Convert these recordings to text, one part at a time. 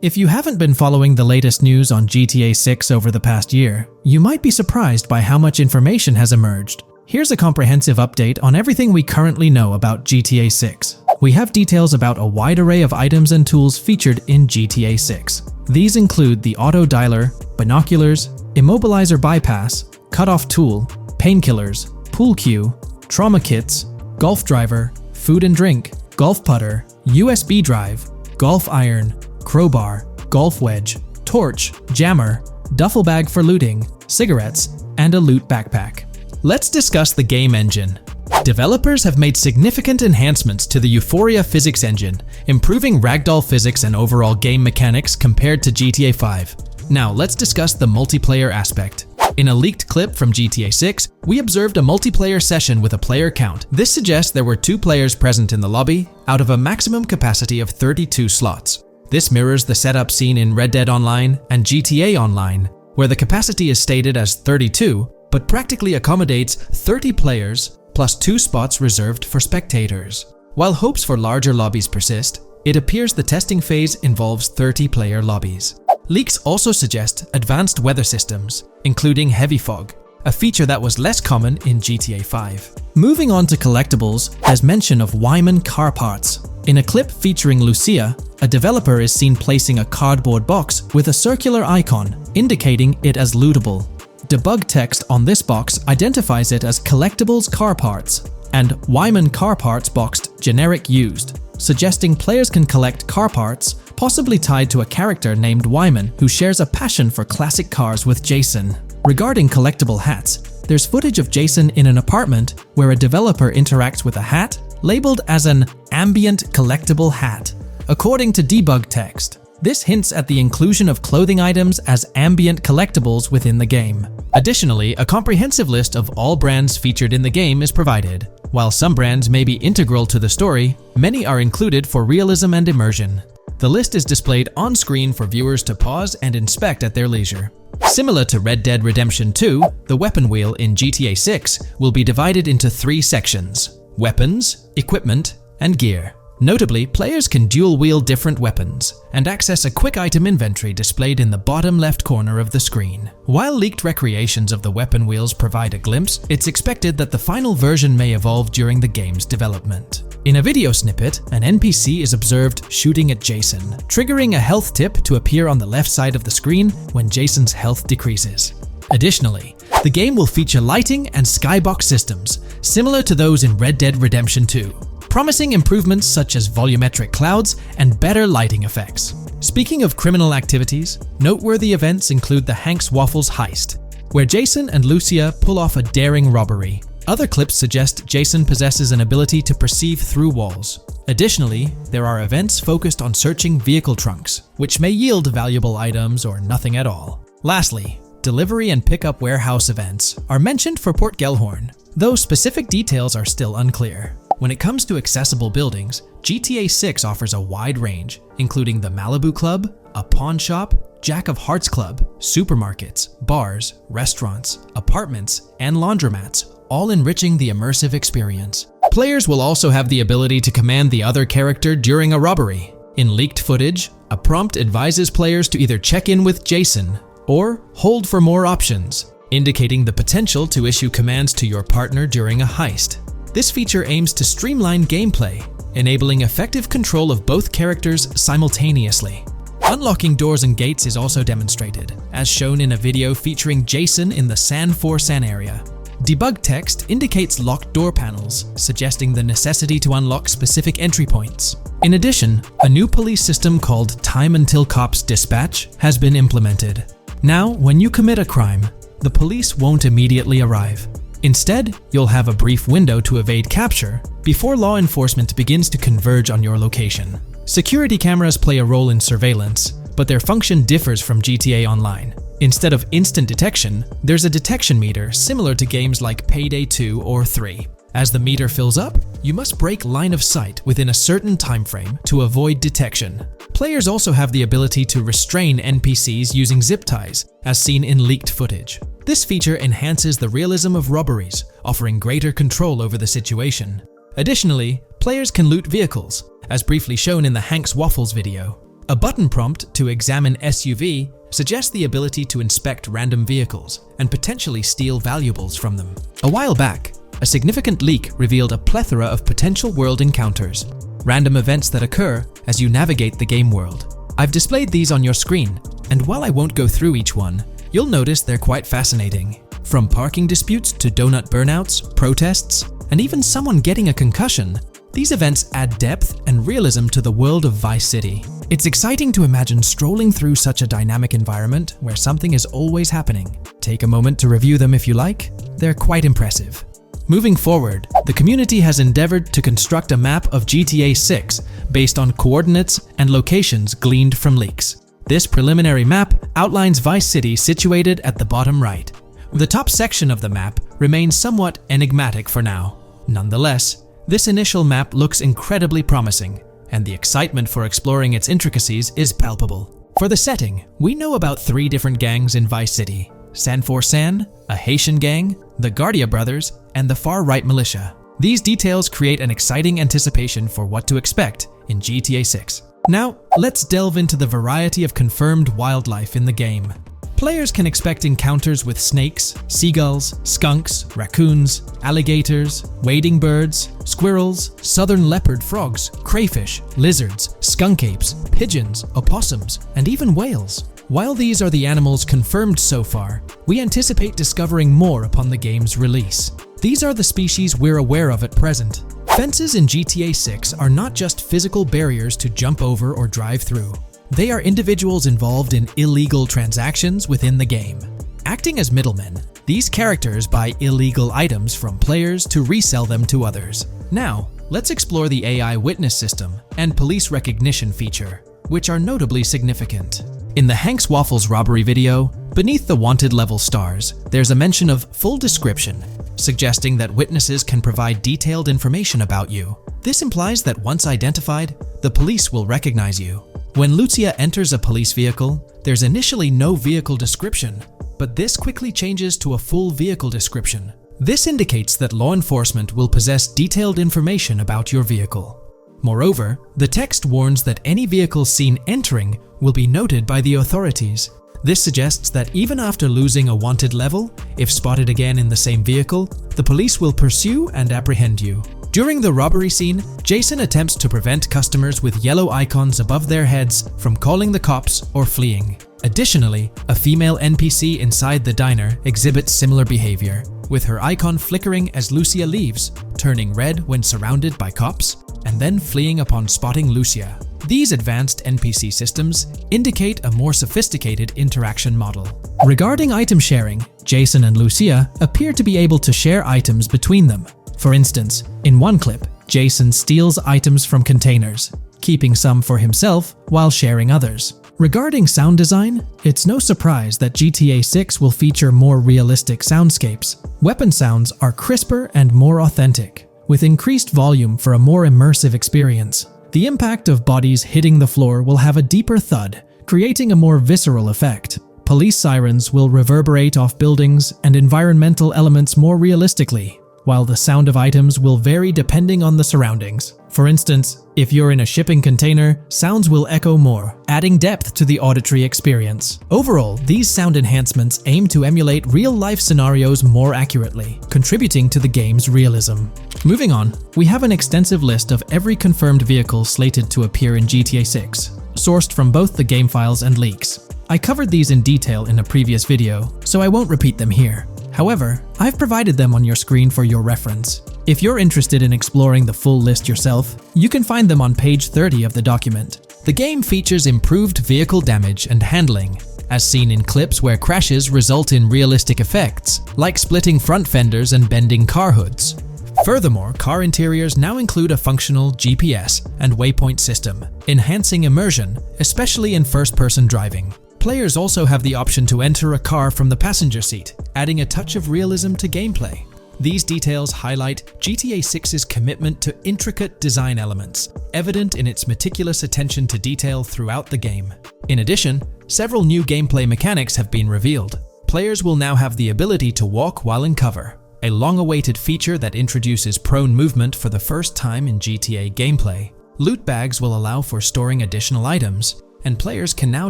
If you haven't been following the latest news on GTA 6 over the past year, you might be surprised by how much information has emerged. Here's a comprehensive update on everything we currently know about GTA 6. We have details about a wide array of items and tools featured in GTA 6. These include the auto dialer, binoculars, immobilizer bypass, cutoff tool, painkillers, pool cue, trauma kits, golf driver, food and drink, golf putter, USB drive, golf iron, crowbar, golf wedge, torch, jammer, duffel bag for looting, cigarettes, and a loot backpack. Let's discuss the game engine. Developers have made significant enhancements to the Euphoria physics engine, improving ragdoll physics and overall game mechanics compared to GTA 5. Now let's discuss the multiplayer aspect. In a leaked clip from GTA 6, we observed a multiplayer session with a player count. This suggests there were 2 players present in the lobby, out of a maximum capacity of 32 slots. This mirrors the setup seen in Red Dead Online and GTA Online, where the capacity is stated as 32, but practically accommodates 30 players plus 2 spots reserved for spectators. While hopes for larger lobbies persist, it appears the testing phase involves 30-player lobbies. Leaks also suggest advanced weather systems, including heavy fog, a feature that was less common in GTA 5. Moving on to collectibles, there's mention of Wyman car parts. In a clip featuring Lucia, a developer is seen placing a cardboard box with a circular icon, indicating it as lootable. Debug text on this box identifies it as Collectibles car parts and Wyman car parts boxed generic used, suggesting players can collect car parts, possibly tied to a character named Wyman who shares a passion for classic cars with Jason. Regarding collectible hats, there's footage of Jason in an apartment where a developer interacts with a hat labeled as an ambient collectible hat. According to debug text, this hints at the inclusion of clothing items as ambient collectibles within the game. Additionally, a comprehensive list of all brands featured in the game is provided. While some brands may be integral to the story, many are included for realism and immersion. The list is displayed on screen for viewers to pause and inspect at their leisure. Similar to Red Dead Redemption 2, the weapon wheel in GTA 6 will be divided into 3 sections: weapons, equipment, and gear. Notably, players can dual-wield different weapons and access a quick item inventory displayed in the bottom left corner of the screen. While leaked recreations of the weapon wheels provide a glimpse, it's expected that the final version may evolve during the game's development. In a video snippet, an NPC is observed shooting at Jason, triggering a health tip to appear on the left side of the screen when Jason's health decreases. Additionally, the game will feature lighting and skybox systems, similar to those in Red Dead Redemption 2. Promising improvements such as volumetric clouds and better lighting effects. Speaking of criminal activities, noteworthy events include the Hank's Waffles heist, where Jason and Lucia pull off a daring robbery. Other clips suggest Jason possesses an ability to perceive through walls. Additionally, there are events focused on searching vehicle trunks, which may yield valuable items or nothing at all. Lastly, delivery and pickup warehouse events are mentioned for Port Gellhorn, though specific details are still unclear. When it comes to accessible buildings, GTA 6 offers a wide range, including the Malibu Club, a pawn shop, Jack of Hearts Club, supermarkets, bars, restaurants, apartments, and laundromats, all enriching the immersive experience. Players will also have the ability to command the other character during a robbery. In leaked footage, a prompt advises players to either check in with Jason or hold for more options, indicating the potential to issue commands to your partner during a heist. This feature aims to streamline gameplay, enabling effective control of both characters simultaneously. Unlocking doors and gates is also demonstrated, as shown in a video featuring Jason in the San Forsan area. Debug text indicates locked door panels, suggesting the necessity to unlock specific entry points. In addition, a new police system called Time Until Cops Dispatch has been implemented. Now, when you commit a crime, the police won't immediately arrive. Instead, you'll have a brief window to evade capture before law enforcement begins to converge on your location. Security cameras play a role in surveillance, but their function differs from GTA Online. Instead of instant detection, there's a detection meter similar to games like Payday 2 or 3. As the meter fills up, you must break line of sight within a certain time frame to avoid detection. Players also have the ability to restrain NPCs using zip ties, as seen in leaked footage. This feature enhances the realism of robberies, offering greater control over the situation. Additionally, players can loot vehicles, as briefly shown in the Hank's Waffles video. A button prompt to examine SUV suggests the ability to inspect random vehicles and potentially steal valuables from them. A while back, a significant leak revealed a plethora of potential world encounters, random events that occur as you navigate the game world. I've displayed these on your screen, and while I won't go through each one, you'll notice they're quite fascinating. From parking disputes to donut burnouts, protests, and even someone getting a concussion, these events add depth and realism to the world of Vice City. It's exciting to imagine strolling through such a dynamic environment where something is always happening. Take a moment to review them if you like. They're quite impressive. Moving forward, the community has endeavored to construct a map of GTA 6 based on coordinates and locations gleaned from leaks. This preliminary map outlines Vice City situated at the bottom right. The top section of the map remains somewhat enigmatic for now. Nonetheless, this initial map looks incredibly promising, and the excitement for exploring its intricacies is palpable. For the setting, we know about 3 different gangs in Vice City: San for San, a Haitian gang, the Guardia Brothers, and the far-right militia. These details create an exciting anticipation for what to expect in GTA 6. Now, let's delve into the variety of confirmed wildlife in the game. Players can expect encounters with snakes, seagulls, skunks, raccoons, alligators, wading birds, squirrels, southern leopard frogs, crayfish, lizards, skunk apes, pigeons, opossums, and even whales. While these are the animals confirmed so far, we anticipate discovering more upon the game's release. These are the species we're aware of at present. Fences in GTA 6 are not just physical barriers to jump over or drive through. They are individuals involved in illegal transactions within the game. Acting as middlemen, these characters buy illegal items from players to resell them to others. Now, let's explore the AI witness system and police recognition feature, which are notably significant. In the Hank's Waffles robbery video, beneath the wanted level stars, there's a mention of full description, suggesting that witnesses can provide detailed information about you. This implies that once identified, the police will recognize you. When Lucia enters a police vehicle, there's initially no vehicle description, but this quickly changes to a full vehicle description. This indicates that law enforcement will possess detailed information about your vehicle. Moreover, the text warns that any vehicle seen entering will be noted by the authorities. This suggests that even after losing a wanted level, if spotted again in the same vehicle, the police will pursue and apprehend you. During the robbery scene, Jason attempts to prevent customers with yellow icons above their heads from calling the cops or fleeing. Additionally, a female NPC inside the diner exhibits similar behavior, with her icon flickering as Lucia leaves, turning red when surrounded by cops, and then fleeing upon spotting Lucia. These advanced NPC systems indicate a more sophisticated interaction model. Regarding item sharing, Jason and Lucia appear to be able to share items between them. For instance, in one clip, Jason steals items from containers, keeping some for himself while sharing others. Regarding sound design, it's no surprise that GTA 6 will feature more realistic soundscapes. Weapon sounds are crisper and more authentic, with increased volume for a more immersive experience. The impact of bodies hitting the floor will have a deeper thud, creating a more visceral effect. Police sirens will reverberate off buildings and environmental elements more realistically, while the sound of items will vary depending on the surroundings. For instance, if you're in a shipping container, sounds will echo more, adding depth to the auditory experience. Overall, these sound enhancements aim to emulate real-life scenarios more accurately, contributing to the game's realism. Moving on, we have an extensive list of every confirmed vehicle slated to appear in GTA 6, sourced from both the game files and leaks. I covered these in detail in a previous video, so I won't repeat them here. However, I've provided them on your screen for your reference. If you're interested in exploring the full list yourself, you can find them on page 30 of the document. The game features improved vehicle damage and handling, as seen in clips where crashes result in realistic effects, like splitting front fenders and bending car hoods. Furthermore, car interiors now include a functional GPS and waypoint system, enhancing immersion, especially in first-person driving. Players also have the option to enter a car from the passenger seat, adding a touch of realism to gameplay. These details highlight GTA 6's commitment to intricate design elements, evident in its meticulous attention to detail throughout the game. In addition, several new gameplay mechanics have been revealed. Players will now have the ability to walk while in cover, a long-awaited feature that introduces prone movement for the first time in GTA gameplay. Loot bags will allow for storing additional items, and players can now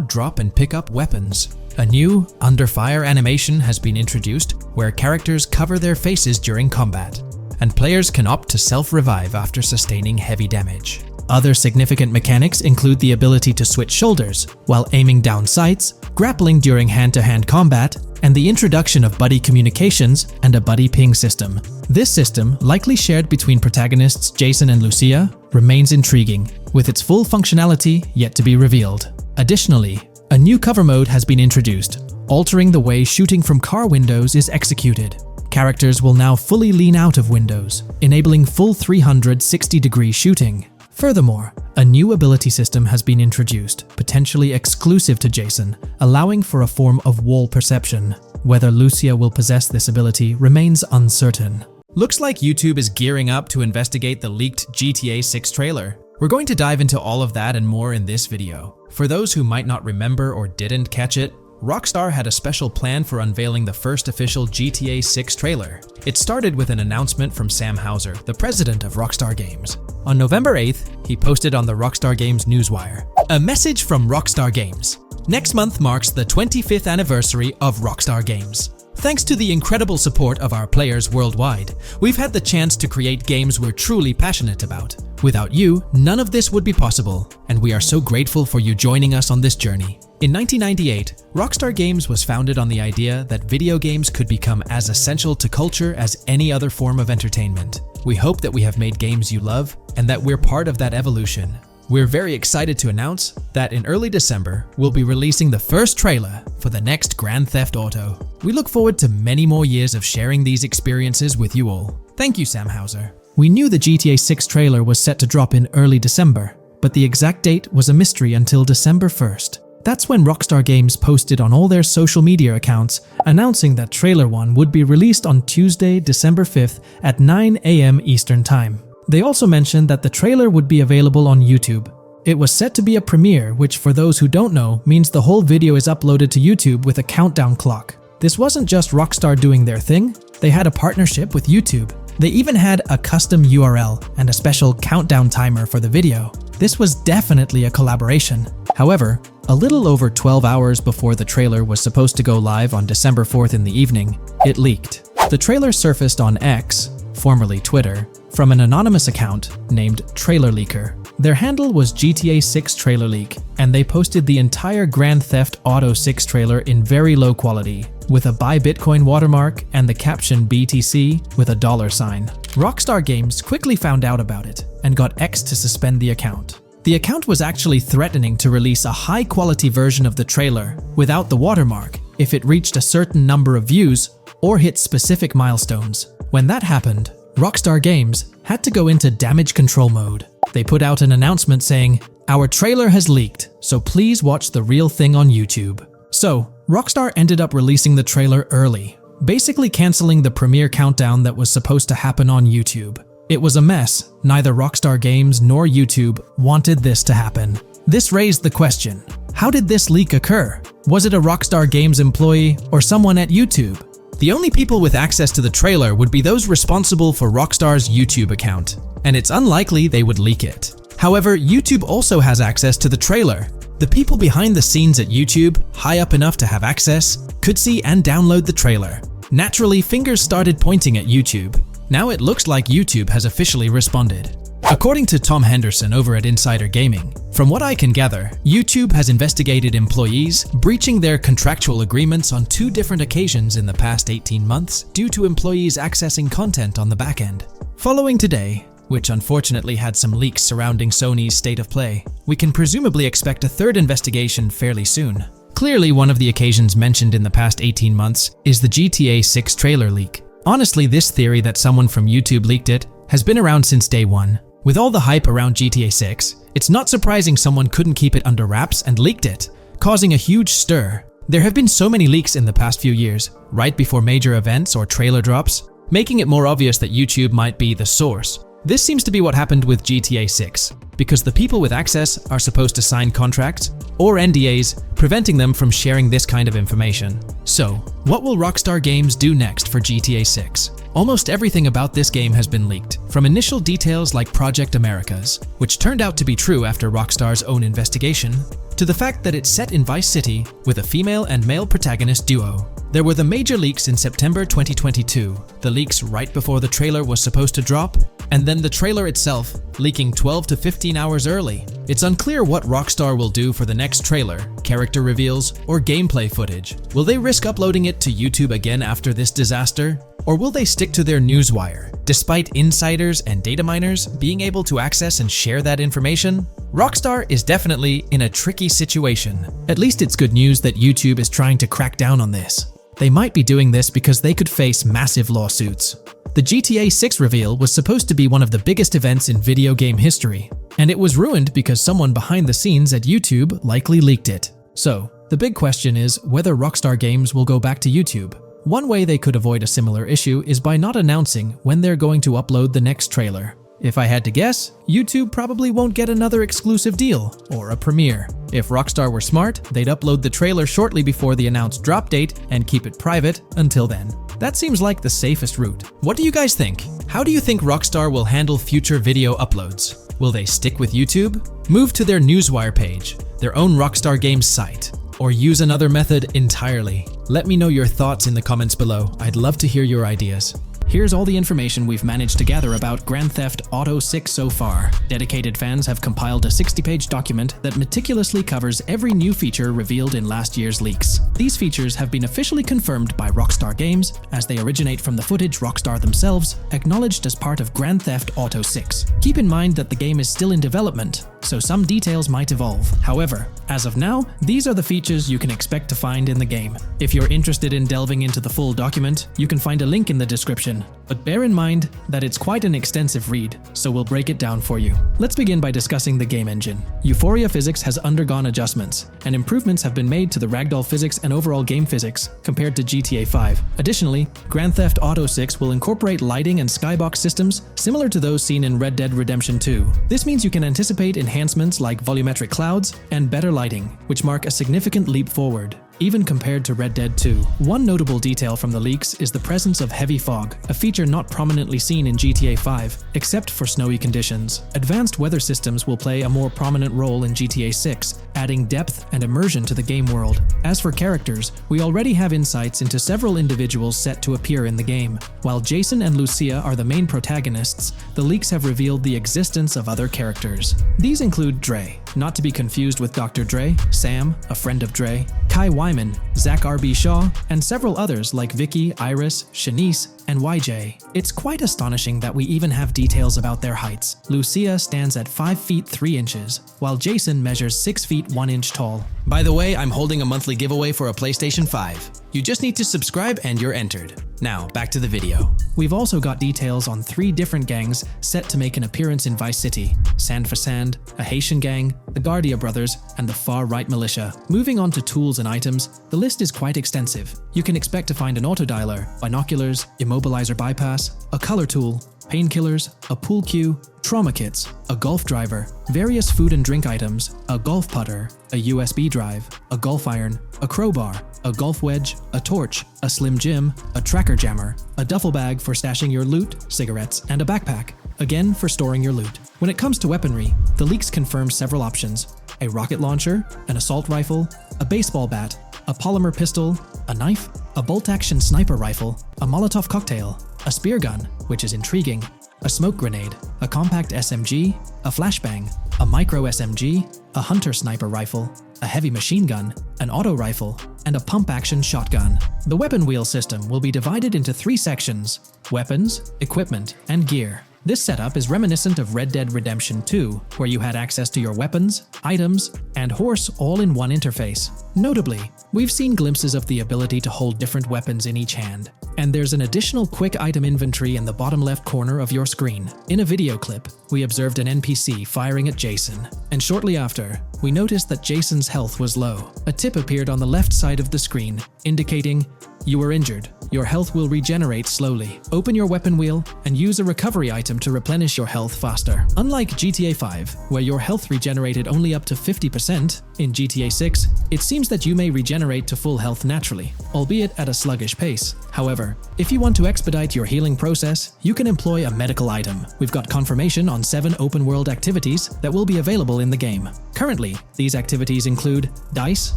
drop and pick up weapons. A new under fire animation has been introduced where characters cover their faces during combat, and players can opt to self-revive after sustaining heavy damage. Other significant mechanics include the ability to switch shoulders while aiming down sights, grappling during hand-to-hand combat, and the introduction of buddy communications and a buddy ping system. This system, likely shared between protagonists Jason and Lucia, remains intriguing, with its full functionality yet to be revealed. Additionally, a new cover mode has been introduced, altering the way shooting from car windows is executed. Characters will now fully lean out of windows, enabling full 360-degree shooting. Furthermore, a new ability system has been introduced, potentially exclusive to Jason, allowing for a form of wall perception. Whether Lucia will possess this ability remains uncertain. Looks like YouTube is gearing up to investigate the leaked GTA 6 trailer. We're going to dive into all of that and more in this video. For those who might not remember or didn't catch it, Rockstar had a special plan for unveiling the first official GTA 6 trailer. It started with an announcement from Sam Houser, the president of Rockstar Games. On November 8th, he posted on the Rockstar Games newswire, "A message from Rockstar Games. Next month marks the 25th anniversary of Rockstar Games. Thanks to the incredible support of our players worldwide, we've had the chance to create games we're truly passionate about. Without you, none of this would be possible, and we are so grateful for you joining us on this journey." In 1998, Rockstar Games was founded on the idea that video games could become as essential to culture as any other form of entertainment. We hope that we have made games you love and that we're part of that evolution. We're very excited to announce that in early December, we'll be releasing the first trailer for the next Grand Theft Auto. We look forward to many more years of sharing these experiences with you all. Thank you, Sam Houser. We knew the GTA 6 trailer was set to drop in early December, but the exact date was a mystery until December 1st. That's when Rockstar Games posted on all their social media accounts announcing that Trailer 1 would be released on Tuesday, December 5th at 9 a.m. Eastern Time. They also mentioned that the trailer would be available on YouTube. It was set to be a premiere, which for those who don't know, means the whole video is uploaded to YouTube with a countdown clock. This wasn't just Rockstar doing their thing, they had a partnership with YouTube. They even had a custom URL and a special countdown timer for the video. This was definitely a collaboration. However, a little over 12 hours before the trailer was supposed to go live on December 4th in the evening, it leaked. The trailer surfaced on X, formerly Twitter, from an anonymous account named Trailer Leaker. Their handle was GTA 6 Trailer Leak, and they posted the entire Grand Theft Auto 6 trailer in very low quality, with a Buy Bitcoin watermark and the caption BTC with a $sign. Rockstar Games quickly found out about it and got X to suspend the account. The account was actually threatening to release a high-quality version of the trailer without the watermark if it reached a certain number of views or hit specific milestones. When that happened, Rockstar Games had to go into damage control mode. They put out an announcement saying, "Our trailer has leaked, so please watch the real thing on YouTube." So, Rockstar ended up releasing the trailer early, basically canceling the premiere countdown that was supposed to happen on YouTube. It was a mess. Neither Rockstar Games nor YouTube wanted this to happen. This raised the question, how did this leak occur? Was it a Rockstar Games employee or someone at YouTube? The only people with access to the trailer would be those responsible for Rockstar's YouTube account, and it's unlikely they would leak it. However, YouTube also has access to the trailer. The people behind the scenes at YouTube, high up enough to have access, could see and download the trailer. Naturally, fingers started pointing at YouTube. Now it looks like YouTube has officially responded. According to Tom Henderson over at Insider Gaming, from what I can gather, YouTube has investigated employees breaching their contractual agreements on 2 different occasions in the past 18 months due to employees accessing content on the back end. Following today, which unfortunately had some leaks surrounding Sony's state of play, we can presumably expect a 3rd investigation fairly soon. Clearly, one of the occasions mentioned in the past 18 months is the GTA 6 trailer leak. Honestly, this theory that someone from YouTube leaked it has been around since day one. With all the hype around GTA 6, it's not surprising someone couldn't keep it under wraps and leaked it, causing a huge stir. There have been so many leaks in the past few years, right before major events or trailer drops, making it more obvious that YouTube might be the source. This seems to be what happened with GTA 6, because the people with access are supposed to sign contracts or NDAs, preventing them from sharing this kind of information. So, what will Rockstar Games do next for GTA 6? Almost everything about this game has been leaked, from initial details like Project Americas, which turned out to be true after Rockstar's own investigation, to the fact that it's set in Vice City with a female and male protagonist duo. There were the major leaks in September 2022, the leaks right before the trailer was supposed to drop, and then the trailer itself leaking 12 to 15 hours early. It's unclear what Rockstar will do for the next trailer, character reveals, or gameplay footage. Will they risk uploading it to YouTube again after this disaster? Or will they stick to their newswire, despite insiders and data miners being able to access and share that information? Rockstar is definitely in a tricky situation. At least it's good news that YouTube is trying to crack down on this. They might be doing this because they could face massive lawsuits. The GTA 6 reveal was supposed to be one of the biggest events in video game history, and it was ruined because someone behind the scenes at YouTube likely leaked it. So, the big question is whether Rockstar Games will go back to YouTube. One way they could avoid a similar issue is by not announcing when they're going to upload the next trailer. If I had to guess, YouTube probably won't get another exclusive deal or a premiere. If Rockstar were smart, they'd upload the trailer shortly before the announced drop date and keep it private until then. That seems like the safest route. What do you guys think? How do you think Rockstar will handle future video uploads? Will they stick with YouTube, move to their newswire page, their own Rockstar Games site, or use another method entirely? Let me know your thoughts in the comments below. I'd love to hear your ideas. Here's all the information we've managed to gather about Grand Theft Auto 6 so far. Dedicated fans have compiled a 60-page document that meticulously covers every new feature revealed in last year's leaks. These features have been officially confirmed by Rockstar Games, as they originate from the footage Rockstar themselves acknowledged as part of Grand Theft Auto 6. Keep in mind that the game is still in development, so some details might evolve. However, as of now, these are the features you can expect to find in the game. If you're interested in delving into the full document, you can find a link in the description. But bear in mind that it's quite an extensive read, so we'll break it down for you. Let's begin by discussing the game engine. Euphoria physics has undergone adjustments, and improvements have been made to the ragdoll physics and overall game physics compared to GTA 5. Additionally, Grand Theft Auto 6 will incorporate lighting and skybox systems similar to those seen in Red Dead Redemption 2. This means you can anticipate enhancements like volumetric clouds and better lighting, which mark a significant leap forward, even compared to Red Dead 2. One notable detail from the leaks is the presence of heavy fog, a feature not prominently seen in GTA 5, except for snowy conditions. Advanced weather systems will play a more prominent role in GTA 6, adding depth and immersion to the game world. As for characters, we already have insights into several individuals set to appear in the game. While Jason and Lucia are the main protagonists, the leaks have revealed the existence of other characters. These include Dre, not to be confused with Dr. Dre, Sam, a friend of Dre, Kai Wyman, Zach R.B. Shaw, and several others like Vicky, Iris, Shanice, and YJ. It's quite astonishing that we even have details about their heights. Lucia stands at 5 feet 3 inches, while Jason measures 6 feet 1 inch tall. By the way, I'm holding a monthly giveaway for a PlayStation 5. You just need to subscribe and you're entered. Now, back to the video. We've also got details on 3 different gangs set to make an appearance in Vice City: Sand for Sand, a Haitian gang, the Guardia Brothers, and the Far-Right Militia. Moving on to tools and items, the list is quite extensive. You can expect to find an autodialer, binoculars, immobilizer bypass, a color tool, painkillers, a pool cue, trauma kits, a golf driver, various food and drink items, a golf putter, a USB drive, a golf iron, a crowbar, a golf wedge, a torch, a Slim Jim, a tracker jammer, a duffel bag for stashing your loot, cigarettes, and a backpack, again for storing your loot. When it comes to weaponry, the leaks confirm several options: a rocket launcher, an assault rifle, a baseball bat, a polymer pistol, a knife, a bolt-action sniper rifle, a Molotov cocktail, a spear gun, which is intriguing, a smoke grenade, a compact SMG, a flashbang, a micro SMG, a hunter sniper rifle, a heavy machine gun, an auto rifle, and a pump-action shotgun. The weapon wheel system will be divided into 3 sections: weapons, equipment, and gear. This setup is reminiscent of Red Dead Redemption 2, where you had access to your weapons, items, and horse all in one interface. Notably, we've seen glimpses of the ability to hold different weapons in each hand, and there's an additional quick item inventory in the bottom left corner of your screen. In a video clip, we observed an NPC firing at Jason, and shortly after, we noticed that Jason's health was low. A tip appeared on the left side of the screen, indicating, "You were injured. your health will regenerate slowly. Open your weapon wheel and use a recovery item to replenish your health faster. Unlike GTA 5, where your health regenerated only up to 50%, in GTA 6, it seems that you may regenerate to full health naturally, albeit at a sluggish pace. However, if you want to expedite your healing process, you can employ a medical item. We've got confirmation on 7 open-world activities that will be available in the game. Currently, these activities include dice,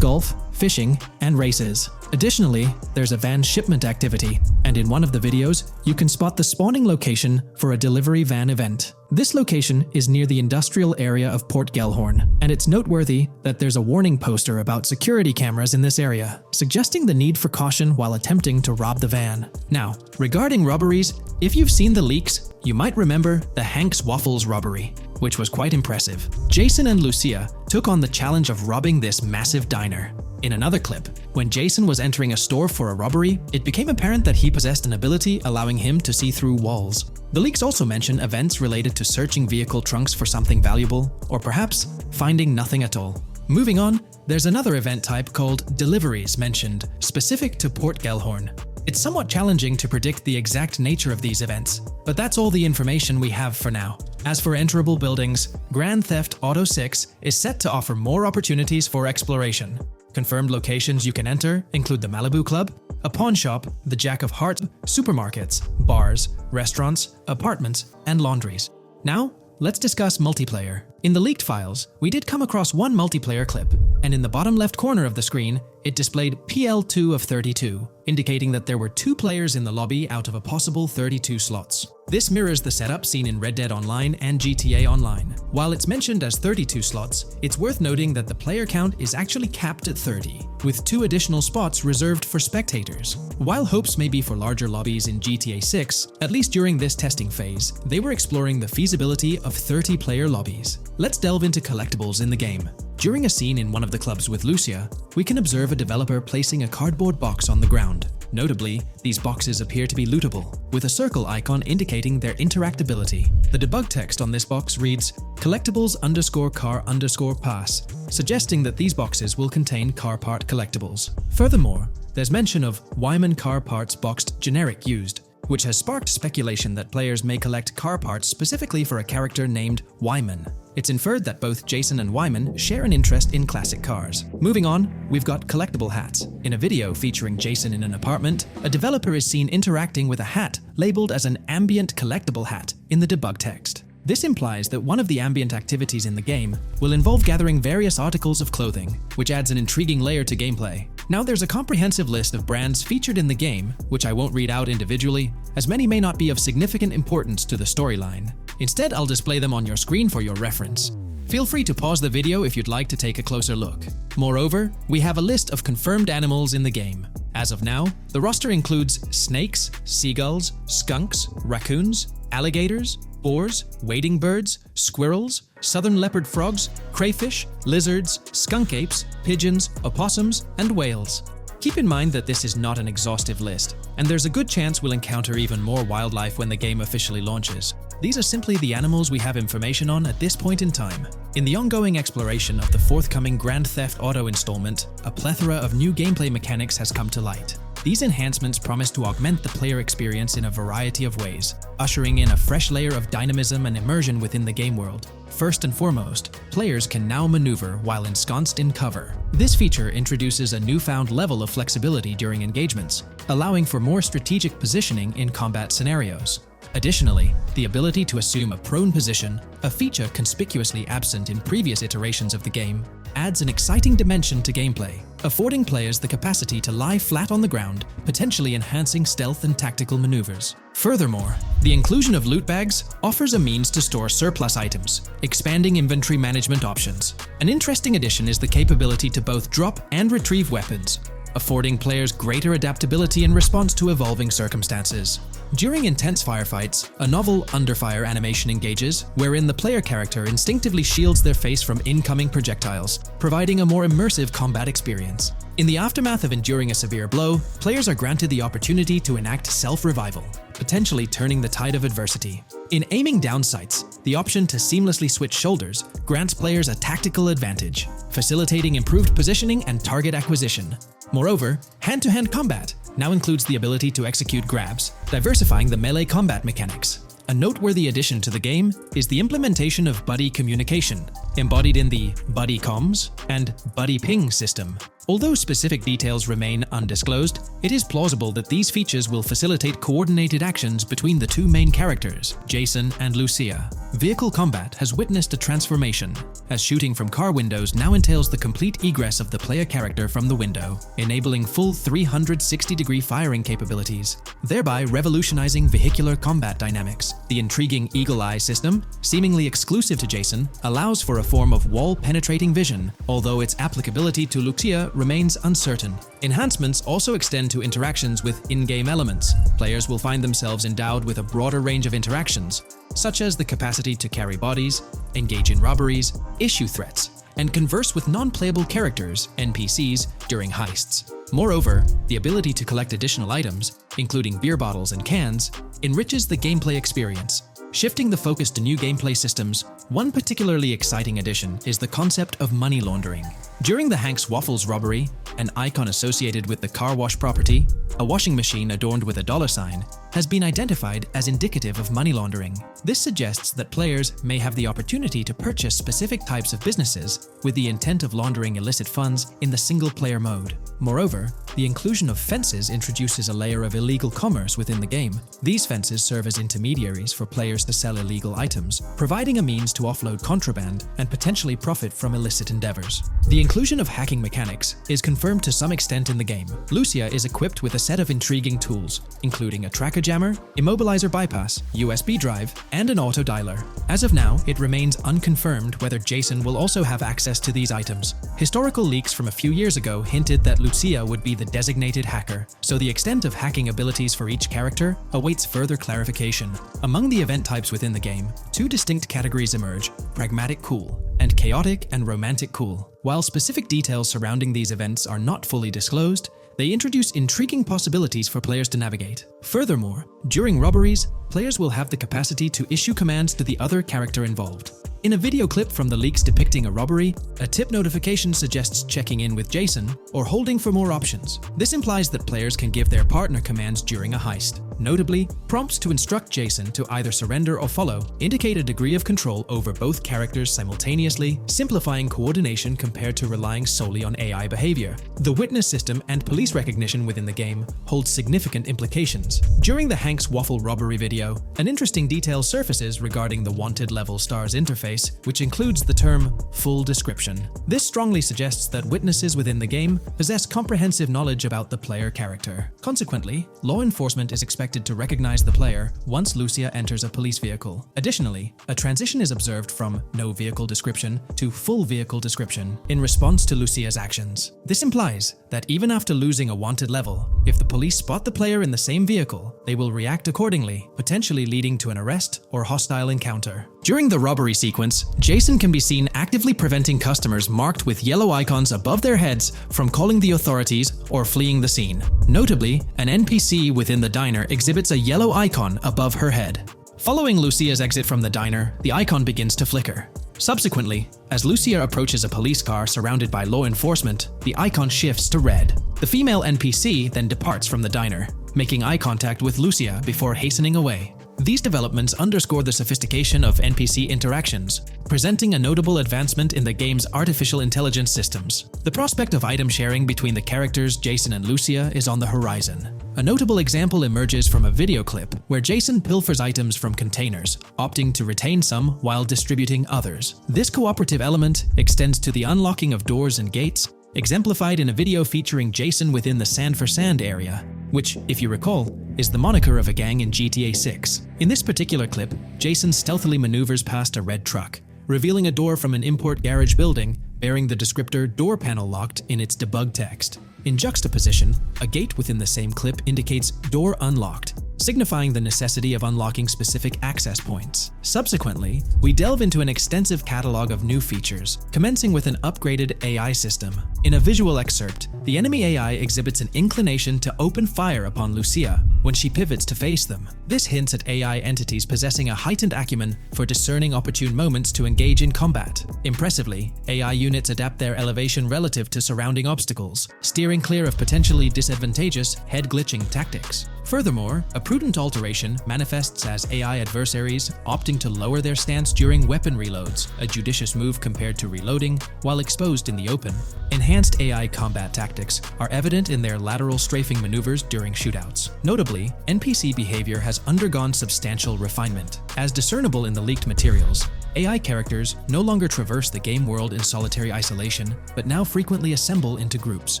golf, fishing, and races. Additionally, there's a van shipment activity, and in one of the videos, you can spot the spawning location for a delivery van event. This location is near the industrial area of Port Gellhorn, and it's noteworthy that there's a warning poster about security cameras in this area, suggesting the need for caution while attempting to rob the van. Now, regarding robberies, if you've seen the leaks, you might remember the Hank's Waffles robbery, which was quite impressive. Jason and Lucia took on the challenge of robbing this massive diner. In another clip, when Jason was entering a store for a robbery, it became apparent that he possessed an ability allowing him to see through walls. The leaks also mention events related to searching vehicle trunks for something valuable, or perhaps finding nothing at all. Moving on, there's another event type called Deliveries mentioned, specific to Port Gellhorn. It's somewhat challenging to predict the exact nature of these events, but that's all the information we have for now. As for enterable buildings, Grand Theft Auto 6 is set to offer more opportunities for exploration. Confirmed locations you can enter include the Malibu Club, a pawn shop, the Jack of Hearts, supermarkets, bars, restaurants, apartments, and laundries. Now, let's discuss multiplayer. In the leaked files, we did come across one multiplayer clip, and in the bottom left corner of the screen, it displayed PL2 of 32, indicating that there were 2 players in the lobby out of a possible 32 slots. This mirrors the setup seen in Red Dead Online and GTA Online. While it's mentioned as 32 slots, it's worth noting that the player count is actually capped at 30, with 2 additional spots reserved for spectators. While hopes may be for larger lobbies in GTA 6, at least during this testing phase, they were exploring the feasibility of 30-player lobbies. Let's delve into collectibles in the game. During a scene in one of the clubs with Lucia, we can observe a developer placing a cardboard box on the ground. Notably, these boxes appear to be lootable, with a circle icon indicating their interactability. The debug text on this box reads, collectibles_car_pass, suggesting that these boxes will contain car part collectibles. Furthermore, there's mention of Wyman car parts boxed generic used, which has sparked speculation that players may collect car parts specifically for a character named Wyman. It's inferred that both Jason and Wyman share an interest in classic cars. Moving on, we've got collectible hats. In a video featuring Jason in an apartment, a developer is seen interacting with a hat labeled as an ambient collectible hat in the debug text. This implies that one of the ambient activities in the game will involve gathering various articles of clothing, which adds an intriguing layer to gameplay. Now there's a comprehensive list of brands featured in the game, which I won't read out individually, as many may not be of significant importance to the storyline. Instead, I'll display them on your screen for your reference. Feel free to pause the video if you'd like to take a closer look. Moreover, we have a list of confirmed animals in the game. As of now, the roster includes snakes, seagulls, skunks, raccoons, alligators, boars, wading birds, squirrels, southern leopard frogs, crayfish, lizards, skunk apes, pigeons, opossums, and whales. Keep in mind that this is not an exhaustive list, and there's a good chance we'll encounter even more wildlife when the game officially launches. These are simply the animals we have information on at this point in time. In the ongoing exploration of the forthcoming Grand Theft Auto installment, a plethora of new gameplay mechanics has come to light. These enhancements promise to augment the player experience in a variety of ways, ushering in a fresh layer of dynamism and immersion within the game world. First and foremost, players can now maneuver while ensconced in cover. This feature introduces a newfound level of flexibility during engagements, allowing for more strategic positioning in combat scenarios. Additionally, the ability to assume a prone position, a feature conspicuously absent in previous iterations of the game, adds an exciting dimension to gameplay, affording players the capacity to lie flat on the ground, potentially enhancing stealth and tactical maneuvers. Furthermore, the inclusion of loot bags offers a means to store surplus items, expanding inventory management options. An interesting addition is the capability to both drop and retrieve weapons, affording players greater adaptability in response to evolving circumstances. During intense firefights, a novel under-fire animation engages, wherein the player character instinctively shields their face from incoming projectiles, providing a more immersive combat experience. In the aftermath of enduring a severe blow, players are granted the opportunity to enact self-revival, potentially turning the tide of adversity. In aiming down sights, the option to seamlessly switch shoulders grants players a tactical advantage, facilitating improved positioning and target acquisition. Moreover, hand-to-hand combat, now includes the ability to execute grabs, diversifying the melee combat mechanics. A noteworthy addition to the game is the implementation of buddy communication, embodied in the buddy comms and buddy ping system. Although specific details remain undisclosed, it is plausible that these features will facilitate coordinated actions between the two main characters, Jason and Lucia. Vehicle combat has witnessed a transformation, as shooting from car windows now entails the complete egress of the player character from the window, enabling full 360-degree firing capabilities, thereby revolutionizing vehicular combat dynamics. The intriguing Eagle Eye system, seemingly exclusive to Jason, allows for a form of wall-penetrating vision, although its applicability to Lucia remains uncertain. Enhancements also extend to interactions with in-game elements. Players will find themselves endowed with a broader range of interactions, such as the capacity to carry bodies, engage in robberies, issue threats, and converse with non-playable characters, NPCs, during heists. Moreover, the ability to collect additional items, including beer bottles and cans, enriches the gameplay experience. Shifting the focus to new gameplay systems, one particularly exciting addition is the concept of money laundering. During the Hank's Waffles robbery, an icon associated with the car wash property, a washing machine adorned with a $sign, has been identified as indicative of money laundering. This suggests that players may have the opportunity to purchase specific types of businesses with the intent of laundering illicit funds in the single-player mode. Moreover, the inclusion of fences introduces a layer of illegal commerce within the game. These fences serve as intermediaries for players to sell illegal items, providing a means to offload contraband and potentially profit from illicit endeavors. The inclusion of hacking mechanics is confirmed to some extent in the game. Lucia is equipped with a set of intriguing tools, including a tracker jammer, immobilizer bypass, USB drive, and an auto dialer. As of now, it remains unconfirmed whether Jason will also have access to these items. Historical leaks from a few years ago hinted that Lucia would be the designated hacker, so the extent of hacking abilities for each character awaits further clarification. Among the event types within the game, two distinct categories emerge: pragmatic cool and chaotic and romantic cool. While specific details surrounding these events are not fully disclosed, they introduce intriguing possibilities for players to navigate. Furthermore, during robberies, players will have the capacity to issue commands to the other character involved. In a video clip from the leaks depicting a robbery, a tip notification suggests checking in with Jason or holding for more options. This implies that players can give their partner commands during a heist. Notably, prompts to instruct Jason to either surrender or follow indicate a degree of control over both characters simultaneously, simplifying coordination compared to relying solely on AI behavior. The witness system and police recognition within the game hold significant implications. During the Hank's Waffle robbery video, an interesting detail surfaces regarding the wanted level stars interface, which includes the term full description. This strongly suggests that witnesses within the game possess comprehensive knowledge about the player character. Consequently, law enforcement is expected to recognize the player once Lucia enters a police vehicle. Additionally, a transition is observed from no vehicle description to full vehicle description in response to Lucia's actions. This implies that even after losing a wanted level, if the police spot the player in the same vehicle, they will react accordingly, potentially leading to an arrest or hostile encounter. During the robbery sequence, Jason can be seen actively preventing customers marked with yellow icons above their heads from calling the authorities or fleeing the scene. Notably, an NPC within the diner exhibits a yellow icon above her head. Following Lucia's exit from the diner, the icon begins to flicker. Subsequently, as Lucia approaches a police car surrounded by law enforcement, the icon shifts to red. The female NPC then departs from the diner, making eye contact with Lucia before hastening away. These developments underscore the sophistication of NPC interactions, presenting a notable advancement in the game's artificial intelligence systems. The prospect of item sharing between the characters Jason and Lucia is on the horizon. A notable example emerges from a video clip where Jason pilfers items from containers, opting to retain some while distributing others. This cooperative element extends to the unlocking of doors and gates, exemplified in a video featuring Jason within the Sand for Sand area, which, if you recall, is the moniker of a gang in GTA 6. In this particular clip, Jason stealthily maneuvers past a red truck, revealing a door from an import garage building bearing the descriptor "door panel locked" in its debug text. In juxtaposition, a gate within the same clip indicates "door unlocked," signifying the necessity of unlocking specific access points. Subsequently, we delve into an extensive catalog of new features, commencing with an upgraded AI system. In a visual excerpt, the enemy AI exhibits an inclination to open fire upon Lucia when she pivots to face them. This hints at AI entities possessing a heightened acumen for discerning opportune moments to engage in combat. Impressively, AI units adapt their elevation relative to surrounding obstacles, steering clear of potentially disadvantageous head-glitching tactics. Furthermore, a prudent alteration manifests as AI adversaries opting to lower their stance during weapon reloads, a judicious move compared to reloading while exposed in the open. Enhanced AI combat tactics are evident in their lateral strafing maneuvers during shootouts. Notably, NPC behavior has undergone substantial refinement. As discernible in the leaked materials, AI characters no longer traverse the game world in solitary isolation, but now frequently assemble into groups.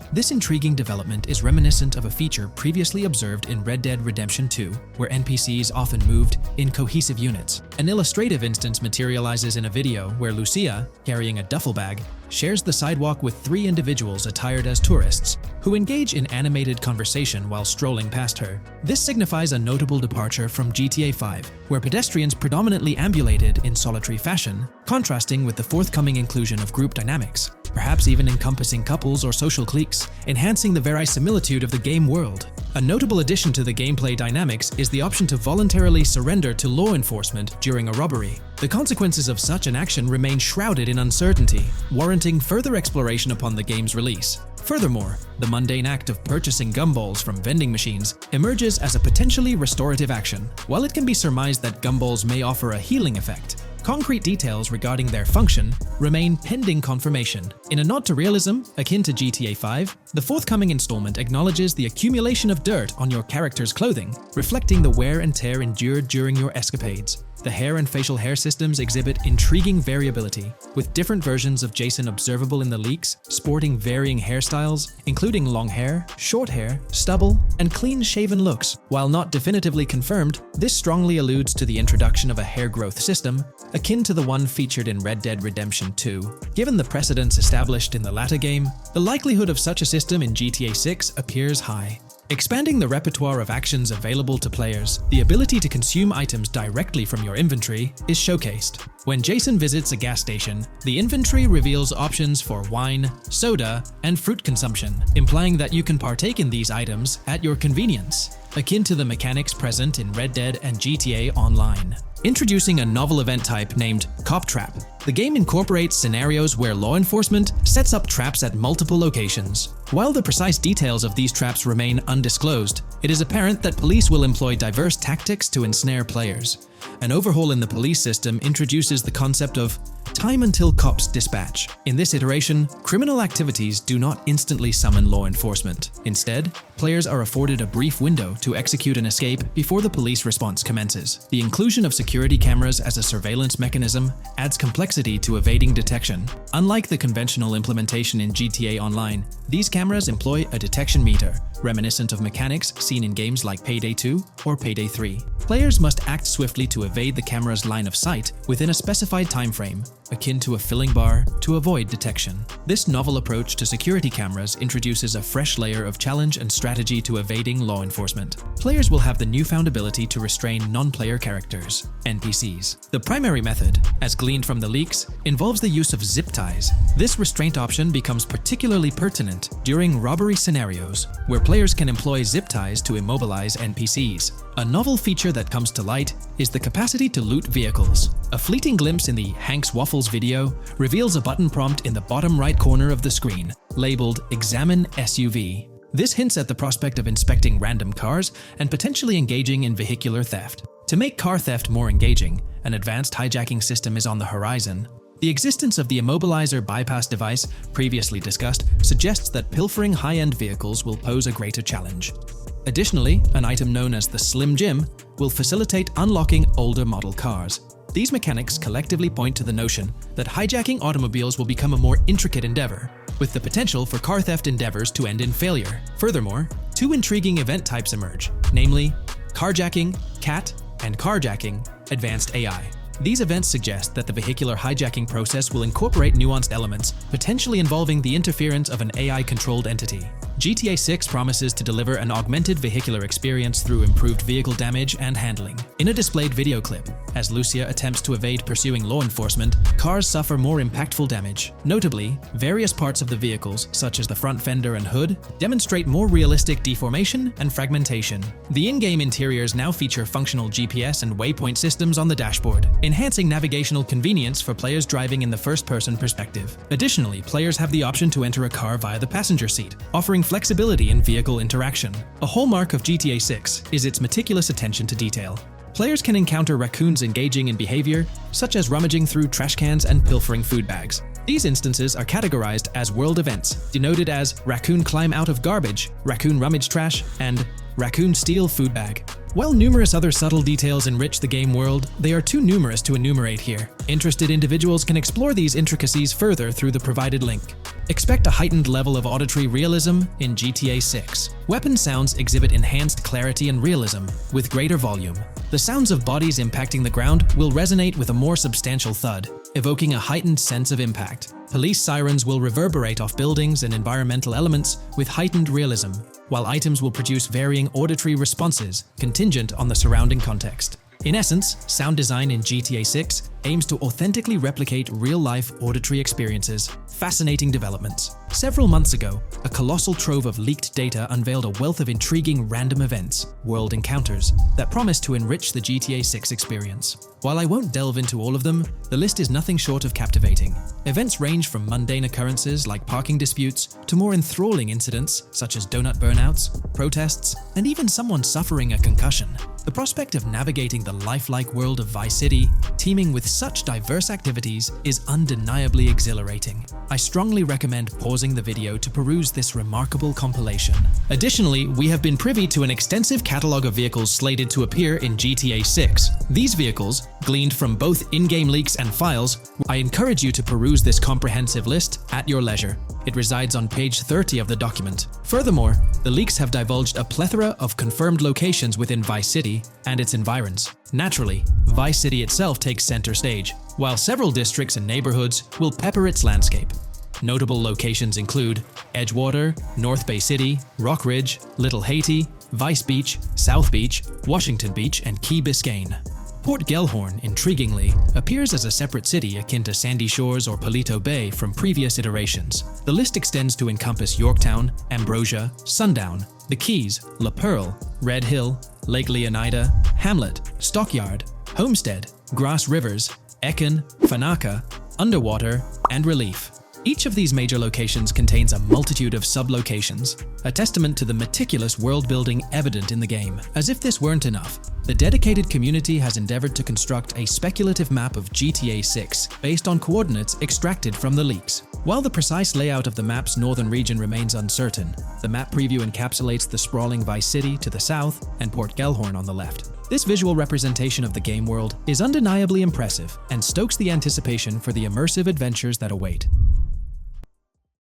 This intriguing development is reminiscent of a feature previously observed in Red Dead Redemption 2, where NPCs often moved in cohesive units. An illustrative instance materializes in a video where Lucia, carrying a duffel bag, shares the sidewalk with 3 individuals attired as tourists, who engage in animated conversation while strolling past her. This signifies a notable departure from GTA 5, where pedestrians predominantly ambulated in solitary fashion, contrasting with the forthcoming inclusion of group dynamics, perhaps even encompassing couples or social cliques, enhancing the verisimilitude of the game world. A notable addition to the gameplay dynamics is the option to voluntarily surrender to law enforcement during a robbery. The consequences of such an action remain shrouded in uncertainty, warranting further exploration upon the game's release. Furthermore, the mundane act of purchasing gumballs from vending machines emerges as a potentially restorative action. While it can be surmised that gumballs may offer a healing effect, concrete details regarding their function remain pending confirmation. In a nod to realism, akin to GTA 5, the forthcoming installment acknowledges the accumulation of dirt on your character's clothing, reflecting the wear and tear endured during your escapades. The hair and facial hair systems exhibit intriguing variability, with different versions of Jason observable in the leaks, sporting varying hairstyles, including long hair, short hair, stubble, and clean-shaven looks. While not definitively confirmed, this strongly alludes to the introduction of a hair growth system, akin to the one featured in Red Dead Redemption 2. Given the precedents established in the latter game, the likelihood of such a system in GTA 6 appears high. Expanding the repertoire of actions available to players, the ability to consume items directly from your inventory is showcased. When Jason visits a gas station, the inventory reveals options for wine, soda, and fruit consumption, implying that you can partake in these items at your convenience, akin to the mechanics present in Red Dead and GTA Online. Introducing a novel event type named Cop Trap, the game incorporates scenarios where law enforcement sets up traps at multiple locations. While the precise details of these traps remain undisclosed, it is apparent that police will employ diverse tactics to ensnare players. An overhaul in the police system introduces the concept of time until cops dispatch. In this iteration, criminal activities do not instantly summon law enforcement. Instead, players are afforded a brief window to execute an escape before the police response commences. The inclusion of security cameras as a surveillance mechanism adds complexity to evading detection. Unlike the conventional implementation in GTA Online, these cameras employ a detection meter, reminiscent of mechanics seen in games like Payday 2 or Payday 3. Players must act swiftly to evade the camera's line of sight within a specified time frame, akin to a filling bar, to avoid detection. This novel approach to security cameras introduces a fresh layer of challenge and strategy to evading law enforcement. Players will have the newfound ability to restrain non-player characters, NPCs. The primary method, as gleaned from the leaks, involves the use of zip ties. This restraint option becomes particularly pertinent during robbery scenarios, where players can employ zip ties to immobilize NPCs. A novel feature that comes to light is the capacity to loot vehicles. A fleeting glimpse in the Hank's Waffles video reveals a button prompt in the bottom right corner of the screen, labeled Examine SUV. This hints at the prospect of inspecting random cars and potentially engaging in vehicular theft. To make car theft more engaging, an advanced hijacking system is on the horizon. The existence of the immobilizer bypass device, previously discussed, suggests that pilfering high-end vehicles will pose a greater challenge. Additionally, an item known as the Slim Jim will facilitate unlocking older model cars. These mechanics collectively point to the notion that hijacking automobiles will become a more intricate endeavor, with the potential for car theft endeavors to end in failure. Furthermore, 2 intriguing event types emerge, namely carjacking, CAT, and carjacking, advanced AI. These events suggest that the vehicular hijacking process will incorporate nuanced elements, potentially involving the interference of an AI-controlled entity. GTA 6 promises to deliver an augmented vehicular experience through improved vehicle damage and handling. In a displayed video clip, As Lucia attempts to evade pursuing law enforcement, cars suffer more impactful damage. Notably, various parts of the vehicles, such as the front fender and hood, demonstrate more realistic deformation and fragmentation. The in-game interiors now feature functional GPS and waypoint systems on the dashboard, enhancing navigational convenience for players driving in the first-person perspective. Additionally, players have the option to enter a car via the passenger seat, offering flexibility in vehicle interaction. A hallmark of GTA 6 is its meticulous attention to detail. Players can encounter raccoons engaging in behavior, such as rummaging through trash cans and pilfering food bags. These instances are categorized as world events, denoted as raccoon climb out of garbage, raccoon rummage trash, and raccoon steal food bag. While numerous other subtle details enrich the game world, they are too numerous to enumerate here. Interested individuals can explore these intricacies further through the provided link. Expect a heightened level of auditory realism in GTA 6. Weapon sounds exhibit enhanced clarity and realism, with greater volume. The sounds of bodies impacting the ground will resonate with a more substantial thud, evoking a heightened sense of impact. Police sirens will reverberate off buildings and environmental elements with heightened realism, while items will produce varying auditory responses contingent on the surrounding context. In essence, sound design in GTA 6 aims to authentically replicate real-life auditory experiences. Fascinating developments. Several months ago, a colossal trove of leaked data unveiled a wealth of intriguing random events, world encounters, that promise to enrich the GTA 6 experience. While I won't delve into all of them, the list is nothing short of captivating. Events range from mundane occurrences like parking disputes to more enthralling incidents such as donut burnouts, protests, and even someone suffering a concussion. The prospect of navigating the lifelike world of Vice City, teeming with such diverse activities, is undeniably exhilarating. I strongly recommend pausing the video to peruse this remarkable compilation. Additionally, we have been privy to an extensive catalog of vehicles slated to appear in GTA 6. These vehicles, gleaned from both in-game leaks and files, I encourage you to peruse this comprehensive list at your leisure. It resides on page 30 of the document. Furthermore, the leaks have divulged a plethora of confirmed locations within Vice City and its environs. Naturally, Vice City itself takes center stage, while several districts and neighborhoods will pepper its landscape. Notable locations include Edgewater, North Bay City, Rock Ridge, Little Haiti, Vice Beach, South Beach, Washington Beach, and Key Biscayne. Port Gellhorn, intriguingly, appears as a separate city akin to Sandy Shores or Palito Bay from previous iterations. The list extends to encompass Yorktown, Ambrosia, Sundown, the Keys, La Pearl, Red Hill, Lake Leonida, Hamlet, Stockyard, Homestead, Grass Rivers, Ekin, Fanaka, Underwater, and Relief. Each of these major locations contains a multitude of sub-locations, a testament to the meticulous world-building evident in the game. As if this weren't enough, the dedicated community has endeavored to construct a speculative map of GTA 6 based on coordinates extracted from the leaks. While the precise layout of the map's northern region remains uncertain, the map preview encapsulates the sprawling Vice City to the south and Port Gellhorn on the left. This visual representation of the game world is undeniably impressive and stokes the anticipation for the immersive adventures that await.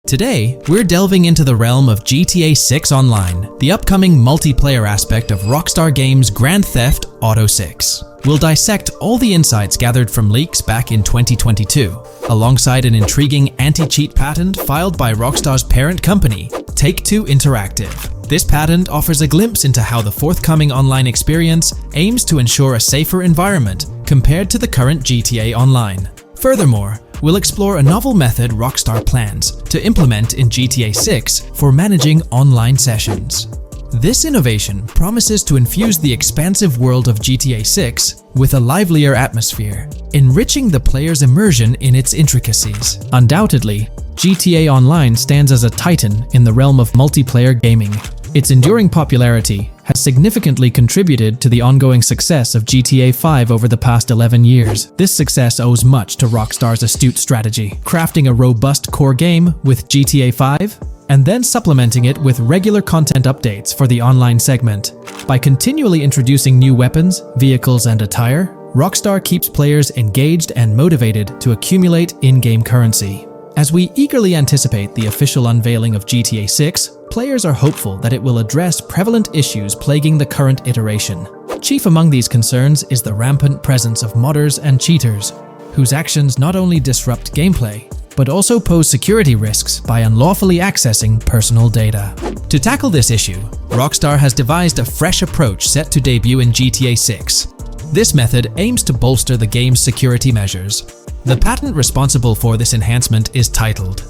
Today, we're delving into the realm of GTA 6 Online, the upcoming multiplayer aspect of Rockstar Games' Grand Theft Auto 6. We'll dissect all the insights gathered from leaks back in 2022, alongside an intriguing anti-cheat patent filed by Rockstar's parent company, Take-Two Interactive. This patent offers a glimpse into how the forthcoming online experience aims to ensure a safer environment compared to the current GTA Online. Furthermore, we'll explore a novel method Rockstar plans to implement in GTA 6 for managing online sessions. This innovation promises to infuse the expansive world of GTA 6 with a livelier atmosphere, enriching the player's immersion in its intricacies. Undoubtedly, GTA Online stands as a titan in the realm of multiplayer gaming. Its enduring popularity has significantly contributed to the ongoing success of GTA 5 over the past 11 years. This success owes much to Rockstar's astute strategy, crafting a robust core game with GTA 5 and then supplementing it with regular content updates for the online segment. By continually introducing new weapons, vehicles, and attire, Rockstar keeps players engaged and motivated to accumulate in-game currency. As we eagerly anticipate the official unveiling of GTA 6, players are hopeful that it will address prevalent issues plaguing the current iteration. Chief among these concerns is the rampant presence of modders and cheaters, whose actions not only disrupt gameplay, but also pose security risks by unlawfully accessing personal data. To tackle this issue, Rockstar has devised a fresh approach set to debut in GTA 6. This method aims to bolster the game's security measures. The patent responsible for this enhancement is titled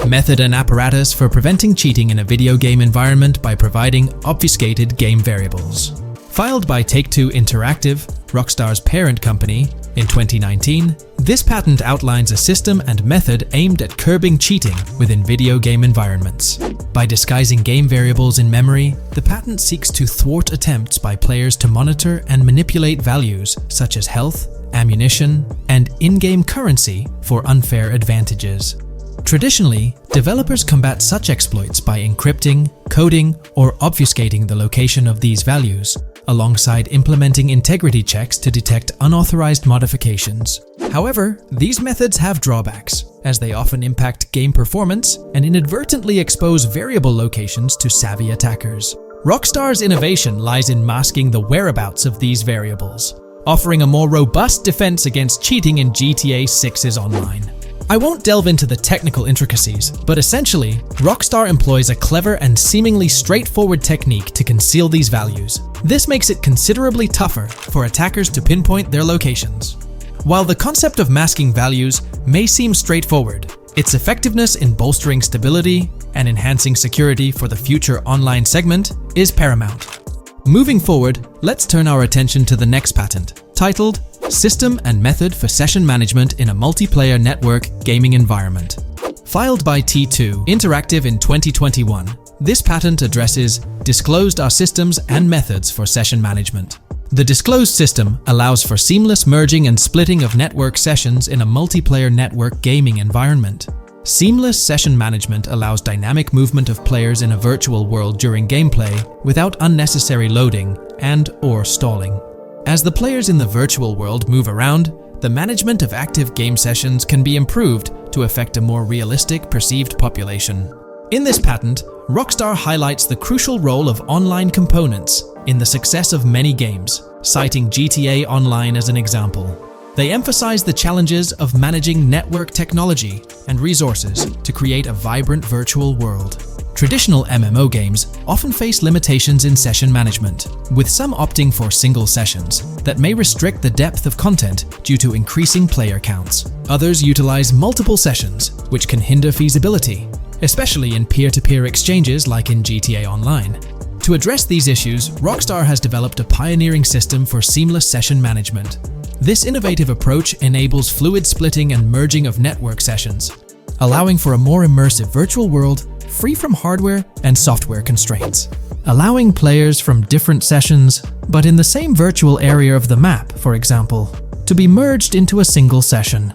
Method and Apparatus for Preventing Cheating in a Video Game Environment by Providing Obfuscated Game Variables. Filed by Take-Two Interactive, Rockstar's parent company, in 2019, this patent outlines a system and method aimed at curbing cheating within video game environments. By disguising game variables in memory, the patent seeks to thwart attempts by players to monitor and manipulate values such as health, ammunition, and in-game currency for unfair advantages. Traditionally, developers combat such exploits by encrypting, coding, or obfuscating the location of these values, alongside implementing integrity checks to detect unauthorized modifications. However, these methods have drawbacks, as they often impact game performance and inadvertently expose variable locations to savvy attackers. Rockstar's innovation lies in masking the whereabouts of these variables, offering a more robust defense against cheating in GTA 6's online. I won't delve into the technical intricacies, but essentially, Rockstar employs a clever and seemingly straightforward technique to conceal these values. This makes it considerably tougher for attackers to pinpoint their locations. While the concept of masking values may seem straightforward, its effectiveness in bolstering stability and enhancing security for the future online segment is paramount. Moving forward, let's turn our attention to the next patent, titled System and Method for Session Management in a Multiplayer Network Gaming Environment. Filed by T2 Interactive in 2021, this patent addresses disclosed are systems and methods for session management. The disclosed system allows for seamless merging and splitting of network sessions in a multiplayer network gaming environment. Seamless session management allows dynamic movement of players in a virtual world during gameplay without unnecessary loading and/or stalling. As the players in the virtual world move around, the management of active game sessions can be improved to affect a more realistic perceived population. In this patent, Rockstar highlights the crucial role of online components in the success of many games, citing GTA Online as an example. They emphasize the challenges of managing network technology and resources to create a vibrant virtual world. Traditional MMO games often face limitations in session management, with some opting for single sessions that may restrict the depth of content due to increasing player counts. Others utilize multiple sessions, which can hinder feasibility, especially in peer-to-peer exchanges like in GTA Online. To address these issues, Rockstar has developed a pioneering system for seamless session management. This innovative approach enables fluid splitting and merging of network sessions, allowing for a more immersive virtual world free from hardware and software constraints. Allowing players from different sessions, but in the same virtual area of the map, for example, to be merged into a single session.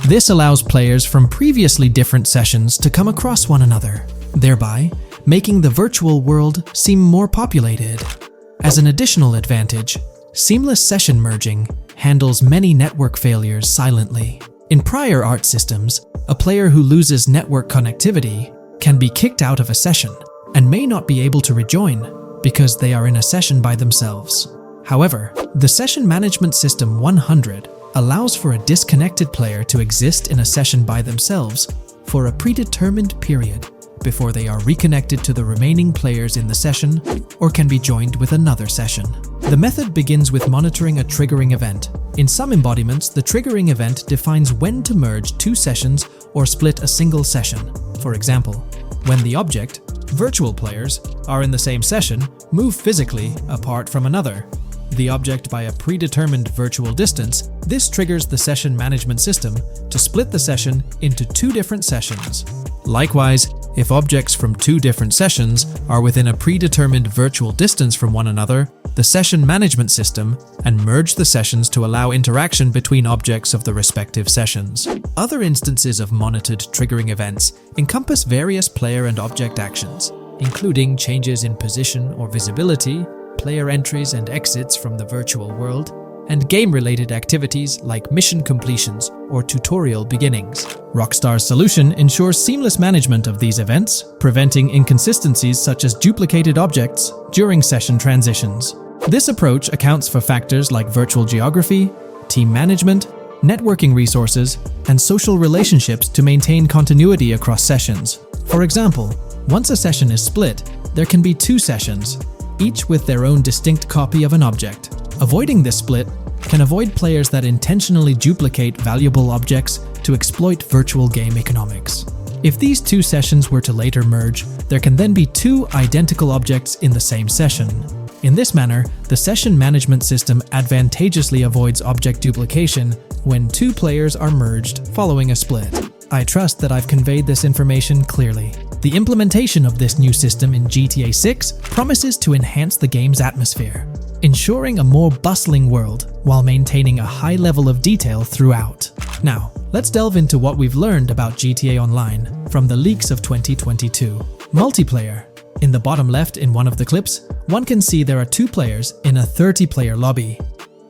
This allows players from previously different sessions to come across one another, thereby making the virtual world seem more populated. As an additional advantage, seamless session merging handles many network failures silently. In prior art systems, a player who loses network connectivity can be kicked out of a session and may not be able to rejoin because they are in a session by themselves. However, the Session Management System 100 allows for a disconnected player to exist in a session by themselves for a predetermined period before they are reconnected to the remaining players in the session or can be joined with another session. The method begins with monitoring a triggering event. In some embodiments, the triggering event defines when to merge two sessions or split a single session. For example, when the object, virtual players, are in the same session, move physically apart from another, the object by a predetermined virtual distance, this triggers the session management system to split the session into two different sessions. Likewise, if objects from two different sessions are within a predetermined virtual distance from one another, the session management system and merge the sessions to allow interaction between objects of the respective sessions. Other instances of monitored triggering events encompass various player and object actions, including changes in position or visibility, player entries and exits from the virtual world, and game-related activities like mission completions or tutorial beginnings. Rockstar's solution ensures seamless management of these events, preventing inconsistencies such as duplicated objects during session transitions. This approach accounts for factors like virtual geography, team management, networking resources, and social relationships to maintain continuity across sessions. For example, once a session is split, there can be two sessions, each with their own distinct copy of an object. Avoiding this split can avoid players that intentionally duplicate valuable objects to exploit virtual game economics. If these two sessions were to later merge, there can then be two identical objects in the same session. In this manner, the session management system advantageously avoids object duplication when two players are merged following a split. I trust that I've conveyed this information clearly. The implementation of this new system in GTA 6 promises to enhance the game's atmosphere, ensuring a more bustling world while maintaining a high level of detail throughout. Now, let's delve into what we've learned about GTA Online from the leaks of 2022. Multiplayer. In the bottom left in one of the clips, one can see there are 2 players in a 30-player lobby.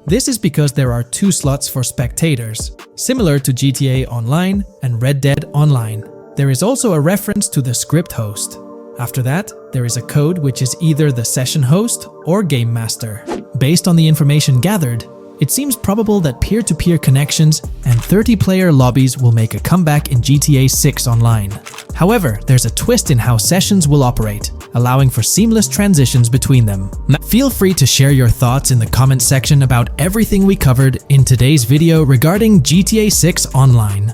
This is because there are 2 slots for spectators, similar to GTA Online and Red Dead Online. There is also a reference to the script host. After that, there is a code which is either the session host or game master. Based on the information gathered, it seems probable that peer-to-peer connections and 30-player lobbies will make a comeback in GTA 6 Online. However, there's a twist in how sessions will operate, allowing for seamless transitions between them. Feel free to share your thoughts in the comments section about everything we covered in today's video regarding GTA 6 Online.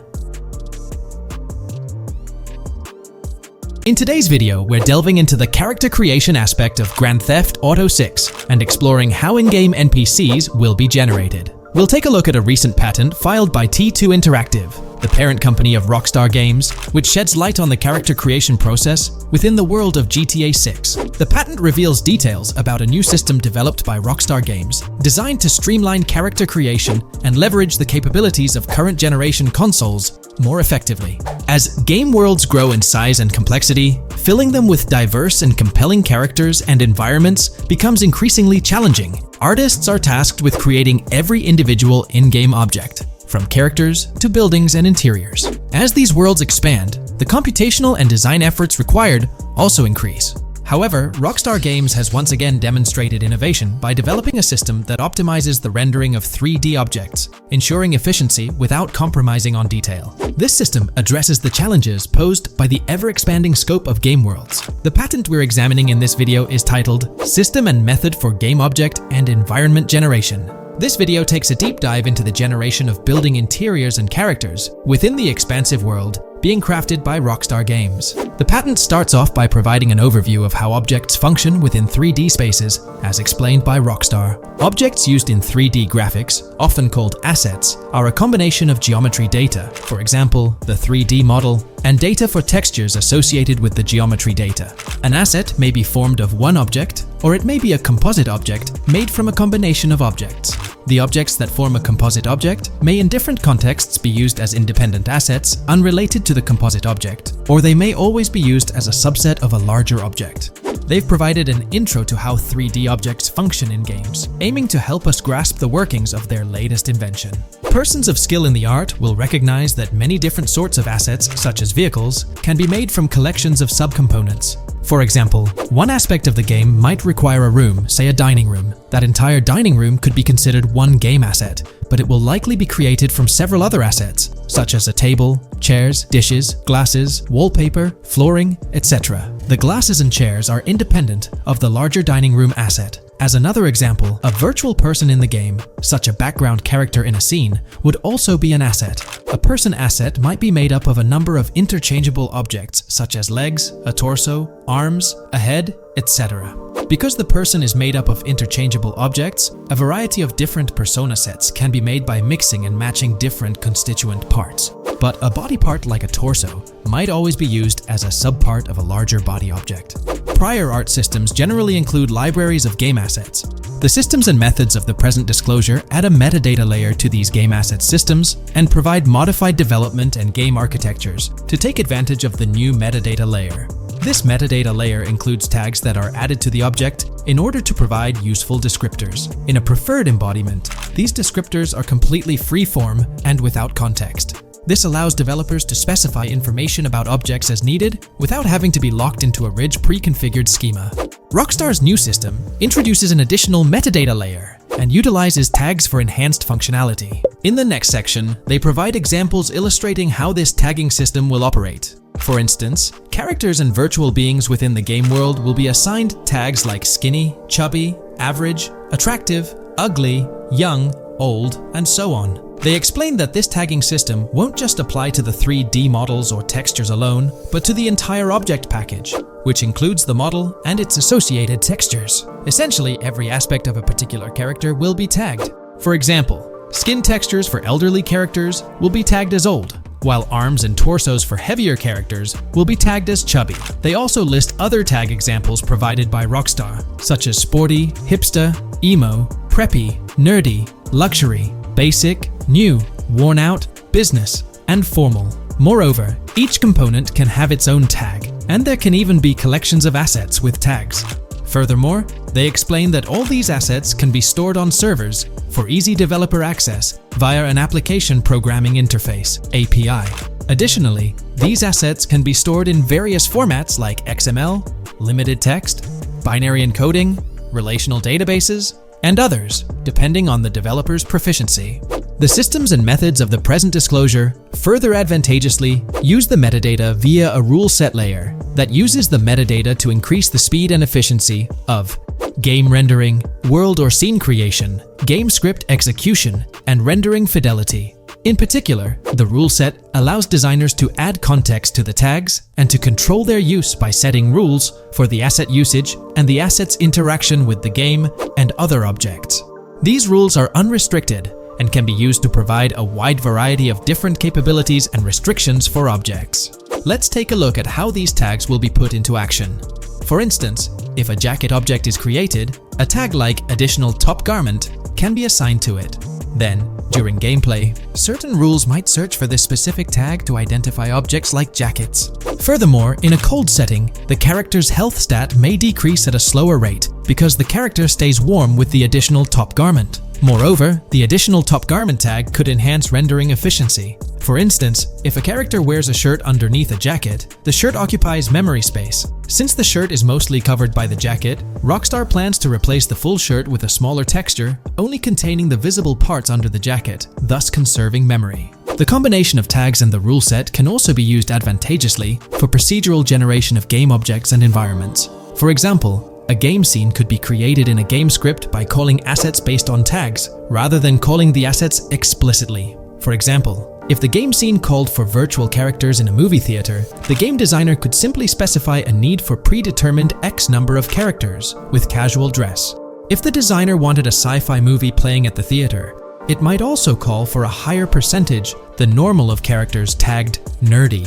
In today's video, we're delving into the character creation aspect of Grand Theft Auto 6 and exploring how in-game NPCs will be generated. We'll take a look at a recent patent filed by T2 Interactive, the parent company of Rockstar Games, which sheds light on the character creation process within the world of GTA 6. The patent reveals details about a new system developed by Rockstar Games, designed to streamline character creation and leverage the capabilities of current generation consoles more effectively. As game worlds grow in size and complexity, filling them with diverse and compelling characters and environments becomes increasingly challenging. Artists are tasked with creating every individual in-game object, from characters to buildings and interiors. As these worlds expand, the computational and design efforts required also increase. However, Rockstar Games has once again demonstrated innovation by developing a system that optimizes the rendering of 3D objects, ensuring efficiency without compromising on detail. This system addresses the challenges posed by the ever-expanding scope of game worlds. The patent we're examining in this video is titled System and Method for Game Object and Environment Generation. This video takes a deep dive into the generation of building interiors and characters within the expansive world being crafted by Rockstar Games. The patent starts off by providing an overview of how objects function within 3D spaces, as explained by Rockstar. Objects used in 3D graphics, often called assets, are a combination of geometry data, for example, the 3D model, and data for textures associated with the geometry data. An asset may be formed of one object, or it may be a composite object made from a combination of objects. The objects that form a composite object may in different contexts be used as independent assets unrelated to the composite object, or they may always be used as a subset of a larger object. They've provided an intro to how 3D objects function in games, aiming to help us grasp the workings of their latest invention. Persons of skill in the art will recognize that many different sorts of assets, such as vehicles, can be made from collections of subcomponents. For example, one aspect of the game might require a room, say a dining room. That entire dining room could be considered one game asset, but it will likely be created from several other assets, such as a table, chairs, dishes, glasses, wallpaper, flooring, etc. The glasses and chairs are independent of the larger dining room asset. As another example, a virtual person in the game, such a background character in a scene, would also be an asset. A person asset might be made up of a number of interchangeable objects, such as legs, a torso, arms, a head, etc. Because the person is made up of interchangeable objects, a variety of different persona sets can be made by mixing and matching different constituent parts. But a body part like a torso might always be used as a subpart of a larger body object. Prior art systems generally include libraries of game assets. The systems and methods of the present disclosure add a metadata layer to these game asset systems and provide modified development and game architectures to take advantage of the new metadata layer. This metadata layer includes tags that are added to the object in order to provide useful descriptors. In a preferred embodiment, these descriptors are completely free-form and without context. This allows developers to specify information about objects as needed without having to be locked into a rich pre-configured schema. Rockstar's new system introduces an additional metadata layer and utilizes tags for enhanced functionality. In the next section, they provide examples illustrating how this tagging system will operate. For instance, characters and virtual beings within the game world will be assigned tags like skinny, chubby, average, attractive, ugly, young, old, and so on. They explain that this tagging system won't just apply to the 3D models or textures alone, but to the entire object package, which includes the model and its associated textures. Essentially, every aspect of a particular character will be tagged. For example, skin textures for elderly characters will be tagged as old, while arms and torsos for heavier characters will be tagged as chubby. They also list other tag examples provided by Rockstar, such as sporty, hipster, emo, preppy, nerdy, luxury, basic, new, worn out, business, and formal. Moreover, each component can have its own tag, and there can even be collections of assets with tags. Furthermore, they explain that all these assets can be stored on servers for easy developer access via an application programming interface (API). Additionally, these assets can be stored in various formats like XML, limited text, binary encoding, relational databases, and others, depending on the developer's proficiency. The systems and methods of the present disclosure further advantageously use the metadata via a rule set layer that uses the metadata to increase the speed and efficiency of game rendering, world or scene creation, game script execution, and rendering fidelity. In particular, the rule set allows designers to add context to the tags and to control their use by setting rules for the asset usage and the asset's interaction with the game and other objects. These rules are unrestricted and can be used to provide a wide variety of different capabilities and restrictions for objects. Let's take a look at how these tags will be put into action. For instance, if a jacket object is created, a tag like additional top garment can be assigned to it. Then, during gameplay, certain rules might search for this specific tag to identify objects like jackets. Furthermore, in a cold setting, the character's health stat may decrease at a slower rate because the character stays warm with the additional top garment. Moreover, the additional top garment tag could enhance rendering efficiency. For instance, if a character wears a shirt underneath a jacket, the shirt occupies memory space. Since the shirt is mostly covered by the jacket, Rockstar plans to replace the full shirt with a smaller texture, only containing the visible parts under the jacket, thus conserving memory. The combination of tags and the rule set can also be used advantageously for procedural generation of game objects and environments. For example, a game scene could be created in a game script by calling assets based on tags, rather than calling the assets explicitly. For example, if the game scene called for virtual characters in a movie theater, the game designer could simply specify a need for predetermined X number of characters with casual dress. If the designer wanted a sci-fi movie playing at the theater, it might also call for a higher percentage than normal of characters tagged nerdy.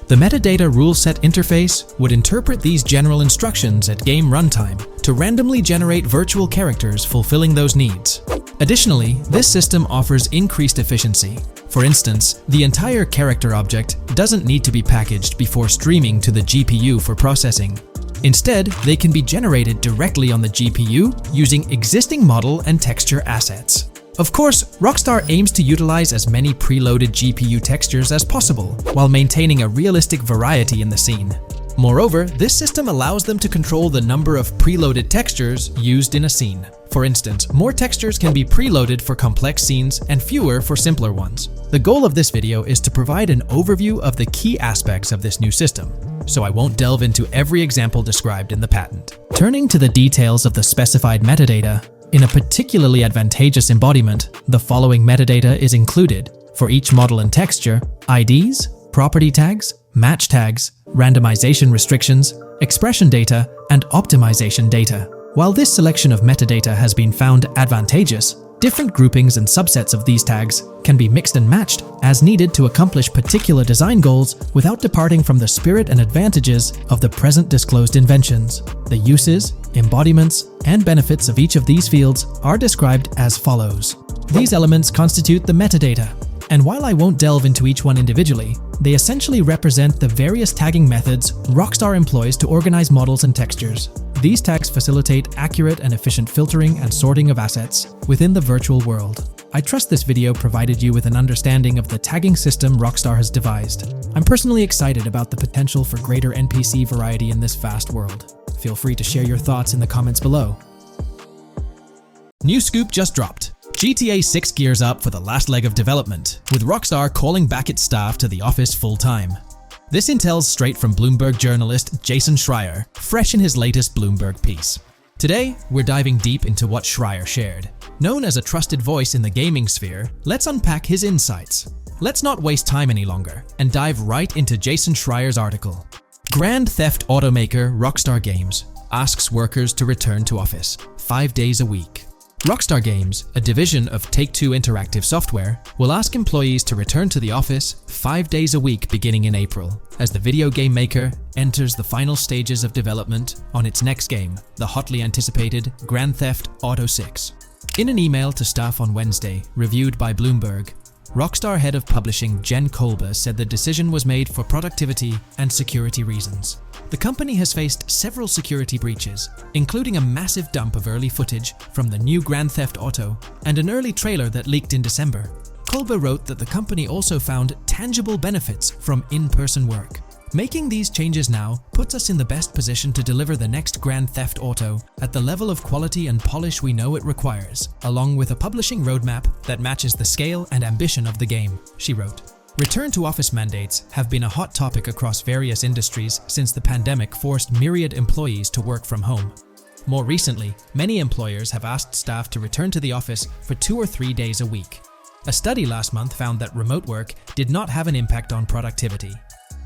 The metadata rule set interface would interpret these general instructions at game runtime to randomly generate virtual characters fulfilling those needs. Additionally, this system offers increased efficiency. For instance, the entire character object doesn't need to be packaged before streaming to the GPU for processing. Instead, they can be generated directly on the GPU using existing model and texture assets. Of course, Rockstar aims to utilize as many preloaded GPU textures as possible, while maintaining a realistic variety in the scene. Moreover, this system allows them to control the number of preloaded textures used in a scene. For instance, more textures can be preloaded for complex scenes and fewer for simpler ones. The goal of this video is to provide an overview of the key aspects of this new system, so I won't delve into every example described in the patent. Turning to the details of the specified metadata, in a particularly advantageous embodiment, the following metadata is included for each model and texture: IDs, property tags, match tags, randomization restrictions, expression data, and optimization data. While this selection of metadata has been found advantageous, different groupings and subsets of these tags can be mixed and matched as needed to accomplish particular design goals without departing from the spirit and advantages of the present disclosed inventions. The uses, embodiments, and benefits of each of these fields are described as follows. These elements constitute the metadata, and while I won't delve into each one individually, they essentially represent the various tagging methods Rockstar employs to organize models and textures. These tags facilitate accurate and efficient filtering and sorting of assets within the virtual world. I trust this video provided you with an understanding of the tagging system Rockstar has devised. I'm personally excited about the potential for greater NPC variety in this vast world. Feel free to share your thoughts in the comments below. New scoop just dropped. GTA 6 gears up for the last leg of development, with Rockstar calling back its staff to the office full-time. This intel's straight from Bloomberg journalist Jason Schreier, fresh in his latest Bloomberg piece. Today, we're diving deep into what Schreier shared. Known as a trusted voice in the gaming sphere, let's unpack his insights. Let's not waste time any longer and dive right into Jason Schreier's article. Grand Theft automaker Rockstar Games asks workers to return to office 5 days a week. Rockstar Games, a division of Take-Two Interactive Software, will ask employees to return to the office 5 days a week beginning in April, as the video game maker enters the final stages of development on its next game, the hotly anticipated Grand Theft Auto 6. In an email to staff on Wednesday, reviewed by Bloomberg, Rockstar head of publishing Jen Kolber said the decision was made for productivity and security reasons. The company has faced several security breaches, including a massive dump of early footage from the new Grand Theft Auto and an early trailer that leaked in December. Kolber wrote that the company also found tangible benefits from in-person work. Making these changes now puts us in the best position to deliver the next Grand Theft Auto at the level of quality and polish we know it requires, along with a publishing roadmap that matches the scale and ambition of the game, she wrote. Return-to-office mandates have been a hot topic across various industries since the pandemic forced myriad employees to work from home. More recently, many employers have asked staff to return to the office for 2 or 3 days a week. A study last month found that remote work did not have an impact on productivity.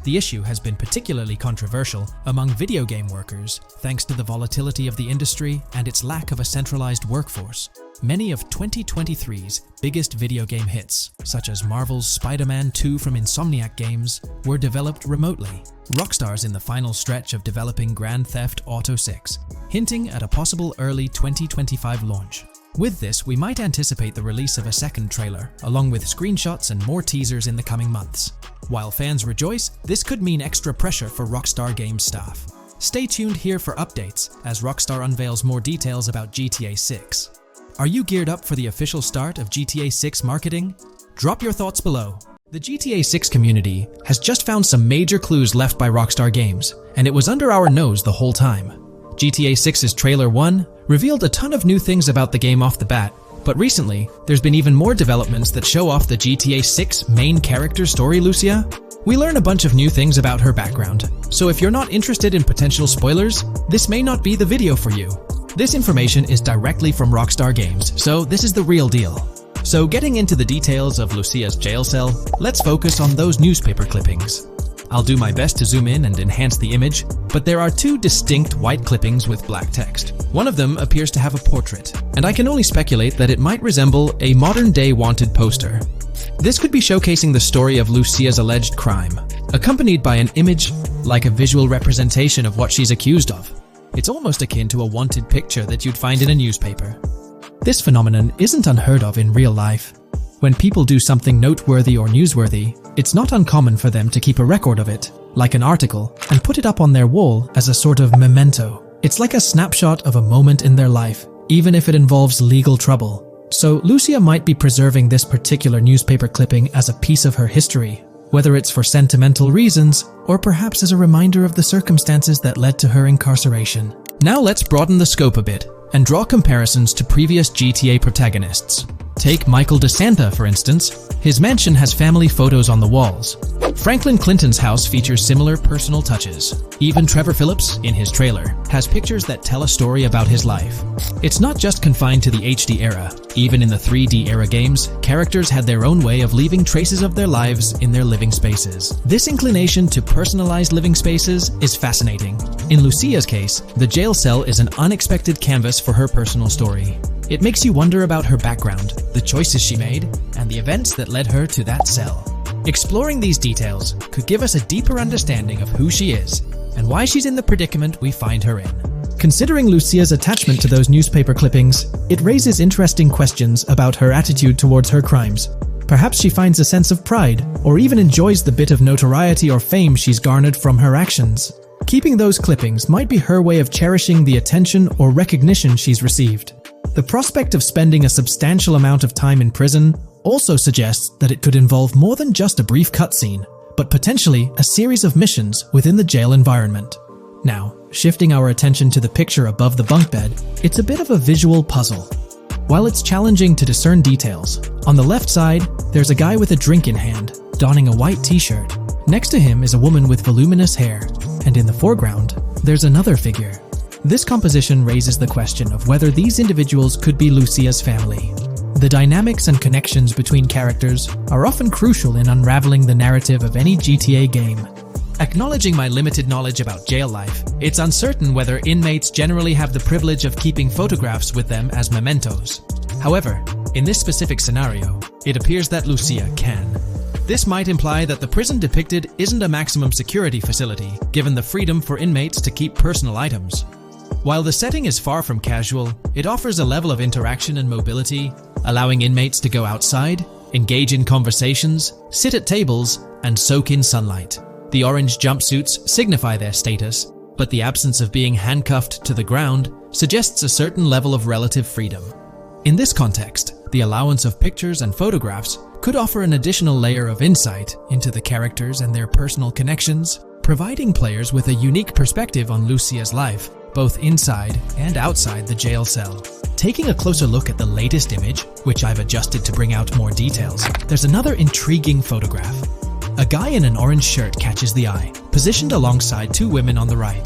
The issue has been particularly controversial among video game workers, thanks to the volatility of the industry and its lack of a centralized workforce. Many of 2023's biggest video game hits, such as Marvel's Spider-Man 2 from Insomniac Games, were developed remotely. Rockstar's in the final stretch of developing Grand Theft Auto 6, hinting at a possible early 2025 launch. With this, we might anticipate the release of a second trailer, along with screenshots and more teasers in the coming months. While fans rejoice, this could mean extra pressure for Rockstar Games staff. Stay tuned here for updates as Rockstar unveils more details about GTA 6. Are you geared up for the official start of GTA 6 marketing? Drop your thoughts below. The GTA 6 community has just found some major clues left by Rockstar Games, and it was under our nose the whole time. GTA 6's Trailer 1 revealed a ton of new things about the game off the bat, but recently, there's been even more developments that show off the GTA 6 main character story, Lucia. We learn a bunch of new things about her background, so if you're not interested in potential spoilers, this may not be the video for you. This information is directly from Rockstar Games, so this is the real deal. So getting into the details of Lucia's jail cell, let's focus on those newspaper clippings. I'll do my best to zoom in and enhance the image, but there are 2 distinct white clippings with black text. One of them appears to have a portrait, and I can only speculate that it might resemble a modern-day wanted poster. This could be showcasing the story of Lucia's alleged crime, accompanied by an image like a visual representation of what she's accused of. It's almost akin to a wanted picture that you'd find in a newspaper. This phenomenon isn't unheard of in real life. When people do something noteworthy or newsworthy, it's not uncommon for them to keep a record of it, like an article, and put it up on their wall as a sort of memento. It's like a snapshot of a moment in their life, even if it involves legal trouble. So Lucia might be preserving this particular newspaper clipping as a piece of her history, whether it's for sentimental reasons or perhaps as a reminder of the circumstances that led to her incarceration. Now let's broaden the scope a bit and draw comparisons to previous GTA protagonists. Take Michael DeSanta, for instance. His mansion has family photos on the walls. Franklin Clinton's house features similar personal touches. Even Trevor Phillips, in his trailer, has pictures that tell a story about his life. It's not just confined to the HD era. Even in the 3D era games, characters had their own way of leaving traces of their lives in their living spaces. This inclination to personalized living spaces is fascinating. In Lucia's case, the jail cell is an unexpected canvas for her personal story. It makes you wonder about her background, the choices she made, and the events that led her to that cell. Exploring these details could give us a deeper understanding of who she is and why she's in the predicament we find her in. Considering Lucia's attachment to those newspaper clippings, it raises interesting questions about her attitude towards her crimes. Perhaps she finds a sense of pride, or even enjoys the bit of notoriety or fame she's garnered from her actions. Keeping those clippings might be her way of cherishing the attention or recognition she's received. The prospect of spending a substantial amount of time in prison also suggests that it could involve more than just a brief cutscene, but potentially a series of missions within the jail environment. Now, shifting our attention to the picture above the bunk bed, it's a bit of a visual puzzle. While it's challenging to discern details, on the left side, there's a guy with a drink in hand, donning a white t-shirt. Next to him is a woman with voluminous hair, and in the foreground, there's another figure. This composition raises the question of whether these individuals could be Lucia's family. The dynamics and connections between characters are often crucial in unraveling the narrative of any GTA game. Acknowledging my limited knowledge about jail life, it's uncertain whether inmates generally have the privilege of keeping photographs with them as mementos. However, in this specific scenario, it appears that Lucia can. This might imply that the prison depicted isn't a maximum security facility, given the freedom for inmates to keep personal items. While the setting is far from casual, it offers a level of interaction and mobility, allowing inmates to go outside, engage in conversations, sit at tables, and soak in sunlight. The orange jumpsuits signify their status, but the absence of being handcuffed to the ground suggests a certain level of relative freedom. In this context, the allowance of pictures and photographs could offer an additional layer of insight into the characters and their personal connections, providing players with a unique perspective on Lucia's life, both inside and outside the jail cell. Taking a closer look at the latest image, which I've adjusted to bring out more details, there's another intriguing photograph. A guy in an orange shirt catches the eye, positioned alongside two women on the right.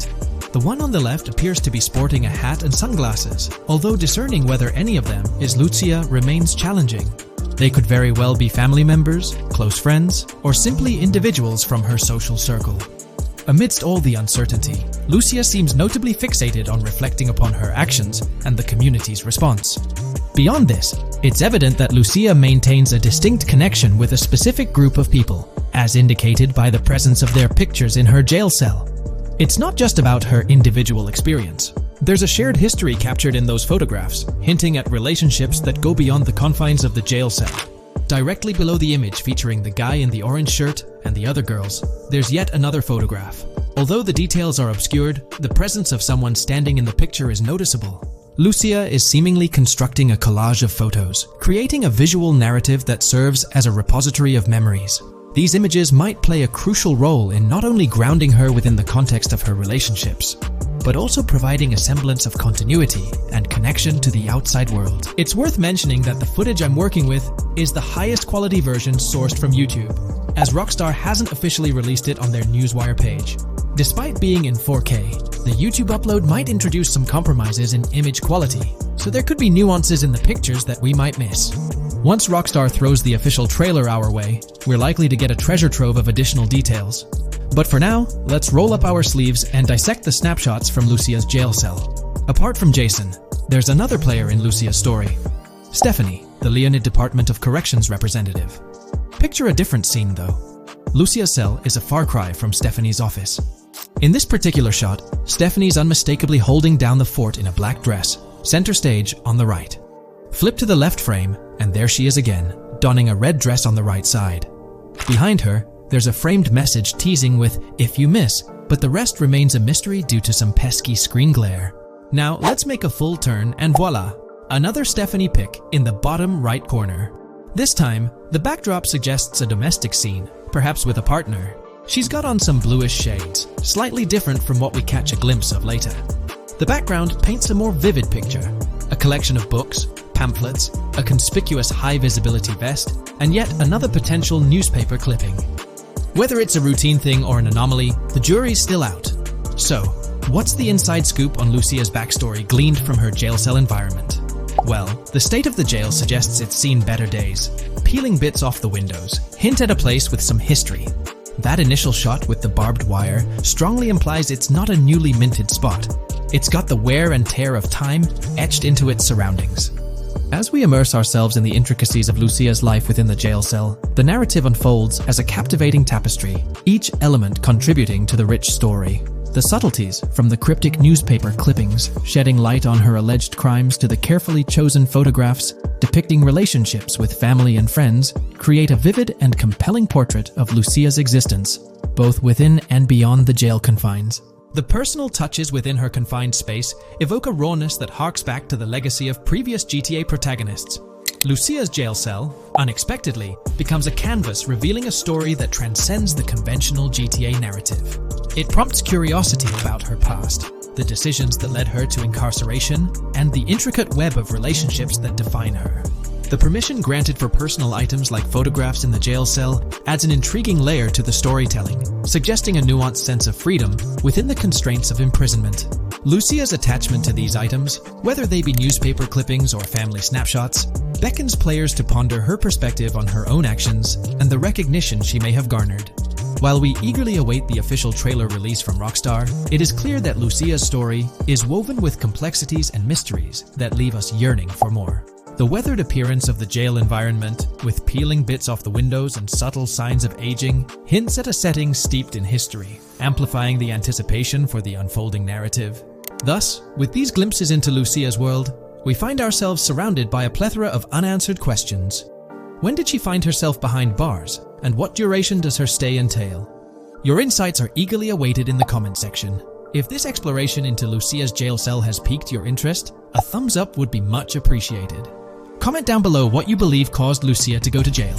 The one on the left appears to be sporting a hat and sunglasses, although discerning whether any of them is Lucia remains challenging. They could very well be family members, close friends, or simply individuals from her social circle. Amidst all the uncertainty, Lucia seems notably fixated on reflecting upon her actions and the community's response. Beyond this, it's evident that Lucia maintains a distinct connection with a specific group of people, as indicated by the presence of their pictures in her jail cell. It's not just about her individual experience. There's a shared history captured in those photographs, hinting at relationships that go beyond the confines of the jail cell. Directly below the image featuring the guy in the orange shirt and the other girls, there's yet another photograph. Although the details are obscured, the presence of someone standing in the picture is noticeable. Lucia is seemingly constructing a collage of photos, creating a visual narrative that serves as a repository of memories. These images might play a crucial role in not only grounding her within the context of her relationships, but also providing a semblance of continuity and connection to the outside world. It's worth mentioning that the footage I'm working with is the highest quality version sourced from YouTube, as Rockstar hasn't officially released it on their Newswire page. Despite being in 4K, the YouTube upload might introduce some compromises in image quality, so there could be nuances in the pictures that we might miss. Once Rockstar throws the official trailer our way, we're likely to get a treasure trove of additional details. But for now, let's roll up our sleeves and dissect the snapshots from Lucia's jail cell. Apart from Jason, there's another player in Lucia's story. Stephanie, the Leonid Department of Corrections representative. Picture a different scene though. Lucia's cell is a far cry from Stephanie's office. In this particular shot, Stephanie's unmistakably holding down the fort in a black dress, center stage on the right. Flip to the left frame, and there she is again, donning a red dress on the right side. Behind her, there's a framed message teasing with "if you miss," but the rest remains a mystery due to some pesky screen glare. Now let's make a full turn and voila, another Stephanie pic in the bottom right corner. This time, the backdrop suggests a domestic scene, perhaps with a partner. She's got on some bluish shades, slightly different from what we catch a glimpse of later. The background paints a more vivid picture, a collection of books, pamphlets, a conspicuous high-visibility vest, and yet another potential newspaper clipping. Whether it's a routine thing or an anomaly, the jury's still out. So, what's the inside scoop on Lucia's backstory gleaned from her jail cell environment? Well, the state of the jail suggests it's seen better days. Peeling bits off the windows hint at a place with some history. That initial shot with the barbed wire strongly implies it's not a newly minted spot. It's got the wear and tear of time etched into its surroundings. As we immerse ourselves in the intricacies of Lucia's life within the jail cell, the narrative unfolds as a captivating tapestry, each element contributing to the rich story. The subtleties, from the cryptic newspaper clippings shedding light on her alleged crimes to the carefully chosen photographs depicting relationships with family and friends, create a vivid and compelling portrait of Lucia's existence, both within and beyond the jail confines. The personal touches within her confined space evoke a rawness that harks back to the legacy of previous GTA protagonists. Lucia's jail cell, unexpectedly, becomes a canvas revealing a story that transcends the conventional GTA narrative. It prompts curiosity about her past, the decisions that led her to incarceration, and the intricate web of relationships that define her. The permission granted for personal items like photographs in the jail cell adds an intriguing layer to the storytelling, suggesting a nuanced sense of freedom within the constraints of imprisonment. Lucia's attachment to these items, whether they be newspaper clippings or family snapshots, beckons players to ponder her perspective on her own actions and the recognition she may have garnered. While we eagerly await the official trailer release from Rockstar, it is clear that Lucia's story is woven with complexities and mysteries that leave us yearning for more. The weathered appearance of the jail environment, with peeling bits off the windows and subtle signs of aging, hints at a setting steeped in history, amplifying the anticipation for the unfolding narrative. Thus, with these glimpses into Lucia's world, we find ourselves surrounded by a plethora of unanswered questions. When did she find herself behind bars, and what duration does her stay entail? Your insights are eagerly awaited in the comment section. If this exploration into Lucia's jail cell has piqued your interest, a thumbs up would be much appreciated. Comment down below what you believe caused Lucia to go to jail.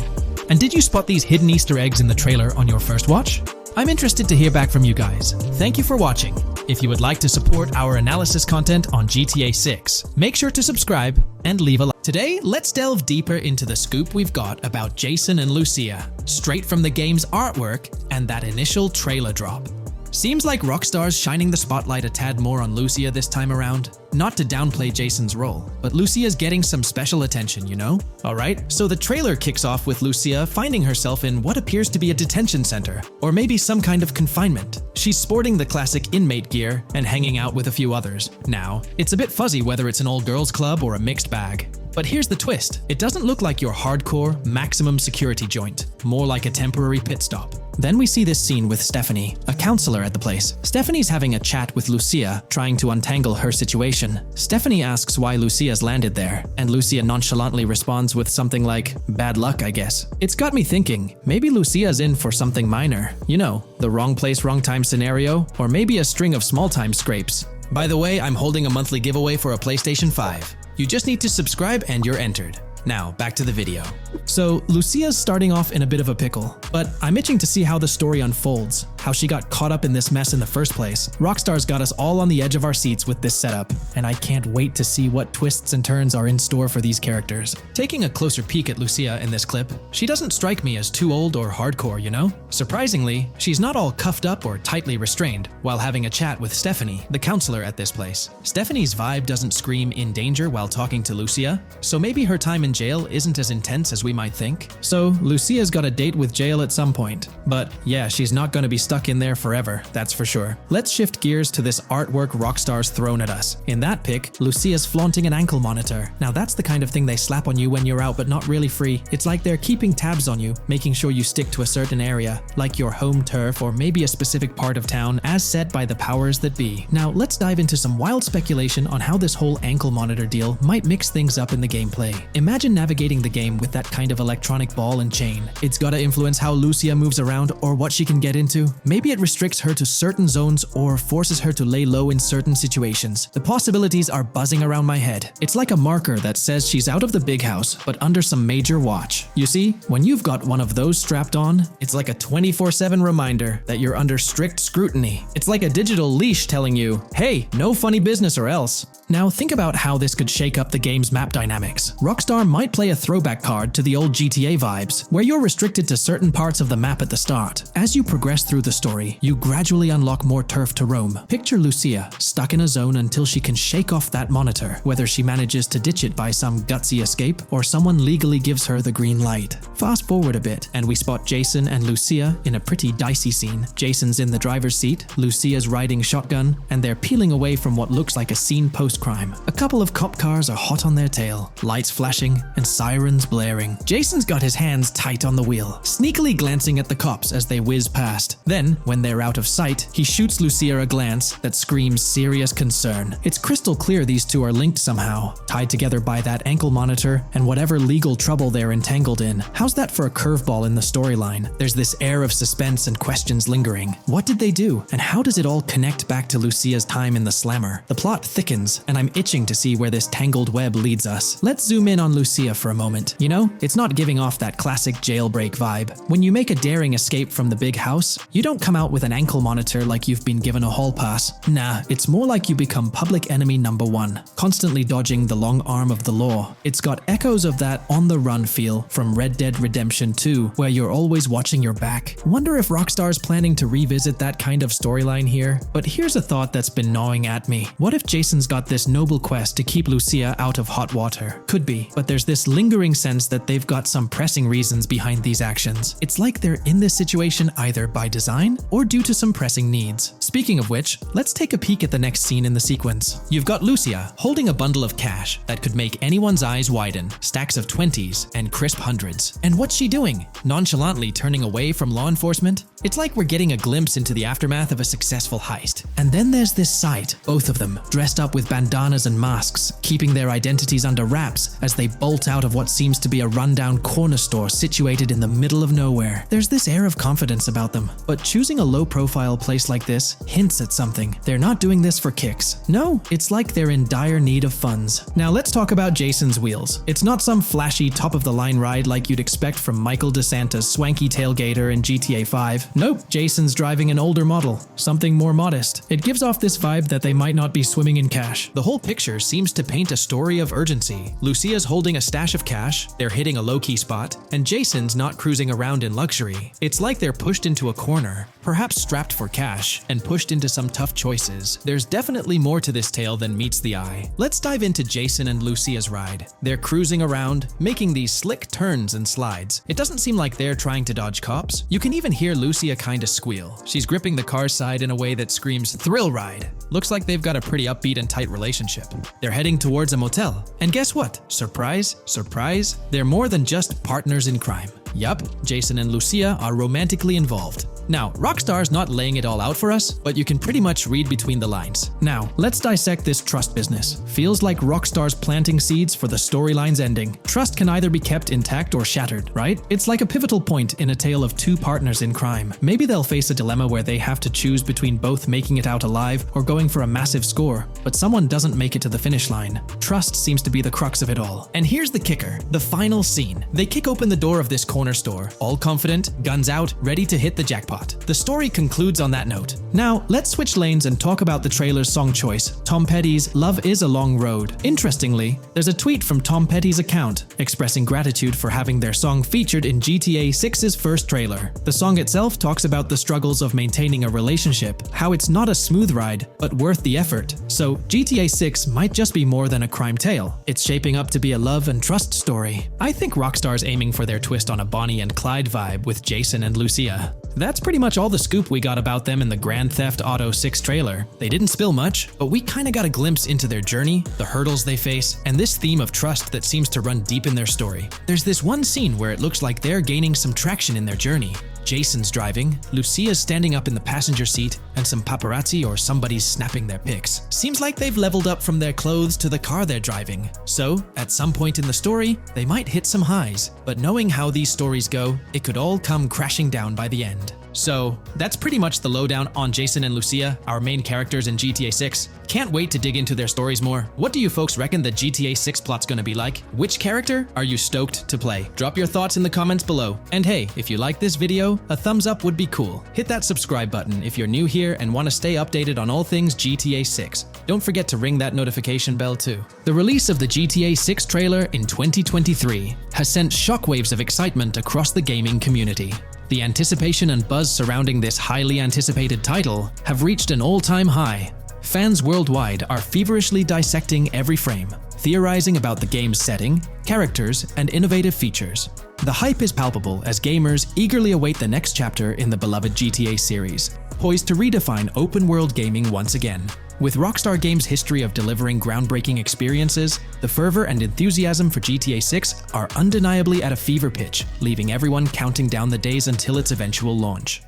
And did you spot these hidden Easter eggs in the trailer on your first watch? I'm interested to hear back from you guys. Thank you for watching. If you would like to support our analysis content on GTA 6, make sure to subscribe and leave a like. Today, let's delve deeper into the scoop we've got about Jason and Lucia, straight from the game's artwork and that initial trailer drop. Seems like Rockstar's shining the spotlight a tad more on Lucia this time around. Not to downplay Jason's role, but Lucia's getting some special attention, you know? Alright, so the trailer kicks off with Lucia finding herself in what appears to be a detention center, or maybe some kind of confinement. She's sporting the classic inmate gear and hanging out with a few others. Now, it's a bit fuzzy whether it's an all girls club or a mixed bag. But here's the twist. It doesn't look like your hardcore, maximum security joint, more like a temporary pit stop. Then we see this scene with Stephanie, a counselor at the place. Stephanie's having a chat with Lucia, trying to untangle her situation. Stephanie asks why Lucia's landed there, and Lucia nonchalantly responds with something like, bad luck, I guess. It's got me thinking, maybe Lucia's in for something minor. You know, the wrong place, wrong time scenario, or maybe a string of small-time scrapes. By the way, I'm holding a monthly giveaway for a PlayStation 5. You just need to subscribe and you're entered. Now, back to the video. So, Lucia's starting off in a bit of a pickle, but I'm itching to see how the story unfolds, how she got caught up in this mess in the first place. Rockstar's got us all on the edge of our seats with this setup, and I can't wait to see what twists and turns are in store for these characters. Taking a closer peek at Lucia in this clip, she doesn't strike me as too old or hardcore, you know? Surprisingly, she's not all cuffed up or tightly restrained while having a chat with Stephanie, the counselor at this place. Stephanie's vibe doesn't scream in danger while talking to Lucia, so maybe her time in jail isn't as intense as we might think. So, Lucia's got a date with jail at some point. But yeah, she's not gonna be stuck in there forever, that's for sure. Let's shift gears to this artwork Rockstar's thrown at us. In that pic, Lucia's flaunting an ankle monitor. Now that's the kind of thing they slap on you when you're out but not really free. It's like they're keeping tabs on you, making sure you stick to a certain area, like your home turf or maybe a specific part of town as set by the powers that be. Now let's dive into some wild speculation on how this whole ankle monitor deal might mix things up in the gameplay. Imagine navigating the game with that kind of electronic ball and chain. It's gotta influence how Lucia moves around or what she can get into. Maybe it restricts her to certain zones or forces her to lay low in certain situations. The possibilities are buzzing around my head. It's like a marker that says she's out of the big house, but under some major watch. You see, when you've got one of those strapped on, it's like a 24/7 reminder that you're under strict scrutiny. It's like a digital leash telling you, hey, no funny business or else. Now think about how this could shake up the game's map dynamics. Rockstar might play a throwback card to the old GTA vibes, where you're restricted to certain parts of the map at the start. As you progress through the story, you gradually unlock more turf to roam. Picture Lucia, stuck in a zone until she can shake off that monitor, whether she manages to ditch it by some gutsy escape, or someone legally gives her the green light. Fast forward a bit, and we spot Jason and Lucia in a pretty dicey scene. Jason's in the driver's seat, Lucia's riding shotgun, and they're peeling away from what looks like a scene post-crime. A couple of cop cars are hot on their tail, lights flashing, and sirens blaring. Jason's got his hands tight on the wheel, sneakily glancing at the cops as they whiz past. Then, when they're out of sight, he shoots Lucia a glance that screams serious concern. It's crystal clear these two are linked somehow, tied together by that ankle monitor and whatever legal trouble they're entangled in. How's that for a curveball in the storyline? There's this air of suspense and questions lingering. What did they do? And how does it all connect back to Lucia's time in the slammer? The plot thickens, and I'm itching to see where this tangled web leads us. Let's zoom in on Lucia for a moment. You know, it's not giving off that classic jailbreak vibe. When you make a daring escape from the big house, you don't come out with an ankle monitor like you've been given a hall pass. Nah, it's more like you become public enemy number one, constantly dodging the long arm of the law. It's got echoes of that on-the-run feel from Red Dead Redemption 2, where you're always watching your back. Wonder if Rockstar's planning to revisit that kind of storyline here? But here's a thought that's been gnawing at me. What if Jason's got this noble quest to keep Lucia out of hot water? Could be, but there's this lingering sense that they've got some pressing reasons behind these actions. It's like they're in this situation either by design or due to some pressing needs. Speaking of which, let's take a peek at the next scene in the sequence. You've got Lucia holding a bundle of cash that could make anyone's eyes widen, stacks of 20s and crisp hundreds. And what's she doing? Nonchalantly turning away from law enforcement? It's like we're getting a glimpse into the aftermath of a successful heist. And then there's this sight, both of them, dressed up with bandanas and masks, keeping their identities under wraps as they bolt out of what seems to be a rundown corner store situated in the middle of nowhere. There's this air of confidence about them, but choosing a low-profile place like this hints at something. They're not doing this for kicks. No, it's like they're in dire need of funds. Now let's talk about Jason's wheels. It's not some flashy top-of-the-line ride like you'd expect from Michael DeSanta's swanky tailgater in GTA 5. Nope, Jason's driving an older model, something more modest. It gives off this vibe that they might not be swimming in cash. The whole picture seems to paint a story of urgency. Lucia's holding a stash of cash, they're hitting a low-key spot, and Jason's not cruising around in luxury. It's like they're pushed into a corner, perhaps strapped for cash, and pushed into some tough choices. There's definitely more to this tale than meets the eye. Let's dive into Jason and Lucia's ride. They're cruising around, making these slick turns and slides. It doesn't seem like they're trying to dodge cops. You can even hear Lucia kinda squeal. She's gripping the car's side in a way that screams thrill ride. Looks like they've got a pretty upbeat and tight relationship. They're heading towards a motel. And guess what? Surprise, surprise, they're more than just partners in crime. Yup, Jason and Lucia are romantically involved. Now, Rockstar's not laying it all out for us, but you can pretty much read between the lines. Now, let's dissect this trust business. Feels like Rockstar's planting seeds for the storyline's ending. Trust can either be kept intact or shattered, right? It's like a pivotal point in a tale of two partners in crime. Maybe they'll face a dilemma where they have to choose between both making it out alive or going for a massive score, but someone doesn't make it to the finish line. Trust seems to be the crux of it all. And here's the kicker, the final scene. They kick open the door of this corner store, all confident, guns out, ready to hit the jackpot. The story concludes on that note. Now, let's switch lanes and talk about the trailer's song choice, Tom Petty's Love Is a Long Road. Interestingly, there's a tweet from Tom Petty's account expressing gratitude for having their song featured in GTA 6's first trailer. The song itself talks about the struggles of maintaining a relationship, how it's not a smooth ride, but worth the effort. So, GTA 6 might just be more than a crime tale. It's shaping up to be a love and trust story. I think Rockstar's aiming for their twist on a Bonnie and Clyde vibe with Jason and Lucia. That's pretty much all the scoop we got about them in the Grand Theft Auto 6 trailer. They didn't spill much, but we kinda got a glimpse into their journey, the hurdles they face, and this theme of trust that seems to run deep in their story. There's this one scene where it looks like they're gaining some traction in their journey. Jason's driving, Lucia's standing up in the passenger seat, and some paparazzi or somebody's snapping their pics. Seems like they've leveled up from their clothes to the car they're driving. So, at some point in the story, they might hit some highs. But knowing how these stories go, it could all come crashing down by the end. So, that's pretty much the lowdown on Jason and Lucia, our main characters in GTA 6. Can't wait to dig into their stories more. What do you folks reckon the GTA 6 plot's gonna be like? Which character are you stoked to play? Drop your thoughts in the comments below. And hey, if you like this video, a thumbs up would be cool. Hit that subscribe button if you're new here and want to stay updated on all things GTA 6. Don't forget to ring that notification bell too. The release of the GTA 6 trailer in 2023 has sent shockwaves of excitement across the gaming community. The anticipation and buzz surrounding this highly anticipated title have reached an all-time high. Fans worldwide are feverishly dissecting every frame, theorizing about the game's setting, characters, and innovative features. The hype is palpable as gamers eagerly await the next chapter in the beloved GTA series, poised to redefine open-world gaming once again. With Rockstar Games' history of delivering groundbreaking experiences, the fervor and enthusiasm for GTA 6 are undeniably at a fever pitch, leaving everyone counting down the days until its eventual launch.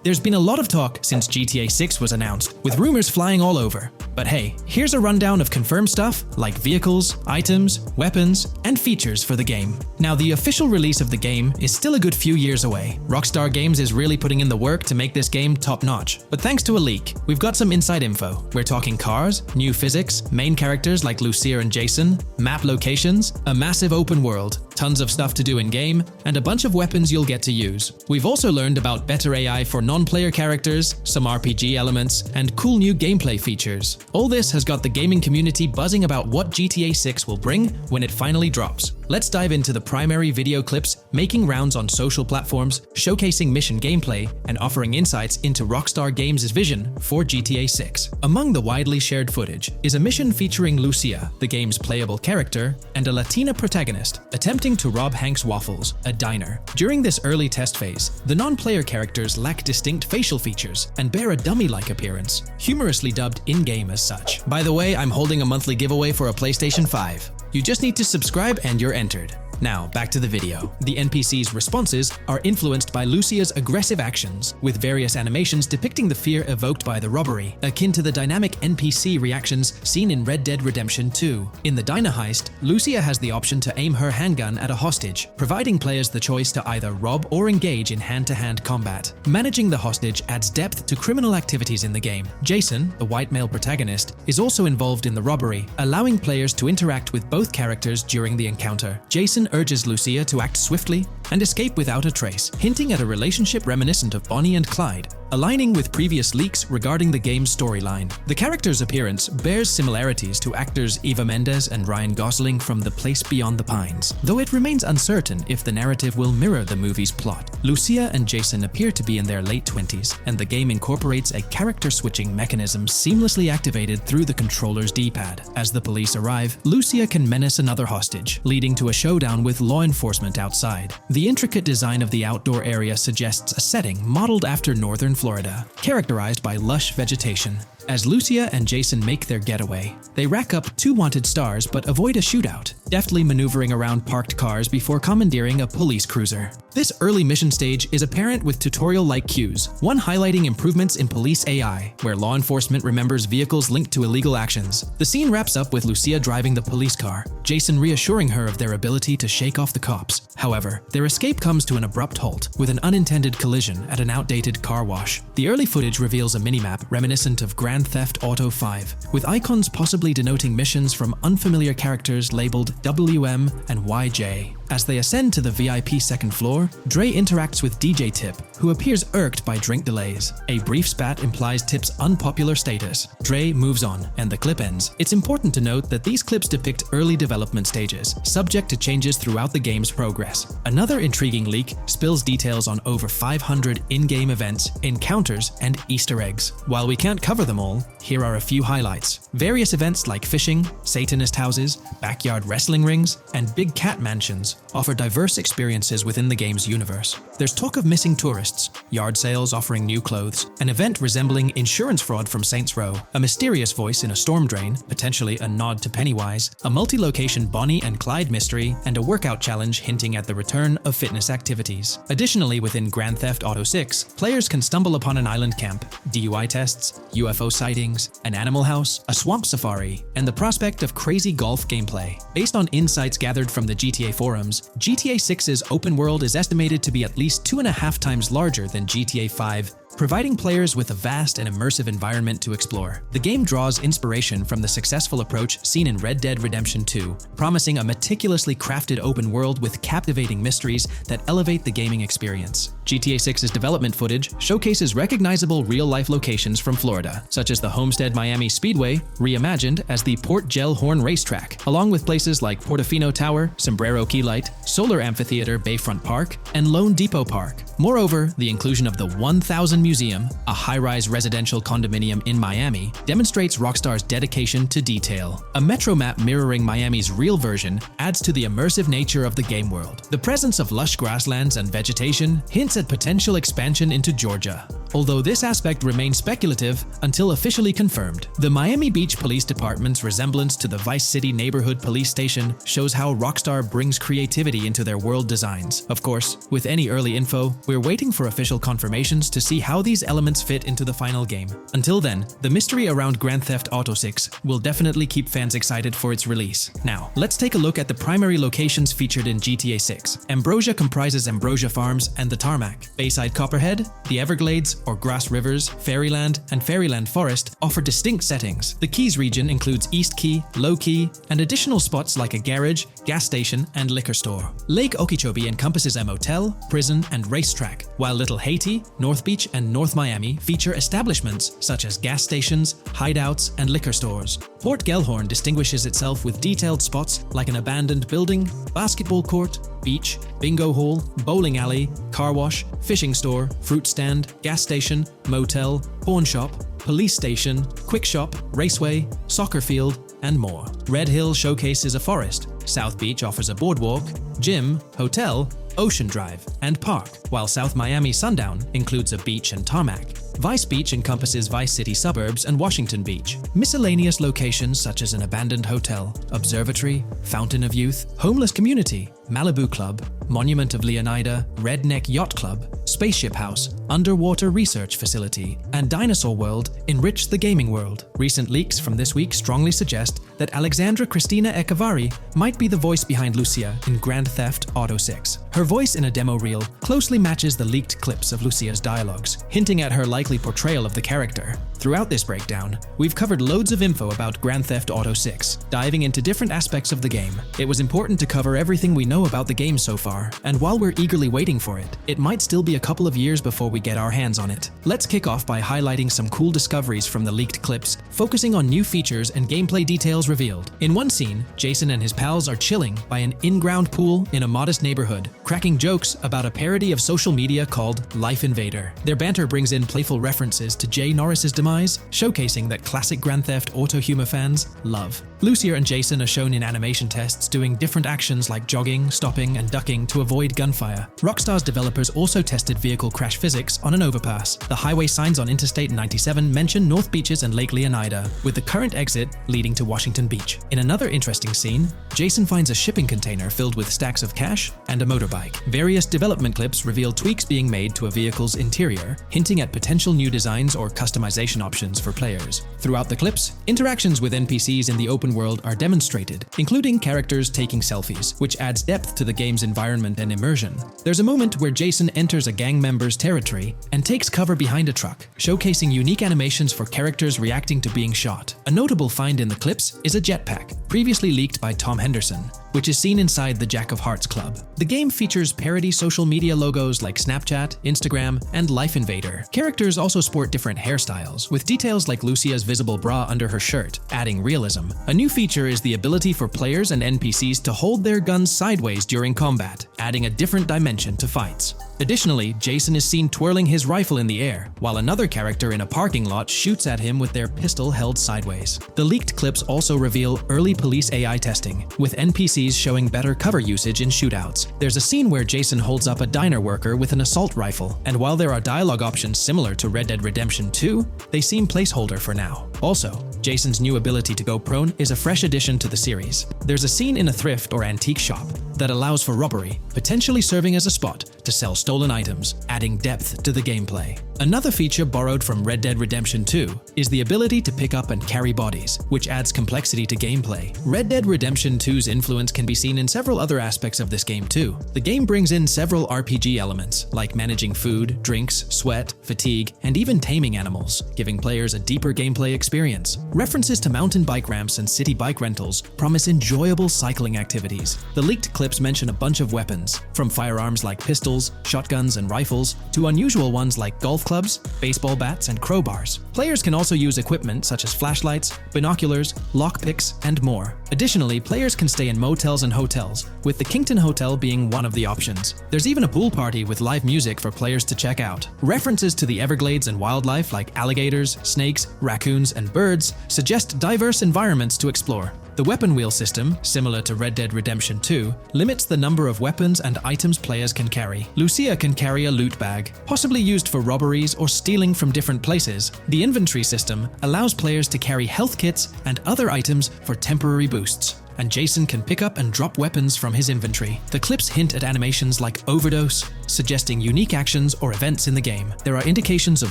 There's been a lot of talk since GTA 6 was announced, with rumors flying all over. But hey, here's a rundown of confirmed stuff like vehicles, items, weapons, and features for the game. Now, the official release of the game is still a good few years away. Rockstar Games is really putting in the work to make this game top-notch. But thanks to a leak, we've got some inside info. We're talking cars, new physics, main characters like Lucia and Jason, map locations, a massive open world, tons of stuff to do in-game, and a bunch of weapons you'll get to use. We've also learned about better AI for non-player characters, some RPG elements, and cool new gameplay features. All this has got the gaming community buzzing about what GTA 6 will bring when it finally drops. Let's dive into the primary video clips making rounds on social platforms, showcasing mission gameplay, and offering insights into Rockstar Games' vision for GTA 6. Among the widely shared footage is a mission featuring Lucia, the game's playable character, and a Latina protagonist attempting to rob Hank's Waffles, a diner. During this early test phase, the non-player characters lack distinct facial features and bear a dummy-like appearance, humorously dubbed in-game as such. By the way, I'm holding a monthly giveaway for a PlayStation 5. You just need to subscribe and you're entered. Now, back to the video. The NPC's responses are influenced by Lucia's aggressive actions, with various animations depicting the fear evoked by the robbery, akin to the dynamic NPC reactions seen in Red Dead Redemption 2. In the diner heist, Lucia has the option to aim her handgun at a hostage, providing players the choice to either rob or engage in hand-to-hand combat. Managing the hostage adds depth to criminal activities in the game. Jason, the white male protagonist, is also involved in the robbery, allowing players to interact with both characters during the encounter. Jason urges Lucia to act swiftly and escape without a trace, hinting at a relationship reminiscent of Bonnie and Clyde, aligning with previous leaks regarding the game's storyline. The character's appearance bears similarities to actors Eva Mendes and Ryan Gosling from The Place Beyond the Pines, though it remains uncertain if the narrative will mirror the movie's plot. Lucia and Jason appear to be in their late 20s, and the game incorporates a character-switching mechanism seamlessly activated through the controller's D-pad. As the police arrive, Lucia can menace another hostage, leading to a showdown with law enforcement outside. The intricate design of the outdoor area suggests a setting modeled after northern Florida, characterized by lush vegetation. As Lucia and Jason make their getaway, they rack up 2 wanted stars but avoid a shootout, deftly maneuvering around parked cars before commandeering a police cruiser. This early mission stage is apparent with tutorial-like cues, one highlighting improvements in police AI, where law enforcement remembers vehicles linked to illegal actions. The scene wraps up with Lucia driving the police car, Jason reassuring her of their ability to shake off the cops. However, their escape comes to an abrupt halt, with an unintended collision at an outdated car wash. The early footage reveals a minimap reminiscent of Grand Theft Auto 5, with icons possibly denoting missions from unfamiliar characters labeled WM and YJ. As they ascend to the VIP second floor, Dre interacts with DJ Tip, who appears irked by drink delays. A brief spat implies Tip's unpopular status. Dre moves on, and the clip ends. It's important to note that these clips depict early development stages, subject to changes throughout the game's progress. Another intriguing leak spills details on over 500 in-game events, encounters, and Easter eggs. While we can't cover them all, here are a few highlights. Various events like fishing, Satanist houses, backyard wrestling rings, and big cat mansions offer diverse experiences within the game's universe. There's talk of missing tourists, yard sales offering new clothes, an event resembling insurance fraud from Saints Row, a mysterious voice in a storm drain, potentially a nod to Pennywise, a multi-location Bonnie and Clyde mystery, and a workout challenge hinting at the return of fitness activities. Additionally, within Grand Theft Auto 6, players can stumble upon an island camp, DUI tests, UFO sightings, an animal house, a swamp safari, and the prospect of crazy golf gameplay. Based on insights gathered from the GTA forums, GTA 6's open world is estimated to be at least 2.5 times larger than GTA 5, providing players with a vast and immersive environment to explore. The game draws inspiration from the successful approach seen in Red Dead Redemption 2, promising a meticulously crafted open world with captivating mysteries that elevate the gaming experience. GTA 6's development footage showcases recognizable real-life locations from Florida, such as the Homestead Miami Speedway, reimagined as the Port Gel Horn Racetrack, along with places like Portofino Tower, Sombrero Key Light, Solar Amphitheater Bayfront Park, and Lone Depot Park. Moreover, the inclusion of the 1000 Museum, a high-rise residential condominium in Miami, demonstrates Rockstar's dedication to detail. A metro map mirroring Miami's real version adds to the immersive nature of the game world. The presence of lush grasslands and vegetation hints at potential expansion into Georgia, although this aspect remains speculative until officially confirmed. The Miami Beach Police Department's resemblance to the Vice City Neighborhood Police Station shows how Rockstar brings creativity into their world designs. Of course, with any early info, we're waiting for official confirmations to see how how these elements fit into the final game. Until then, the mystery around Grand Theft Auto 6 will definitely keep fans excited for its release. Now, let's take a look at the primary locations featured in GTA 6. Ambrosia comprises Ambrosia Farms and the Tarmac. Bayside Copperhead, the Everglades or Grass Rivers, Fairyland, and Fairyland Forest offer distinct settings. The Keys region includes East Key, Low Key, and additional spots like a garage, gas station, and liquor store. Lake Okeechobee encompasses a motel, prison, and racetrack, while Little Haiti, North Beach, and North Miami feature establishments such as gas stations, hideouts, and liquor stores. Port Gellhorn distinguishes itself with detailed spots like an abandoned building, basketball court, beach, bingo hall, bowling alley, car wash, fishing store, fruit stand, gas station, motel, pawn shop, police station, quick shop, raceway, soccer field, and more. Red Hill showcases a forest. South Beach offers a boardwalk, gym, hotel, Ocean Drive, and park, while South Miami Sundown includes a beach and tarmac. Vice Beach encompasses Vice City suburbs and Washington Beach. Miscellaneous locations such as an abandoned hotel, observatory, Fountain of Youth, homeless community, Malibu Club, Monument of Leonida, Redneck Yacht Club, Spaceship House, Underwater Research Facility, and Dinosaur World enrich the gaming world. Recent leaks from this week strongly suggest that Alexandra Christina Echevarri might be the voice behind Lucia in Grand Theft Auto 6. Her voice in a demo reel closely matches the leaked clips of Lucia's dialogues, hinting at her likely portrayal of the character. Throughout this breakdown, we've covered loads of info about Grand Theft Auto 6, diving into different aspects of the game. It was important to cover everything we know about the game so far, and while we're eagerly waiting for it, it might still be a couple of years before we get our hands on it. Let's kick off by highlighting some cool discoveries from the leaked clips, focusing on new features and gameplay details revealed. In one scene, Jason and his pals are chilling by an in-ground pool in a modest neighborhood, cracking jokes about a parody of social media called Life Invader. Their banter brings in playful references to Jay Norris's demise, showcasing that classic Grand Theft Auto humor fans love. Lucia and Jason are shown in animation tests doing different actions like jogging, stopping, and ducking to avoid gunfire. Rockstar's developers also tested vehicle crash physics on an overpass. The highway signs on Interstate 97 mention North Beaches and Lake Leonida, with the current exit leading to Washington Beach. In another interesting scene, Jason finds a shipping container filled with stacks of cash and a motorbike. Various development clips reveal tweaks being made to a vehicle's interior, hinting at potential new designs or customization options for players. Throughout the clips, interactions with NPCs in the open world are demonstrated, including characters taking selfies, which adds depth to the game's environment and immersion. There's a moment where Jason enters a gang member's territory and takes cover behind a truck, showcasing unique animations for characters reacting to being shot. A notable find in the clips is a jetpack, previously leaked by Tom Henderson, which is seen inside the Jack of Hearts Club. The game features parody social media logos like Snapchat, Instagram, and Life Invader. Characters also sport different hairstyles, with details like Lucia's visible bra under her shirt, adding realism. A new feature is the ability for players and NPCs to hold their guns sideways during combat, adding a different dimension to fights. Additionally, Jason is seen twirling his rifle in the air, while another character in a parking lot shoots at him with their pistol held sideways. The leaked clips also reveal early police AI testing, with NPCs showing better cover usage in shootouts. There's a scene where Jason holds up a diner worker with an assault rifle, and while there are dialogue options similar to Red Dead Redemption 2, they seem placeholder for now. Also, Jason's new ability to go prone is a fresh addition to the series. There's a scene in a thrift or antique shop that allows for robbery, potentially serving as a spot to sell stolen items, adding depth to the gameplay. Another feature borrowed from Red Dead Redemption 2 is the ability to pick up and carry bodies, which adds complexity to gameplay. Red Dead Redemption 2's influence can be seen in several other aspects of this game too. The game brings in several RPG elements, like managing food, drinks, sweat, fatigue, and even taming animals, giving players a deeper gameplay experience. References to mountain bike ramps and city bike rentals promise enjoyable cycling activities. The leaked clips mention a bunch of weapons, from firearms like pistols, shotguns, and rifles, to unusual ones like golf clubs, baseball bats, and crowbars. Players can also use equipment such as flashlights, binoculars, lockpicks, and more. Additionally, players can stay in motels and hotels, with the Kington Hotel being one of the options. There's even a pool party with live music for players to check out. References to the Everglades and wildlife like alligators, snakes, raccoons, and birds suggest diverse environments to explore. The weapon wheel system, similar to Red Dead Redemption 2, limits the number of weapons and items players can carry. Lucia can carry a loot bag, possibly used for robberies or stealing from different places. The inventory system allows players to carry health kits and other items for temporary boosts. and Jason can pick up and drop weapons from his inventory. The clips hint at animations like overdose, suggesting unique actions or events in the game. There are indications of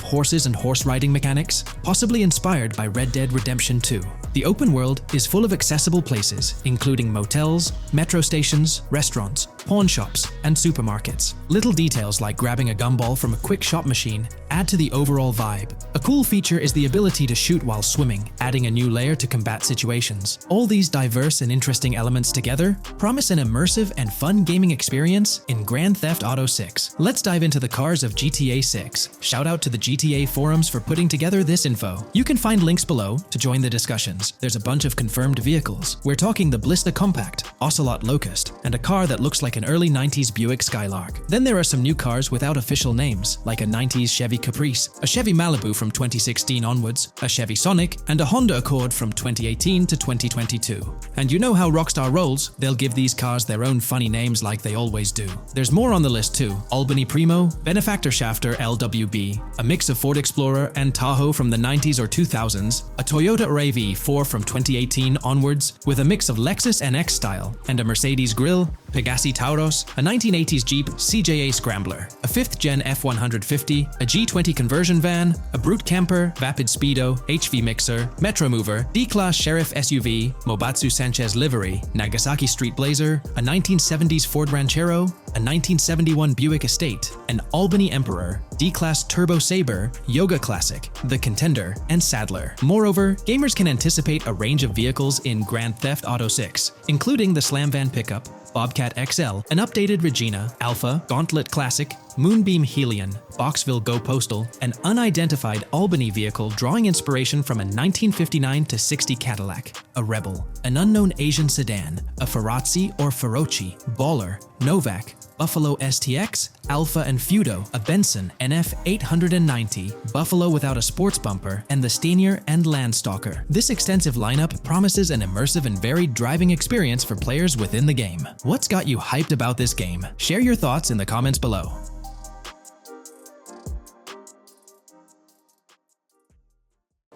horses and horse riding mechanics, possibly inspired by Red Dead Redemption 2. The open world is full of accessible places, including motels, metro stations, restaurants, pawn shops, and supermarkets. Little details like grabbing a gumball from a quick shop machine add to the overall vibe. A cool feature is the ability to shoot while swimming, adding a new layer to combat situations. All these diverse and interesting elements together promise an immersive and fun gaming experience in Grand Theft Auto 6. Let's dive into the cars of GTA 6. Shout out to the GTA forums for putting together this info. You can find links below to join the discussions. There's a bunch of confirmed vehicles. We're talking the Blista Compact, Ocelot Locust, and a car that looks like an early 90s Buick Skylark. Then there are some new cars without official names, like a 90s Chevy Caprice, a Chevy Malibu from 2016 onwards, a Chevy Sonic, and a Honda Accord from 2018 to 2022. And you know how Rockstar rolls, they'll give these cars their own funny names like they always do. There's more on the list too. Albany Primo, Benefactor Shafter LWB, a mix of Ford Explorer and Tahoe from the 90s or 2000s, a Toyota RAV4 from 2018 onwards, with a mix of Lexus NX style, and a Mercedes Grill, Pegassi Tauros, a 1980s Jeep CJA Scrambler, a 5th Gen F150, a G20 conversion van, a Brute Camper, Vapid Speedo, HV Mixer, Metro Mover, D-Class Sheriff SUV, Mobatsu Sanchez Livery, Nagasaki Street Blazer, a 1970s Ford Ranchero, a 1971 Buick Estate, an Albany Emperor, D-Class Turbo Sabre, Yoga Classic, the Contender, and Sadler. Moreover, gamers can anticipate a range of vehicles in Grand Theft Auto 6, including the Slam Van Pickup, Bobcat XL, an updated Regina, Alpha, Gauntlet Classic, Moonbeam Helion, Boxville Go Postal, an unidentified Albany vehicle drawing inspiration from a 1959-60 Cadillac, a Rebel, an unknown Asian sedan, a Ferrazzi or Feroci, Baller, Novak, Buffalo STX, Alpha and Feudo, a Benson NF 890, Buffalo without a sports bumper, and the Stanier and Landstalker. This extensive lineup promises an immersive and varied driving experience for players within the game. What's got you hyped about this game? Share your thoughts in the comments below.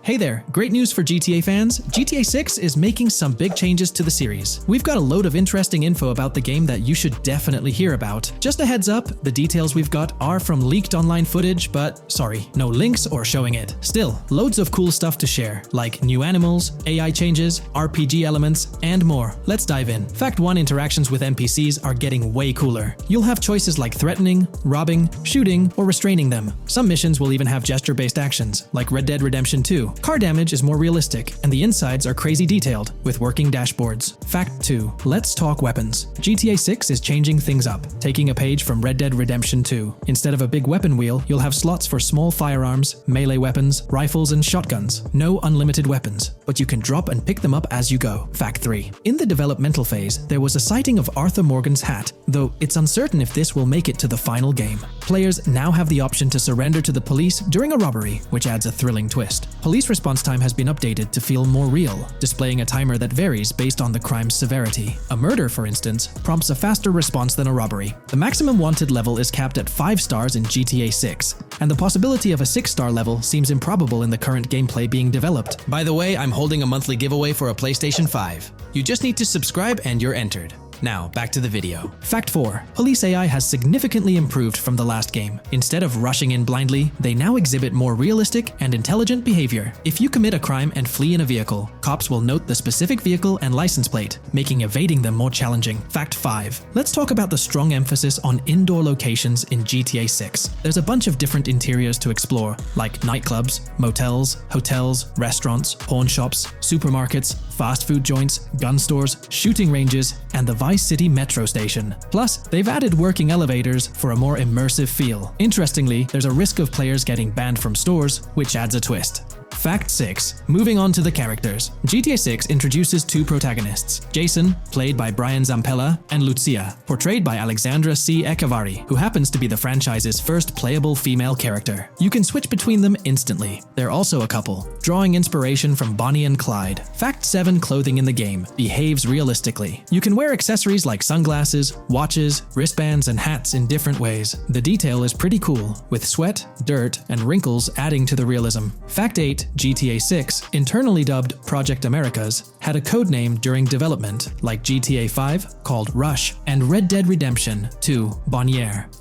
Hey there, great news for GTA fans. GTA 6 is making some big changes to the series. We've got a load of interesting info about the game that you should definitely hear about. Just a heads up, the details we've got are from leaked online footage, but sorry, no links or showing it. Still, loads of cool stuff to share, like new animals, AI changes, RPG elements, and more. Let's dive in. Fact 1: interactions with NPCs are getting way cooler. You'll have choices like threatening, robbing, shooting, or restraining them. Some missions will even have gesture-based actions, like Red Dead Redemption 2. Car damage is more realistic, and the insides are crazy detailed, with working dashboards. Fact 2: let's talk weapons. GTA 6 is changing things up, taking a page from Red Dead Redemption 2. Instead of a big weapon wheel, you'll have slots for small firearms, melee weapons, rifles, and shotguns. No unlimited weapons, but you can drop and pick them up as you go. Fact 3: in the developmental phase, there was a sighting of Arthur Morgan's hat, though it's uncertain if this will make it to the final game. Players now have the option to surrender to the police during a robbery, which adds a thrilling twist. Police response time has been updated to feel more real, displaying a timer that varies based on the crime's severity. A murder, for instance, prompts a faster response than a robbery. The maximum wanted level is capped at 5 stars in GTA 6, and the possibility of a 6-star level seems improbable in the current gameplay being developed. By the way, I'm holding a monthly giveaway for a PlayStation 5. You just need to subscribe and you're entered. Now, back to the video. Fact 4: police AI has significantly improved from the last game. Instead of rushing in blindly, they now exhibit more realistic and intelligent behavior. If you commit a crime and flee in a vehicle, cops will note the specific vehicle and license plate, making evading them more challenging. Fact 5: let's talk about the strong emphasis on indoor locations in GTA 6. There's a bunch of different interiors to explore, like nightclubs, motels, hotels, restaurants, pawn shops, supermarkets, fast food joints, gun stores, shooting ranges, and the Vice City metro station. Plus, they've added working elevators for a more immersive feel. Interestingly, there's a risk of players getting banned from stores, which adds a twist. Fact 6. Moving on to the characters. GTA 6 introduces 2 protagonists, Jason, played by Brian Zampella, and Lucia, portrayed by Alexandra C. Echevarri, who happens to be the franchise's first playable female character. You can switch between them instantly. They're also a couple, drawing inspiration from Bonnie and Clyde. Fact 7. Clothing in the game behaves realistically. You can wear accessories like sunglasses, watches, wristbands, and hats in different ways. The detail is pretty cool, with sweat, dirt, and wrinkles adding to the realism. Fact 8. GTA 6, internally dubbed Project Americas, had a codename during development, like GTA 5, called Rush, and Red Dead Redemption 2, Bonnie.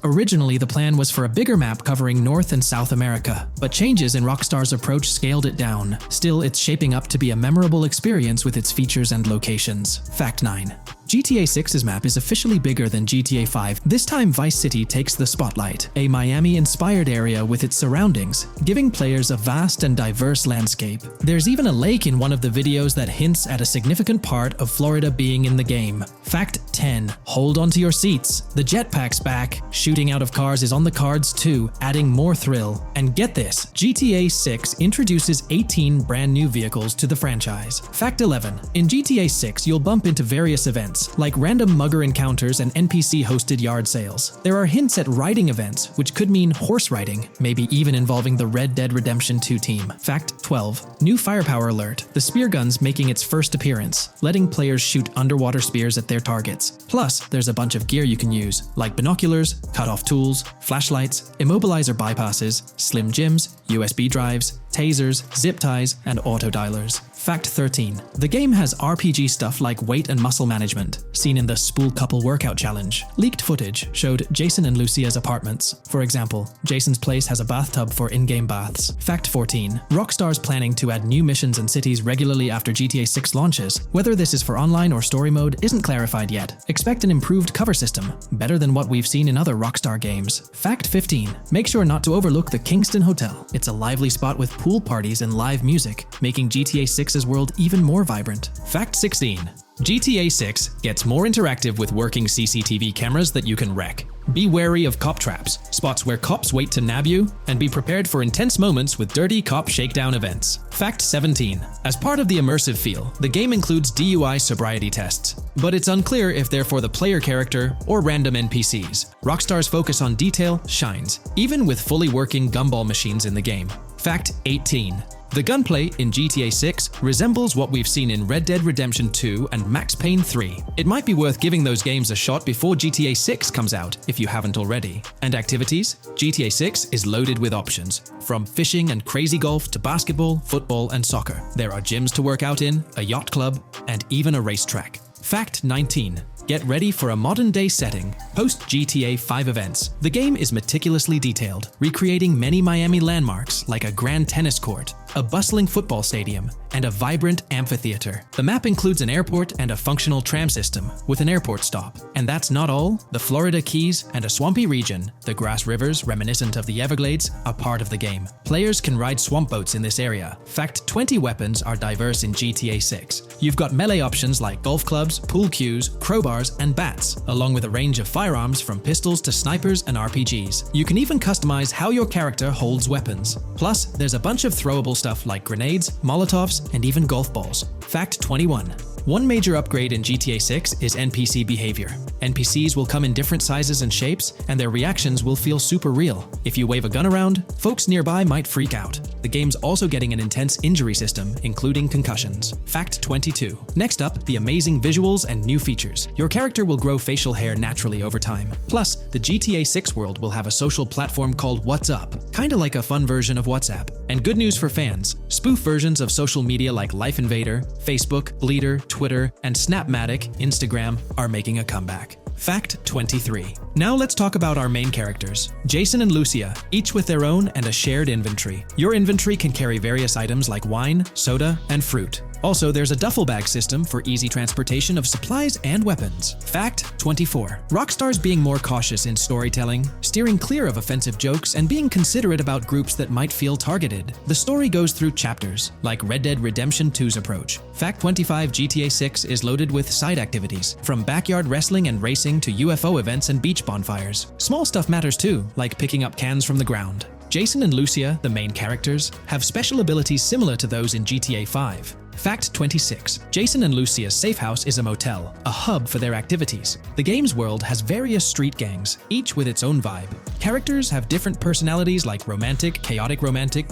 Originally, the plan was for a bigger map covering North and South America, but changes in Rockstar's approach scaled it down. Still, it's shaping up to be a memorable experience with its features and locations. Fact 9. GTA 6's map is officially bigger than GTA 5. This time Vice City takes the spotlight, a Miami-inspired area with its surroundings, giving players a vast and diverse landscape. There's even a lake in one of the videos that hints at a significant part of Florida being in the game. Fact 10. Hold on to your seats. The jetpack's back. Shooting out of cars is on the cards too, adding more thrill. And get this, GTA 6 introduces 18 brand new vehicles to the franchise. Fact 11. In GTA 6, you'll bump into various events, like random mugger encounters and NPC-hosted yard sales. There are hints at riding events, which could mean horse riding, maybe even involving the Red Dead Redemption 2 team. Fact 12. New firepower alert. The spear gun's making its first appearance, letting players shoot underwater spears at their targets. Plus, there's a bunch of gear you can use, like binoculars, cut-off tools, flashlights, immobilizer bypasses, slim jims, USB drives, tasers, zip ties, and auto dialers. Fact 13. The game has RPG stuff like weight and muscle management, seen in the Spool Couple Workout Challenge. Leaked footage showed Jason and Lucia's apartments. For example, Jason's place has a bathtub for in-game baths. Fact 14. Rockstar's planning to add new missions and cities regularly after GTA 6 launches. Whether this is for online or story mode isn't clarified yet. Expect an improved cover system, better than what we've seen in other Rockstar games. Fact 15. Make sure not to overlook the Kingston Hotel. It's a lively spot with pool parties and live music, making GTA 6's world even more vibrant. Fact 16. GTA 6 gets more interactive with working CCTV cameras that you can wreck. Be wary of cop traps, spots where cops wait to nab you, and be prepared for intense moments with dirty cop shakedown events. Fact 17. As part of the immersive feel, the game includes DUI sobriety tests, but it's unclear if they're for the player character or random NPCs. Rockstar's focus on detail shines, even with fully working gumball machines in the game. Fact 18. The gunplay in GTA 6 resembles what we've seen in Red Dead Redemption 2 and Max Payne 3. It might be worth giving those games a shot before GTA 6 comes out, if you haven't already. And activities? GTA 6 is loaded with options, from fishing and crazy golf to basketball, football, and soccer. There are gyms to work out in, a yacht club, and even a racetrack. Fact 19. Get ready for a modern-day setting, post-GTA 5 events. The game is meticulously detailed, recreating many Miami landmarks like a grand tennis court, a bustling football stadium, and a vibrant amphitheater. The map includes an airport and a functional tram system with an airport stop. And that's not all. The Florida Keys and a swampy region, the grass rivers reminiscent of the Everglades, are part of the game. Players can ride swamp boats in this area. Fact 20 weapons are diverse in GTA 6. You've got melee options like golf clubs, pool cues, crowbars, and bats, along with a range of firearms from pistols to snipers and RPGs. You can even customize how your character holds weapons. Plus, there's a bunch of throwable stuff like grenades, molotovs, and even golf balls. Fact 21. One major upgrade in GTA 6 is NPC behavior. NPCs will come in different sizes and shapes, and their reactions will feel super real. If you wave a gun around, folks nearby might freak out. The game's also getting an intense injury system, including concussions. Fact 22. Next up, the amazing visuals and new features. Your character will grow facial hair naturally over time. Plus, the GTA 6 world will have a social platform called What's Up, kinda like a fun version of WhatsApp. And good news for fans, spoof versions of social media like Life Invader, Facebook, Bleeder, Twitter, and Snapmatic, Instagram are making a comeback. Fact 23. Now let's talk about our main characters, Jason and Lucia, each with their own and a shared inventory. Your inventory can carry various items like wine, soda, and fruit. Also, there's a duffel bag system for easy transportation of supplies and weapons. Fact 24. Rockstar's being more cautious in storytelling, steering clear of offensive jokes, and being considerate about groups that might feel targeted. The story goes through chapters, like Red Dead Redemption 2's approach. Fact 25. GTA 6 is loaded with side activities, from backyard wrestling and racing to UFO events and beach bonfires. Small stuff matters too, like picking up cans from the ground. Jason and Lucia, the main characters, have special abilities similar to those in GTA 5. Fact 26. Jason and Lucia's safe house is a motel, a hub for their activities. The game's world has various street gangs, each with its own vibe. Characters have different personalities like romantic, chaotic,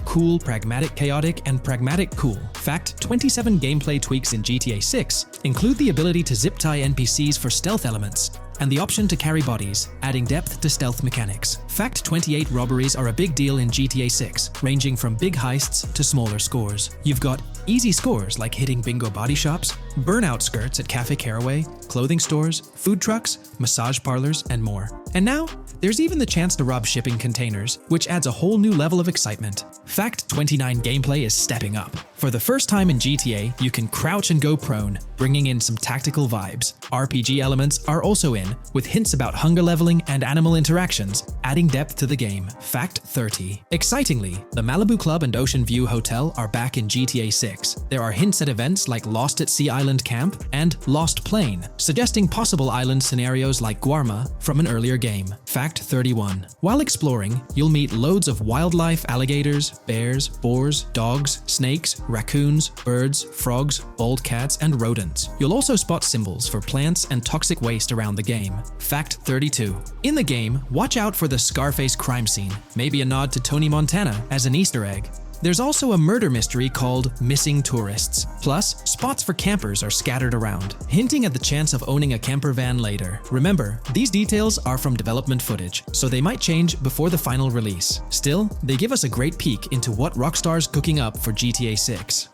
cool, pragmatic, chaotic, and pragmatic, cool. Fact 27. Gameplay tweaks in GTA 6 include the ability to zip tie NPCs for stealth elements, and the option to carry bodies, adding depth to stealth mechanics. Fact 28. Robberies are a big deal in GTA 6, ranging from big heists to smaller scores. You've got easy scores like hitting bingo body shops, burnout skirts at Cafe Caraway, clothing stores, food trucks, massage parlors, and more. And now, there's even the chance to rob shipping containers, which adds a whole new level of excitement. Fact 29. Gameplay is stepping up. For the first time in GTA, you can crouch and go prone, bringing in some tactical vibes. RPG elements are also in, with hints about hunger leveling and animal interactions, adding depth to the game. Fact 30. Excitingly, the Malibu Club and Ocean View Hotel are back in GTA 6. There are hints at events like Lost at Sea Island Camp and Lost Plane, suggesting possible island scenarios like Guarma from an earlier game. Fact 31. While exploring, you'll meet loads of wildlife, alligators, bears, boars, dogs, snakes, raccoons, birds, frogs, bald cats, and rodents. You'll also spot symbols for plants and toxic waste around the game. Fact 32. In the game, watch out for the Scarface crime scene, maybe a nod to Tony Montana as an Easter egg. There's also a murder mystery called Missing Tourists. Plus, spots for campers are scattered around, hinting at the chance of owning a camper van later. Remember, these details are from development footage, so they might change before the final release. Still, they give us a great peek into what Rockstar's cooking up for GTA 6.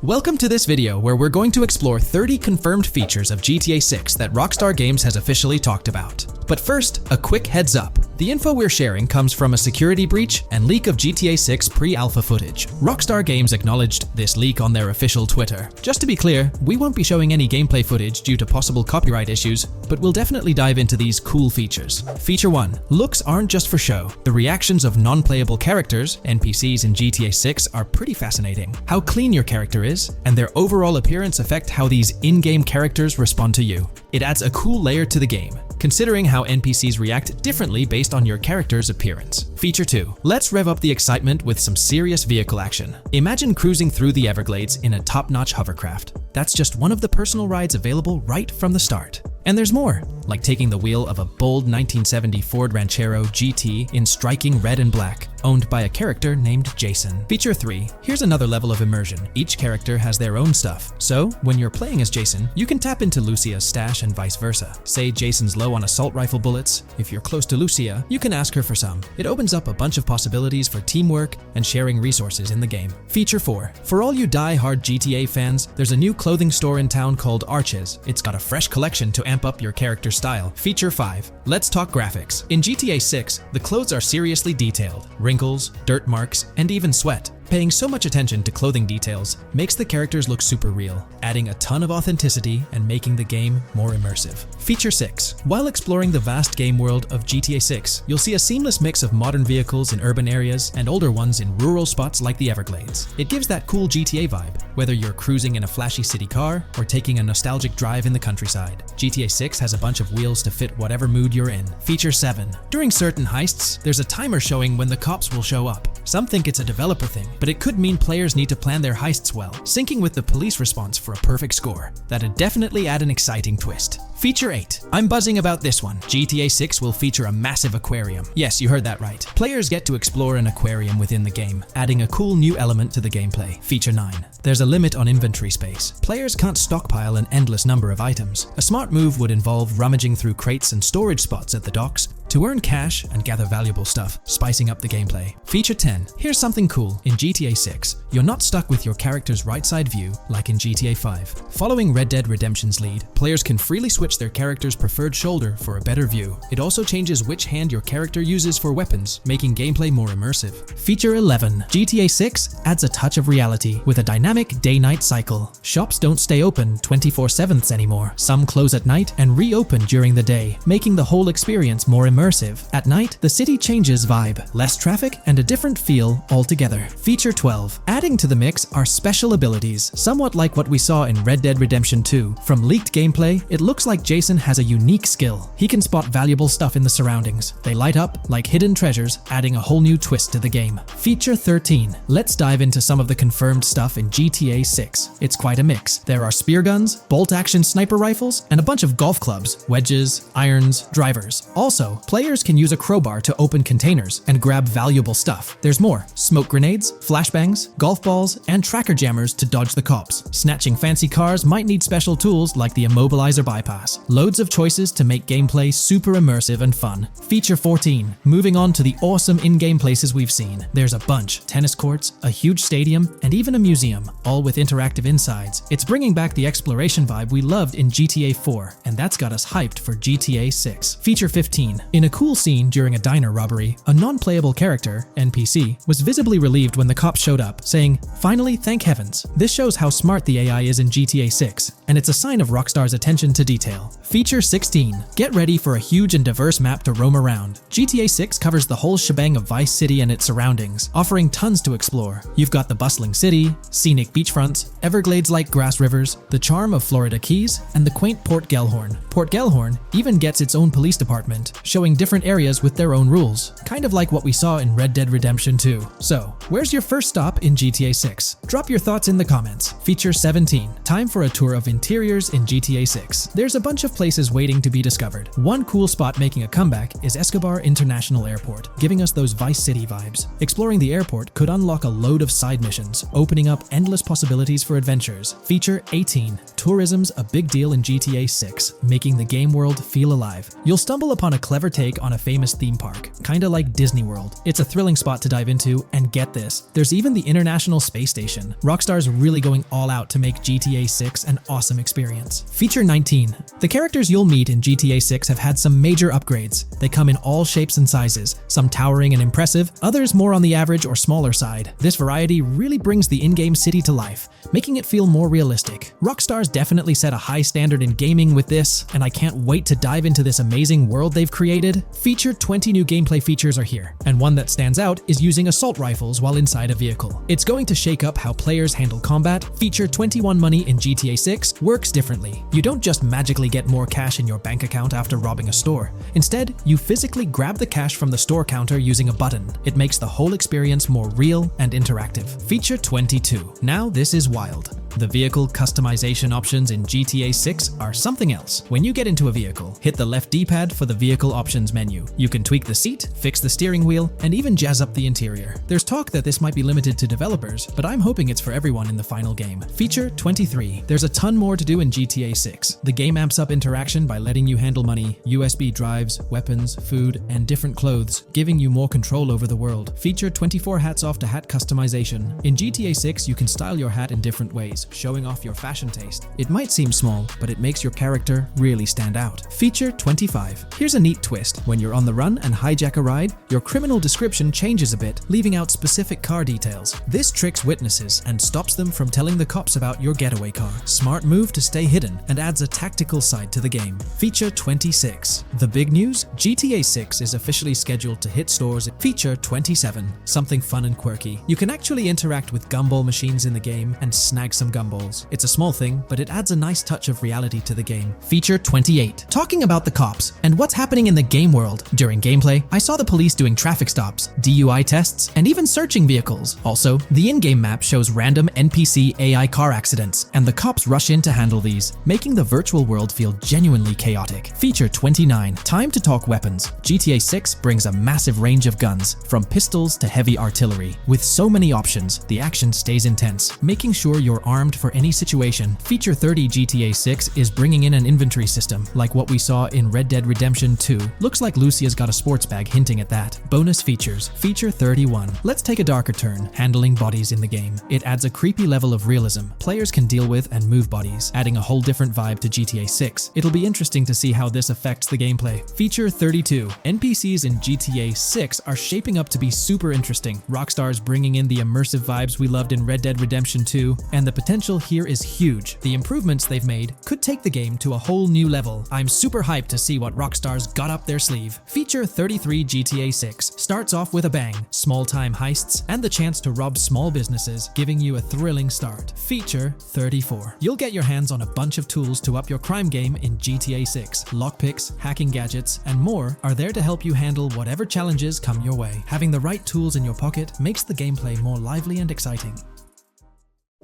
Welcome to this video where we're going to explore 30 confirmed features of GTA 6 that Rockstar Games has officially talked about. But first, a quick heads up. The info we're sharing comes from a security breach and leak of GTA 6 pre-alpha footage. Rockstar Games acknowledged this leak on their official Twitter. Just to be clear, we won't be showing any gameplay footage due to possible copyright issues, but we'll definitely dive into these cool features. Feature 1. Looks aren't just for show. The reactions of non-playable characters, NPCs in GTA 6, are pretty fascinating. How clean your character is, and their overall appearance affect how these in-game characters respond to you. It adds a cool layer to the game, considering how NPCs react differently based on your character's appearance. Feature 2. Let's rev up the excitement with some serious vehicle action. Imagine cruising through the Everglades in a top-notch hovercraft. That's just one of the personal rides available right from the start. And there's more, like taking the wheel of a bold 1970 Ford Ranchero GT in striking red and black, owned by a character named Jason. Feature 3. Here's another level of immersion. Each character has their own stuff, so when you're playing as Jason, you can tap into Lucia's stash and vice versa. Say Jason's low on assault rifle bullets. If you're close to Lucia, you can ask her for some. It opens up a bunch of possibilities for teamwork and sharing resources in the game. Feature 4. For all you die-hard GTA fans, there's a new clothing store in town called Arches. It's got a fresh collection to amp up your character's style. Feature 5. Let's talk graphics. In GTA 6, the clothes are seriously detailed. Wrinkles, dirt marks, and even sweat. Paying so much attention to clothing details makes the characters look super real, adding a ton of authenticity and making the game more immersive. Feature 6. While exploring the vast game world of GTA 6, you'll see a seamless mix of modern vehicles in urban areas and older ones in rural spots like the Everglades. It gives that cool GTA vibe, whether you're cruising in a flashy city car or taking a nostalgic drive in the countryside. GTA 6 has a bunch of wheels to fit whatever mood you're in. Feature 7. During certain heists, there's a timer showing when the cops will show up. Some think it's a developer thing, but it could mean players need to plan their heists well, syncing with the police response for a perfect score. That'd definitely add an exciting twist. Feature 8. I'm buzzing about this one. GTA 6 will feature a massive aquarium. Yes, you heard that right. Players get to explore an aquarium within the game, adding a cool new element to the gameplay. Feature 9. There's a limit on inventory space. Players can't stockpile an endless number of items. A smart move would involve rummaging through crates and storage spots at the docks to earn cash and gather valuable stuff, spicing up the gameplay. Feature 10. Here's something cool. In GTA 6, you're not stuck with your character's right side view like in GTA 5. Following Red Dead Redemption's lead, players can freely switch their character's preferred shoulder for a better view. It also changes which hand your character uses for weapons, making gameplay more immersive. Feature 11. GTA 6 adds a touch of reality with a dynamic day-night cycle. Shops don't stay open 24/7 anymore. Some close at night and reopen during the day, making the whole experience more immersive. At night, the city changes vibe, less traffic, and a different feel altogether. Feature 12. Adding to the mix are special abilities, somewhat like what we saw in Red Dead Redemption 2. From leaked gameplay, it looks like Jason has a unique skill. He can spot valuable stuff in the surroundings. They light up like hidden treasures, adding a whole new twist to the game. Feature 13. Let's dive into some of the confirmed stuff in GTA 6. It's quite a mix. There are spear guns, bolt-action sniper rifles, and a bunch of golf clubs, wedges, irons, drivers. Also, players can use a crowbar to open containers and grab valuable stuff. There's more: smoke grenades, flashbangs, golf balls, and tracker jammers to dodge the cops. Snatching fancy cars might need special tools like the immobilizer bypass. Loads of choices to make gameplay super immersive and fun. Feature 14. Moving on to the awesome in-game places we've seen. There's a bunch: tennis courts, a huge stadium, and even a museum, all with interactive insides. It's bringing back the exploration vibe we loved in GTA 4, and that's got us hyped for GTA 6. Feature 15. In a cool scene during a diner robbery, a non-playable character, NPC, was visibly relieved when the cops showed up, saying, "Finally, thank heavens." This shows how smart the AI is in GTA 6, and it's a sign of Rockstar's attention to detail. Feature 16. Get ready for a huge and diverse map to roam around. GTA 6 covers the whole shebang of Vice City and its surroundings, offering tons to explore. You've got the bustling city, scenic beachfronts, Everglades-like grass rivers, the charm of Florida Keys, and the quaint Port Gellhorn. Port Gellhorn even gets its own police department, showing different areas with their own rules, kind of like what we saw in Red Dead Redemption 2. So, where's your first stop in GTA 6? Drop your thoughts in the comments. Feature 17. Time for a tour of interiors in GTA 6. There's a bunch of places waiting to be discovered. One cool spot making a comeback is Escobar International Airport, giving us those Vice City vibes. Exploring the airport could unlock a load of side missions, opening up endless possibilities for adventures. Feature 18. Tourism's a big deal in GTA 6, making the game world feel alive. You'll stumble upon a clever take on a famous theme park, kinda like Disney World. It's a thrilling spot to dive into, and get this, there's even the International Space Station. Rockstar's really going all out to make GTA 6 an awesome experience. Feature 19. The characters you'll meet in GTA 6 have had some major upgrades. They come in all shapes and sizes, some towering and impressive, others more on the average or smaller side. This variety really brings the in-game city to life, making it feel more realistic. Rockstar's definitely set a high standard in gaming with this, and I can't wait to dive into this amazing world they've created. Feature 20 new gameplay features are here, and one that stands out is using assault rifles while inside a vehicle. It's going to shake up how players handle combat. Feature 21 money in GTA 6 works differently. You don't just magically get more cash in your bank account after robbing a store. Instead, you physically grab the cash from the store counter using a button. It makes the whole experience more real and interactive. Feature 22. Now this is wild. The vehicle customization options in GTA 6 are something else. When you get into a vehicle, hit the left D-pad for the vehicle options menu. You can tweak the seat, fix the steering wheel, and even jazz up the interior. There's talk that this might be limited to developers, but I'm hoping it's for everyone in the final game. Feature 23. There's a ton more to do in GTA 6. The game amps up interaction by letting you handle money, USB drives, weapons, food, and different clothes, giving you more control over the world. Feature 24 hats off to hat customization. In GTA 6, you can style your hat in different ways, showing off your fashion taste. It might seem small, but it makes your character really stand out. Feature 25. Here's a neat twist. When you're on the run and hijack a ride, your criminal description changes a bit, leaving out specific car details. This tricks witnesses and stops them from telling the cops about your getaway car. Smart move to stay hidden and adds a tactical side to the game. Feature 26. The big news? GTA 6 is officially scheduled to hit stores. Feature 27. Something fun and quirky. You can actually interact with gumball machines in the game and snag some gumballs. It's a small thing, but it adds a nice touch of reality to the game. Feature 28. Talking about the cops and what's happening in the game world. During gameplay, I saw the police doing traffic stops, DUI tests, and even searching vehicles. Also, the in-game map shows random NPC AI car accidents, and the cops rush in to handle these, making the virtual world feel genuinely chaotic. Feature 29. Time to talk weapons. GTA 6 brings a massive range of guns, from pistols to heavy artillery. With so many options, the action stays intense, making sure you're armed for any situation. Feature 30. GTA 6 is bringing in an inventory system, like what we saw in Red Dead Redemption 2. Looks like Lucia's got a sports bag hinting at that. Bonus features. Feature 31. Let's take a darker turn, handling bodies in the game. It adds a creepy level of realism. Players can deal with and move bodies, adding a whole different vibe to GTA 6. It'll be interesting to see how this affects the gameplay. Feature 32. NPCs in GTA 6 are shaping up to be super interesting. Rockstar's bringing in the immersive vibes we loved in Red Dead Redemption 2, and the potential potential here is huge. The improvements they've made could take the game to a whole new level. I'm super hyped to see what Rockstar's got up their sleeve. Feature 33 GTA 6 starts off with a bang, small-time heists, and the chance to rob small businesses, giving you a thrilling start. Feature 34. You'll get your hands on a bunch of tools to up your crime game in GTA 6. Lockpicks, hacking gadgets, and more are there to help you handle whatever challenges come your way. Having the right tools in your pocket makes the gameplay more lively and exciting.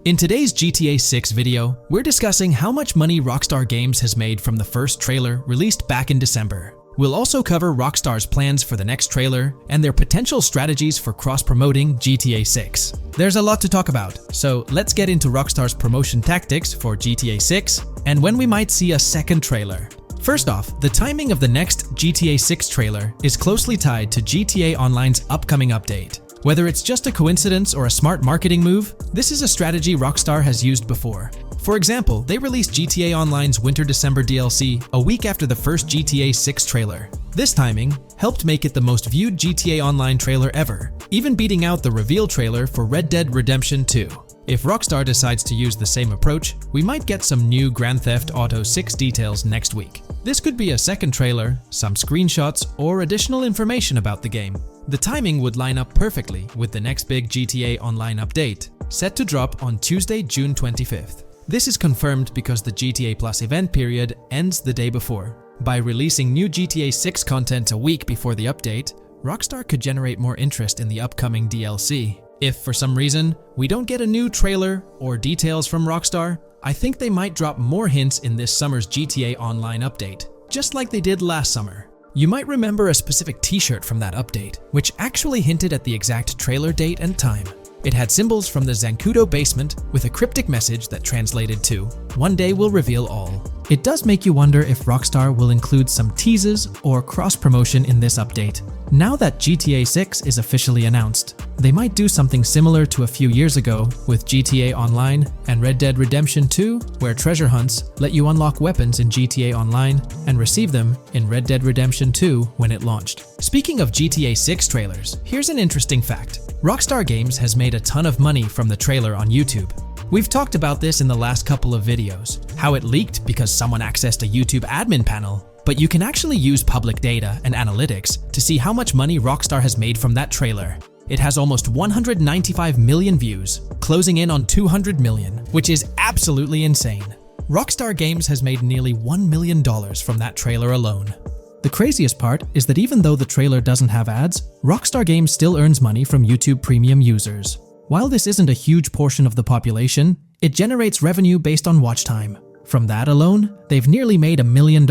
In today's GTA 6 video, we're discussing how much money Rockstar Games has made from the first trailer released back in December. We'll also cover Rockstar's plans for the next trailer and their potential strategies for cross-promoting GTA 6. There's a lot to talk about, so let's get into Rockstar's promotion tactics for GTA 6 and when we might see a second trailer. First off, the timing of the next GTA 6 trailer is closely tied to GTA Online's upcoming update. Whether it's just a coincidence or a smart marketing move, this is a strategy Rockstar has used before. For example, they released GTA Online's Winter-December DLC a week after the first GTA 6 trailer. This timing helped make it the most viewed GTA Online trailer ever, even beating out the reveal trailer for Red Dead Redemption 2. If Rockstar decides to use the same approach, we might get some new Grand Theft Auto 6 details next week. This could be a second trailer, some screenshots, or additional information about the game. The timing would line up perfectly with the next big GTA Online update, set to drop on Tuesday, June 25th. This is confirmed because the GTA Plus event period ends the day before. By releasing new GTA 6 content a week before the update, Rockstar could generate more interest in the upcoming DLC. If for some reason we don't get a new trailer or details from Rockstar, I think they might drop more hints in this summer's GTA Online update, just like they did last summer. You might remember a specific t-shirt from that update, which actually hinted at the exact trailer date and time. It had symbols from the Zancudo basement with a cryptic message that translated to, "One day we'll reveal all." It does make you wonder if Rockstar will include some teases or cross-promotion in this update. Now that GTA 6 is officially announced, they might do something similar to a few years ago with GTA Online and Red Dead Redemption 2, where treasure hunts let you unlock weapons in GTA Online and receive them in Red Dead Redemption 2 when it launched. Speaking of GTA 6 trailers, here's an interesting fact. Rockstar Games has made a ton of money from the trailer on YouTube. We've talked about this in the last couple of videos, how it leaked because someone accessed a YouTube admin panel, but you can actually use public data and analytics to see how much money Rockstar has made from that trailer. It has almost 195 million views, closing in on 200 million, which is absolutely insane. Rockstar Games has made nearly $1 million from that trailer alone. The craziest part is that even though the trailer doesn't have ads, Rockstar Games still earns money from YouTube Premium users. While this isn't a huge portion of the population, it generates revenue based on watch time. From that alone, they've nearly made $1 million.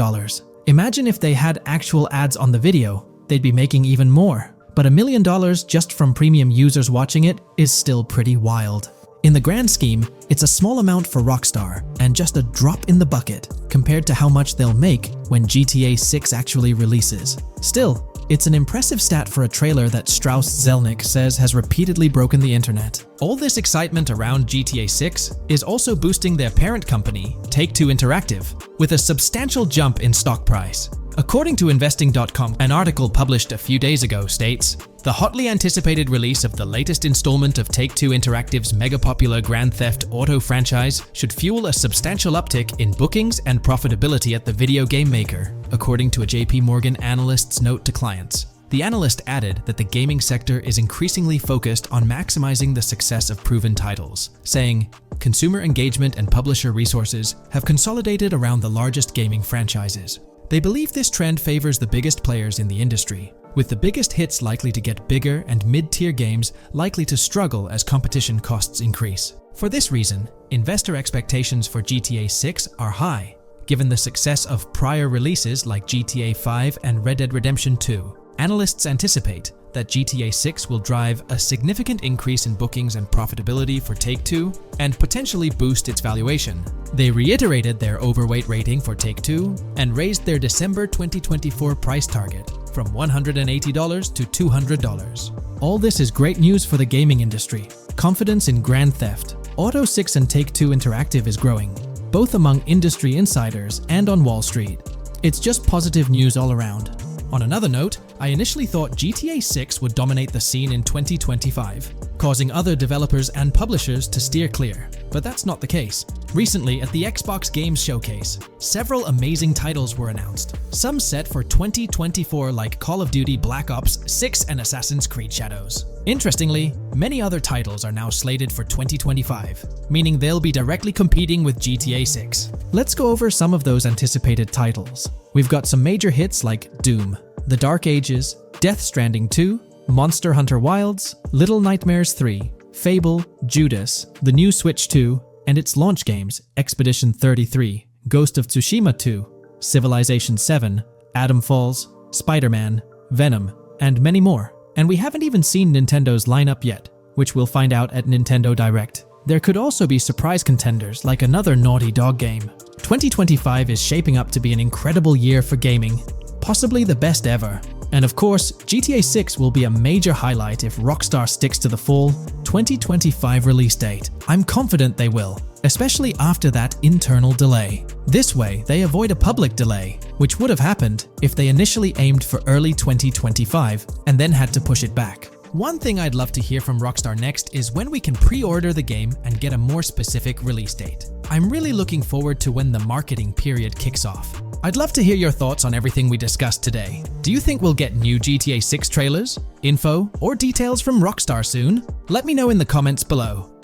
Imagine if they had actual ads on the video, they'd be making even more. But $1 million just from premium users watching it is still pretty wild. In the grand scheme, it's a small amount for Rockstar and just a drop in the bucket compared to how much they'll make when GTA 6 actually releases. Still, it's an impressive stat for a trailer that Strauss Zelnick says has repeatedly broken the internet. All this excitement around GTA 6 is also boosting their parent company, Take-Two Interactive, with a substantial jump in stock price. According to Investing.com, an article published a few days ago states, "The hotly anticipated release of the latest installment of Take-Two Interactive's mega-popular Grand Theft Auto franchise should fuel a substantial uptick in bookings and profitability at the video game maker," according to a JP Morgan analyst's note to clients. The analyst added that the gaming sector is increasingly focused on maximizing the success of proven titles, saying, "Consumer engagement and publisher resources have consolidated around the largest gaming franchises. They believe this trend favors the biggest players in the industry, with the biggest hits likely to get bigger and mid-tier games likely to struggle as competition costs increase. For this reason, investor expectations for GTA 6 are high, given the success of prior releases like GTA 5 and Red Dead Redemption 2. Analysts anticipate that GTA 6 will drive a significant increase in bookings and profitability for Take-Two and potentially boost its valuation. They reiterated their overweight rating for Take-Two and raised their December 2024 price target from $180 to $200. All this is great news for the gaming industry. Confidence in Grand Theft Auto 6 and Take-Two Interactive is growing, both among industry insiders and on Wall Street. It's just positive news all around. On another note, I initially thought GTA 6 would dominate the scene in 2025, causing other developers and publishers to steer clear, but that's not the case. Recently, at the Xbox Games Showcase, several amazing titles were announced, some set for 2024 like Call of Duty Black Ops 6 and Assassin's Creed Shadows. Interestingly, many other titles are now slated for 2025, meaning they'll be directly competing with GTA 6. Let's go over some of those anticipated titles. We've got some major hits like Doom, The Dark Ages, Death Stranding 2, Monster Hunter Wilds, Little Nightmares 3, Fable, Judas, the new Switch 2, and its launch games Expedition 33, Ghost of Tsushima 2, Civilization 7, Atom Falls, Spider-Man, Venom, and many more. And we haven't even seen Nintendo's lineup yet, which we'll find out at Nintendo Direct. There could also be surprise contenders like another Naughty Dog game. 2025 is shaping up to be an incredible year for gaming, possibly the best ever. And of course, GTA 6 will be a major highlight if Rockstar sticks to the fall 2025 release date. I'm confident they will, especially after that internal delay. This way, they avoid a public delay, which would have happened if they initially aimed for early 2025 and then had to push it back. One thing I'd love to hear from Rockstar next is when we can pre-order the game and get a more specific release date. I'm really looking forward to when the marketing period kicks off. I'd love to hear your thoughts on everything we discussed today. Do you think we'll get new GTA 6 trailers, info, or details from Rockstar soon? Let me know in the comments below.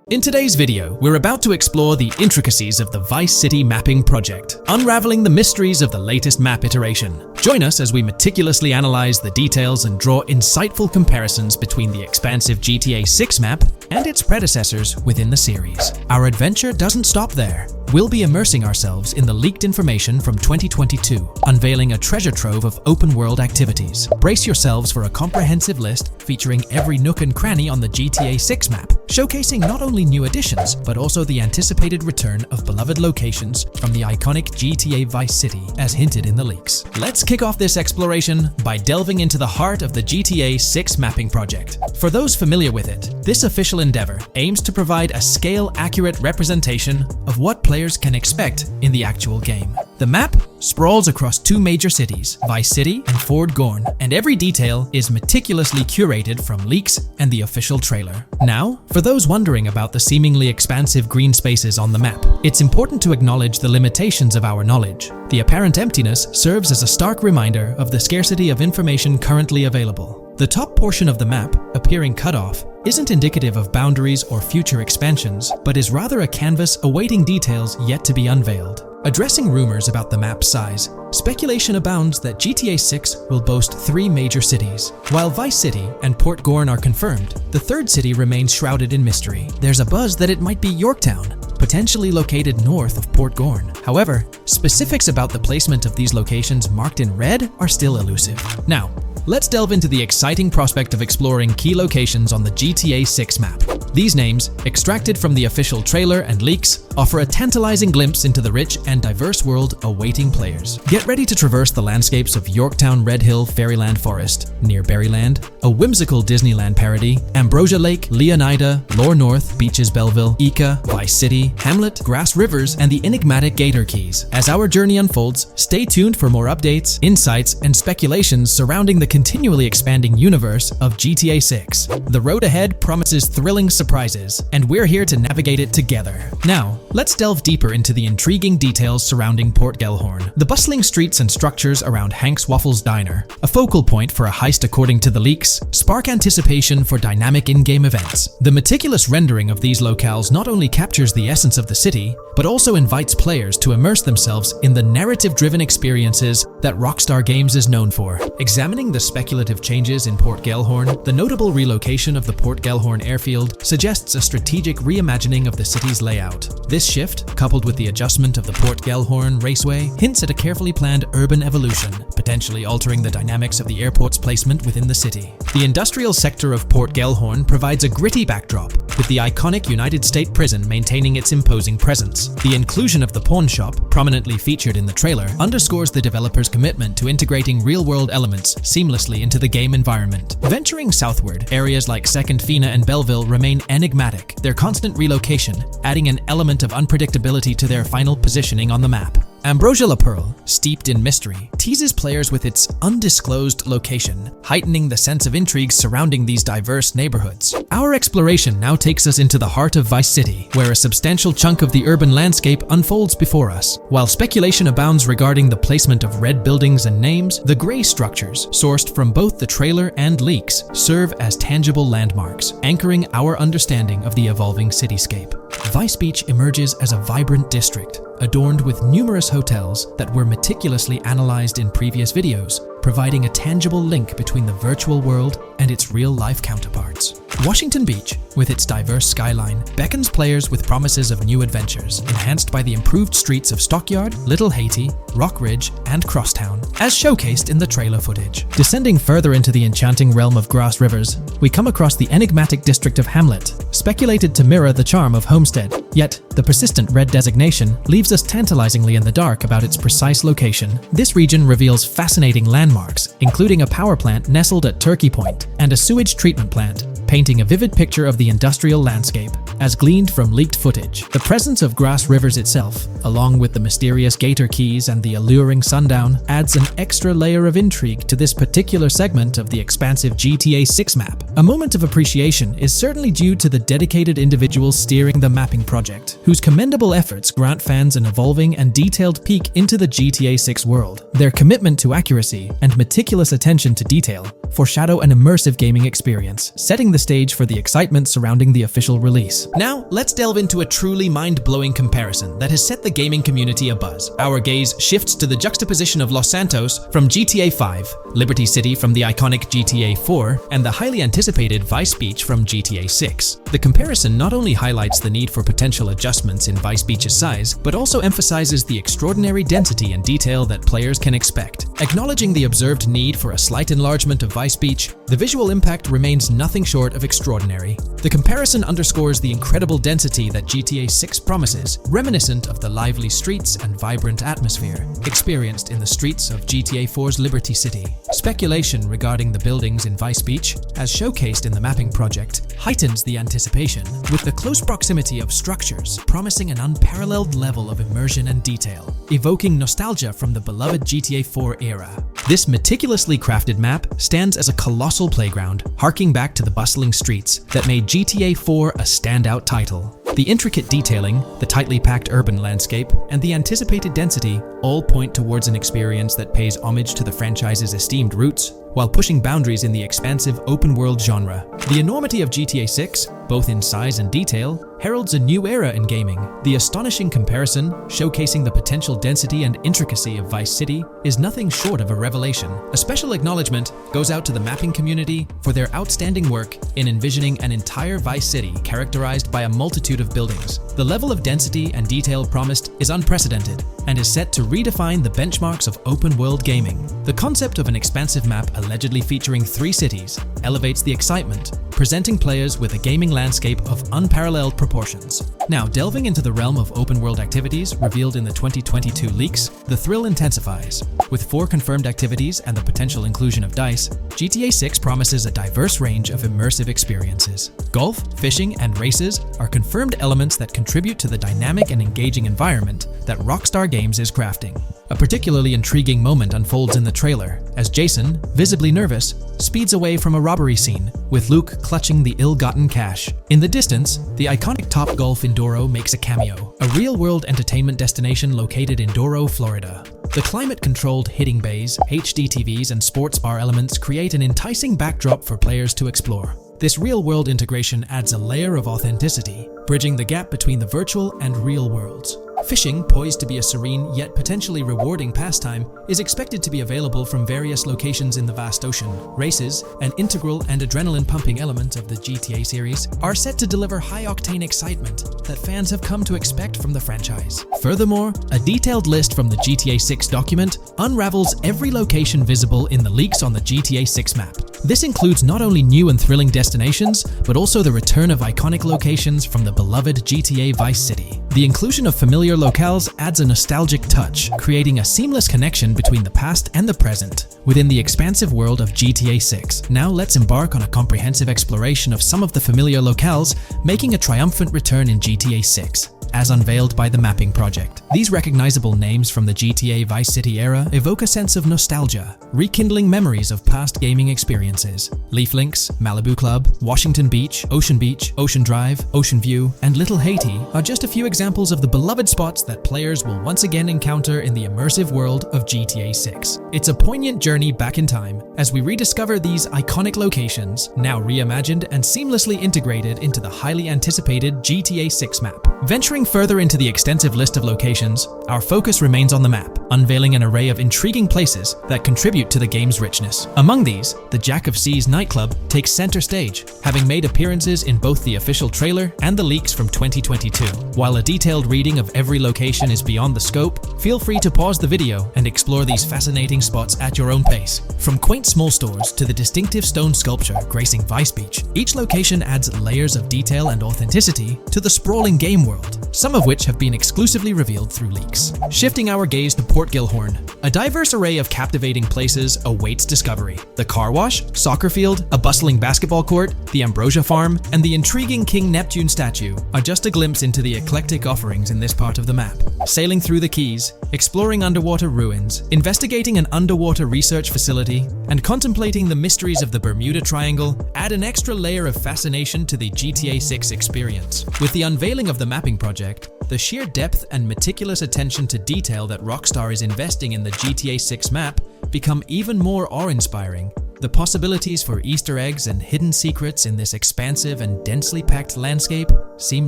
In today's video, we're about to explore the intricacies of the Vice City mapping project, unraveling the mysteries of the latest map iteration. Join us as we meticulously analyze the details and draw insightful comparisons between the expansive GTA 6 map and its predecessors within the series. Our adventure doesn't stop there. We'll be immersing ourselves in the leaked information from 2022, unveiling a treasure trove of open-world activities. Brace yourselves for a comprehensive list featuring every nook and cranny on the GTA 6 map, showcasing not only new additions, but also the anticipated return of beloved locations from the iconic GTA Vice City, as hinted in the leaks. Let's kick off this exploration by delving into the heart of the GTA 6 mapping project. For those familiar with it, this official endeavor aims to provide a scale-accurate representation of what players can expect in the actual game. The map sprawls across two major cities, Vice City and Fort Gorn, and every detail is meticulously curated from leaks and the official trailer. Now, for those wondering about the seemingly expansive green spaces on the map, it's important to acknowledge the limitations of our knowledge. The apparent emptiness serves as a stark reminder of the scarcity of information currently available. The top portion of the map, appearing cut off, isn't indicative of boundaries or future expansions, but is rather a canvas awaiting details yet to be unveiled. Addressing rumors about the map's size, speculation abounds that GTA 6 will boast 3 major cities. While Vice City and Port Gorn are confirmed, the third city remains shrouded in mystery. There's a buzz that it might be Yorktown, potentially located north of Port Gorn. However, specifics about the placement of these locations marked in red are still elusive. Now, let's delve into the exciting prospect of exploring key locations on the GTA 6 map. These names, extracted from the official trailer and leaks, offer a tantalizing glimpse into the rich and diverse world awaiting players. Get ready to traverse the landscapes of Yorktown Red Hill Fairyland Forest, near Berryland, a whimsical Disneyland parody, Ambrosia Lake, Leonida, Lore North, Beaches Belleville, Ica, Vice City, Hamlet, Grass Rivers, and the enigmatic Gator Keys. As our journey unfolds, stay tuned for more updates, insights, and speculations surrounding the continually expanding universe of GTA 6. The road ahead promises thrilling surprises, and we're here to navigate it together. Now, let's delve deeper into the intriguing details surrounding Port Gellhorn. The bustling streets and structures around Hank's Waffles Diner, a focal point for a heist according to the leaks, spark anticipation for dynamic in-game events. The meticulous rendering of these locales not only captures the essence of the city, but also invites players to immerse themselves in the narrative-driven experiences that Rockstar Games is known for. Examining the speculative changes in Port Gellhorn, the notable relocation of the Port Gellhorn airfield suggests a strategic reimagining of the city's layout. This shift, coupled with the adjustment of the Port Gellhorn Raceway, hints at a carefully planned urban evolution, potentially altering the dynamics of the airport's placement within the city. The industrial sector of Port Gellhorn provides a gritty backdrop, with the iconic United States prison maintaining its imposing presence. The inclusion of the pawn shop, prominently featured in the trailer, underscores the developer's commitment to integrating real-world elements seamlessly into the game environment. Venturing southward, areas like Second Fina and Belleville remain enigmatic, their constant relocation adding an element of unpredictability to their final positioning on the map. Ambrosia La Pearl, steeped in mystery, teases players with its undisclosed location, heightening the sense of intrigue surrounding these diverse neighborhoods. Our exploration now takes us into the heart of Vice City, where a substantial chunk of the urban landscape unfolds before us. While speculation abounds regarding the placement of red buildings and names, the gray structures, sourced from both the trailer and leaks, serve as tangible landmarks, anchoring our understanding of the evolving cityscape. Vice Beach emerges as a vibrant district, adorned with numerous hotels that were meticulously analyzed in previous videos, providing a tangible link between the virtual world and its real-life counterparts. Washington Beach, with its diverse skyline, beckons players with promises of new adventures, enhanced by the improved streets of Stockyard, Little Haiti, Rock Ridge, and Crosstown, as showcased in the trailer footage. Descending further into the enchanting realm of Grass Rivers, we come across the enigmatic district of Hamlet, speculated to mirror the charm of Homestead. Yet, the persistent red designation leaves us tantalizingly in the dark about its precise location. This region reveals fascinating landmarks, including a power plant nestled at Turkey Point and a sewage treatment plant, painting a vivid picture of the industrial landscape, as gleaned from leaked footage. The presence of Grass Rivers itself, along with the mysterious Gator Keys and the alluring sundown, adds an extra layer of intrigue to this particular segment of the expansive GTA 6 map. A moment of appreciation is certainly due to the dedicated individuals steering the mapping project, whose commendable efforts grant fans an evolving and detailed peek into the GTA 6 world. Their commitment to accuracy and meticulous attention to detail foreshadow an immersive gaming experience, setting the stage for the excitement surrounding the official release. Now, let's delve into a truly mind-blowing comparison that has set the gaming community abuzz. Our gaze shifts to the juxtaposition of Los Santos from GTA 5, Liberty City from the iconic GTA 4, and the highly anticipated Vice Beach from GTA 6. The comparison not only highlights the need for potential adjustments in Vice Beach's size, but also emphasizes the extraordinary density and detail that players can expect. Acknowledging the observed need for a slight enlargement of Vice Beach, the visual impact remains nothing short of extraordinary. The comparison underscores the incredible density that GTA 6 promises, reminiscent of the lively streets and vibrant atmosphere experienced in the streets of GTA 4's Liberty City. Speculation regarding the buildings in Vice Beach, as showcased in the mapping project, heightens the anticipation, with the close proximity of structures promising an unparalleled level of immersion and detail, evoking nostalgia from the beloved GTA 4 era. This meticulously crafted map stands as a colossal playground, harking back to the bustling streets that made GTA 4 a standout title. The intricate detailing, the tightly packed urban landscape, and the anticipated density all point towards an experience that pays homage to the franchise's esteemed roots, while pushing boundaries in the expansive open-world genre. The enormity of GTA 6, both in size and detail, heralds a new era in gaming. The astonishing comparison, showcasing the potential density and intricacy of Vice City, is nothing short of a revelation. A special acknowledgement goes out to the mapping community for their outstanding work in envisioning an entire Vice City characterized by a multitude of buildings. The level of density and detail promised is unprecedented and is set to redefine the benchmarks of open-world gaming. The concept of an expansive map allegedly featuring 3 cities elevates the excitement, presenting players with a gaming landscape of unparalleled proportions. Now, delving into the realm of open-world activities revealed in the 2022 leaks, the thrill intensifies. With 4 confirmed activities and the potential inclusion of dice, GTA 6 promises a diverse range of immersive experiences. Golf, fishing, and races are confirmed elements that contribute to the dynamic and engaging environment that Rockstar Games is crafting. A particularly intriguing moment unfolds in the trailer, as Jason, visibly nervous, speeds away from a robbery scene, with Luke clutching the ill-gotten cash. In the distance, the iconic Topgolf in Doro makes a cameo, a real-world entertainment destination located in Doro, Florida. The climate-controlled hitting bays, HD TVs, and sports bar elements create an enticing backdrop for players to explore. This real-world integration adds a layer of authenticity, bridging the gap between the virtual and real worlds. Fishing, poised to be a serene yet potentially rewarding pastime, is expected to be available from various locations in the vast ocean. Races, an integral and adrenaline-pumping element of the GTA series, are set to deliver high-octane excitement that fans have come to expect from the franchise. Furthermore, a detailed list from the GTA 6 document unravels every location visible in the leaks on the GTA 6 map, This includes not only new and thrilling destinations, but also the return of iconic locations from the beloved GTA Vice City. The inclusion of familiar locales adds a nostalgic touch, creating a seamless connection between the past and the present within the expansive world of GTA 6. Now let's embark on a comprehensive exploration of some of the familiar locales, making a triumphant return in GTA 6. As unveiled by the Mapping Project. These recognizable names from the GTA Vice City era evoke a sense of nostalgia, rekindling memories of past gaming experiences. Leaf Links, Malibu Club, Washington Beach, Ocean Drive, Ocean View, and Little Haiti are just a few examples of the beloved spots that players will once again encounter in the immersive world of GTA 6. It's a poignant journey back in time as we rediscover these iconic locations, now reimagined and seamlessly integrated into the highly anticipated GTA 6 map. Venturing further into the extensive list of locations, our focus remains on the map, unveiling an array of intriguing places that contribute to the game's richness. Among these, the Jack of Seas nightclub takes center stage, having made appearances in both the official trailer and the leaks from 2022. While a detailed reading of every location is beyond the scope, feel free to pause the video and explore these fascinating spots at your own pace. From quaint small stores to the distinctive stone sculpture gracing Vice Beach, each location adds layers of detail and authenticity to the sprawling game world, some of which have been exclusively revealed through leaks. Shifting our gaze to Port Gilhorn, a diverse array of captivating places awaits discovery. The car wash, soccer field, a bustling basketball court, the Ambrosia farm, and the intriguing King Neptune statue are just a glimpse into the eclectic offerings in this part of the map. Sailing through the Keys, exploring underwater ruins, investigating an underwater research facility, and contemplating the mysteries of the Bermuda Triangle add an extra layer of fascination to the GTA 6 experience. With the unveiling of the Mapping Project, the sheer depth and meticulous attention to detail that Rockstar is investing in the GTA 6 map become even more awe-inspiring. The possibilities for Easter eggs and hidden secrets in this expansive and densely packed landscape seem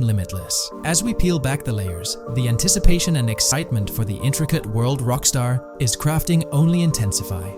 limitless. As we peel back the layers, the anticipation and excitement for the intricate world Rockstar is crafting only intensify.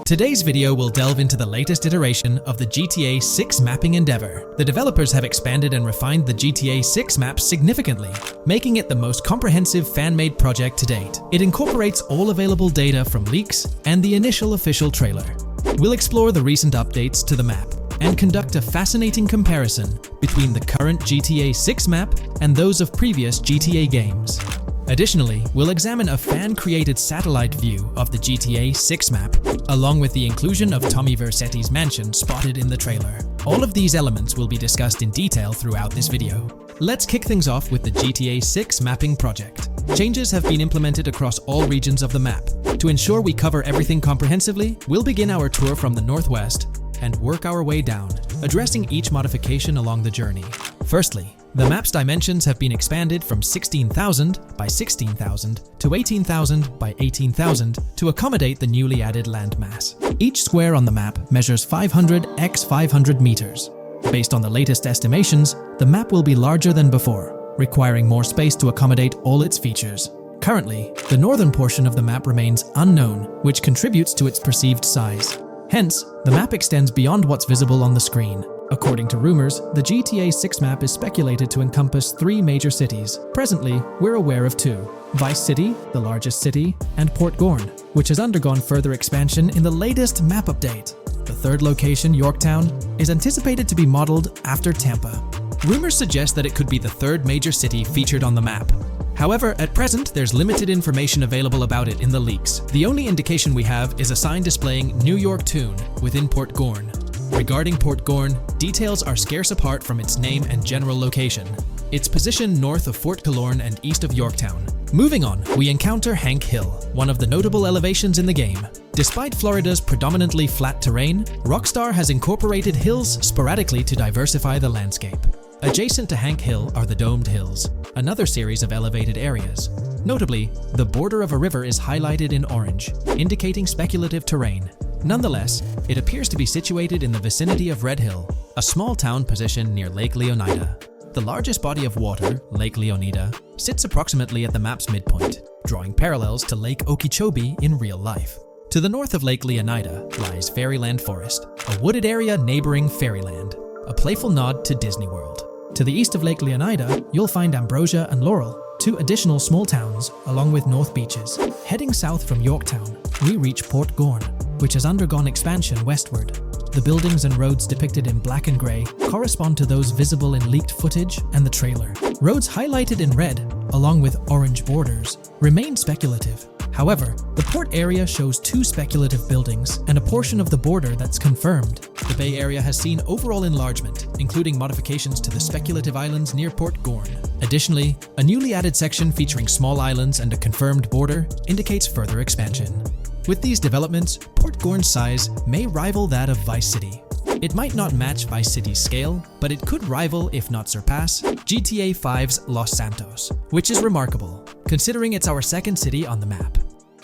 Today's video will delve into the latest iteration of the GTA 6 mapping endeavor. The developers have expanded and refined the GTA 6 map significantly, making it the most comprehensive fan-made project to date. It incorporates all available data from leaks and the initial official trailer. We'll explore the recent updates to the map and conduct a fascinating comparison between the current GTA 6 map and those of previous GTA games. Additionally, we'll examine a fan-created satellite view of the GTA 6 map, along with the inclusion of Tommy Vercetti's mansion spotted in the trailer. All of these elements will be discussed in detail throughout this video. Let's kick things off with the GTA 6 mapping project. Changes have been implemented across all regions of the map. To ensure we cover everything comprehensively, we'll begin our tour from the northwest and work our way down, addressing each modification along the journey. Firstly, the map's dimensions have been expanded from 16,000 by 16,000 to 18,000 by 18,000 to accommodate the newly added landmass. Each square on the map measures 500 x 500 meters. Based on the latest estimations, the map will be larger than before, requiring more space to accommodate all its features. Currently, the northern portion of the map remains unknown, which contributes to its perceived size. Hence, the map extends beyond what's visible on the screen. According to rumors, the GTA 6 map is speculated to encompass 3 major cities. Presently, we're aware of 2. Vice City, the largest city, and Port Gorn, which has undergone further expansion in the latest map update. The third location, Yorktown, is anticipated to be modeled after Tampa. Rumors suggest that it could be the third major city featured on the map. However, at present, there's limited information available about it in the leaks. The only indication we have is a sign displaying New York Tune within Port Gorn. Regarding Port Gorn, details are scarce apart from its name and general location. It's positioned north of Fort Calorn and east of Yorktown. Moving on, we encounter Hank Hill, one of the notable elevations in the game. Despite Florida's predominantly flat terrain, Rockstar has incorporated hills sporadically to diversify the landscape. Adjacent to Hank Hill are the Domed Hills, another series of elevated areas. Notably, the border of a river is highlighted in orange, indicating speculative terrain. Nonetheless, it appears to be situated in the vicinity of Red Hill, a small town positioned near Lake Leonida. The largest body of water, Lake Leonida, sits approximately at the map's midpoint, drawing parallels to Lake Okeechobee in real life. To the north of Lake Leonida lies Fairyland Forest, a wooded area neighboring Fairyland, a playful nod to Disney World. To the east of Lake Leonida, you'll find Ambrosia and Laurel, 2 additional small towns, along with North Beaches. Heading south from Yorktown, we reach Port Gorn, which has undergone expansion westward. The buildings and roads depicted in black and grey correspond to those visible in leaked footage and the trailer. Roads highlighted in red, along with orange borders, remain speculative. However, the port area shows 2 speculative buildings and a portion of the border that's confirmed. The Bay Area has seen overall enlargement, including modifications to the speculative islands near Port Gorn. Additionally, a newly added section featuring small islands and a confirmed border indicates further expansion. With these developments, Port Gorn's size may rival that of Vice City. It might not match Vice City's scale, but it could rival, if not surpass, GTA 5's Los Santos, which is remarkable, considering it's our second city on the map.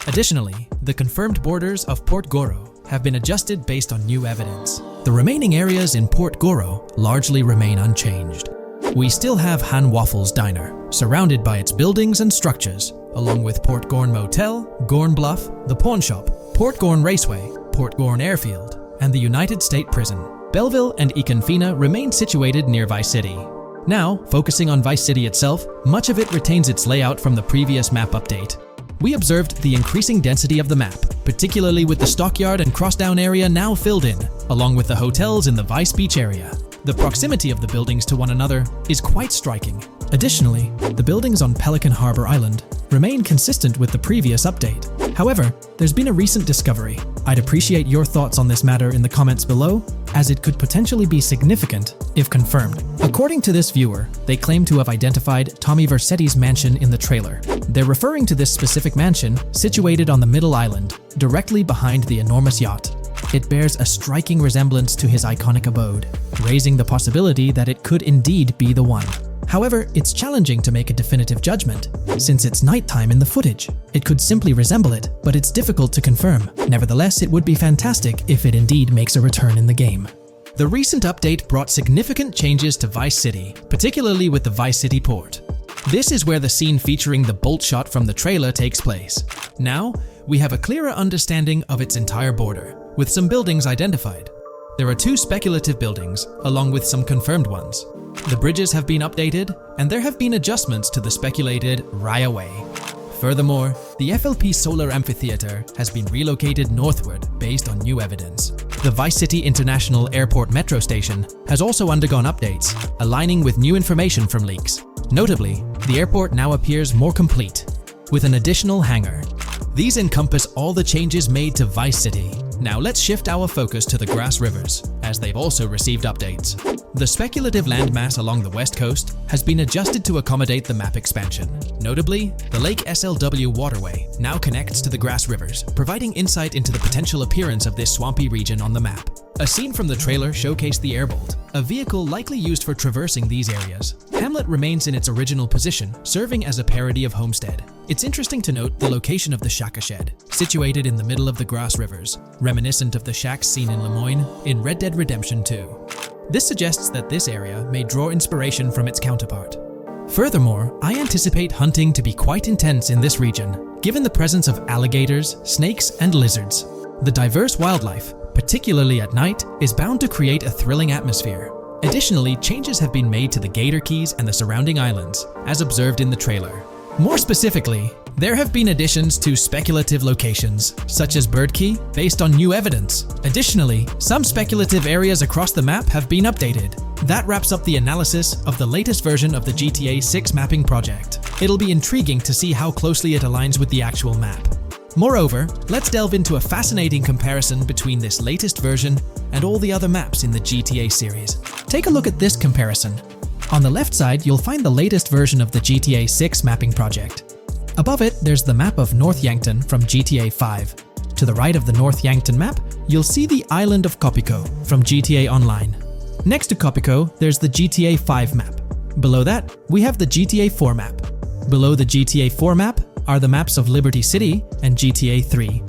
Additionally, the confirmed borders of Port Goro have been adjusted based on new evidence. The remaining areas in Port Goro largely remain unchanged. We still have Han Waffles Diner, surrounded by its buildings and structures, along with Port Gorn Motel, Gorn Bluff, the Pawn Shop, Port Gorn Raceway, Port Gorn Airfield, and the United State Prison. Belleville and Econfina remain situated near Vice City. Now, focusing on Vice City itself, much of it retains its layout from the previous map update. We observed the increasing density of the map, particularly with the stockyard and crossdown area now filled in, along with the hotels in the Vice Beach area. The proximity of the buildings to one another is quite striking. Additionally, the buildings on Pelican Harbor Island remain consistent with the previous update. However, there's been a recent discovery. I'd appreciate your thoughts on this matter in the comments below, as it could potentially be significant if confirmed. According to this viewer, they claim to have identified Tommy Vercetti's mansion in the trailer. They're referring to this specific mansion situated on the middle island, directly behind the enormous yacht. It bears a striking resemblance to his iconic abode, raising the possibility that it could indeed be the one. However, it's challenging to make a definitive judgment, since it's nighttime in the footage. It could simply resemble it, but it's difficult to confirm. Nevertheless, it would be fantastic if it indeed makes a return in the game. The recent update brought significant changes to Vice City, particularly with the Vice City port. This is where the scene featuring the bolt shot from the trailer takes place. Now, we have a clearer understanding of its entire border, with some buildings identified. There are 2 speculative buildings, along with some confirmed ones. The bridges have been updated, and there have been adjustments to the speculated Raya Way. Furthermore, the FLP Solar Amphitheater has been relocated northward based on new evidence. The Vice City International Airport metro station has also undergone updates, aligning with new information from leaks. Notably, the airport now appears more complete, with an additional hangar. These encompass all the changes made to Vice City. Now let's shift our focus to the Grass Rivers, as they've also received updates. The speculative landmass along the west coast has been adjusted to accommodate the map expansion. Notably, the Lake SLW waterway now connects to the Grass Rivers, providing insight into the potential appearance of this swampy region on the map. A scene from the trailer showcased the Airbolt, a vehicle likely used for traversing these areas. Hamlet remains in its original position, serving as a parody of Homestead. It's interesting to note the location of the Shaka Shed, situated in the middle of the Grass Rivers, reminiscent of the shacks seen in Lemoyne in Red Dead Redemption 2. This suggests that this area may draw inspiration from its counterpart. Furthermore, I anticipate hunting to be quite intense in this region, given the presence of alligators, snakes, and lizards. The diverse wildlife, particularly at night, is bound to create a thrilling atmosphere. Additionally, changes have been made to the Gator Keys and the surrounding islands, as observed in the trailer. More specifically, there have been additions to speculative locations, such as Bird Key, based on new evidence. Additionally, some speculative areas across the map have been updated. That wraps up the analysis of the latest version of the GTA 6 mapping project. It'll be intriguing to see how closely it aligns with the actual map. Moreover, let's delve into a fascinating comparison between this latest version and all the other maps in the GTA series. Take a look at this comparison. On the left side, you'll find the latest version of the GTA 6 mapping project. Above it, there's the map of North Yankton from GTA 5. To the right of the North Yankton map, you'll see the island of Copico from GTA Online. Next to Copico, there's the GTA 5 map. Below that, we have the GTA 4 map. Below the GTA 4 map are the maps of Liberty City and GTA 3.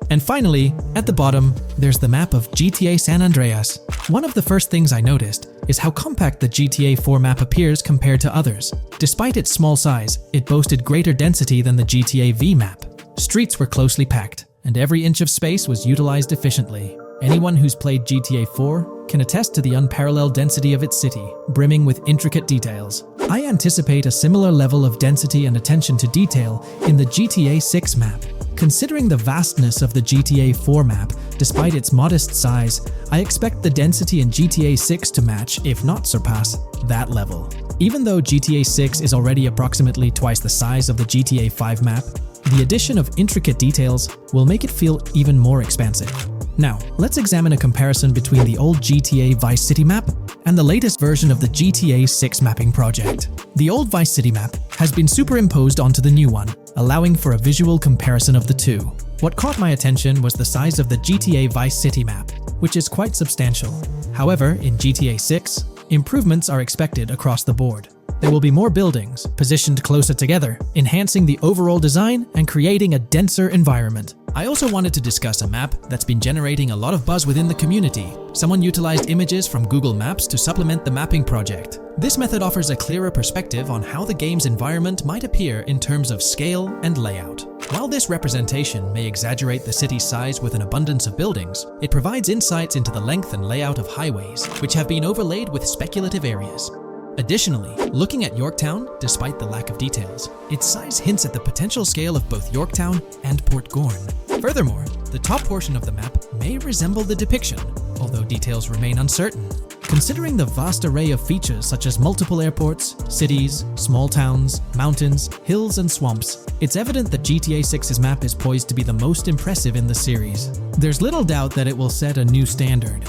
And finally, at the bottom, there's the map of GTA San Andreas. One of the first things I noticed is how compact the GTA 4 map appears compared to others. Despite its small size, it boasted greater density than the GTA V map. Streets were closely packed, and every inch of space was utilized efficiently. Anyone who's played GTA 4 can attest to the unparalleled density of its city, brimming with intricate details. I anticipate a similar level of density and attention to detail in the GTA 6 map. Considering the vastness of the GTA 4 map, despite its modest size, I expect the density in GTA 6 to match, if not surpass, that level. Even though GTA 6 is already approximately twice the size of the GTA 5 map, the addition of intricate details will make it feel even more expansive. Now, let's examine a comparison between the old GTA Vice City map and the latest version of the GTA 6 mapping project. The old Vice City map has been superimposed onto the new one, allowing for a visual comparison of the two. What caught my attention was the size of the GTA Vice City map, which is quite substantial. However, in GTA 6, improvements are expected across the board. There will be more buildings, positioned closer together, enhancing the overall design and creating a denser environment. I also wanted to discuss a map that's been generating a lot of buzz within the community. Someone utilized images from Google Maps to supplement the mapping project. This method offers a clearer perspective on how the game's environment might appear in terms of scale and layout. While this representation may exaggerate the city's size with an abundance of buildings, it provides insights into the length and layout of highways, which have been overlaid with speculative areas. Additionally, looking at Yorktown, despite the lack of details, its size hints at the potential scale of both Yorktown and Port Gorn. Furthermore, the top portion of the map may resemble the depiction, although details remain uncertain. Considering the vast array of features such as multiple airports, cities, small towns, mountains, hills, and swamps, it's evident that GTA 6's map is poised to be the most impressive in the series. There's little doubt that it will set a new standard.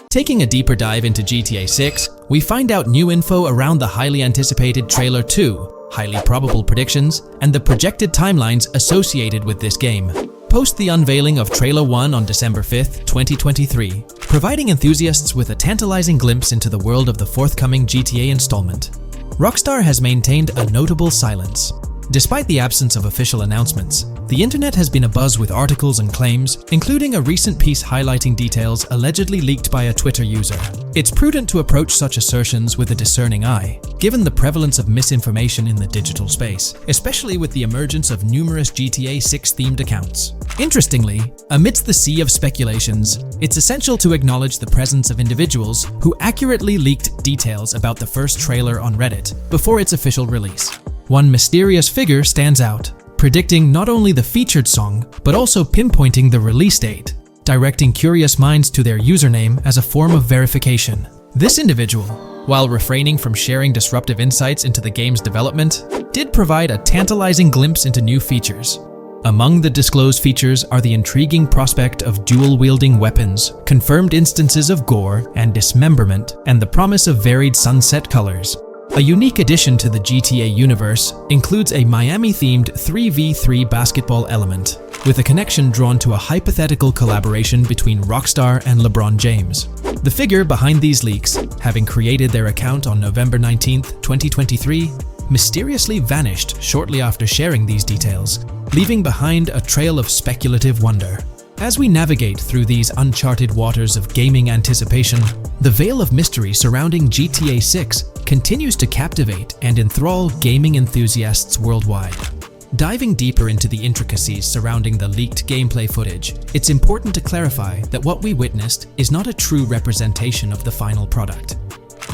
Taking a deeper dive into GTA 6, we find out new info around the highly anticipated Trailer 2, highly probable predictions, and the projected timelines associated with this game. Post the unveiling of Trailer 1 on December 5th, 2023, providing enthusiasts with a tantalizing glimpse into the world of the forthcoming GTA installment. Rockstar has maintained a notable silence. Despite the absence of official announcements, the internet has been abuzz with articles and claims, including a recent piece highlighting details allegedly leaked by a Twitter user. It's prudent to approach such assertions with a discerning eye, given the prevalence of misinformation in the digital space, especially with the emergence of numerous GTA 6 themed accounts. Interestingly, amidst the sea of speculations, it's essential to acknowledge the presence of individuals who accurately leaked details about the first trailer on Reddit before its official release. One mysterious figure stands out, predicting not only the featured song, but also pinpointing the release date, directing curious minds to their username as a form of verification. This individual, while refraining from sharing disruptive insights into the game's development, did provide a tantalizing glimpse into new features. Among the disclosed features are the intriguing prospect of dual-wielding weapons, confirmed instances of gore and dismemberment, and the promise of varied sunset colors. A unique addition to the GTA universe includes a Miami-themed 3v3 basketball element, with a connection drawn to a hypothetical collaboration between Rockstar and LeBron James. The figure behind these leaks, having created their account on November 19, 2023, mysteriously vanished shortly after sharing these details, leaving behind a trail of speculative wonder. As we navigate through these uncharted waters of gaming anticipation, the veil of mystery surrounding GTA 6 continues to captivate and enthrall gaming enthusiasts worldwide. Diving deeper into the intricacies surrounding the leaked gameplay footage, it's important to clarify that what we witnessed is not a true representation of the final product.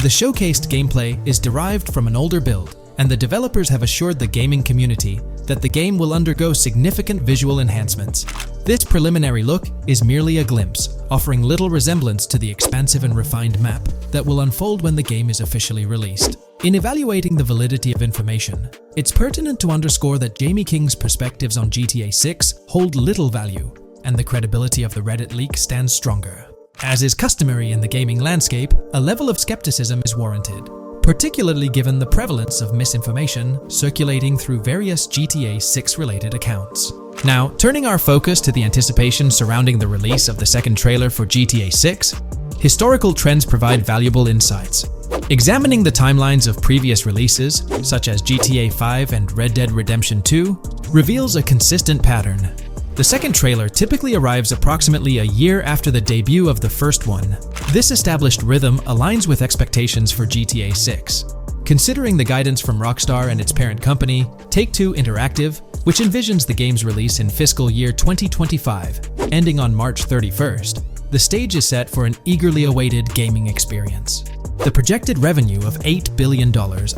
The showcased gameplay is derived from an older build, and the developers have assured the gaming community that the game will undergo significant visual enhancements. This preliminary look is merely a glimpse, offering little resemblance to the expansive and refined map that will unfold when the game is officially released. In evaluating the validity of information, it's pertinent to underscore that Jamie King's perspectives on GTA 6 hold little value, and the credibility of the Reddit leak stands stronger. As is customary in the gaming landscape, a level of skepticism is warranted, particularly given the prevalence of misinformation circulating through various GTA 6 related accounts. Now, turning our focus to the anticipation surrounding the release of the second trailer for GTA 6, historical trends provide valuable insights. Examining the timelines of previous releases, such as GTA 5 and Red Dead Redemption 2, reveals a consistent pattern. The second trailer typically arrives approximately a year after the debut of the first one. This established rhythm aligns with expectations for GTA 6. Considering the guidance from Rockstar and its parent company, Take-Two Interactive, which envisions the game's release in fiscal year 2025, ending on March 31st, the stage is set for an eagerly awaited gaming experience. The projected revenue of $8 billion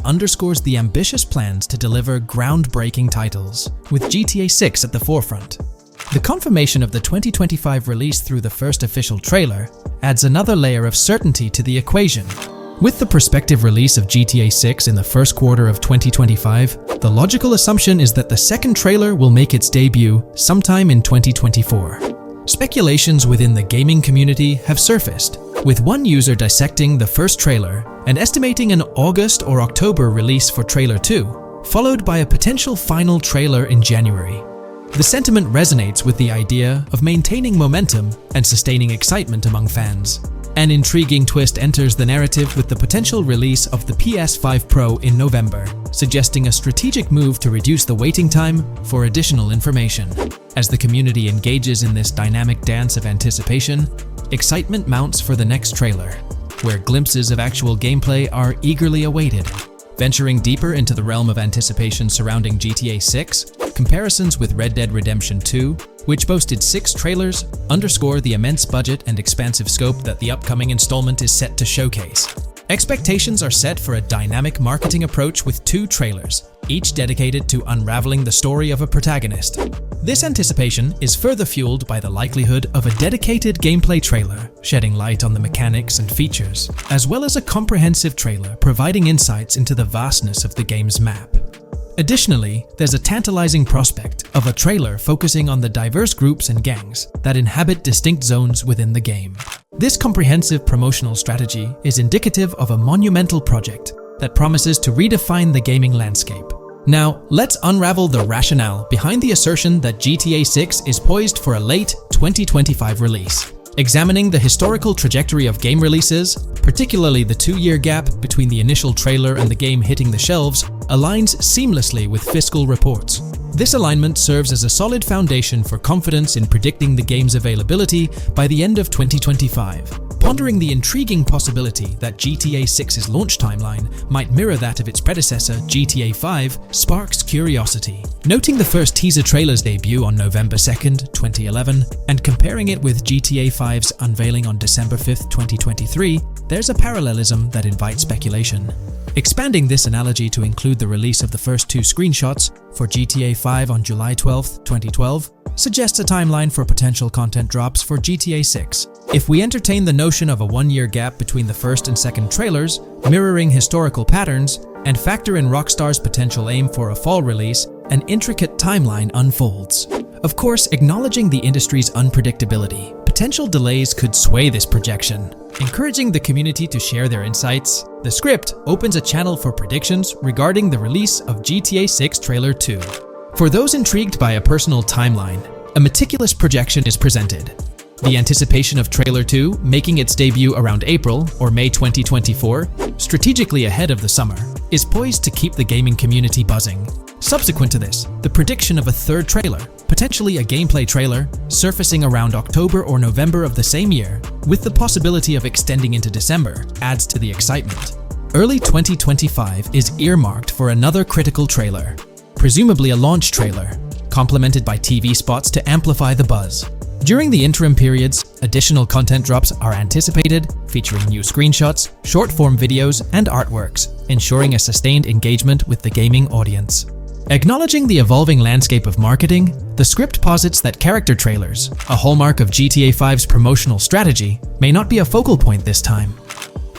underscores the ambitious plans to deliver groundbreaking titles, with GTA 6 at the forefront. The confirmation of the 2025 release through the first official trailer adds another layer of certainty to the equation. With the prospective release of GTA 6 in the first quarter of 2025, the logical assumption is that the second trailer will make its debut sometime in 2024. Speculations within the gaming community have surfaced, with one user dissecting the first trailer and estimating an August or October release for Trailer 2, followed by a potential final trailer in January. The sentiment resonates with the idea of maintaining momentum and sustaining excitement among fans. An intriguing twist enters the narrative with the potential release of the PS5 Pro in November, suggesting a strategic move to reduce the waiting time for additional information. As the community engages in this dynamic dance of anticipation, excitement mounts for the next trailer, where glimpses of actual gameplay are eagerly awaited. Venturing deeper into the realm of anticipation surrounding GTA 6, comparisons with Red Dead Redemption 2, which boasted 6 trailers, underscore the immense budget and expansive scope that the upcoming installment is set to showcase. Expectations are set for a dynamic marketing approach with 2 trailers, each dedicated to unraveling the story of a protagonist. This anticipation is further fueled by the likelihood of a dedicated gameplay trailer, shedding light on the mechanics and features, as well as a comprehensive trailer providing insights into the vastness of the game's map. Additionally, there's a tantalizing prospect of a trailer focusing on the diverse groups and gangs that inhabit distinct zones within the game. This comprehensive promotional strategy is indicative of a monumental project that promises to redefine the gaming landscape. Now, let's unravel the rationale behind the assertion that GTA 6 is poised for a late 2025 release. Examining the historical trajectory of game releases, particularly the 2-year gap between the initial trailer and the game hitting the shelves, aligns seamlessly with fiscal reports. This alignment serves as a solid foundation for confidence in predicting the game's availability by the end of 2025. Pondering the intriguing possibility that GTA 6's launch timeline might mirror that of its predecessor, GTA 5, sparks curiosity. Noting the first teaser trailer's debut on November 2nd, 2011, and comparing it with GTA 5's unveiling on December 5th, 2023, there's a parallelism that invites speculation. Expanding this analogy to include the release of the first 2 screenshots for GTA 5 on July 12, 2012, suggests a timeline for potential content drops for GTA 6. If we entertain the notion of a 1-year gap between the first and second trailers, mirroring historical patterns, and factor in Rockstar's potential aim for a fall release, an intricate timeline unfolds. Of course, acknowledging the industry's unpredictability, potential delays could sway this projection. Encouraging the community to share their insights, the script opens a channel for predictions regarding the release of GTA 6 Trailer 2. For those intrigued by a personal timeline, a meticulous projection is presented. The anticipation of Trailer 2 making its debut around April or May 2024, strategically ahead of the summer, is poised to keep the gaming community buzzing. Subsequent to this, the prediction of a 3rd trailer, potentially a gameplay trailer, surfacing around October or November of the same year, with the possibility of extending into December, adds to the excitement. Early 2025 is earmarked for another critical trailer, presumably a launch trailer, complemented by TV spots to amplify the buzz. During the interim periods, additional content drops are anticipated, featuring new screenshots, short-form videos, and artworks, ensuring a sustained engagement with the gaming audience. Acknowledging the evolving landscape of marketing, the script posits that character trailers, a hallmark of GTA 5's promotional strategy, may not be a focal point this time.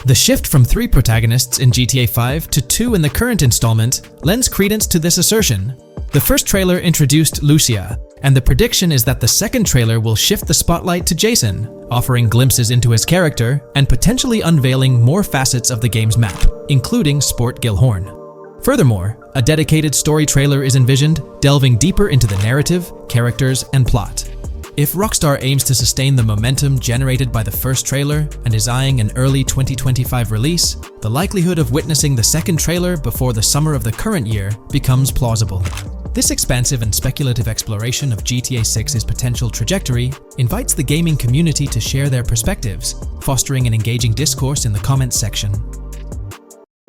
The shift from 3 protagonists in GTA 5 to 2 in the current installment lends credence to this assertion. The first trailer introduced Lucia, and the prediction is that the second trailer will shift the spotlight to Jason, offering glimpses into his character and potentially unveiling more facets of the game's map, including Sport Gilhorn. Furthermore, a dedicated story trailer is envisioned, delving deeper into the narrative, characters, and plot. If Rockstar aims to sustain the momentum generated by the first trailer and is eyeing an early 2025 release, the likelihood of witnessing the second trailer before the summer of the current year becomes plausible. This expansive and speculative exploration of GTA 6's potential trajectory invites the gaming community to share their perspectives, fostering an engaging discourse in the comments section.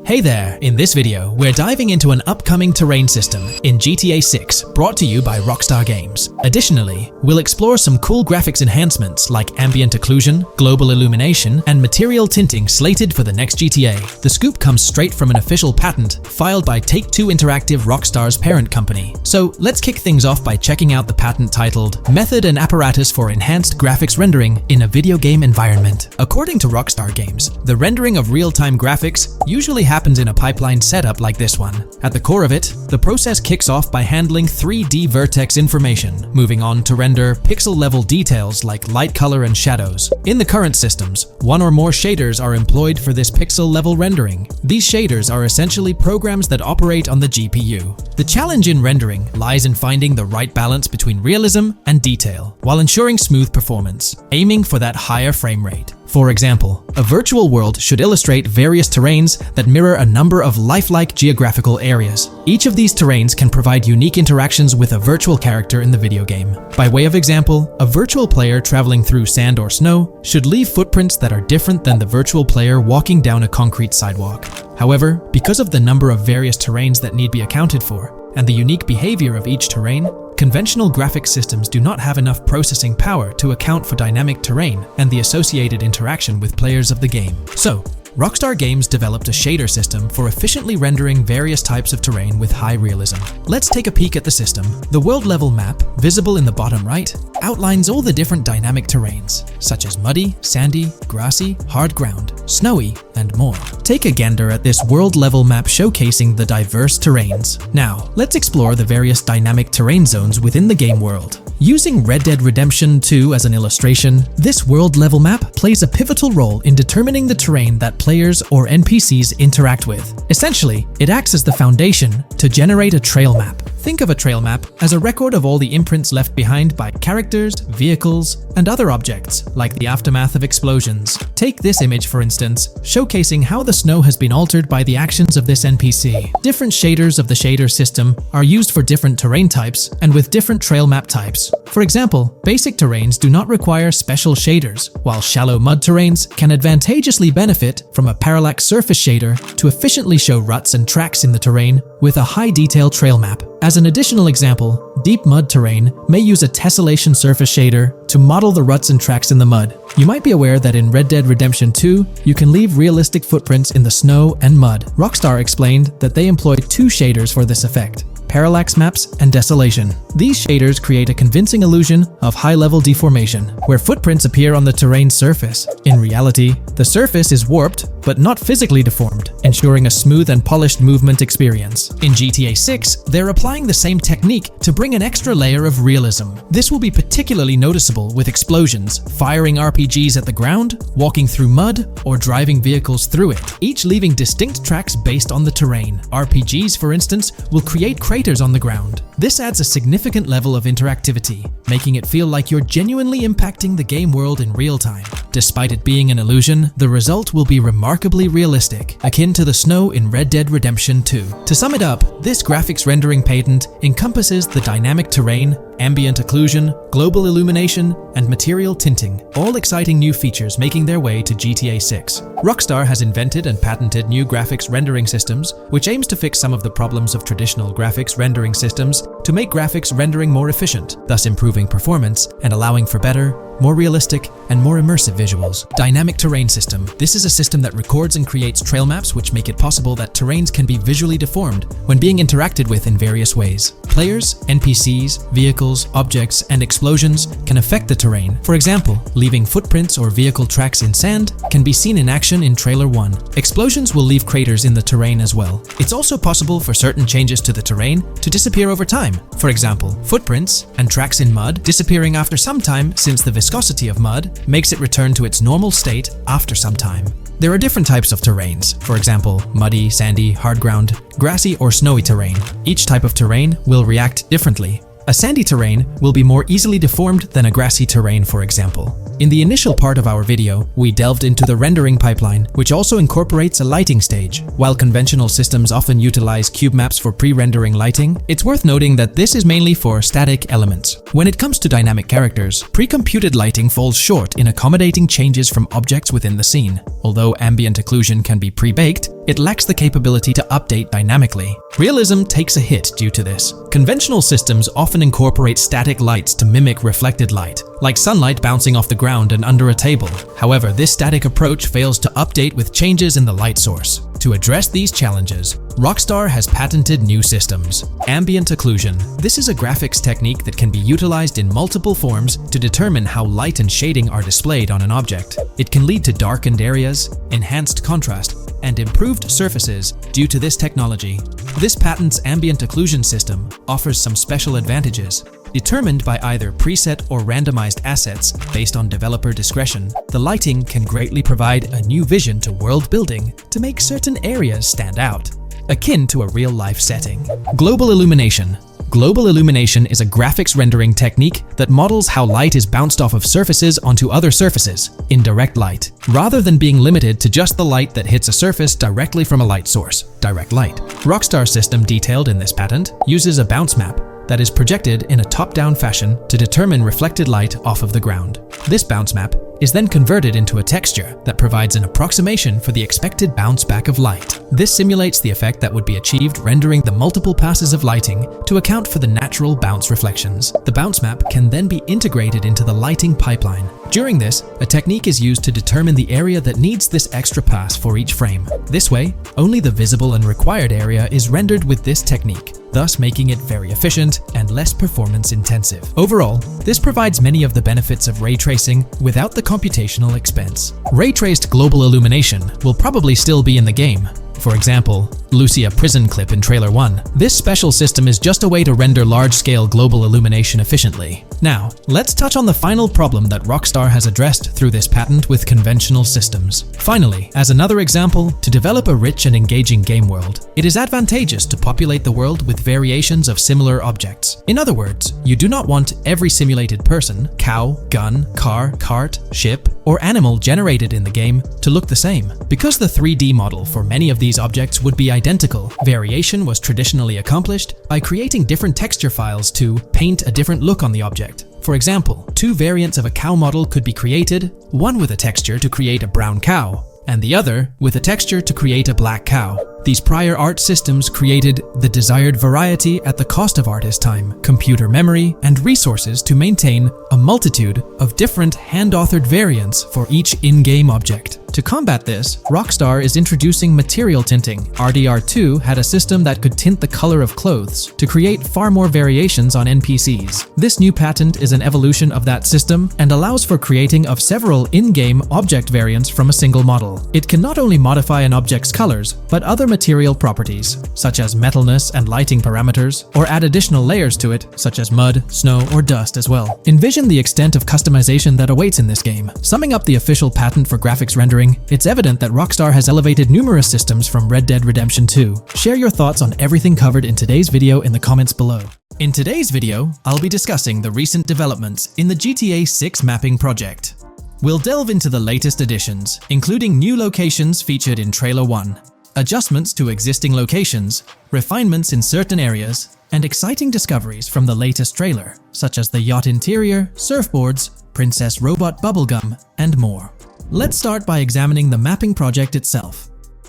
Hey there! In this video, we're diving into an upcoming terrain system in GTA 6, brought to you by Rockstar Games. Additionally, we'll explore some cool graphics enhancements like ambient occlusion, global illumination, and material tinting slated for the next GTA. The scoop comes straight from an official patent filed by Take-Two Interactive, Rockstar's parent company. So let's kick things off by checking out the patent titled Method and Apparatus for Enhanced Graphics Rendering in a Video Game Environment. According to Rockstar Games, the rendering of real-time graphics usually happens in a pipeline setup like this one. At the core of it, the process kicks off by handling 3D vertex information, moving on to render pixel-level details like light color and shadows. In the current systems, one or more shaders are employed for this pixel-level rendering. These shaders are essentially programs that operate on the GPU. The challenge in rendering lies in finding the right balance between realism and detail, while ensuring smooth performance, aiming for that higher frame rate. For example, a virtual world should illustrate various terrains that mirror a number of lifelike geographical areas. Each of these terrains can provide unique interactions with a virtual character in the video game. By way of example, a virtual player traveling through sand or snow should leave footprints that are different than the virtual player walking down a concrete sidewalk. However, because of the number of various terrains that need be accounted for, and the unique behavior of each terrain, conventional graphics systems do not have enough processing power to account for dynamic terrain and the associated interaction with players of the game. So, Rockstar Games developed a shader system for efficiently rendering various types of terrain with high realism. Let's take a peek at the system. The world level map, visible in the bottom right, outlines all the different dynamic terrains, such as muddy, sandy, grassy, hard ground, snowy, and more. Take a gander at this world level map showcasing the diverse terrains. Now, let's explore the various dynamic terrain zones within the game world. Using Red Dead Redemption 2 as an illustration, this world level map plays a pivotal role in determining the terrain that players or NPCs interact with. Essentially, it acts as the foundation to generate a trail map. Think of a trail map as a record of all the imprints left behind by characters, vehicles, and other objects, like the aftermath of explosions. Take this image for instance, showcasing how the snow has been altered by the actions of this NPC. Different shaders of the shader system are used for different terrain types and with different trail map types. For example, basic terrains do not require special shaders, while shallow mud terrains can advantageously benefit from a parallax surface shader to efficiently show ruts and tracks in the terrain with a high-detail trail map. As an additional example, deep mud terrain may use a tessellation surface shader to model the ruts and tracks in the mud. You might be aware that in Red Dead Redemption 2, you can leave realistic footprints in the snow and mud. Rockstar explained that they employed two shaders for this effect: parallax maps and desolation. These shaders create a convincing illusion of high-level deformation, where footprints appear on the terrain's surface. In reality, the surface is warped but not physically deformed, ensuring a smooth and polished movement experience. In GTA 6, they're applying the same technique to bring an extra layer of realism. This will be particularly noticeable with explosions, firing RPGs at the ground, walking through mud, or driving vehicles through it, each leaving distinct tracks based on the terrain. RPGs, for instance, will create craters on the ground. This adds a significant level of interactivity, making it feel like you're genuinely impacting the game world in real time. Despite it being an illusion, the result will be remarkably realistic, akin to the snow in Red Dead Redemption 2. To sum it up, this graphics rendering patent encompasses the dynamic terrain, ambient occlusion, global illumination, and material tinting, all exciting new features making their way to GTA 6. Rockstar has invented and patented new graphics rendering systems, which aims to fix some of the problems of traditional graphics rendering systems to make graphics rendering more efficient, thus improving performance and allowing for better, more realistic, and more immersive visuals. Dynamic terrain system. This is a system that records and creates trail maps which make it possible that terrains can be visually deformed when being interacted with in various ways. Players, NPCs, vehicles, objects, and explosions can affect the terrain. For example, leaving footprints or vehicle tracks in sand can be seen in action in Trailer 1. Explosions will leave craters in the terrain as well. It's also possible for certain changes to the terrain to disappear over time. For example, footprints and tracks in mud disappearing after some time, since the viscosity of mud makes it return to its normal state after some time. There are different types of terrains, for example, muddy, sandy, hard ground, grassy, or snowy terrain. Each type of terrain will react differently. A sandy terrain will be more easily deformed than a grassy terrain, for example. In the initial part of our video, we delved into the rendering pipeline, which also incorporates a lighting stage. While conventional systems often utilize cube maps for pre-rendering lighting, it's worth noting that this is mainly for static elements. When it comes to dynamic characters, pre-computed lighting falls short in accommodating changes from objects within the scene. Although ambient occlusion can be pre-baked, it lacks the capability to update dynamically. Realism takes a hit due to this. Conventional systems often incorporate static lights to mimic reflected light, like sunlight bouncing off the ground and under a table. However, this static approach fails to update with changes in the light source. To address these challenges, Rockstar has patented new systems. Ambient occlusion. This is a graphics technique that can be utilized in multiple forms to determine how light and shading are displayed on an object. It can lead to darkened areas, enhanced contrast, and improved surfaces due to this technology. This patent's ambient occlusion system offers some special advantages. Determined by either preset or randomized assets based on developer discretion, the lighting can greatly provide a new vision to world building to make certain areas stand out, akin to a real-life setting. Global illumination. Global illumination is a graphics rendering technique that models how light is bounced off of surfaces onto other surfaces in direct light, rather than being limited to just the light that hits a surface directly from a light source, direct light. Rockstar's system detailed in this patent uses a bounce map that is projected in a top-down fashion to determine reflected light off of the ground. This bounce map is then converted into a texture that provides an approximation for the expected bounce back of light. This simulates the effect that would be achieved rendering the multiple passes of lighting to account for the natural bounce reflections. The bounce map can then be integrated into the lighting pipeline. During this, a technique is used to determine the area that needs this extra pass for each frame. This way, only the visible and required area is rendered with this technique, thus making it very efficient and less performance intensive. Overall, this provides many of the benefits of ray tracing without the computational expense. Ray-traced global illumination will probably still be in the game. For example, Lucia prison clip in Trailer 1. This special system is just a way to render large-scale global illumination efficiently. Now, let's touch on the final problem that Rockstar has addressed through this patent with conventional systems. Finally, as another example, to develop a rich and engaging game world, it is advantageous to populate the world with variations of similar objects. In other words, you do not want every simulated person, cow, gun, car, cart, ship, or animal generated in the game to look the same. Because the 3D model for many of these objects would be identical, variation was traditionally accomplished by creating different texture files to paint a different look on the object. For example, two variants of a cow model could be created, one with a texture to create a brown cow, and the other with a texture to create a black cow. These prior art systems created the desired variety at the cost of artist time, computer memory, and resources to maintain a multitude of different hand-authored variants for each in-game object. To combat this, Rockstar is introducing material tinting. RDR2 had a system that could tint the color of clothes to create far more variations on NPCs. This new patent is an evolution of that system and allows for creating of several in-game object variants from a single model. It can not only modify an object's colors, but other material properties, such as metalness and lighting parameters, or add additional layers to it, such as mud, snow, or dust as well. Envision the extent of customization that awaits in this game. Summing up the official patent for graphics rendering, it's evident that Rockstar has elevated numerous systems from Red Dead Redemption 2. Share your thoughts on everything covered in today's video in the comments below. In today's video, I'll be discussing the recent developments in the GTA 6 mapping project. We'll delve into the latest additions, including new locations featured in Trailer 1, adjustments to existing locations, refinements in certain areas, and exciting discoveries from the latest trailer, such as the yacht interior, surfboards, Princess Robot Bubblegum, and more. Let's start by examining the mapping project itself.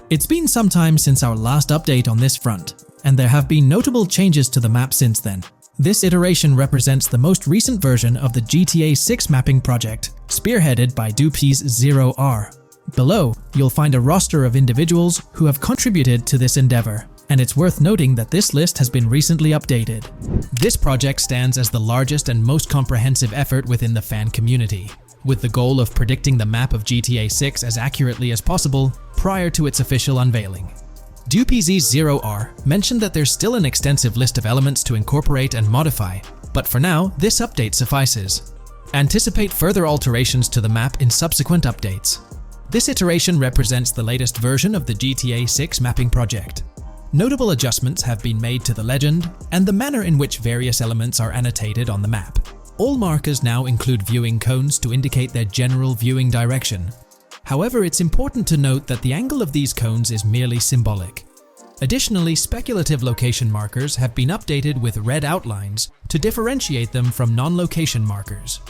It's been some time since our last update on this front, and there have been notable changes to the map since then. This iteration represents the most recent version of the GTA 6 mapping project, spearheaded by Dupees 0R. Below, you'll find a roster of individuals who have contributed to this endeavor, and it's worth noting that this list has been recently updated. This project stands as the largest and most comprehensive effort within the fan community, with the goal of predicting the map of GTA 6 as accurately as possible prior to its official unveiling. DuPZ0R mentioned that there's still an extensive list of elements to incorporate and modify, but for now, this update suffices. Anticipate further alterations to the map in subsequent updates. This iteration represents the latest version of the GTA 6 mapping project. Notable adjustments have been made to the legend and the manner in which various elements are annotated on the map. All markers now include viewing cones to indicate their general viewing direction. However, it's important to note that the angle of these cones is merely symbolic. Additionally, speculative location markers have been updated with red outlines to differentiate them from non-location markers.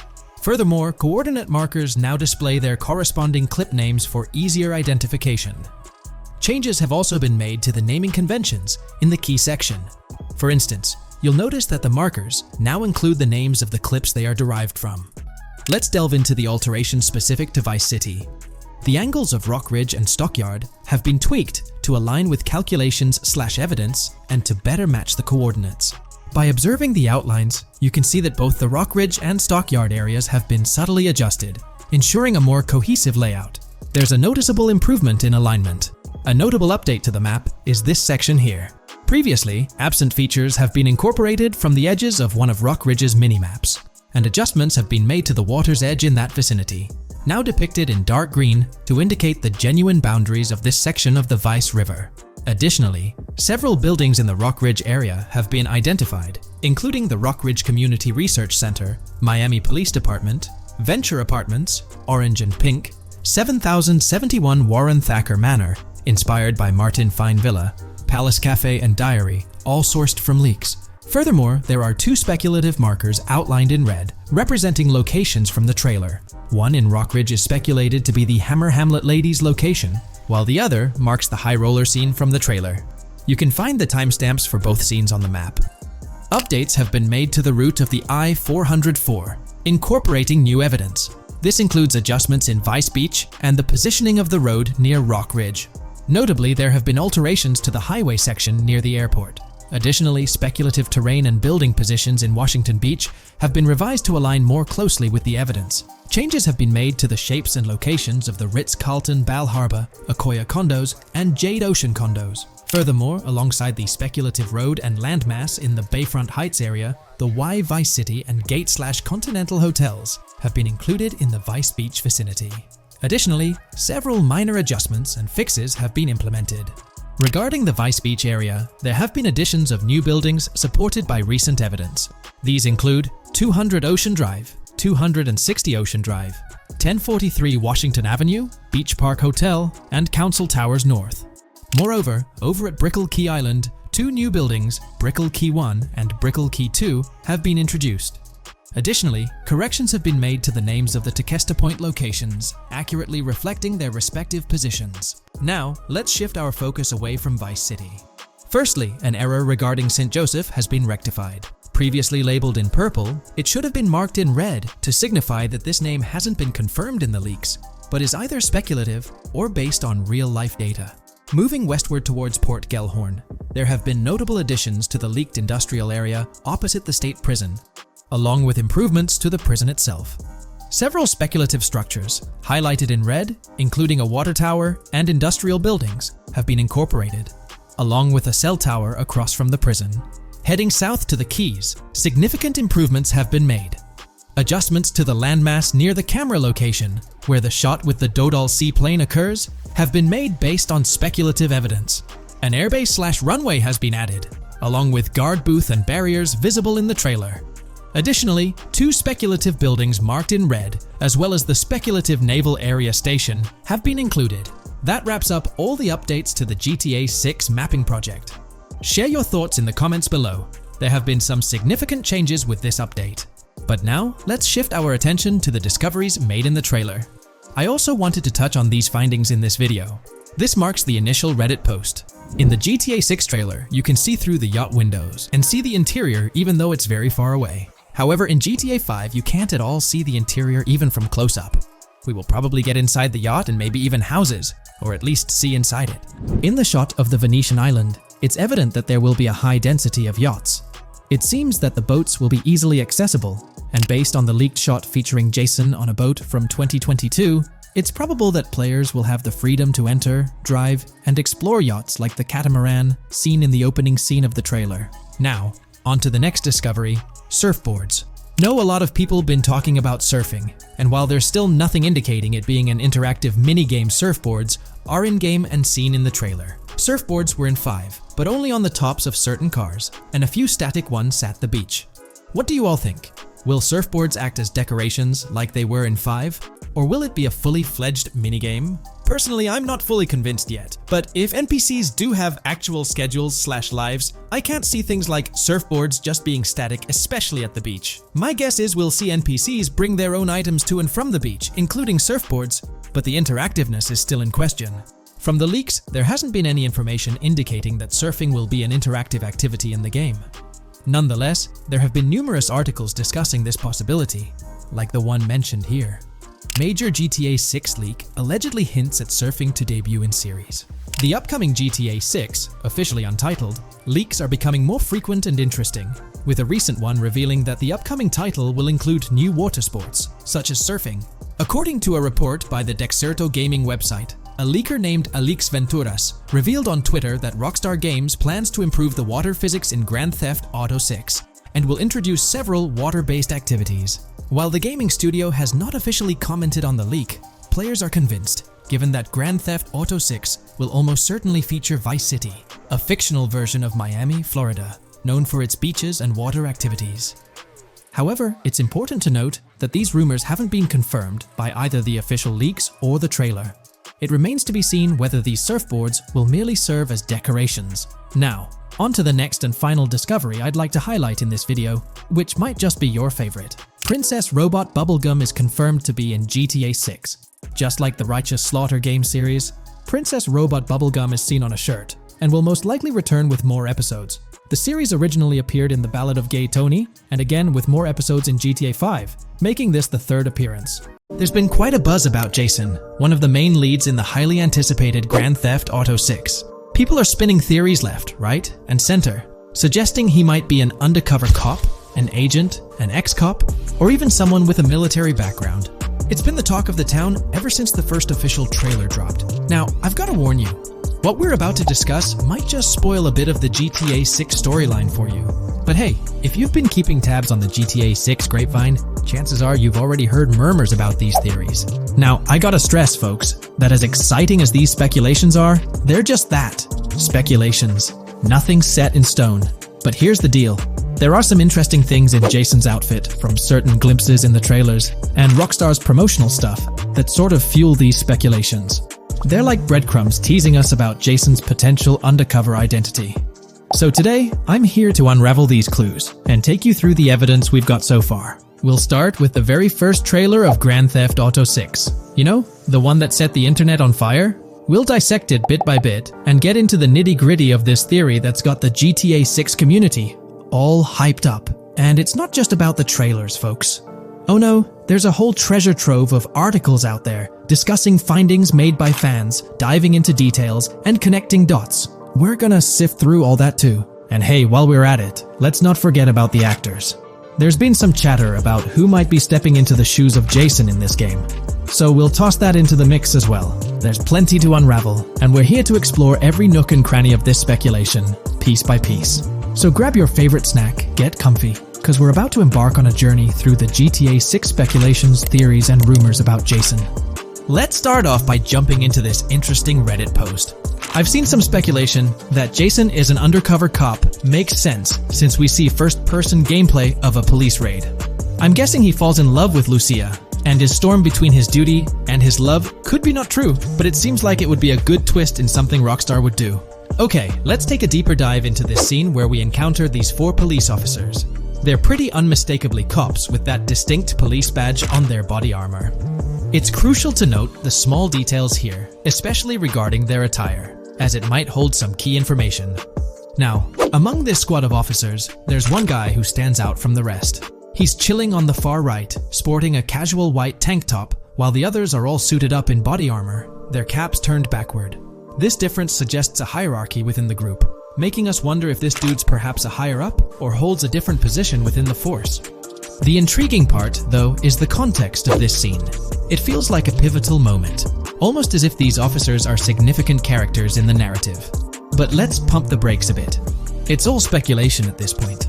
Furthermore, coordinate markers now display their corresponding clip names for easier identification. Changes have also been made to the naming conventions in the key section. For instance, you'll notice that the markers now include the names of the clips they are derived from. Let's delve into the alterations specific to Vice City. The angles of Rock Ridge and Stockyard have been tweaked to align with calculations/evidence and to better match the coordinates. By observing the outlines, you can see that both the Rock Ridge and Stockyard areas have been subtly adjusted, ensuring a more cohesive layout. There's a noticeable improvement in alignment. A notable update to the map is this section here. Previously, absent features have been incorporated from the edges of one of Rock Ridge's mini-maps, and adjustments have been made to the water's edge in that vicinity, now depicted in dark green to indicate the genuine boundaries of this section of the Vice River. Additionally, several buildings in the Rock Ridge area have been identified, including the Rock Ridge Community Research Center, Miami Police Department, Venture Apartments, Orange and Pink, 7071 Warren Thacker Manor, inspired by Martin Fine Villa, Palace Cafe and Diary, all sourced from leaks. Furthermore, there are two speculative markers outlined in red, representing locations from the trailer. One in Rock Ridge is speculated to be the Hammer Hamlet Ladies location, while the other marks the high roller scene from the trailer. You can find the timestamps for both scenes on the map. Updates have been made to the route of the I-404, incorporating new evidence. This includes adjustments in Vice Beach and the positioning of the road near Rock Ridge. Notably, there have been alterations to the highway section near the airport. Additionally, speculative terrain and building positions in Washington Beach have been revised to align more closely with the evidence. Changes have been made to the shapes and locations of the Ritz-Carlton Bal Harbour, Akoya condos, and Jade Ocean condos. Furthermore, alongside the speculative road and landmass in the Bayfront Heights area, the Y Vice City and Gate/Continental hotels have been included in the Vice Beach vicinity. Additionally, several minor adjustments and fixes have been implemented. Regarding the Vice Beach area, there have been additions of new buildings supported by recent evidence. These include 200 Ocean Drive, 260 Ocean Drive, 1043 Washington Avenue, Beach Park Hotel, and Council Towers North. Moreover, over at Brickell Key Island, two new buildings, Brickell Key 1 and Brickell Key 2, have been introduced. Additionally, corrections have been made to the names of the Tequesta Point locations, accurately reflecting their respective positions. Now, let's shift our focus away from Vice City. Firstly, an error regarding St. Joseph has been rectified. Previously labeled in purple, it should have been marked in red to signify that this name hasn't been confirmed in the leaks, but is either speculative or based on real-life data. Moving westward towards Port Gellhorn, there have been notable additions to the leaked industrial area opposite the state prison, along with improvements to the prison itself. Several speculative structures, highlighted in red, including a water tower and industrial buildings, have been incorporated, along with a cell tower across from the prison. Heading south to the Keys, significant improvements have been made. Adjustments to the landmass near the camera location, where the shot with the Dodal seaplane occurs, have been made based on speculative evidence. An airbase/runway has been added, along with guard booth and barriers visible in the trailer. Additionally, two speculative buildings marked in red, as well as the speculative Naval Area Station, have been included. That wraps up all the updates to the GTA 6 mapping project. Share your thoughts in the comments below. There have been some significant changes with this update. But now, let's shift our attention to the discoveries made in the trailer. I also wanted to touch on these findings in this video. This marks the initial Reddit post. In the GTA 6 trailer, you can see through the yacht windows and see the interior even though it's very far away. However, in GTA 5, you can't at all see the interior even from close up. We will probably get inside the yacht and maybe even houses, or at least see inside it. In the shot of the Venetian island, it's evident that there will be a high density of yachts. It seems that the boats will be easily accessible, and based on the leaked shot featuring Jason on a boat from 2022, it's probable that players will have the freedom to enter, drive, and explore yachts like the catamaran seen in the opening scene of the trailer. Now, on to the next discovery, surfboards. Know a lot of people been talking about surfing, and while there's still nothing indicating it being an interactive minigame, surfboards are in-game and seen in the trailer. Surfboards were in 5, but only on the tops of certain cars, and a few static ones sat the beach. What do you all think? Will surfboards act as decorations like they were in 5? Or will it be a fully fledged minigame? Personally, I'm not fully convinced yet, but if NPCs do have actual schedules/lives, I can't see things like surfboards just being static, especially at the beach. My guess is we'll see NPCs bring their own items to and from the beach, including surfboards, but the interactiveness is still in question. From the leaks, there hasn't been any information indicating that surfing will be an interactive activity in the game. Nonetheless, there have been numerous articles discussing this possibility, like the one mentioned here. Major GTA 6 leak allegedly hints at surfing to debut in series. The upcoming GTA 6, officially untitled, leaks are becoming more frequent and interesting, with a recent one revealing that the upcoming title will include new water sports, such as surfing. According to a report by the Dexerto gaming website, a leaker named Alix Venturas revealed on Twitter that Rockstar Games plans to improve the water physics in Grand Theft Auto 6 and will introduce several water-based activities. While the gaming studio has not officially commented on the leak, players are convinced, given that Grand Theft Auto 6 will almost certainly feature Vice City, a fictional version of Miami, Florida, known for its beaches and water activities. However, it's important to note that these rumors haven't been confirmed by either the official leaks or the trailer. It remains to be seen whether these surfboards will merely serve as decorations. Now, on to the next and final discovery I'd like to highlight in this video, which might just be your favorite. Princess Robot Bubblegum is confirmed to be in GTA 6. Just like the Righteous Slaughter game series, Princess Robot Bubblegum is seen on a shirt, and will most likely return with more episodes. The series originally appeared in The Ballad of Gay Tony, and again with more episodes in GTA 5, making this the third appearance. There's been quite a buzz about Jason, one of the main leads in the highly anticipated Grand Theft Auto 6. People are spinning theories left, right, and center, suggesting he might be an undercover cop, an agent, an ex-cop, or even someone with a military background. It's been the talk of the town ever since the first official trailer dropped. Now, I've got to warn you, what we're about to discuss might just spoil a bit of the GTA 6 storyline for you. But hey, if you've been keeping tabs on the GTA 6 grapevine, chances are you've already heard murmurs about these theories. Now, I gotta stress, folks, that as exciting as these speculations are, they're just that, speculations. Nothing set in stone. But here's the deal. There are some interesting things in Jason's outfit from certain glimpses in the trailers and Rockstar's promotional stuff that sort of fuel these speculations. They're like breadcrumbs teasing us about Jason's potential undercover identity. So today, I'm here to unravel these clues and take you through the evidence we've got so far. We'll start with the very first trailer of Grand Theft Auto 6. You know, the one that set the internet on fire? We'll dissect it bit by bit and get into the nitty-gritty of this theory that's got the GTA 6 community all hyped up. And it's not just about the trailers, folks. Oh no, there's a whole treasure trove of articles out there discussing findings made by fans, diving into details, and connecting dots. We're gonna sift through all that too. And hey, while we're at it, let's not forget about the actors. There's been some chatter about who might be stepping into the shoes of Jason in this game. So we'll toss that into the mix as well. There's plenty to unravel, and we're here to explore every nook and cranny of this speculation, piece by piece. So grab your favorite snack, get comfy, because we're about to embark on a journey through the GTA 6 speculations, theories, and rumors about Jason. Let's start off by jumping into this interesting Reddit post. I've seen some speculation that Jason is an undercover cop makes sense since we see first-person gameplay of a police raid. I'm guessing he falls in love with Lucia, and his storm between his duty and his love could be not true, but it seems like it would be a good twist in something Rockstar would do. Okay, let's take a deeper dive into this scene where we encounter these 4 police officers. They're pretty unmistakably cops with that distinct police badge on their body armor. It's crucial to note the small details here, especially regarding their attire, as it might hold some key information. Now, among this squad of officers, there's one guy who stands out from the rest. He's chilling on the far right, sporting a casual white tank top, while the others are all suited up in body armor, their caps turned backward. This difference suggests a hierarchy within the group, making us wonder if this dude's perhaps a higher up or holds a different position within the force. The intriguing part, though, is the context of this scene. It feels like a pivotal moment, almost as if these officers are significant characters in the narrative. But let's pump the brakes a bit. It's all speculation at this point.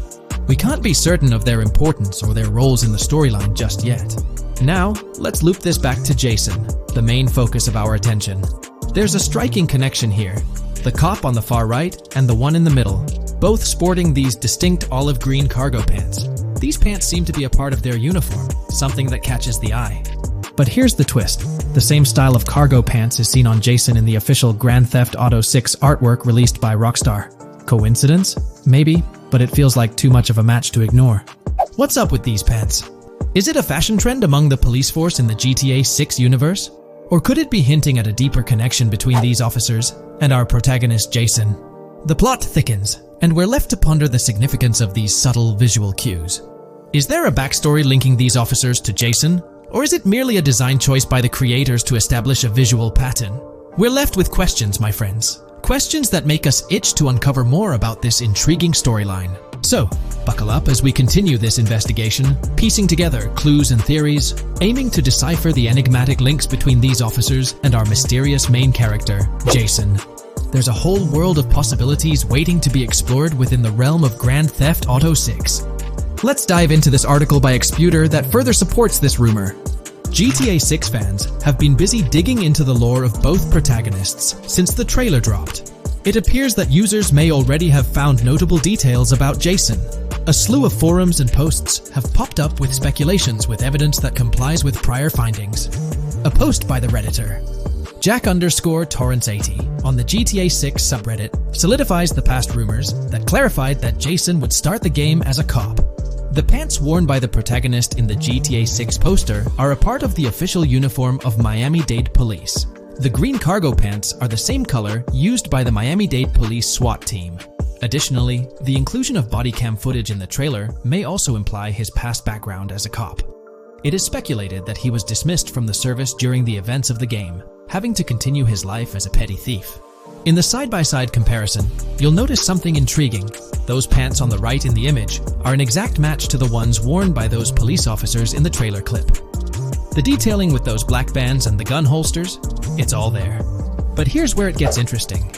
We can't be certain of their importance or their roles in the storyline just yet. Now, let's loop this back to Jason, the main focus of our attention. There's a striking connection here. The cop on the far right and the one in the middle, both sporting these distinct olive green cargo pants. These pants seem to be a part of their uniform, something that catches the eye. But here's the twist. The same style of cargo pants is seen on Jason in the official Grand Theft Auto 6 artwork released by Rockstar. Coincidence? Maybe, but it feels like too much of a match to ignore. What's up with these pants? Is it a fashion trend among the police force in the GTA 6 universe? Or could it be hinting at a deeper connection between these officers and our protagonist Jason? The plot thickens, and we're left to ponder the significance of these subtle visual cues. Is there a backstory linking these officers to Jason? Or is it merely a design choice by the creators to establish a visual pattern? We're left with questions, my friends. Questions that make us itch to uncover more about this intriguing storyline. So, buckle up as we continue this investigation, piecing together clues and theories, aiming to decipher the enigmatic links between these officers and our mysterious main character, Jason. There's a whole world of possibilities waiting to be explored within the realm of Grand Theft Auto 6. Let's dive into this article by Exputer that further supports this rumor. GTA 6 fans have been busy digging into the lore of both protagonists since the trailer dropped. It appears that users may already have found notable details about Jason. A slew of forums and posts have popped up with speculations with evidence that complies with prior findings. A post by the Redditor, Jack_Torrance80, on the GTA 6 subreddit solidifies the past rumors that clarified that Jason would start the game as a cop. The pants worn by the protagonist in the GTA 6 poster are a part of the official uniform of Miami-Dade Police. The green cargo pants are the same color used by the Miami-Dade Police SWAT team. Additionally, the inclusion of body cam footage in the trailer may also imply his past background as a cop. It is speculated that he was dismissed from the service during the events of the game, having to continue his life as a petty thief. In the side-by-side comparison, you'll notice something intriguing. Those pants on the right in the image are an exact match to the ones worn by those police officers in the trailer clip. The detailing with those black bands and the gun holsters, it's all there. But here's where it gets interesting.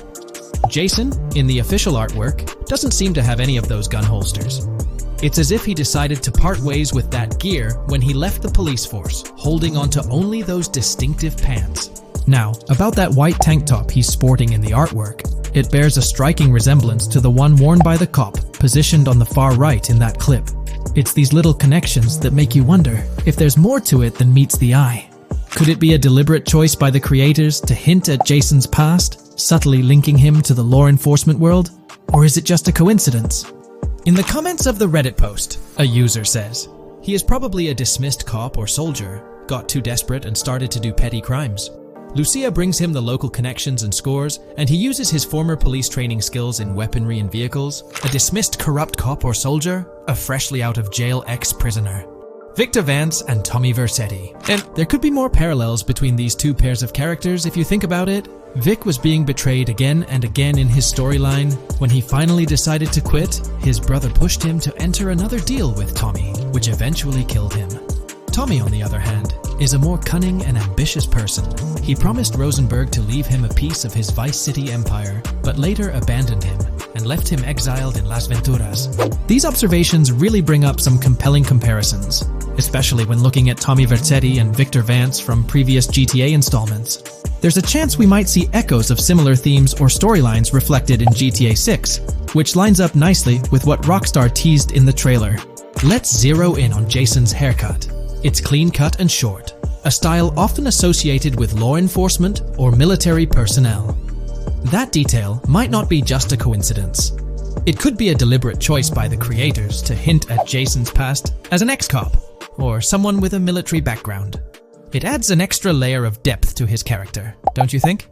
Jason, in the official artwork, doesn't seem to have any of those gun holsters. It's as if he decided to part ways with that gear when he left the police force, holding onto only those distinctive pants. Now, about that white tank top he's sporting in the artwork, it bears a striking resemblance to the one worn by the cop, positioned on the far right in that clip. It's these little connections that make you wonder if there's more to it than meets the eye. Could it be a deliberate choice by the creators to hint at Jason's past, subtly linking him to the law enforcement world? Or is it just a coincidence? In the comments of the Reddit post, a user says, he is probably a dismissed cop or soldier, got too desperate and started to do petty crimes. Lucia brings him the local connections and scores, and he uses his former police training skills in weaponry and vehicles. A dismissed corrupt cop or soldier, a freshly out of jail ex-prisoner. Victor Vance and Tommy Vercetti. And there could be more parallels between these two pairs of characters if you think about it. Vic was being betrayed again and again in his storyline. When he finally decided to quit, his brother pushed him to enter another deal with Tommy, which eventually killed him. Tommy, on the other hand, is a more cunning and ambitious person. He promised Rosenberg to leave him a piece of his Vice City empire, but later abandoned him and left him exiled in Las Venturas. These observations really bring up some compelling comparisons, especially when looking at Tommy Vercetti and Victor Vance from previous GTA installments. There's a chance we might see echoes of similar themes or storylines reflected in GTA 6, which lines up nicely with what Rockstar teased in the trailer. Let's zero in on Jason's haircut. It's clean cut and short, a style often associated with law enforcement or military personnel. That detail might not be just a coincidence. It could be a deliberate choice by the creators to hint at Jason's past as an ex-cop or someone with a military background. It adds an extra layer of depth to his character, don't you think?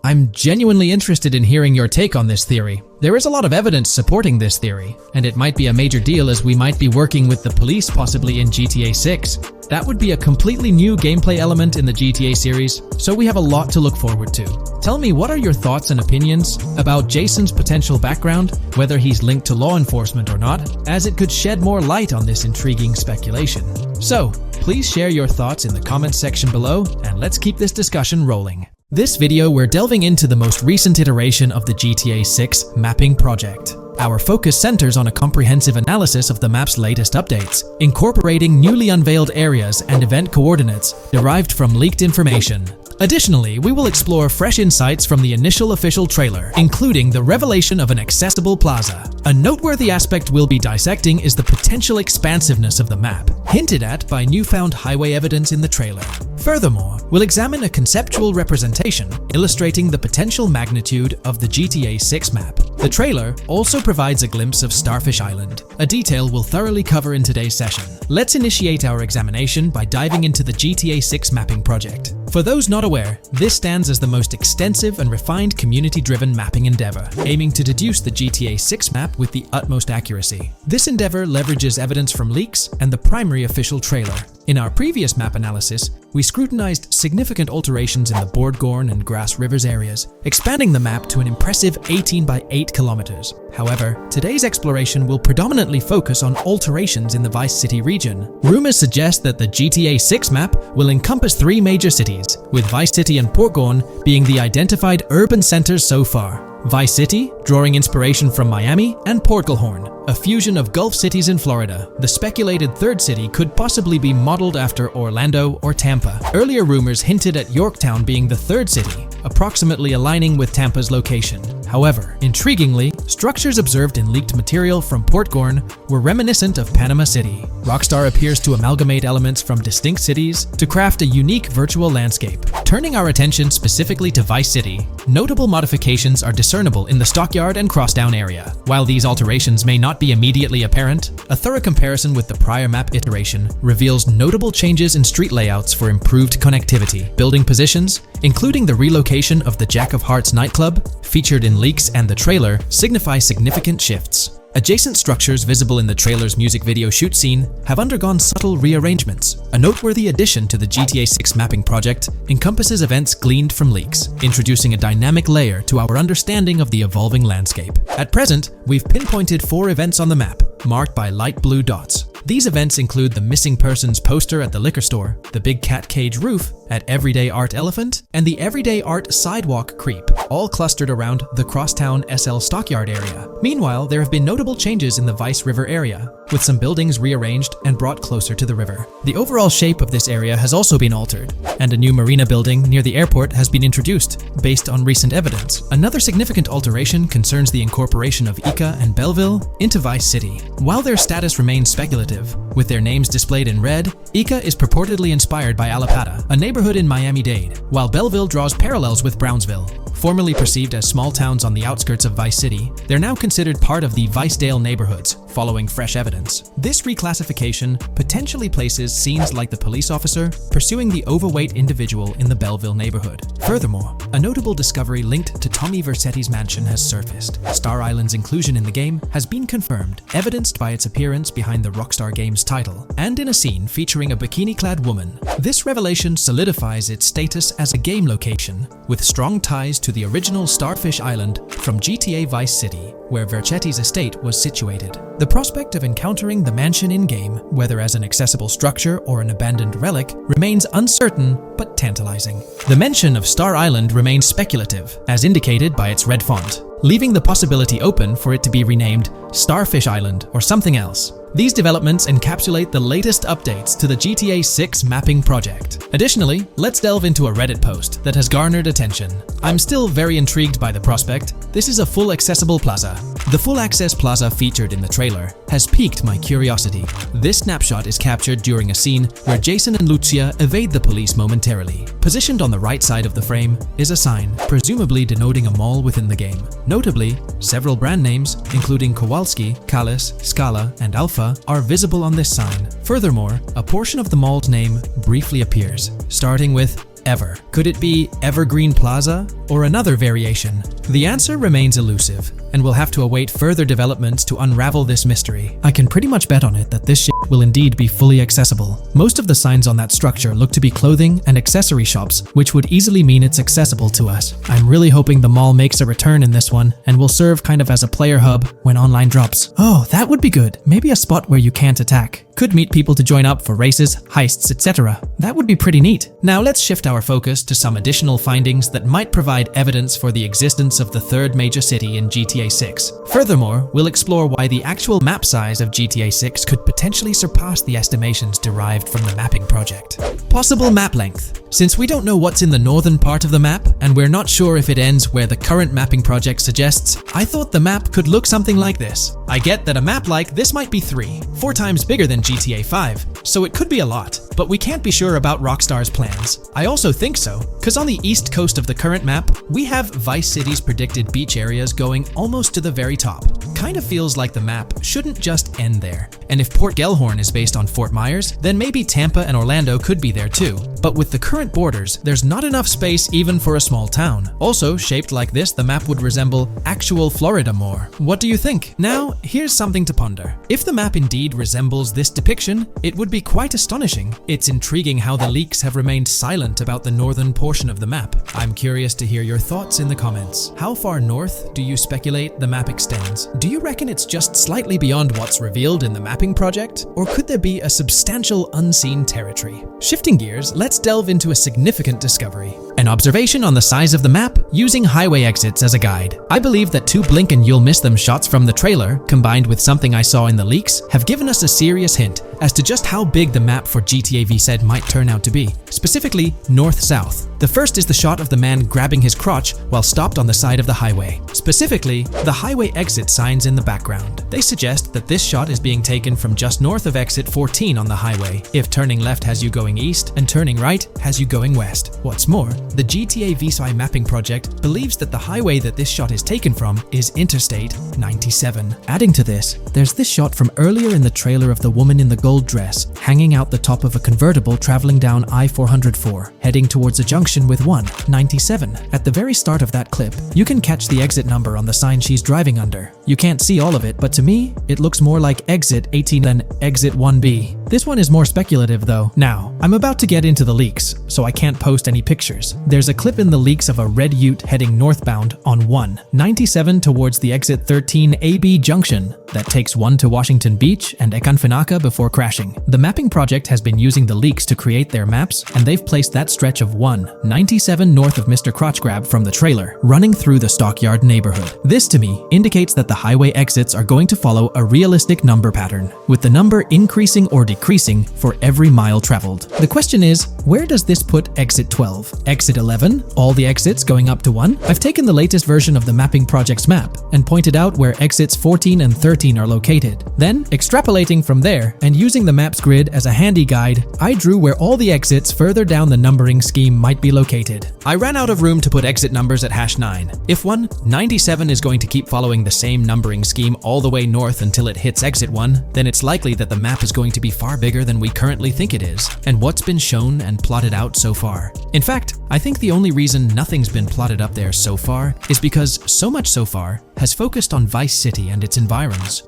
I'm genuinely interested in hearing your take on this theory. There is a lot of evidence supporting this theory, and it might be a major deal as we might be working with the police possibly in GTA 6. That would be a completely new gameplay element in the GTA series, so we have a lot to look forward to. Tell me, what are your thoughts and opinions about Jason's potential background, whether he's linked to law enforcement or not, as it could shed more light on this intriguing speculation. So, please share your thoughts in the comments section below, and let's keep this discussion rolling. This video, we're delving into the most recent iteration of the GTA 6 mapping project. Our focus centers on a comprehensive analysis of the map's latest updates, incorporating newly unveiled areas and event coordinates derived from leaked information. Additionally, we will explore fresh insights from the initial official trailer, including the revelation of an accessible plaza. A noteworthy aspect we'll be dissecting is the potential expansiveness of the map, hinted at by newfound highway evidence in the trailer. Furthermore, we'll examine a conceptual representation illustrating the potential magnitude of the GTA 6 map. The trailer also provides a glimpse of Starfish Island, a detail we'll thoroughly cover in today's session. Let's initiate our examination by diving into the GTA 6 mapping project. For those not aware, this stands as the most extensive and refined community-driven mapping endeavor, aiming to deduce the GTA 6 map with the utmost accuracy. This endeavor leverages evidence from leaks and the primary official trailer. In our previous map analysis, we scrutinized significant alterations in the Board Gorn and Grass Rivers areas, expanding the map to an impressive 18 by 8 kilometers. However, today's exploration will predominantly focus on alterations in the Vice City region. Rumors suggest that the GTA 6 map will encompass 3 major cities, with Vice City and Port Gorn being the identified urban centers so far. Vice City, drawing inspiration from Miami, and Port Gorn, a fusion of Gulf cities in Florida. The speculated third city could possibly be modeled after Orlando or Tampa. Earlier rumors hinted at Yorktown being the third city, approximately aligning with Tampa's location. However, intriguingly, structures observed in leaked material from Port Gorn were reminiscent of Panama City. Rockstar appears to amalgamate elements from distinct cities to craft a unique virtual landscape. Turning our attention specifically to Vice City, notable modifications are discernible in the Stockyard and Crosstown area. While these alterations may not be immediately apparent, a thorough comparison with the prior map iteration reveals notable changes in street layouts for improved connectivity. Building positions, including the relocation of the Jack of Hearts nightclub, featured in leaks and the trailer, signify significant shifts. Adjacent structures visible in the trailer's music video shoot scene have undergone subtle rearrangements. A noteworthy addition to the GTA 6 mapping project encompasses events gleaned from leaks, introducing a dynamic layer to our understanding of the evolving landscape. At present, we've pinpointed 4 events on the map, marked by light blue dots. These events include the missing persons poster at the liquor store, the big cat cage roof at Everyday Art Elephant, and the Everyday Art Sidewalk Creep, all clustered around the Crosstown SL Stockyard area. Meanwhile, there have been notable changes in the Vice River area, with some buildings rearranged and brought closer to the river. The overall shape of this area has also been altered, and a new marina building near the airport has been introduced, based on recent evidence. Another significant alteration concerns the incorporation of Ica and Belleville into Vice City. While their status remains speculative, with their names displayed in red, Ica is purportedly inspired by Alapata, a neighborhood in Miami-Dade, while Belleville draws parallels with Brownsville. Formerly perceived as small towns on the outskirts of Vice City, they're now considered part of the Vicedale neighborhoods, following fresh evidence. This reclassification potentially places scenes like the police officer pursuing the overweight individual in the Belleville neighborhood. Furthermore, a notable discovery linked to Tommy Vercetti's mansion has surfaced. Star Island's inclusion in the game has been confirmed, evidenced by its appearance behind the Rockstar Games title, and in a scene featuring a bikini-clad woman. This revelation solidifies its status as a game location, with strong ties to the original Starfish Island from GTA Vice City, where Vercetti's estate was situated. The prospect of encountering the mansion in-game, whether as an accessible structure or an abandoned relic, remains uncertain but tantalizing. The mention of Star Island remains speculative, as indicated by its red font, leaving the possibility open for it to be renamed Starfish Island or something else. These developments encapsulate the latest updates to the GTA 6 mapping project. Additionally, let's delve into a Reddit post that has garnered attention. I'm still very intrigued by the prospect. This is a full accessible plaza. The full access plaza featured in the trailer has piqued my curiosity. This snapshot is captured during a scene where Jason and Lucia evade the police momentarily. Positioned on the right side of the frame is a sign, presumably denoting a mall within the game. Notably, several brand names, including Kowalski, Callis, Scala, and Alpha, are visible on this sign. Furthermore, a portion of the mall's name briefly appears, starting with Ever. Could it be Evergreen Plaza or another variation? The answer remains elusive, and we'll have to await further developments to unravel this mystery. I can pretty much bet on it that this shit will indeed be fully accessible. Most of the signs on that structure look to be clothing and accessory shops, which would easily mean it's accessible to us. I'm really hoping the mall makes a return in this one and will serve kind of as a player hub when online drops. Oh, that would be good. Maybe a spot where you can't attack. Could meet people to join up for races, heists, etc. That would be pretty neat. Now let's shift our focus to some additional findings that might provide evidence for the existence of the third major city in GTA 6. Furthermore, we'll explore why the actual map size of GTA 6 could potentially surpass the estimations derived from the mapping project. Possible map length. Since we don't know what's in the northern part of the map, and we're not sure if it ends where the current mapping project suggests, I thought the map could look something like this. I get that a map like this might be 4 times bigger than GTA 5, so it could be a lot, but we can't be sure about Rockstar's plans. I also think so, because on the east coast of the current map, we have Vice City's predicted beach areas going almost to the very top, kind of feels like the map shouldn't just end there. And if Port Gellhorn is based on Fort Myers, then maybe Tampa and Orlando could be there too. But with the current borders, there's not enough space even for a small town. Also, shaped like this, the map would resemble actual Florida more. What do you think? Now, here's something to ponder. If the map indeed resembles this depiction, it would be quite astonishing. It's intriguing how the leaks have remained silent about the northern portion of the map. I'm curious to hear your thoughts in the comments. How far north do you speculate the map extends? Do you reckon it's just slightly beyond what's revealed in the mapping project? Or could there be a substantial unseen territory? Shifting gears, let's delve into a significant discovery. An observation on the size of the map using highway exits as a guide. I believe that 2 blink and you'll miss them shots from the trailer, combined with something I saw in the leaks, have given us a serious hint as to just how big the map for GTA VZ might turn out to be. Specifically, north-south. The first is the shot of the man grabbing his crotch while stopped on the side of the highway. Specifically, the highway exit signs in the background. They suggest that this shot is being taken from just north of exit 14 on the highway, if turning left has you going east and turning right has you going west. What's more, the GTA VZ mapping project believes that the highway that this shot is taken from is Interstate 97. Adding to this, there's this shot from earlier in the trailer of the woman in the gold dress hanging out the top of a convertible traveling down I-404, heading towards a junction with 197. At the very start of that clip, you can catch the exit number on the sign she's driving under. You can't see all of it, but to me, it looks more like exit 18 than exit 1B. This one is more speculative though. Now, I'm about to get into the leaks, so I can't post any pictures. There's a clip in the leaks of a red ute heading northbound on 197 towards the exit 13 AB junction that takes 1 to Washington Beach and Ekanfinaka before crashing. The mapping project has been using the leaks to create their maps, and they've placed that stretch of 197 north of Mr. Crotch Grab from the trailer, running through the Stockyard neighborhood. This to me indicates that the highway exits are going to follow a realistic number pattern, with the number increasing or decreasing for every mile traveled. The question is, where does this put exit 12? Exit 11? All the exits going up to 1? I've taken the latest version of the mapping project's map and pointed out where exits 14 and 13 are located. Then, extrapolating from there and using the map's grid as a handy guide, I drew where all the exits further down the numbering scheme might be located. I ran out of room to put exit numbers at #9. If 197 is going to keep following the same numbering scheme all the way north until it hits exit 1, then it's likely that the map is going to be far bigger than we currently think it is, and what's been shown and plotted out so far. In fact, I think the only reason nothing's been plotted up there so far is because so much so far has focused on Vice City and its environs.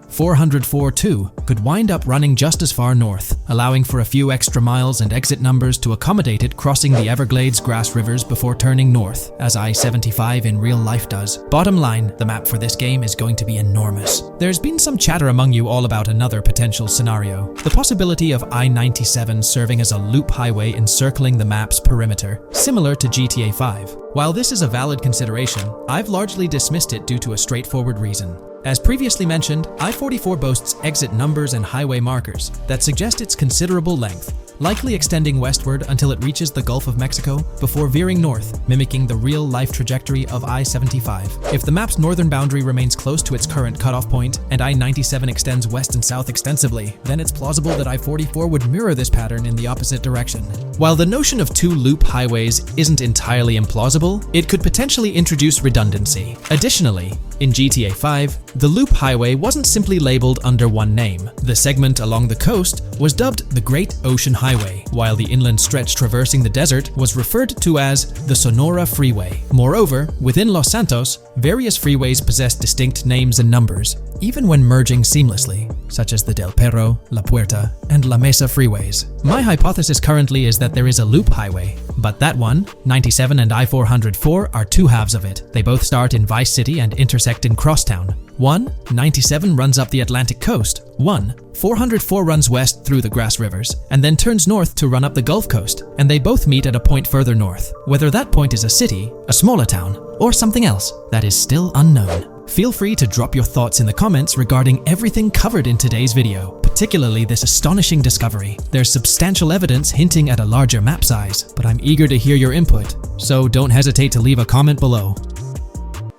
404-2 could wind up running just as far north, allowing for a few extra miles and exit numbers to accommodate it crossing the Everglades grass rivers before turning north, as I-75 in real life does. Bottom line, the map for this game is going to be enormous. There's been some chatter among you all about another potential scenario, the possibility of I-97 serving as a loop highway encircling the map's perimeter, similar to GTA 5. While this is a valid consideration, I've largely dismissed it due to a straightforward reason. As previously mentioned, I-44 boasts exit numbers and highway markers that suggest its considerable length, likely extending westward until it reaches the Gulf of Mexico before veering north, mimicking the real-life trajectory of I-75. If the map's northern boundary remains close to its current cutoff point, and I-97 extends west and south extensively, then it's plausible that I-44 would mirror this pattern in the opposite direction. While the notion of 2 loop highways isn't entirely implausible, it could potentially introduce redundancy. Additionally, in GTA 5, the loop highway wasn't simply labeled under one name. The segment along the coast was dubbed the Great Ocean Highway, while the inland stretch traversing the desert was referred to as the Sonora Freeway. Moreover, within Los Santos, various freeways possess distinct names and numbers, even when merging seamlessly, such as the Del Perro, La Puerta, and La Mesa freeways. My hypothesis currently is that there is a loop highway, but that one, 97 and I-404, are 2 halves of it. They both start in Vice City and intersect in Crosstown. 197 runs up the Atlantic coast. 404 runs west through the Grass Rivers, and then turns north to run up the Gulf Coast, and they both meet at a point further north. Whether that point is a city, a smaller town, or something else, that is still unknown. Feel free to drop your thoughts in the comments regarding everything covered in today's video, particularly this astonishing discovery. There's substantial evidence hinting at a larger map size, but I'm eager to hear your input, so don't hesitate to leave a comment below.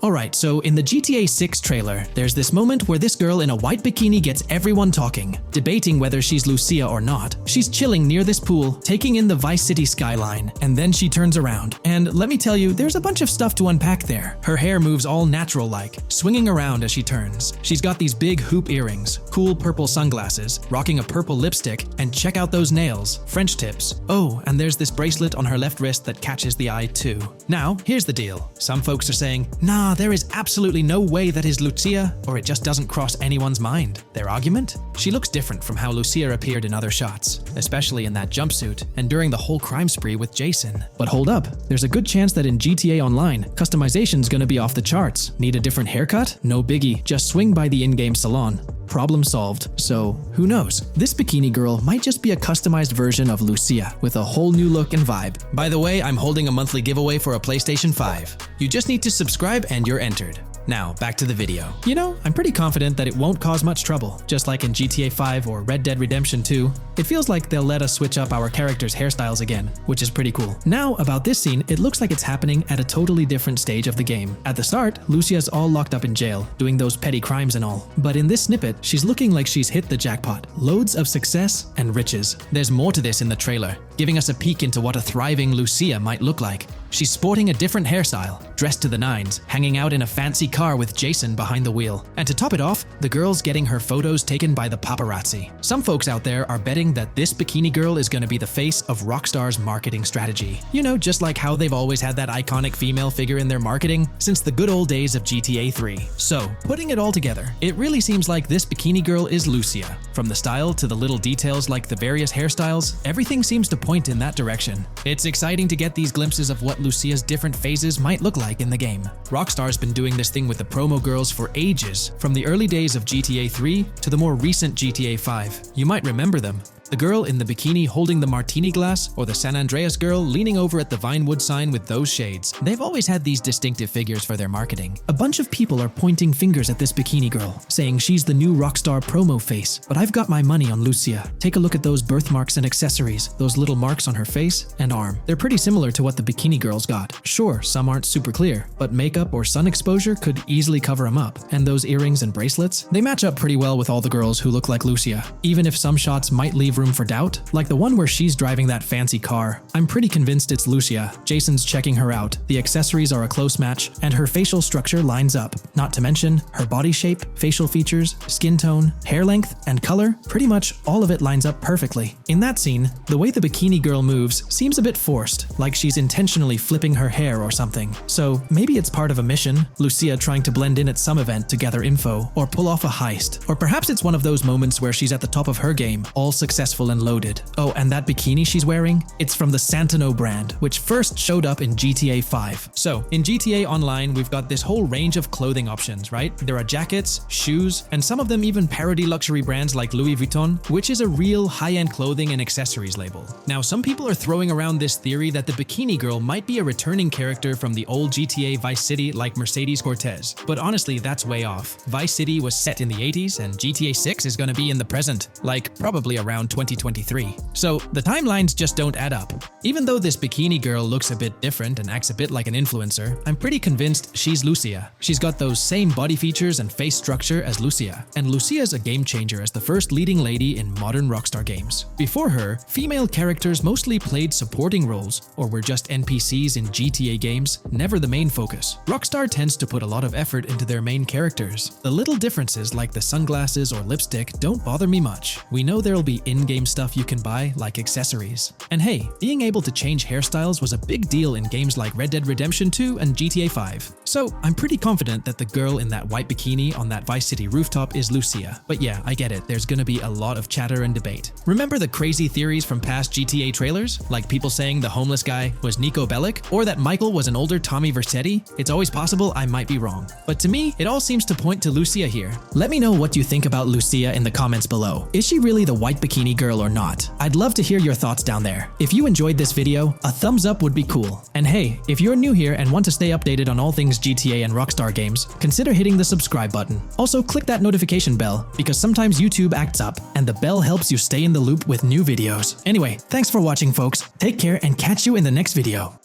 Alright, so in the GTA 6 trailer, there's this moment where this girl in a white bikini gets everyone talking, debating whether she's Lucia or not. She's chilling near this pool, taking in the Vice City skyline, and then she turns around. And let me tell you, there's a bunch of stuff to unpack there. Her hair moves all natural-like, swinging around as she turns. She's got these big hoop earrings, cool purple sunglasses, rocking a purple lipstick, and check out those nails, French tips. Oh, and there's this bracelet on her left wrist that catches the eye too. Now, here's the deal. Some folks are saying, nah, there is absolutely no way that is Lucia, or it just doesn't cross anyone's mind. Their argument? She looks different from how Lucia appeared in other shots, especially in that jumpsuit and during the whole crime spree with Jason. But hold up, there's a good chance that in GTA Online, customization's gonna be off the charts. Need a different haircut? No biggie, just swing by the in-game salon. Problem solved. So, who knows? This bikini girl might just be a customized version of Lucia with a whole new look and vibe. By the way, I'm holding a monthly giveaway for a PlayStation 5. You just need to subscribe and you're entered. Now, back to the video. You know, I'm pretty confident that it won't cause much trouble. Just like in GTA 5 or Red Dead Redemption 2, it feels like they'll let us switch up our characters' hairstyles again, which is pretty cool. Now, about this scene, it looks like it's happening at a totally different stage of the game. At the start, Lucia's all locked up in jail, doing those petty crimes and all. But in this snippet, she's looking like she's hit the jackpot. Loads of success and riches. There's more to this in the trailer, giving us a peek into what a thriving Lucia might look like. She's sporting a different hairstyle, dressed to the nines, hanging out in a fancy car with Jason behind the wheel. And to top it off, the girl's getting her photos taken by the paparazzi. Some folks out there are betting that this bikini girl is going to be the face of Rockstar's marketing strategy. You know, just like how they've always had that iconic female figure in their marketing since the good old days of GTA 3. So, putting it all together, it really seems like this bikini girl is Lucia. From the style to the little details like the various hairstyles, everything seems to point in that direction. It's exciting to get these glimpses of what Lucia's different phases might look like in the game. Rockstar's been doing this thing with the promo girls for ages, from the early days of GTA 3 to the more recent GTA 5. You might remember them. The girl in the bikini holding the martini glass, or the San Andreas girl leaning over at the Vinewood sign with those shades. They've always had these distinctive figures for their marketing. A bunch of people are pointing fingers at this bikini girl, saying she's the new Rockstar promo face. But I've got my money on Lucia. Take a look at those birthmarks and accessories, those little marks on her face and arm. They're pretty similar to what the bikini girl's got. Sure, some aren't super clear, but makeup or sun exposure could easily cover them up. And those earrings and bracelets, they match up pretty well with all the girls who look like Lucia. Even if some shots might leave room for doubt, like the one where she's driving that fancy car. I'm pretty convinced it's Lucia. Jason's checking her out, the accessories are a close match, and her facial structure lines up. Not to mention, her body shape, facial features, skin tone, hair length, and color, pretty much all of it lines up perfectly. In that scene, the way the bikini girl moves seems a bit forced, like she's intentionally flipping her hair or something. So maybe it's part of a mission, Lucia trying to blend in at some event to gather info, or pull off a heist. Or perhaps it's one of those moments where she's at the top of her game, all successful and loaded. Oh, and that bikini she's wearing? It's from the Santino brand, which first showed up in GTA 5. So, in GTA Online, we've got this whole range of clothing options, right? There are jackets, shoes, and some of them even parody luxury brands like Louis Vuitton, which is a real high-end clothing and accessories label. Now, some people are throwing around this theory that the bikini girl might be a returning character from the old GTA Vice City like Mercedes Cortez. But honestly, that's way off. Vice City was set in the 80s, and GTA 6 is gonna be in the present, like probably around 2023. So the timelines just don't add up. Even though this bikini girl looks a bit different and acts a bit like an influencer, I'm pretty convinced she's Lucia. She's got those same body features and face structure as Lucia, and Lucia's a game changer as the first leading lady in modern Rockstar games. Before her, female characters mostly played supporting roles or were just NPCs in GTA games, never the main focus. Rockstar tends to put a lot of effort into their main characters. The little differences like the sunglasses or lipstick don't bother me much. We know there'll be in-game stuff you can buy, like accessories. And hey, being able to change hairstyles was a big deal in games like Red Dead Redemption 2 and GTA 5. So I'm pretty confident that the girl in that white bikini on that Vice City rooftop is Lucia. But yeah, I get it, there's gonna be a lot of chatter and debate. Remember the crazy theories from past GTA trailers? Like people saying the homeless guy was Nico Bellic, or that Michael was an older Tommy Vercetti? It's always possible I might be wrong. But to me, it all seems to point to Lucia here. Let me know what you think about Lucia in the comments below. Is she really the white bikini girl or not? I'd love to hear your thoughts down there. If you enjoyed this video, a thumbs up would be cool. And hey, if you're new here and want to stay updated on all things GTA and Rockstar games, consider hitting the subscribe button. Also, click that notification bell, because sometimes YouTube acts up, and the bell helps you stay in the loop with new videos. Anyway, thanks for watching folks, take care and catch you in the next video.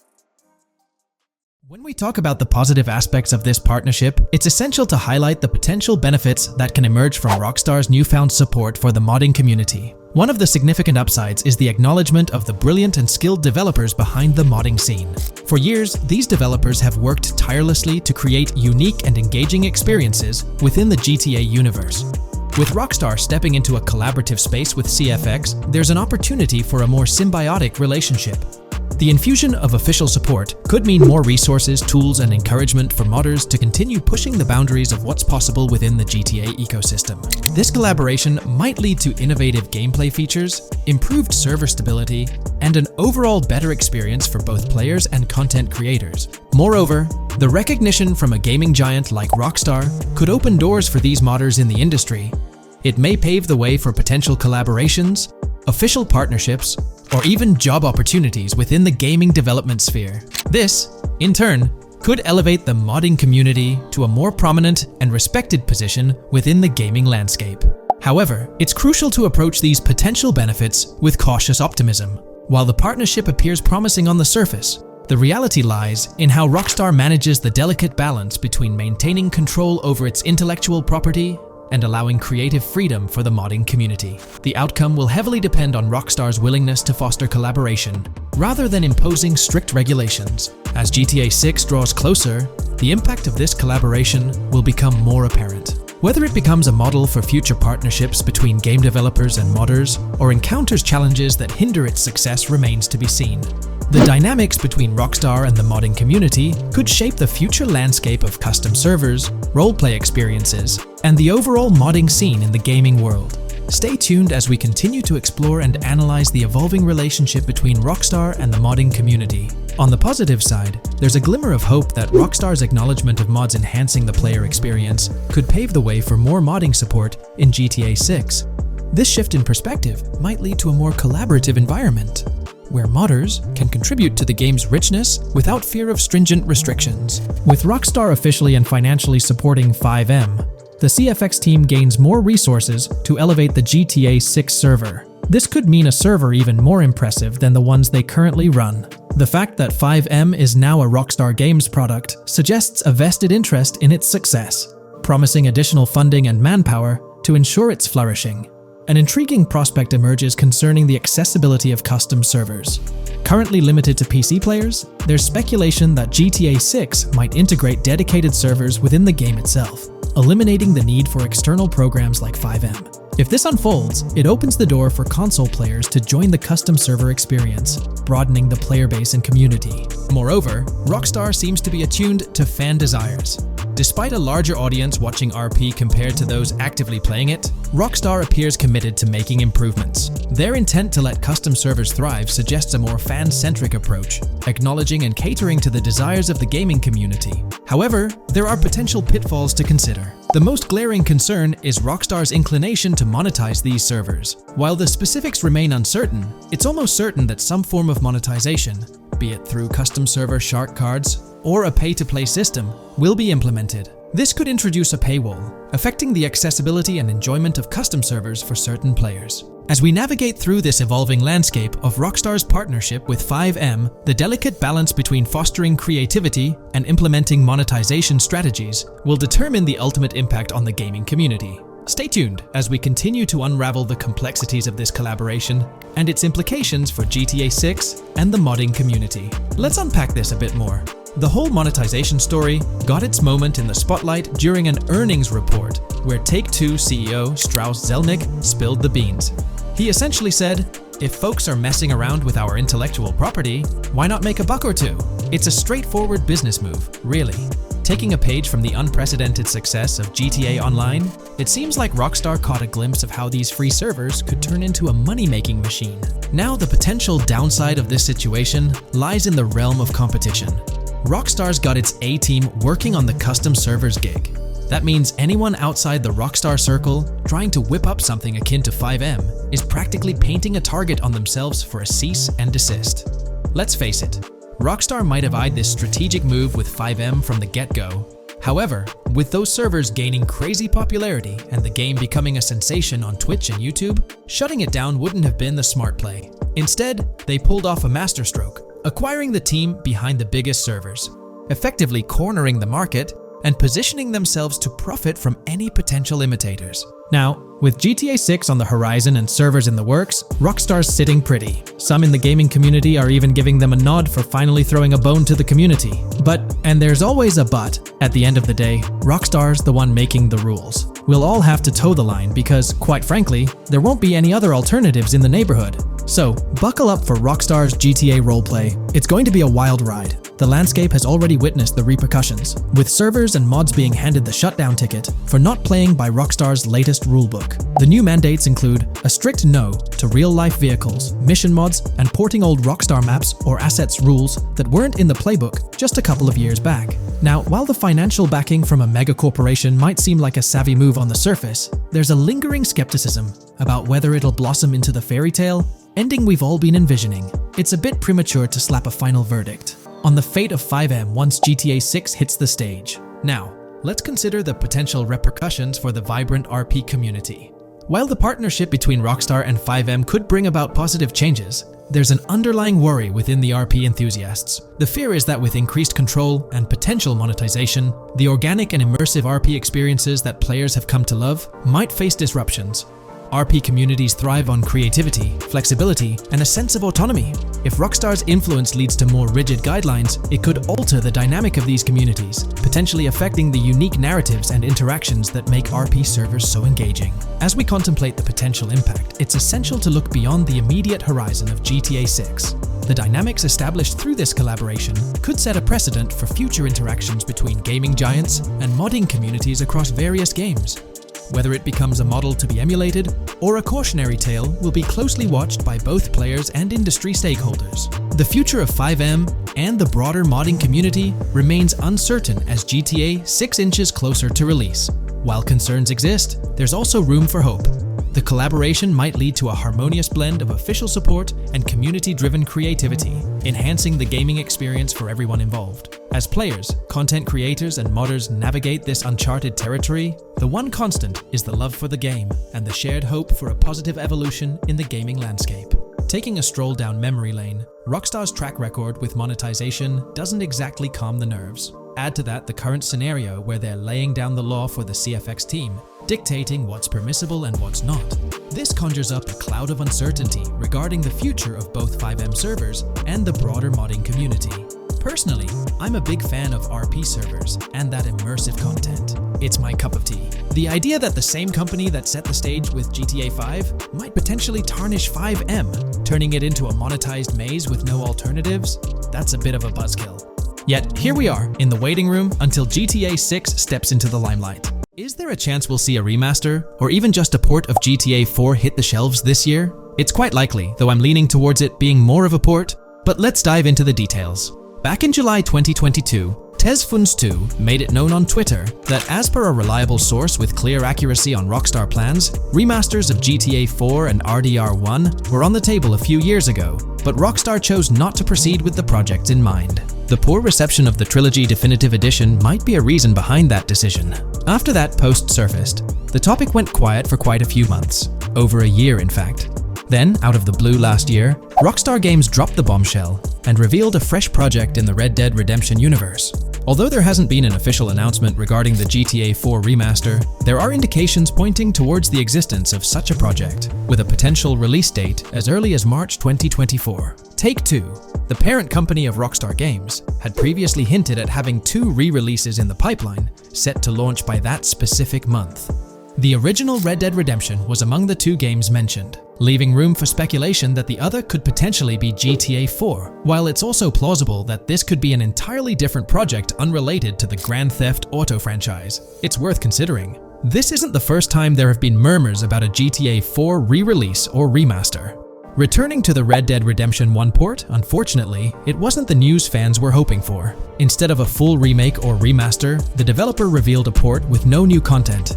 When we talk about the positive aspects of this partnership, it's essential to highlight the potential benefits that can emerge from Rockstar's newfound support for the modding community. One of the significant upsides is the acknowledgement of the brilliant and skilled developers behind the modding scene. For years, these developers have worked tirelessly to create unique and engaging experiences within the GTA universe. With Rockstar stepping into a collaborative space with CFX, there's an opportunity for a more symbiotic relationship. The infusion of official support could mean more resources, tools, and encouragement for modders to continue pushing the boundaries of what's possible within the GTA ecosystem. This collaboration might lead to innovative gameplay features, improved server stability, and an overall better experience for both players and content creators. Moreover, the recognition from a gaming giant like Rockstar could open doors for these modders in the industry. It may pave the way for potential collaborations, official partnerships, or even job opportunities within the gaming development sphere. This, in turn, could elevate the modding community to a more prominent and respected position within the gaming landscape. However, it's crucial to approach these potential benefits with cautious optimism. While the partnership appears promising on the surface, the reality lies in how Rockstar manages the delicate balance between maintaining control over its intellectual property and allowing creative freedom for the modding community. The outcome will heavily depend on Rockstar's willingness to foster collaboration, rather than imposing strict regulations. As GTA 6 draws closer, the impact of this collaboration will become more apparent. Whether it becomes a model for future partnerships between game developers and modders, or encounters challenges that hinder its success remains to be seen. The dynamics between Rockstar and the modding community could shape the future landscape of custom servers, roleplay experiences, and the overall modding scene in the gaming world. Stay tuned as we continue to explore and analyze the evolving relationship between Rockstar and the modding community. On the positive side, there's a glimmer of hope that Rockstar's acknowledgement of mods enhancing the player experience could pave the way for more modding support in GTA 6. This shift in perspective might lead to a more collaborative environment, where modders can contribute to the game's richness without fear of stringent restrictions. With Rockstar officially and financially supporting FiveM, the CFX team gains more resources to elevate the GTA 6 server. This could mean a server even more impressive than the ones they currently run. The fact that FiveM is now a Rockstar Games product suggests a vested interest in its success, promising additional funding and manpower to ensure its flourishing. An intriguing prospect emerges concerning the accessibility of custom servers. Currently limited to PC players, there's speculation that GTA 6 might integrate dedicated servers within the game itself, eliminating the need for external programs like FiveM. If this unfolds, it opens the door for console players to join the custom server experience, broadening the player base and community. Moreover, Rockstar seems to be attuned to fan desires. Despite a larger audience watching RP compared to those actively playing it, Rockstar appears committed to making improvements. Their intent to let custom servers thrive suggests a more fan-centric approach, acknowledging and catering to the desires of the gaming community. However, there are potential pitfalls to consider. The most glaring concern is Rockstar's inclination to monetize these servers. While the specifics remain uncertain, it's almost certain that some form of monetization, be it through custom server shark cards or a pay-to-play system, will be implemented. This could introduce a paywall, affecting the accessibility and enjoyment of custom servers for certain players. As we navigate through this evolving landscape of Rockstar's partnership with FiveM, the delicate balance between fostering creativity and implementing monetization strategies will determine the ultimate impact on the gaming community. Stay tuned as we continue to unravel the complexities of this collaboration and its implications for GTA 6 and the modding community. Let's unpack this a bit more. The whole monetization story got its moment in the spotlight during an earnings report where Take-Two CEO Strauss Zelnick spilled the beans. He essentially said, "If folks are messing around with our intellectual property, why not make a buck or two? It's a straightforward business move, really." Taking a page from the unprecedented success of GTA Online, it seems like Rockstar caught a glimpse of how these free servers could turn into a money-making machine. Now, the potential downside of this situation lies in the realm of competition. Rockstar's got its A-team working on the custom servers gig. That means anyone outside the Rockstar circle trying to whip up something akin to FiveM is practically painting a target on themselves for a cease and desist. Let's face it, Rockstar might have eyed this strategic move with FiveM from the get-go. However, with those servers gaining crazy popularity and the game becoming a sensation on Twitch and YouTube, shutting it down wouldn't have been the smart play. Instead, they pulled off a masterstroke, acquiring the team behind the biggest servers. effectively cornering the market and positioning themselves to profit from any potential imitators. Now, with GTA 6 on the horizon and servers in the works, Rockstar's sitting pretty. Some in the gaming community are even giving them a nod for finally throwing a bone to the community. But, and there's always a but, at the end of the day, Rockstar's the one making the rules. We'll all have to toe the line because, quite frankly, there won't be any other alternatives in the neighborhood. So, buckle up for Rockstar's GTA roleplay. It's going to be a wild ride. The landscape has already witnessed the repercussions, with servers and mods being handed the shutdown ticket for not playing by Rockstar's latest rulebook. The new mandates include a strict no to real-life vehicles, mission mods, and porting old Rockstar maps or assets rules that weren't in the playbook just a couple of years back. Now, while the financial backing from a mega corporation might seem like a savvy move on the surface, there's a lingering skepticism about whether it'll blossom into the fairy tale ending we've all been envisioning. It's a bit premature to slap a final verdict on the fate of FiveM once GTA 6 hits the stage. Now, let's consider the potential repercussions for the vibrant RP community. While the partnership between Rockstar and FiveM could bring about positive changes, there's an underlying worry within the RP enthusiasts. The fear is that with increased control and potential monetization, the organic and immersive RP experiences that players have come to love might face disruptions. RP communities thrive on creativity, flexibility, and a sense of autonomy. If Rockstar's influence leads to more rigid guidelines, it could alter the dynamic of these communities, potentially affecting the unique narratives and interactions that make RP servers so engaging. As we contemplate the potential impact, it's essential to look beyond the immediate horizon of GTA 6. The dynamics established through this collaboration could set a precedent for future interactions between gaming giants and modding communities across various games. Whether it becomes a model to be emulated or a cautionary tale will be closely watched by both players and industry stakeholders. The future of FiveM and the broader modding community remains uncertain as GTA 6 inches closer to release. While concerns exist, there's also room for hope. The collaboration might lead to a harmonious blend of official support and community-driven creativity, enhancing the gaming experience for everyone involved. As players, content creators, and modders navigate this uncharted territory, the one constant is the love for the game and the shared hope for a positive evolution in the gaming landscape. Taking a stroll down memory lane, Rockstar's track record with monetization doesn't exactly calm the nerves. Add to that the current scenario where they're laying down the law for the CFX team, dictating what's permissible and what's not. This conjures up a cloud of uncertainty regarding the future of both FiveM servers and the broader modding community. Personally, I'm a big fan of RP servers and that immersive content. It's my cup of tea. The idea that the same company that set the stage with GTA 5 might potentially tarnish FiveM, turning it into a monetized maze with no alternatives, that's a bit of a buzzkill. Yet, here we are, in the waiting room until GTA 6 steps into the limelight. Is there a chance we'll see a remaster, or even just a port of GTA 4 hit the shelves this year? It's quite likely, though I'm leaning towards it being more of a port, but let's dive into the details. Back in July 2022, Tezfuns2 made it known on Twitter that as per a reliable source with clear accuracy on Rockstar plans, remasters of GTA 4 and RDR1 were on the table a few years ago, but Rockstar chose not to proceed with the projects in mind. The poor reception of the Trilogy Definitive Edition might be a reason behind that decision. After that post surfaced, the topic went quiet for quite a few months, over a year in fact. Then, out of the blue last year, Rockstar Games dropped the bombshell and revealed a fresh project in the Red Dead Redemption universe. Although there hasn't been an official announcement regarding the GTA 4 remaster, there are indications pointing towards the existence of such a project, with a potential release date as early as March 2024. Take-Two, the parent company of Rockstar Games, had previously hinted at having 2 re-releases in the pipeline, set to launch by that specific month. The original Red Dead Redemption was among the 2 games mentioned, leaving room for speculation that the other could potentially be GTA 4, while it's also plausible that this could be an entirely different project unrelated to the Grand Theft Auto franchise. It's worth considering. This isn't the first time there have been murmurs about a GTA 4 re-release or remaster. Returning to the Red Dead Redemption 1 port, unfortunately, it wasn't the news fans were hoping for. Instead of a full remake or remaster, the developer revealed a port with no new content.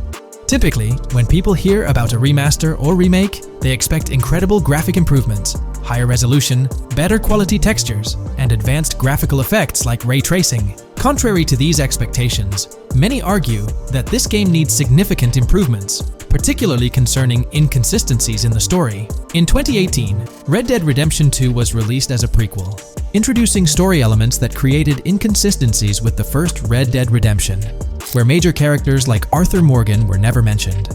Typically, when people hear about a remaster or remake, they expect incredible graphic improvements, higher resolution, better quality textures, and advanced graphical effects like ray tracing. Contrary to these expectations, many argue that this game needs significant improvements, particularly concerning inconsistencies in the story. In 2018, Red Dead Redemption 2 was released as a prequel. introducing story elements that created inconsistencies with the first Red Dead Redemption, where major characters like Arthur Morgan were never mentioned.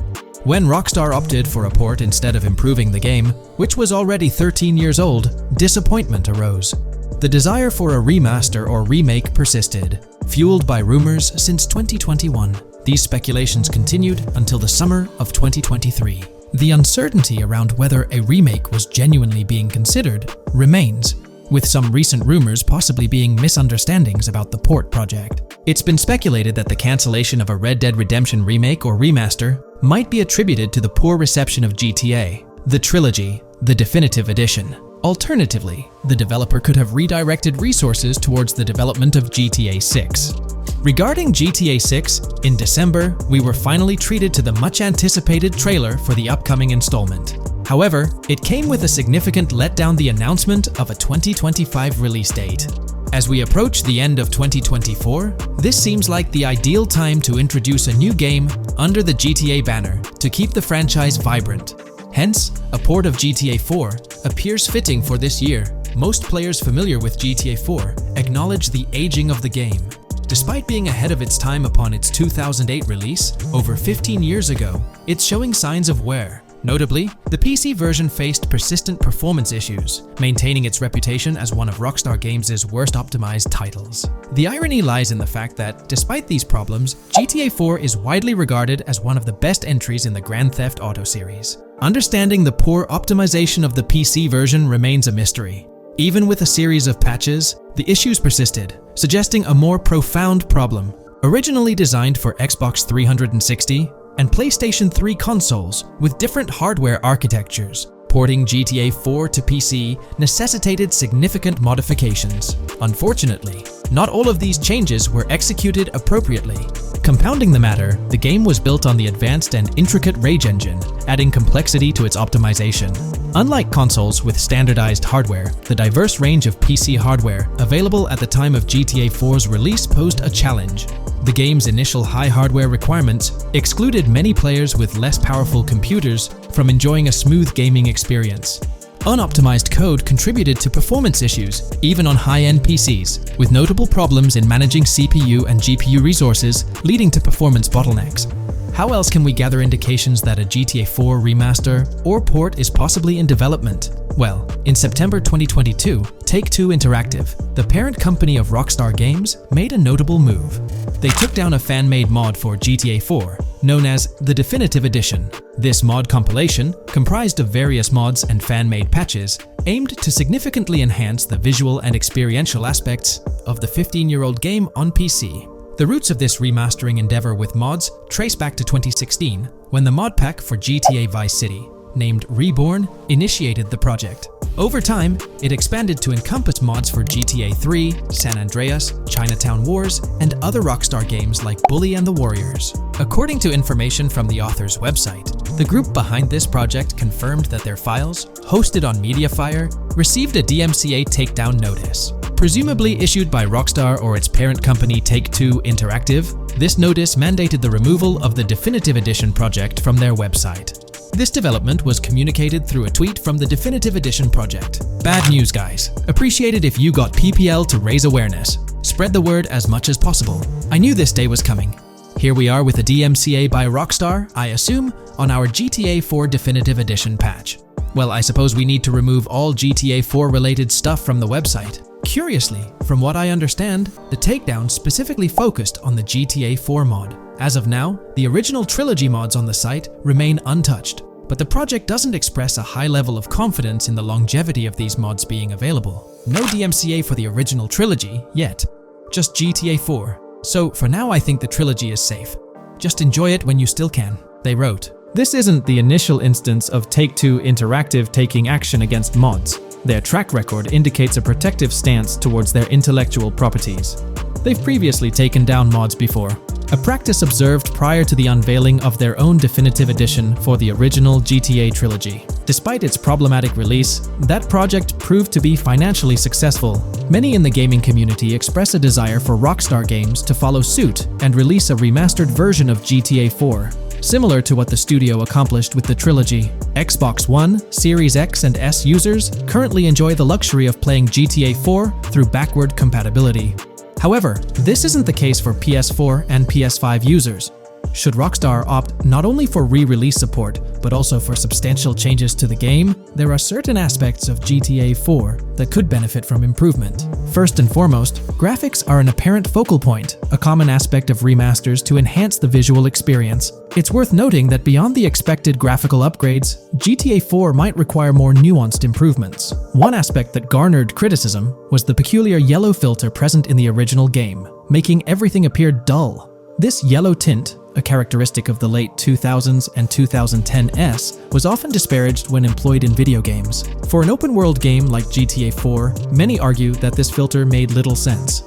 When Rockstar opted for a port instead of improving the game, which was already 13 years old, disappointment arose. The desire for a remaster or remake persisted, fueled by rumors since 2021. These speculations continued until the summer of 2023. The uncertainty around whether a remake was genuinely being considered remains, with some recent rumors possibly being misunderstandings about the port project. It's been speculated that the cancellation of a Red Dead Redemption remake or remaster might be attributed to the poor reception of GTA, the trilogy, the definitive edition. Alternatively, the developer could have redirected resources towards the development of GTA 6. Regarding GTA 6, in December, we were finally treated to the much-anticipated trailer for the upcoming installment. However, it came with a significant letdown: the announcement of a 2025 release date. As we approach the end of 2024, this seems like the ideal time to introduce a new game under the GTA banner to keep the franchise vibrant. Hence, a port of GTA 4 appears fitting for this year. Most players familiar with GTA 4 acknowledge the aging of the game. Despite being ahead of its time upon its 2008 release, over 15 years ago, it's showing signs of wear. Notably, the PC version faced persistent performance issues, maintaining its reputation as one of Rockstar Games' worst optimized titles. The irony lies in the fact that, despite these problems, GTA 4 is widely regarded as one of the best entries in the Grand Theft Auto series. Understanding the poor optimization of the PC version remains a mystery. Even with a series of patches, the issues persisted, suggesting a more profound problem. Originally designed for Xbox 360 and PlayStation 3 consoles with different hardware architectures, porting GTA 4 to PC necessitated significant modifications. Unfortunately, not all of these changes were executed appropriately. Compounding the matter, the game was built on the advanced and intricate Rage engine, adding complexity to its optimization. Unlike consoles with standardized hardware, the diverse range of PC hardware available at the time of GTA 4's release posed a challenge. The game's initial high hardware requirements excluded many players with less powerful computers from enjoying a smooth gaming experience. Unoptimized code contributed to performance issues, even on high-end PCs, with notable problems in managing CPU and GPU resources, leading to performance bottlenecks. How else can we gather indications that a GTA 4 remaster or port is possibly in development? Well, in September 2022, Take-Two Interactive, the parent company of Rockstar Games, made a notable move. They took down a fan-made mod for GTA 4, known as the Definitive Edition. This mod compilation, comprised of various mods and fan-made patches, aimed to significantly enhance the visual and experiential aspects of the 15-year-old game on PC. The roots of this remastering endeavor with mods trace back to 2016, when the mod pack for GTA Vice City, named Reborn, initiated the project. Over time, it expanded to encompass mods for GTA 3, San Andreas, Chinatown Wars, and other Rockstar games like Bully and the Warriors. According to information from the author's website, the group behind this project confirmed that their files, hosted on Mediafire, received a DMCA takedown notice. Presumably issued by Rockstar or its parent company Take-Two Interactive, this notice mandated the removal of the Definitive Edition project from their website. This development was communicated through a tweet from the Definitive Edition project. Bad news, guys. Appreciate it if you got PPL to raise awareness. Spread the word as much as possible. I knew this day was coming. Here we are with a DMCA by Rockstar, I assume, on our GTA 4 Definitive Edition patch. Well, I suppose we need to remove all GTA 4 related stuff from the website. Curiously, from what I understand, the takedown specifically focused on the GTA 4 mod. As of now, the original trilogy mods on the site remain untouched, but the project doesn't express a high level of confidence in the longevity of these mods being available. No DMCA for the original trilogy yet, just GTA 4. So for now I think the trilogy is safe. Just enjoy it when you still can, they wrote. This isn't the initial instance of Take-Two Interactive taking action against mods. Their track record indicates a protective stance towards their intellectual properties. They've previously taken down mods before, a practice observed prior to the unveiling of their own Definitive Edition for the original GTA trilogy. Despite its problematic release, that project proved to be financially successful. Many in the gaming community express a desire for Rockstar Games to follow suit and release a remastered version of GTA 4. Similar to what the studio accomplished with the trilogy, Xbox One, Series X and S users currently enjoy the luxury of playing GTA 4 through backward compatibility. However, this isn't the case for PS4 and PS5 users. Should Rockstar opt not only for re-release support, but also for substantial changes to the game, there are certain aspects of GTA 4 that could benefit from improvement. First and foremost, graphics are an apparent focal point, a common aspect of remasters to enhance the visual experience. It's worth noting that beyond the expected graphical upgrades, GTA 4 might require more nuanced improvements. One aspect that garnered criticism was the peculiar yellow filter present in the original game, making everything appear dull. This yellow tint, a characteristic of the late 2000s and 2010s, was often disparaged when employed in video games. For an open-world game like GTA 4, many argue that this filter made little sense.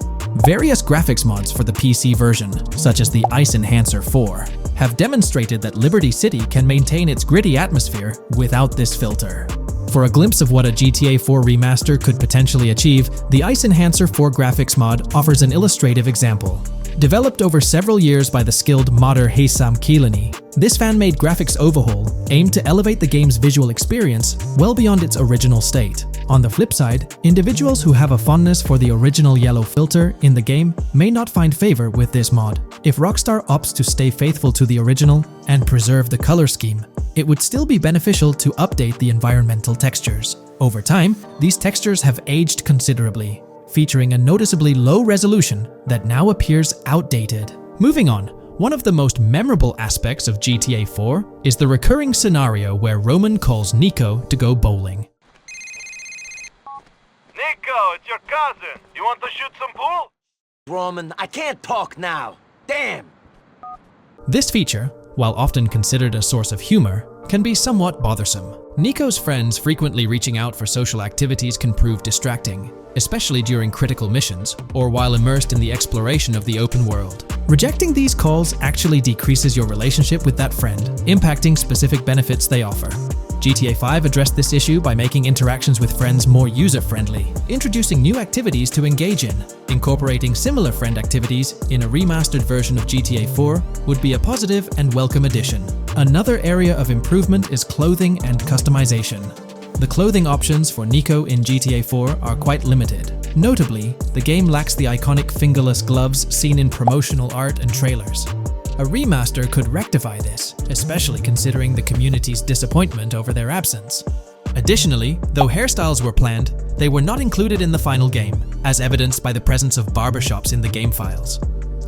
Various graphics mods for the PC version, such as the Ice Enhancer 4, have demonstrated that Liberty City can maintain its gritty atmosphere without this filter. For a glimpse of what a GTA 4 remaster could potentially achieve, the Ice Enhancer 4 graphics mod offers an illustrative example. Developed over several years by the skilled modder Haysam Keelani, this fan-made graphics overhaul aimed to elevate the game's visual experience well beyond its original state. On the flip side, individuals who have a fondness for the original yellow filter in the game may not find favor with this mod. If Rockstar opts to stay faithful to the original and preserve the color scheme, it would still be beneficial to update the environmental textures. Over time, these textures have aged considerably, featuring a noticeably low resolution that now appears outdated. Moving on, one of the most memorable aspects of GTA 4 is the recurring scenario where Roman calls Nico to go bowling. Nico, it's your cousin. You want to shoot some pool? Roman, I can't talk now. Damn! This feature, while often considered a source of humor, can be somewhat bothersome. Nico's friends frequently reaching out for social activities can prove distracting, especially during critical missions or while immersed in the exploration of the open world. Rejecting these calls actually decreases your relationship with that friend, impacting specific benefits they offer. GTA 5 addressed this issue by making interactions with friends more user-friendly, introducing new activities to engage in. Incorporating similar friend activities in a remastered version of GTA 4 would be a positive and welcome addition. Another area of improvement is clothing and customization. The clothing options for Nico in GTA 4 are quite limited. Notably, the game lacks the iconic fingerless gloves seen in promotional art and trailers. A remaster could rectify this, especially considering the community's disappointment over their absence. Additionally, though hairstyles were planned, they were not included in the final game, as evidenced by the presence of barbershops in the game files.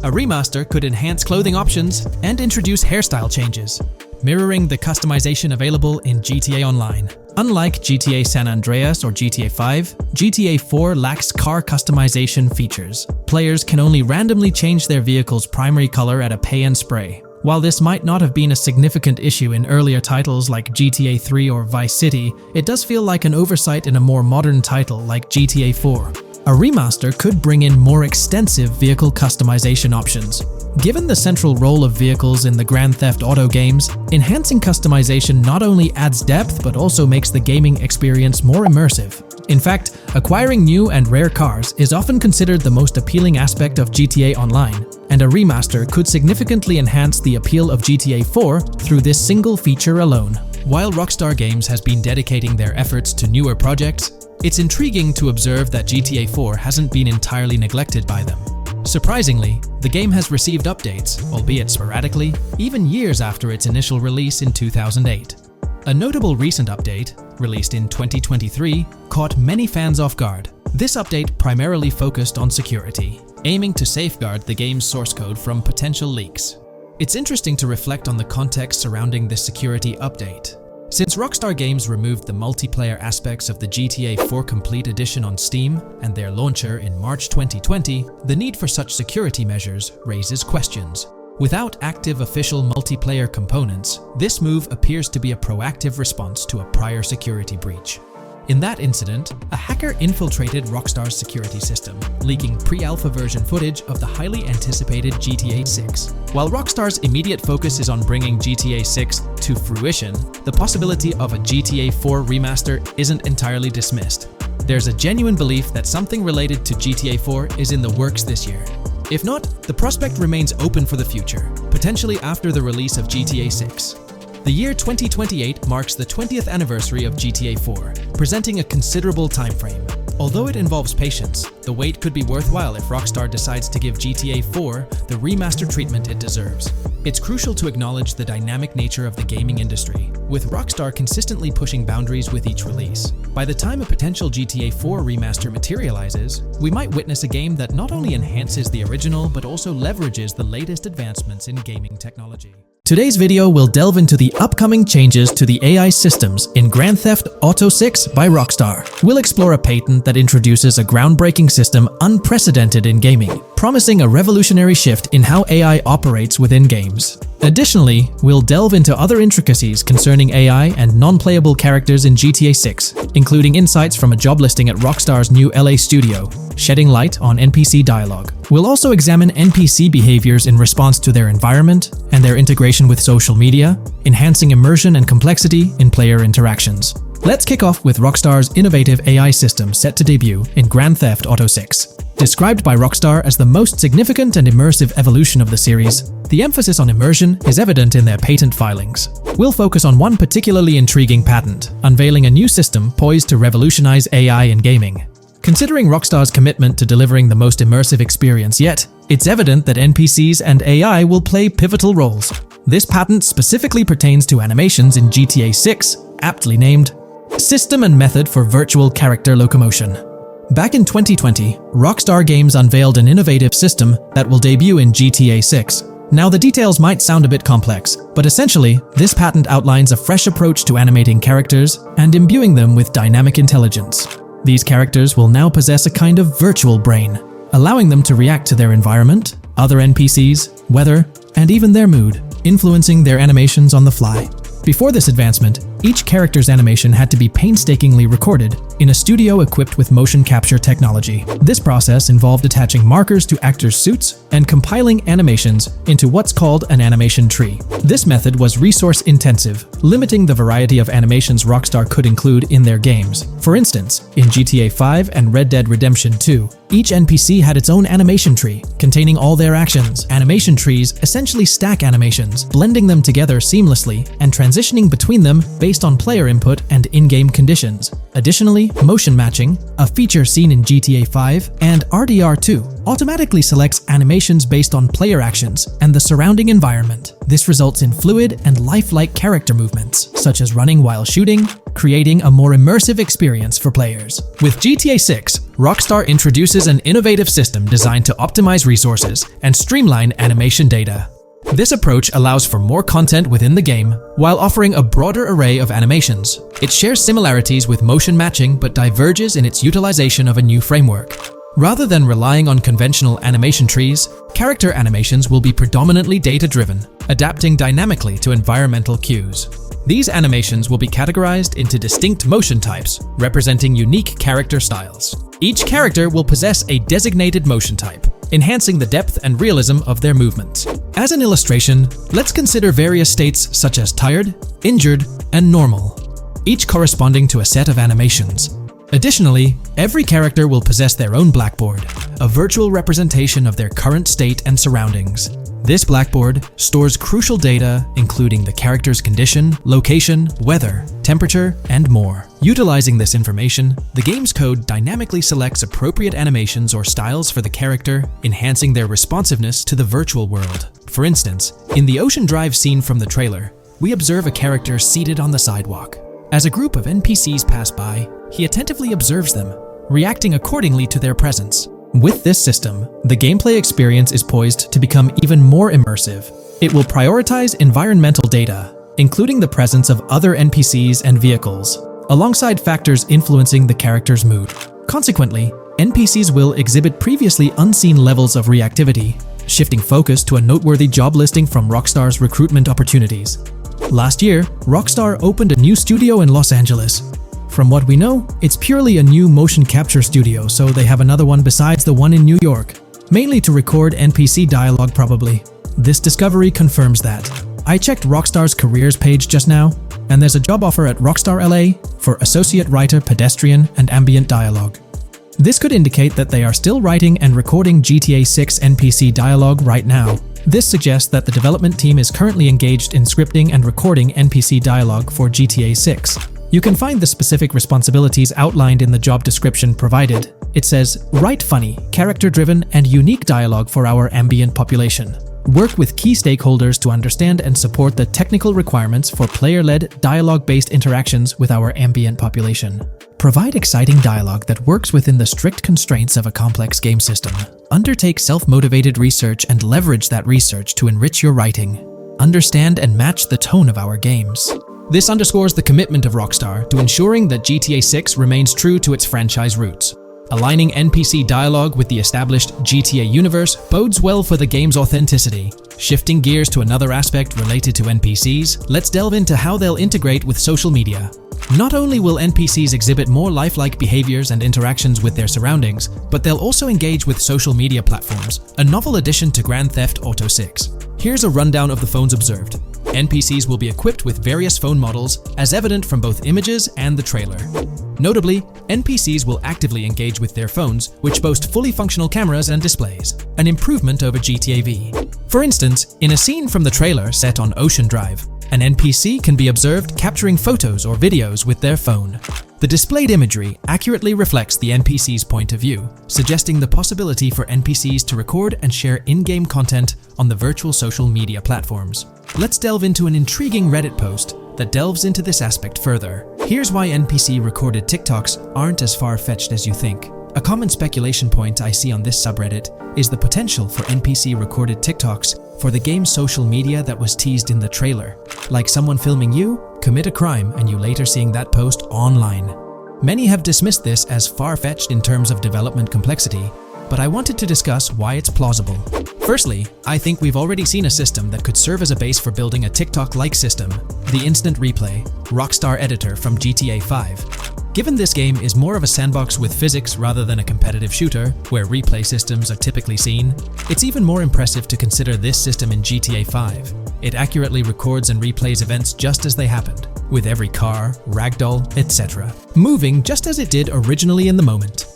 A remaster could enhance clothing options and introduce hairstyle changes, mirroring the customization available in GTA Online. Unlike GTA San Andreas or GTA 5, GTA 4 lacks car customization features. Players can only randomly change their vehicle's primary color at a pay and spray. While this might not have been a significant issue in earlier titles like GTA 3 or Vice City, it does feel like an oversight in a more modern title like GTA 4. A remaster could bring in more extensive vehicle customization options. Given the central role of vehicles in the Grand Theft Auto games, enhancing customization not only adds depth but also makes the gaming experience more immersive. In fact, acquiring new and rare cars is often considered the most appealing aspect of GTA Online, and a remaster could significantly enhance the appeal of GTA 4 through this single feature alone. While Rockstar Games has been dedicating their efforts to newer projects, it's intriguing to observe that GTA 4 hasn't been entirely neglected by them. Surprisingly, the game has received updates, albeit sporadically, even years after its initial release in 2008. A notable recent update, released in 2023, caught many fans off guard. This update primarily focused on security, aiming to safeguard the game's source code from potential leaks. It's interesting to reflect on the context surrounding this security update. Since Rockstar Games removed the multiplayer aspects of the GTA 4 Complete Edition on Steam and their launcher in March 2020, the need for such security measures raises questions. Without active official multiplayer components, this move appears to be a proactive response to a prior security breach. In that incident, a hacker infiltrated Rockstar's security system, leaking pre-alpha version footage of the highly anticipated GTA 6. While Rockstar's immediate focus is on bringing GTA 6 to fruition, the possibility of a GTA 4 remaster isn't entirely dismissed. There's a genuine belief that something related to GTA 4 is in the works this year. If not, the prospect remains open for the future, potentially after the release of GTA 6. The year 2028 marks the 20th anniversary of GTA 4, presenting a considerable timeframe. Although it involves patience, the wait could be worthwhile if Rockstar decides to give GTA 4 the remastered treatment it deserves. It's crucial to acknowledge the dynamic nature of the gaming industry, with Rockstar consistently pushing boundaries with each release. By the time a potential GTA 4 remaster materializes, we might witness a game that not only enhances the original but also leverages the latest advancements in gaming technology. Today's video will delve into the upcoming changes to the AI systems in Grand Theft Auto 6 by Rockstar. We'll explore a patent that introduces a groundbreaking system unprecedented in gaming, promising a revolutionary shift in how AI operates within games. Additionally, we'll delve into other intricacies concerning AI and non-playable characters in GTA 6, including insights from a job listing at Rockstar's new LA studio, shedding light on NPC dialogue. We'll also examine NPC behaviors in response to their environment and their integration with social media, enhancing immersion and complexity in player interactions. Let's kick off with Rockstar's innovative AI system set to debut in Grand Theft Auto 6. Described by Rockstar as the most significant and immersive evolution of the series, the emphasis on immersion is evident in their patent filings. We'll focus on one particularly intriguing patent, unveiling a new system poised to revolutionize AI in gaming. Considering Rockstar's commitment to delivering the most immersive experience yet, it's evident that NPCs and AI will play pivotal roles. This patent specifically pertains to animations in GTA 6, aptly named System and Method for Virtual Character Locomotion. Back in 2020, Rockstar Games unveiled an innovative system that will debut in GTA 6. Now, the details might sound a bit complex, but essentially, this patent outlines a fresh approach to animating characters and imbuing them with dynamic intelligence. These characters will now possess a kind of virtual brain, allowing them to react to their environment, other NPCs, weather, and even their mood, influencing their animations on the fly. Before this advancement, each character's animation had to be painstakingly recorded in a studio equipped with motion capture technology. This process involved attaching markers to actors' suits and compiling animations into what's called an animation tree. This method was resource-intensive, limiting the variety of animations Rockstar could include in their games. For instance, in GTA 5 and Red Dead Redemption 2, each NPC had its own animation tree, containing all their actions. Animation trees essentially stack animations, blending them together seamlessly and transitioning between them based on player input and in-game conditions. Additionally, motion matching, a feature seen in GTA 5 and RDR2, automatically selects animations based on player actions and the surrounding environment. This results in fluid and lifelike character movements, such as running while shooting, creating a more immersive experience for players. With GTA 6, Rockstar introduces an innovative system designed to optimize resources and streamline animation data. This approach allows for more content within the game while offering a broader array of animations. It shares similarities with motion matching but diverges in its utilization of a new framework. Rather than relying on conventional animation trees, character animations will be predominantly data-driven, adapting dynamically to environmental cues. These animations will be categorized into distinct motion types, representing unique character styles. Each character will possess a designated motion type, enhancing the depth and realism of their movements. As an illustration, let's consider various states such as tired, injured, and normal, each corresponding to a set of animations. Additionally, every character will possess their own blackboard, a virtual representation of their current state and surroundings. This blackboard stores crucial data including the character's condition, location, weather, temperature, and more. Utilizing this information, the game's code dynamically selects appropriate animations or styles for the character, enhancing their responsiveness to the virtual world. For instance, in the Ocean Drive scene from the trailer, we observe a character seated on the sidewalk. As a group of NPCs pass by, he attentively observes them, reacting accordingly to their presence. With this system, the gameplay experience is poised to become even more immersive. It will prioritize environmental data, including the presence of other NPCs and vehicles, alongside factors influencing the character's mood. Consequently, NPCs will exhibit previously unseen levels of reactivity, shifting focus to a noteworthy job listing from Rockstar's recruitment opportunities. Last year, Rockstar opened a new studio in Los Angeles. From what we know, it's purely a new motion capture studio, so they have another one besides the one in New York, mainly to record NPC dialogue probably. This discovery confirms that. I checked Rockstar's careers page just now, and there's a job offer at Rockstar LA for Associate Writer Pedestrian and Ambient Dialogue. This could indicate that they are still writing and recording GTA 6 NPC dialogue right now. This suggests that the development team is currently engaged in scripting and recording NPC dialogue for GTA 6. You can find the specific responsibilities outlined in the job description provided. It says, write funny, character-driven, and unique dialogue for our ambient population. Work with key stakeholders to understand and support the technical requirements for player-led, dialogue-based interactions with our ambient population. Provide exciting dialogue that works within the strict constraints of a complex game system. Undertake self-motivated research and leverage that research to enrich your writing. Understand and match the tone of our games. This underscores the commitment of Rockstar to ensuring that GTA 6 remains true to its franchise roots. Aligning NPC dialogue with the established GTA universe bodes well for the game's authenticity. Shifting gears to another aspect related to NPCs, let's delve into how they'll integrate with social media. Not only will NPCs exhibit more lifelike behaviors and interactions with their surroundings, but they'll also engage with social media platforms, a novel addition to Grand Theft Auto 6. Here's a rundown of the phones observed. NPCs will be equipped with various phone models, as evident from both images and the trailer. Notably, NPCs will actively engage with their phones, which boast fully functional cameras and displays, an improvement over GTA V. For instance, in a scene from the trailer set on Ocean Drive, an NPC can be observed capturing photos or videos with their phone. The displayed imagery accurately reflects the NPC's point of view, suggesting the possibility for NPCs to record and share in-game content on the virtual social media platforms. Let's delve into an intriguing Reddit post that delves into this aspect further. Here's why NPC-recorded TikToks aren't as far-fetched as you think. A common speculation point I see on this subreddit is the potential for NPC-recorded TikToks for the game's social media that was teased in the trailer. Like someone filming you, commit a crime, and you later seeing that post online. Many have dismissed this as far-fetched in terms of development complexity, but I wanted to discuss why it's plausible. Firstly, I think we've already seen a system that could serve as a base for building a TikTok-like system, the Instant Replay, Rockstar editor from GTA 5. Given this game is more of a sandbox with physics rather than a competitive shooter, where replay systems are typically seen, it's even more impressive to consider this system in GTA 5. It accurately records and replays events just as they happened, with every car, ragdoll, etc., moving just as it did originally in the moment.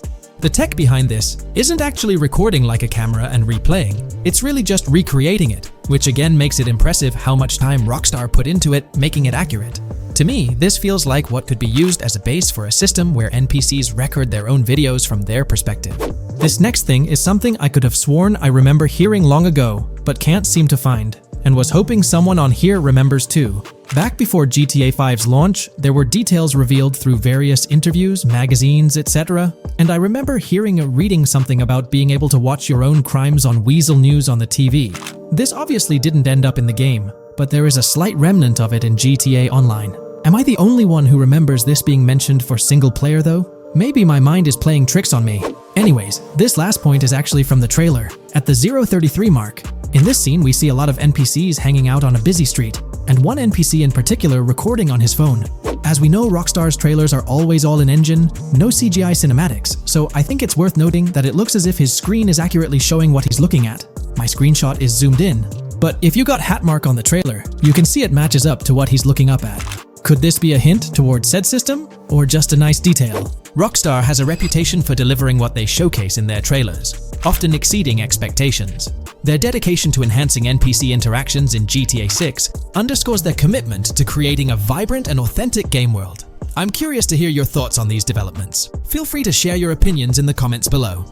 The tech behind this isn't actually recording like a camera and replaying, it's really just recreating it, which again makes it impressive how much time Rockstar put into it, making it accurate. To me, this feels like what could be used as a base for a system where NPCs record their own videos from their perspective. This next thing is something I could have sworn I remember hearing long ago, but can't seem to find, and was hoping someone on here remembers too. Back before GTA 5's launch, there were details revealed through various interviews, magazines, etc., and I remember hearing or reading something about being able to watch your own crimes on Weasel News on the TV. This obviously didn't end up in the game, but there is a slight remnant of it in GTA Online. Am I the only one who remembers this being mentioned for single player though? Maybe my mind is playing tricks on me. Anyways, this last point is actually from the trailer, at the 0:33 mark. In this scene, we see a lot of NPCs hanging out on a busy street, and one NPC in particular recording on his phone. As we know, Rockstar's trailers are always all in engine, no CGI cinematics, so I think it's worth noting that it looks as if his screen is accurately showing what he's looking at. My screenshot is zoomed in, but if you got Hatmark on the trailer, you can see it matches up to what he's looking up at. Could this be a hint towards said system, or just a nice detail? Rockstar has a reputation for delivering what they showcase in their trailers, often exceeding expectations. Their dedication to enhancing NPC interactions in GTA 6 underscores their commitment to creating a vibrant and authentic game world. I'm curious to hear your thoughts on these developments. Feel free to share your opinions in the comments below.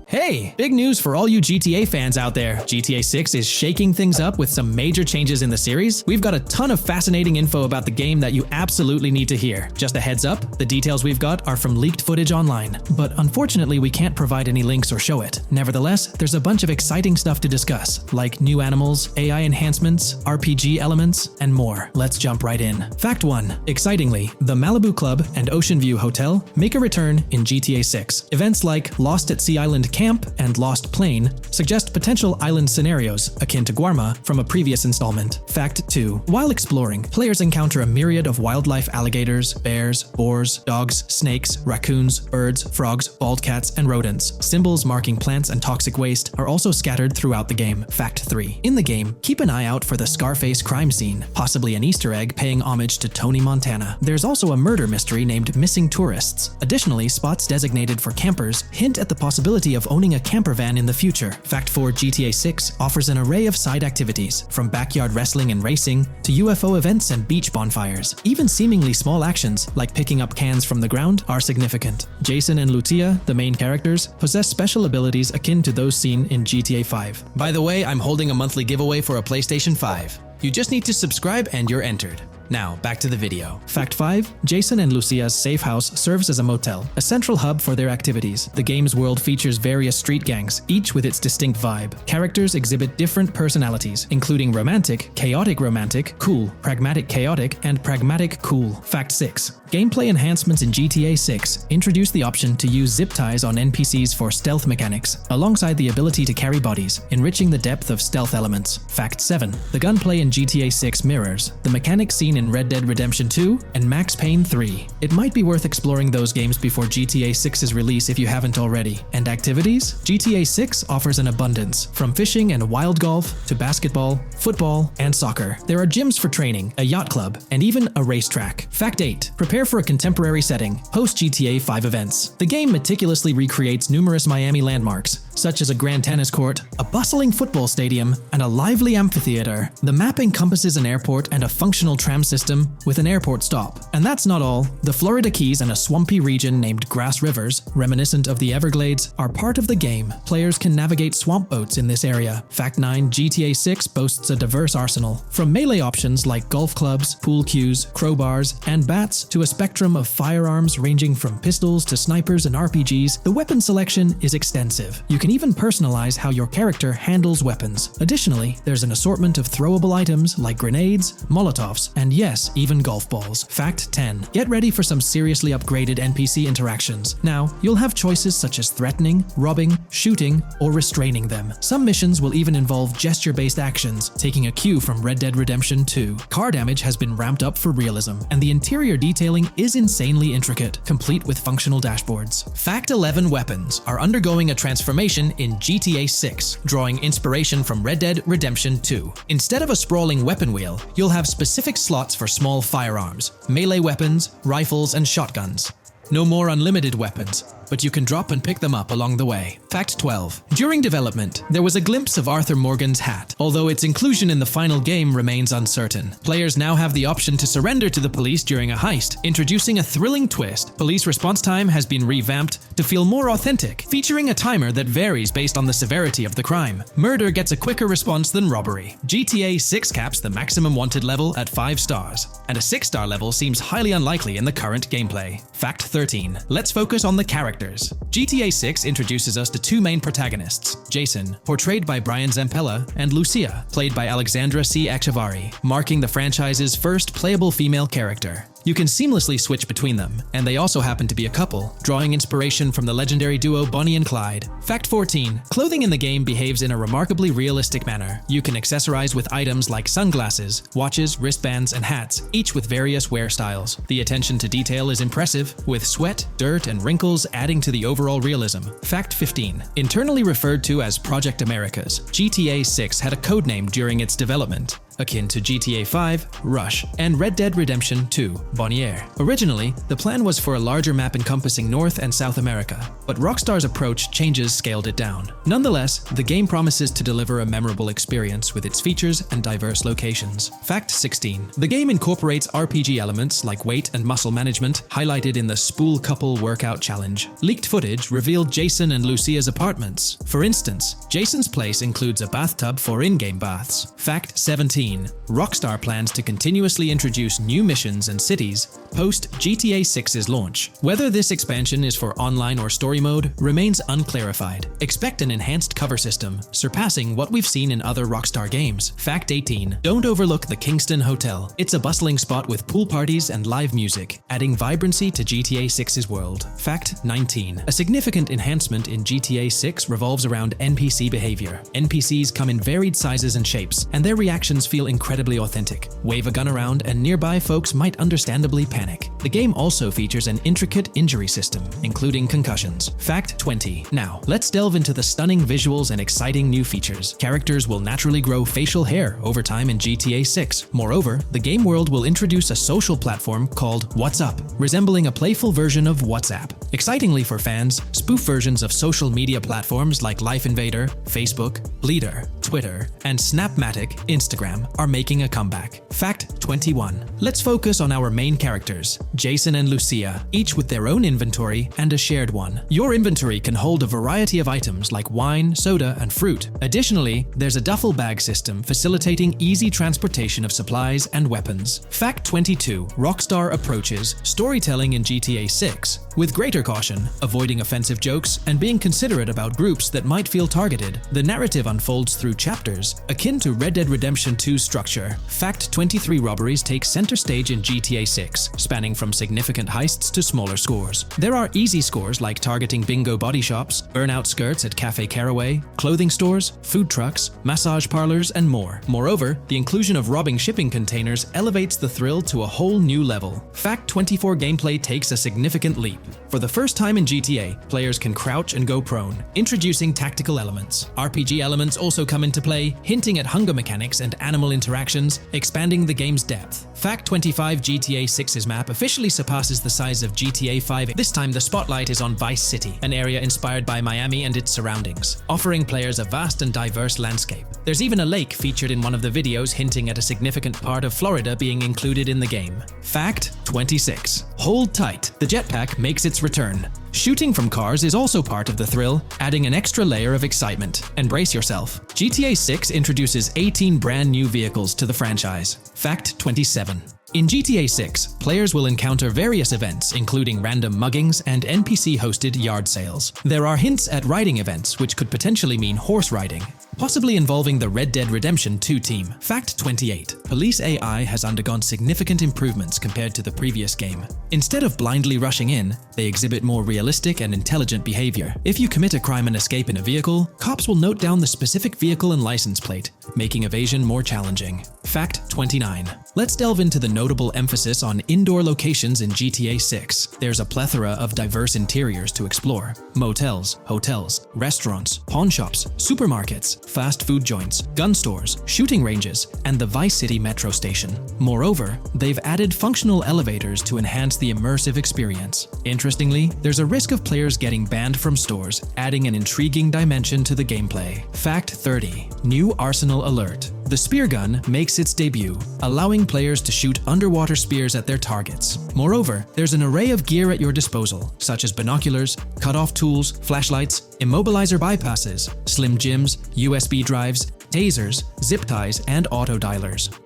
Hey, big news for all you GTA fans out there. GTA 6 is shaking things up with some major changes in the series. We've got a ton of fascinating info about the game that you absolutely need to hear. Just a heads up, the details we've got are from leaked footage online, but unfortunately we can't provide any links or show it. Nevertheless, there's a bunch of exciting stuff to discuss, like new animals, AI enhancements, RPG elements, and more. Let's jump right in. Fact 1. Excitingly, the Malibu Club and Ocean View Hotel make a return in GTA 6. Events like Lost at Sea Island Camp and Lost Plane suggest potential island scenarios akin to Guarma from a previous installment. Fact 2. While exploring, players encounter a myriad of wildlife: alligators, bears, boars, dogs, snakes, raccoons, birds, frogs, bald cats, and rodents. Symbols marking plants and toxic waste are also scattered throughout the game. Fact 3. In the game, keep an eye out for the Scarface crime scene, possibly an Easter egg paying homage to Tony Montana. There's also a murder mystery named Missing Tourists. Additionally, spots designated for campers hint at the possibility of owning a camper van in the future. Fact 4. GTA 6 offers an array of side activities, from backyard wrestling and racing to UFO events and beach bonfires. Even seemingly small actions, like picking up cans from the ground, are significant. Jason and Lucia, the main characters, possess special abilities akin to those seen in GTA 5. By the way, I'm holding a monthly giveaway for a PlayStation 5. You just need to subscribe and you're entered. Now, back to the video. Fact 5. Jason and Lucia's safe house serves as a motel, a central hub for their activities. The game's world features various street gangs, each with its distinct vibe. Characters exhibit different personalities, including romantic, chaotic romantic, cool, pragmatic chaotic, and pragmatic cool. Fact 6. Gameplay enhancements in GTA 6 introduce the option to use zip ties on NPCs for stealth mechanics, alongside the ability to carry bodies, enriching the depth of stealth elements. Fact 7. The gunplay in GTA 6 mirrors the mechanics seen in Red Dead Redemption 2 and Max Payne 3. It might be worth exploring those games before GTA 6's release if you haven't already. And activities? GTA 6 offers an abundance, from fishing and wild golf to basketball, football, and soccer. There are gyms for training, a yacht club, and even a racetrack. Fact 8. Prepare for a contemporary setting, post-GTA 5 events. The game meticulously recreates numerous Miami landmarks, such as a grand tennis court, a bustling football stadium, and a lively amphitheater. The map encompasses an airport and a functional tram system with an airport stop. And that's not all. The Florida Keys and a swampy region named Grass Rivers, reminiscent of the Everglades, are part of the game. Players can navigate swamp boats in this area. Fact 9. GTA 6 boasts a diverse arsenal. From melee options like golf clubs, pool cues, crowbars, and bats to a spectrum of firearms ranging from pistols to snipers and RPGs, the weapon selection is extensive. You can even personalize how your character handles weapons. Additionally, there's an assortment of throwable items like grenades, Molotovs, and yes, even golf balls. Fact 10. Get ready for some seriously upgraded NPC interactions. Now, you'll have choices such as threatening, robbing, shooting, or restraining them. Some missions will even involve gesture-based actions, taking a cue from Red Dead Redemption 2. Car damage has been ramped up for realism, and the interior detailing is insanely intricate, complete with functional dashboards. Fact 11. Weapons are undergoing a transformation in GTA 6, drawing inspiration from Red Dead Redemption 2. Instead of a sprawling weapon wheel, you'll have specific slots for small firearms, melee weapons, rifles, and shotguns. No more unlimited weapons, but you can drop and pick them up along the way. Fact 12. During development, there was a glimpse of Arthur Morgan's hat, although its inclusion in the final game remains uncertain. Players now have the option to surrender to the police during a heist, introducing a thrilling twist. Police response time has been revamped to feel more authentic, featuring a timer that varies based on the severity of the crime. Murder gets a quicker response than robbery. GTA 6 caps the maximum wanted level at 5 stars, and a 6-star level seems highly unlikely in the current gameplay. Fact 13. Let's focus on the characters. GTA 6 introduces us to two main protagonists, Jason, portrayed by Brian Zampella, and Lucia, played by Alexandra C. Echevarri, marking the franchise's first playable female character. You can seamlessly switch between them, and they also happen to be a couple, drawing inspiration from the legendary duo Bonnie and Clyde. Fact 14. Clothing in the game behaves in a remarkably realistic manner. You can accessorize with items like sunglasses, watches, wristbands, and hats, each with various wear styles. The attention to detail is impressive, with sweat, dirt, and wrinkles adding to the overall realism. Fact 15. Internally referred to as Project Americas, GTA 6 had a codename during its development, akin to GTA 5, Rush, and Red Dead Redemption 2, Bonnier. Originally, the plan was for a larger map encompassing North and South America, but Rockstar's approach changes scaled it down. Nonetheless, the game promises to deliver a memorable experience with its features and diverse locations. Fact 16. The game incorporates RPG elements like weight and muscle management, highlighted in the Spool Couple Workout Challenge. Leaked footage revealed Jason and Lucia's apartments. For instance, Jason's place includes a bathtub for in-game baths. Fact 17. 15, Rockstar plans to continuously introduce new missions and cities post GTA 6's launch. Whether this expansion is for online or story mode remains unclarified. Expect an enhanced cover system, surpassing what we've seen in other Rockstar games. Fact 18. Don't overlook the Kingston Hotel. It's a bustling spot with pool parties and live music, adding vibrancy to GTA 6's world. Fact 19. A significant enhancement in GTA 6 revolves around NPC behavior. NPCs come in varied sizes and shapes, and their reactions feel incredibly authentic. Wave a gun around and nearby folks might understandably panic. The game also features an intricate injury system, including concussions. Fact 20. Now, let's delve into the stunning visuals and exciting new features. Characters will naturally grow facial hair over time in GTA 6. Moreover, the game world will introduce a social platform called What's Up, resembling a playful version of WhatsApp. Excitingly for fans, spoof versions of social media platforms like Life Invader, Facebook, Bleeder, Twitter, and Snapmatic, Instagram are making a comeback. Fact 21. Let's focus on our main characters, Jason and Lucia, each with their own inventory and a shared one. Your inventory can hold a variety of items like wine, soda, and fruit. Additionally, there's a duffel bag system facilitating easy transportation of supplies and weapons. Fact 22. Rockstar approaches storytelling in GTA 6 with greater caution, avoiding offensive jokes and being considerate about groups that might feel targeted. The narrative unfolds through chapters, akin to Red Dead Redemption 2's structure. Fact 23. Robberies take center stage in GTA 6, spanning from significant heists to smaller scores. There are easy scores like targeting bingo body shops, burnout skirts at Cafe Caraway, clothing stores, food trucks, massage parlors, and more. Moreover, the inclusion of robbing shipping containers elevates the thrill to a whole new level. Fact 24. Gameplay takes a significant leap. For the first time in GTA, players can crouch and go prone, introducing tactical elements. RPG elements also come into play, hinting at hunger mechanics and animal interactions, expanding the game's depth. Fact 25. GTA 6's map officially surpasses the size of GTA 5. This time the spotlight is on Vice City, an area inspired by Miami and its surroundings, offering players a vast and diverse landscape. There's even a lake featured in one of the videos, hinting at a significant part of Florida being included in the game. Fact 26. Hold tight, the jetpack makes its return. Shooting from cars is also part of the thrill, adding an extra layer of excitement. And brace yourself. GTA 6 introduces 18 brand new vehicles to the franchise. Fact 27. In GTA 6, players will encounter various events, including random muggings and NPC-hosted yard sales. There are hints at riding events, which could potentially mean horse riding, possibly involving the Red Dead Redemption 2 team. Fact 28. Police AI has undergone significant improvements compared to the previous game. Instead of blindly rushing in, they exhibit more realistic and intelligent behavior. If you commit a crime and escape in a vehicle, cops will note down the specific vehicle and license plate, making evasion more challenging. Fact 29. Let's delve into the notable emphasis on indoor locations in GTA 6. There's a plethora of diverse interiors to explore. Motels, hotels, restaurants, pawn shops, supermarkets, fast food joints, gun stores, shooting ranges, and the Vice City metro station. Moreover, they've added functional elevators to enhance the immersive experience. Interestingly, there's a risk of players getting banned from stores, adding an intriguing dimension to the gameplay. Fact 30. New Arsenal Alert. The spear gun makes its debut, allowing players to shoot underwater spears at their targets. Moreover, there's an array of gear at your disposal, such as binoculars, cut-off tools, flashlights, immobilizer bypasses, slim jims, USB drives, tasers, zip ties, and auto dialers.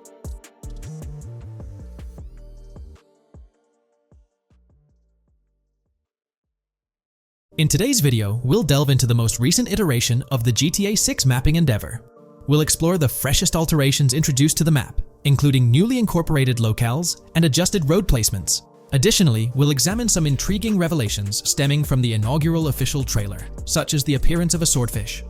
In today's video, we'll delve into the most recent iteration of the GTA 6 mapping endeavor. We'll explore the freshest alterations introduced to the map, including newly incorporated locales and adjusted road placements. Additionally, we'll examine some intriguing revelations stemming from the inaugural official trailer, such as the appearance of a swordfish.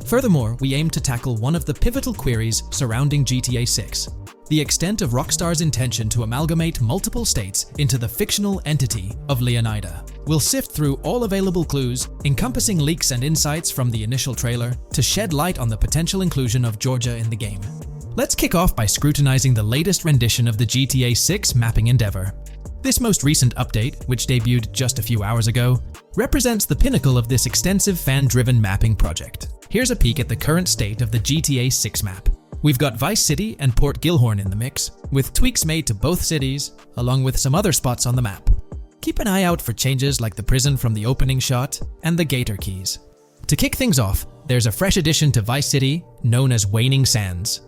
Furthermore, we aim to tackle one of the pivotal queries surrounding GTA 6, the extent of Rockstar's intention to amalgamate multiple states into the fictional entity of Leonida. We'll sift through all available clues, encompassing leaks and insights from the initial trailer, to shed light on the potential inclusion of Georgia in the game. Let's kick off by scrutinizing the latest rendition of the GTA 6 mapping endeavor. This most recent update, which debuted just a few hours ago, represents the pinnacle of this extensive fan-driven mapping project. Here's a peek at the current state of the GTA 6 map. We've got Vice City and Port Gilhorn in the mix, with tweaks made to both cities, along with some other spots on the map. Keep an eye out for changes like the prison from the opening shot and the Gator Keys. To kick things off, there's a fresh addition to Vice City known as Waning Sands.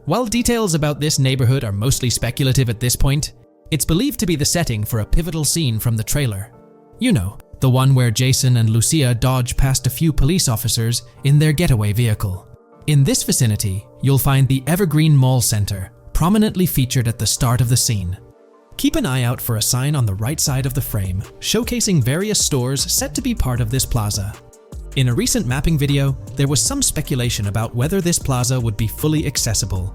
While details about this neighborhood are mostly speculative at this point, it's believed to be the setting for a pivotal scene from the trailer. You know, the one where Jason and Lucia dodge past a few police officers in their getaway vehicle. In this vicinity, you'll find the Evergreen Mall Center, prominently featured at the start of the scene. Keep an eye out for a sign on the right side of the frame, showcasing various stores set to be part of this plaza. In a recent mapping video, there was some speculation about whether this plaza would be fully accessible.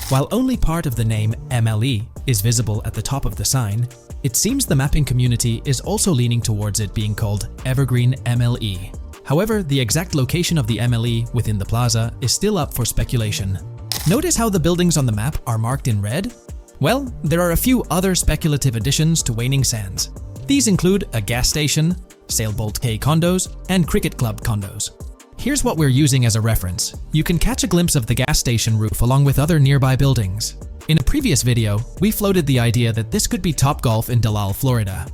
While only part of the name MLE is visible at the top of the sign, it seems the mapping community is also leaning towards it being called Evergreen MLE. However, the exact location of the MLE within the plaza is still up for speculation. Notice how the buildings on the map are marked in red? Well, there are a few other speculative additions to Waning Sands. These include a gas station, Sailbolt K condos, and Cricket Club condos. Here's what we're using as a reference. You can catch a glimpse of the gas station roof along with other nearby buildings. In a previous video, we floated the idea that this could be Topgolf in Dalal, Florida.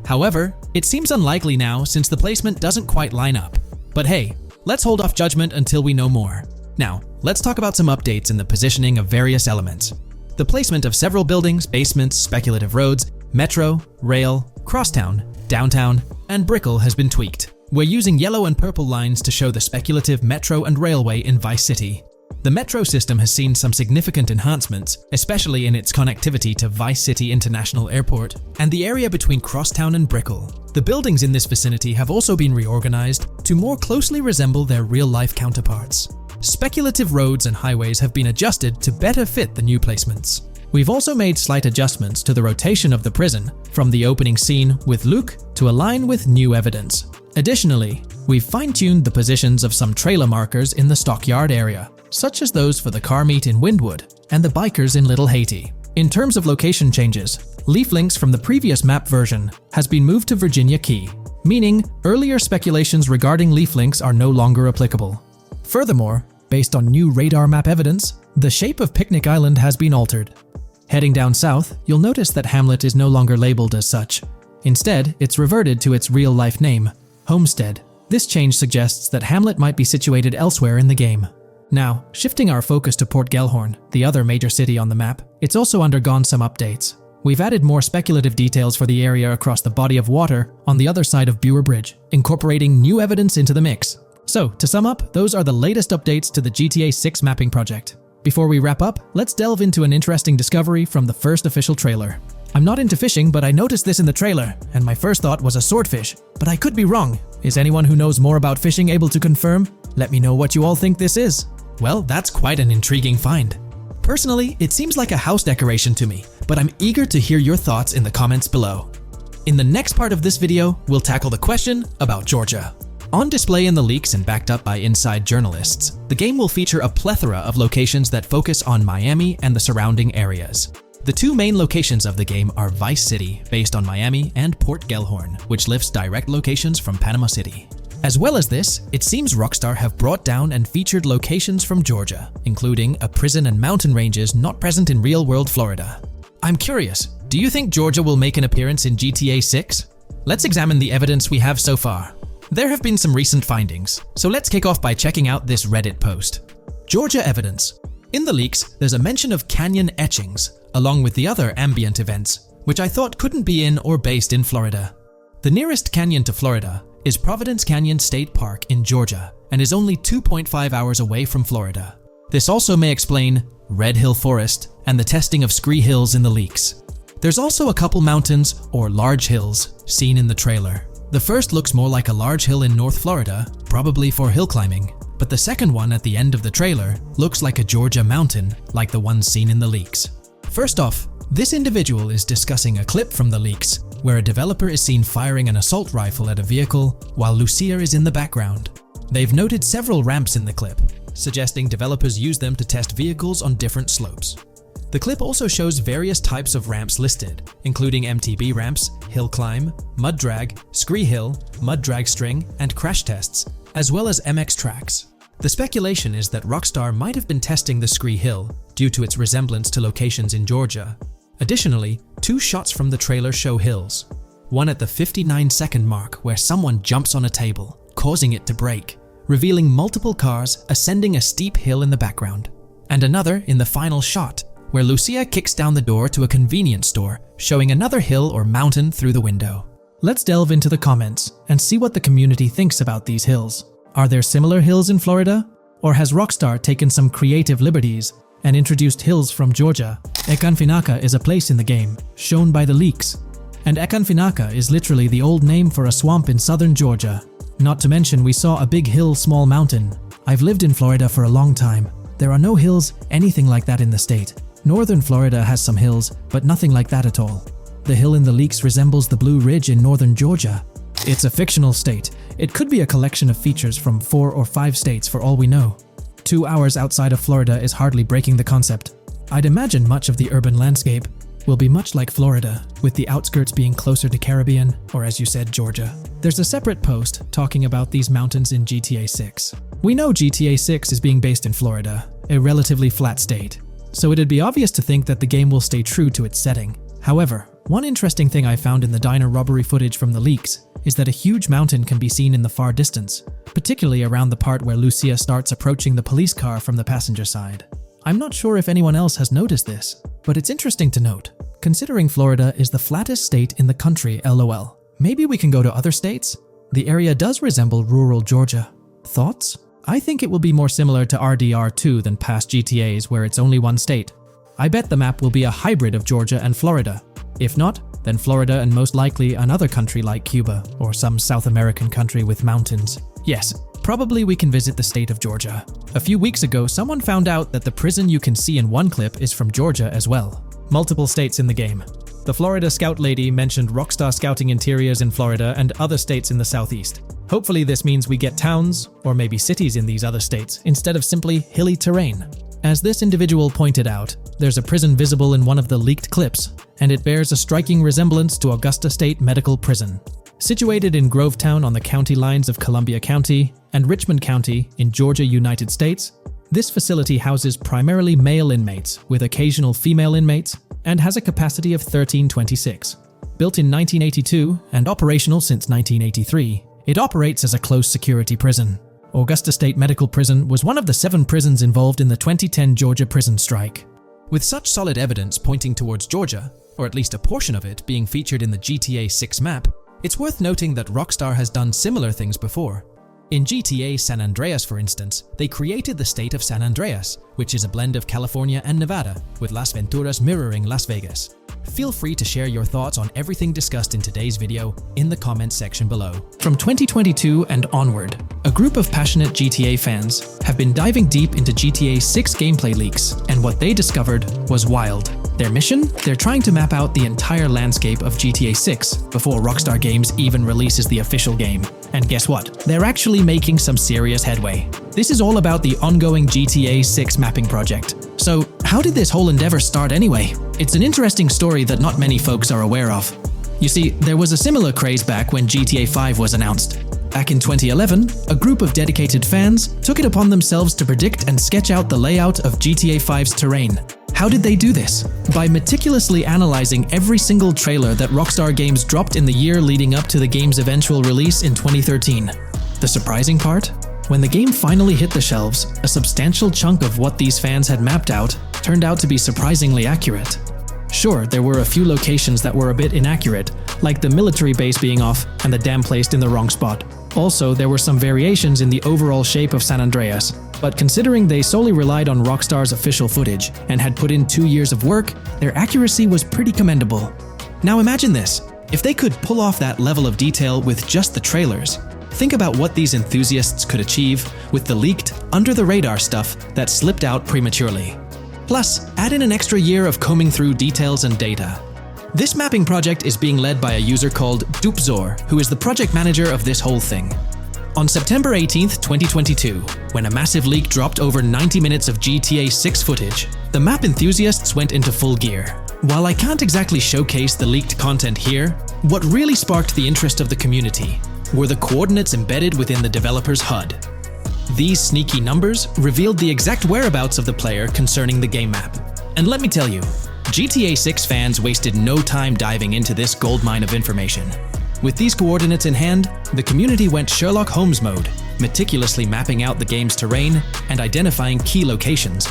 However, it seems unlikely now since the placement doesn't quite line up. But hey, let's hold off judgment until we know more. Now, let's talk about some updates in the positioning of various elements. The placement of several buildings, basements, speculative roads, metro, rail, crosstown, downtown, and Brickell has been tweaked. We're using yellow and purple lines to show the speculative metro and railway in Vice City. The metro system has seen some significant enhancements, especially in its connectivity to Vice City International Airport and the area between Crosstown and Brickell. The buildings in this vicinity have also been reorganized to more closely resemble their real-life counterparts. Speculative roads and highways have been adjusted to better fit the new placements. We've also made slight adjustments to the rotation of the prison from the opening scene with Luke to align with new evidence. Additionally, we've fine-tuned the positions of some trailer markers in the stockyard area, such as those for the car meet in Windwood and the bikers in Little Haiti. In terms of location changes, leaf links from the previous map version has been moved to Virginia Key, meaning earlier speculations regarding leaf links are no longer applicable. Furthermore, based on new radar map evidence, the shape of Picnic Island has been altered. Heading down south, you'll notice that Hamlet is no longer labeled as such. Instead, it's reverted to its real-life name, Homestead. This change suggests that Hamlet might be situated elsewhere in the game. Now, shifting our focus to Port Gellhorn, the other major city on the map, it's also undergone some updates. We've added more speculative details for the area across the body of water on the other side of Buer Bridge, incorporating new evidence into the mix. So, to sum up, those are the latest updates to the GTA 6 mapping project. Before we wrap up, let's delve into an interesting discovery from the first official trailer. I'm not into fishing, but I noticed this in the trailer, and my first thought was a swordfish, but I could be wrong. Is anyone who knows more about fishing able to confirm? Let me know what you all think this is. Well, that's quite an intriguing find. Personally, it seems like a house decoration to me, but I'm eager to hear your thoughts in the comments below. In the next part of this video, we'll tackle the question about Georgia. On display in the leaks and backed up by inside journalists, the game will feature a plethora of locations that focus on Miami and the surrounding areas. The two main locations of the game are Vice City, based on Miami, and Port Gellhorn, which lifts direct locations from Panama City. As well as this, it seems Rockstar have brought down and featured locations from Georgia, including a prison and mountain ranges not present in real-world Florida. I'm curious, do you think Georgia will make an appearance in GTA 6? Let's examine the evidence we have so far. There have been some recent findings, so let's kick off by checking out this Reddit post. Georgia evidence. In the leaks, there's a mention of canyon etchings, along with the other ambient events, which I thought couldn't be in or based in Florida. The nearest canyon to Florida is Providence Canyon State Park in Georgia, and is only 2.5 hours away from Florida. This also may explain Red Hill Forest and the testing of Scree Hills in the leaks. There's also a couple mountains, or large hills, seen in the trailer. The first looks more like a large hill in North Florida, probably for hill climbing, but the second one at the end of the trailer looks like a Georgia mountain, like the one seen in the leaks. First off, this individual is discussing a clip from the leaks, where a developer is seen firing an assault rifle at a vehicle while Lucia is in the background. They've noted several ramps in the clip, suggesting developers use them to test vehicles on different slopes. The clip also shows various types of ramps listed, including MTB ramps, hill climb, mud drag, Scree Hill, mud drag string, and crash tests, as well as MX tracks. The speculation is that Rockstar might have been testing the Scree Hill due to its resemblance to locations in Georgia. Additionally, two shots from the trailer show hills, one at the 59-second mark where someone jumps on a table, causing it to break, revealing multiple cars ascending a steep hill in the background. and another in the final shot, where Lucia kicks down the door to a convenience store, showing another hill or mountain through the window. Let's delve into the comments and see what the community thinks about these hills. Are there similar hills in Florida? Or has Rockstar taken some creative liberties and introduced hills from Georgia? Ekanfinaka is a place in the game, shown by the leaks. And Ekanfinaka is literally the old name for a swamp in southern Georgia. Not to mention we saw a big hill, small mountain. I've lived in Florida for a long time. There are no hills, anything like that in the state. Northern Florida has some hills, but nothing like that at all. The hill in the leaks resembles the Blue Ridge in northern Georgia. It's a fictional state. It could be a collection of features from 4 or 5 states for all we know. 2 hours outside of Florida is hardly breaking the concept. I'd imagine much of the urban landscape will be much like Florida, with the outskirts being closer to Caribbean, or as you said, Georgia. There's a separate post talking about these mountains in GTA 6. We know GTA 6 is being based in Florida, a relatively flat state, so it'd be obvious to think that the game will stay true to its setting. However, one interesting thing I found in the diner robbery footage from the leaks is that a huge mountain can be seen in the far distance, particularly around the part where Lucia starts approaching the police car from the passenger side. I'm not sure if anyone else has noticed this, but it's interesting to note, considering Florida is the flattest state in the country, LOL. Maybe we can go to other states? The area does resemble rural Georgia. Thoughts? I think it will be more similar to RDR2 than past GTAs where it's only one state. I bet the map will be a hybrid of Georgia and Florida. If not, then Florida and most likely another country like Cuba or some South American country with mountains. Yes, probably we can visit the state of Georgia. A few weeks ago, someone found out that the prison you can see in one clip is from Georgia as well. Multiple states in the game. The Florida Scout lady mentioned Rockstar scouting interiors in Florida and other states in the southeast. Hopefully this means we get towns, or maybe cities in these other states, instead of simply hilly terrain. As this individual pointed out, there's a prison visible in one of the leaked clips, and it bears a striking resemblance to Augusta State Medical Prison. Situated in Grovetown on the county lines of Columbia County and Richmond County in Georgia, United States, this facility houses primarily male inmates with occasional female inmates and has a capacity of 1326. Built in 1982 and operational since 1983, it operates as a close security prison. Augusta State Medical Prison was one of the 7 prisons involved in the 2010 Georgia prison strike. With such solid evidence pointing towards Georgia, or at least a portion of it being featured in the GTA 6 map, it's worth noting that Rockstar has done similar things before. In GTA San Andreas, for instance, they created the state of San Andreas, which is a blend of California and Nevada, with Las Venturas mirroring Las Vegas. Feel free to share your thoughts on everything discussed in today's video in the comments section below. From 2022 and onward, a group of passionate GTA fans have been diving deep into GTA 6 gameplay leaks, and what they discovered was wild. Their mission? They're trying to map out the entire landscape of GTA 6 before Rockstar Games even releases the official game. And guess what? They're actually making some serious headway. This is all about the ongoing GTA 6 mapping project. So, how did this whole endeavor start anyway? It's an interesting story that not many folks are aware of. You see, there was a similar craze back when GTA 5 was announced. Back in 2011, a group of dedicated fans took it upon themselves to predict and sketch out the layout of GTA 5's terrain. How did they do this? By meticulously analyzing every single trailer that Rockstar Games dropped in the year leading up to the game's eventual release in 2013. The surprising part? When the game finally hit the shelves, a substantial chunk of what these fans had mapped out turned out to be surprisingly accurate. Sure, there were a few locations that were a bit inaccurate, like the military base being off and the dam placed in the wrong spot. Also, there were some variations in the overall shape of San Andreas, but considering they solely relied on Rockstar's official footage and had put in 2 years of work, their accuracy was pretty commendable. Now imagine this, if they could pull off that level of detail with just the trailers, think about what these enthusiasts could achieve with the leaked, under-the-radar stuff that slipped out prematurely. Plus, add in an extra year of combing through details and data. This mapping project is being led by a user called Dupzor, who is the project manager of this whole thing. On September 18th, 2022, when a massive leak dropped over 90 minutes of GTA 6 footage, the map enthusiasts went into full gear. While I can't exactly showcase the leaked content here, what really sparked the interest of the community were the coordinates embedded within the developer's HUD. These sneaky numbers revealed the exact whereabouts of the player concerning the game map. And let me tell you, GTA 6 fans wasted no time diving into this goldmine of information. With these coordinates in hand, the community went Sherlock Holmes mode, meticulously mapping out the game's terrain and identifying key locations.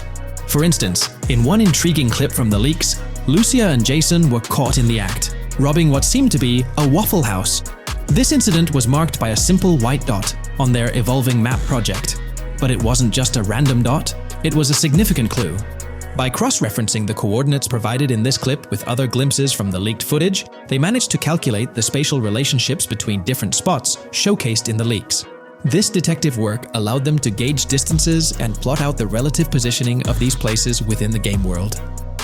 For instance, in one intriguing clip from the leaks, Lucia and Jason were caught in the act, robbing what seemed to be a Waffle House. This incident was marked by a simple white dot on their evolving map project. But it wasn't just a random dot, it was a significant clue. By cross-referencing the coordinates provided in this clip with other glimpses from the leaked footage, they managed to calculate the spatial relationships between different spots showcased in the leaks. This detective work allowed them to gauge distances and plot out the relative positioning of these places within the game world.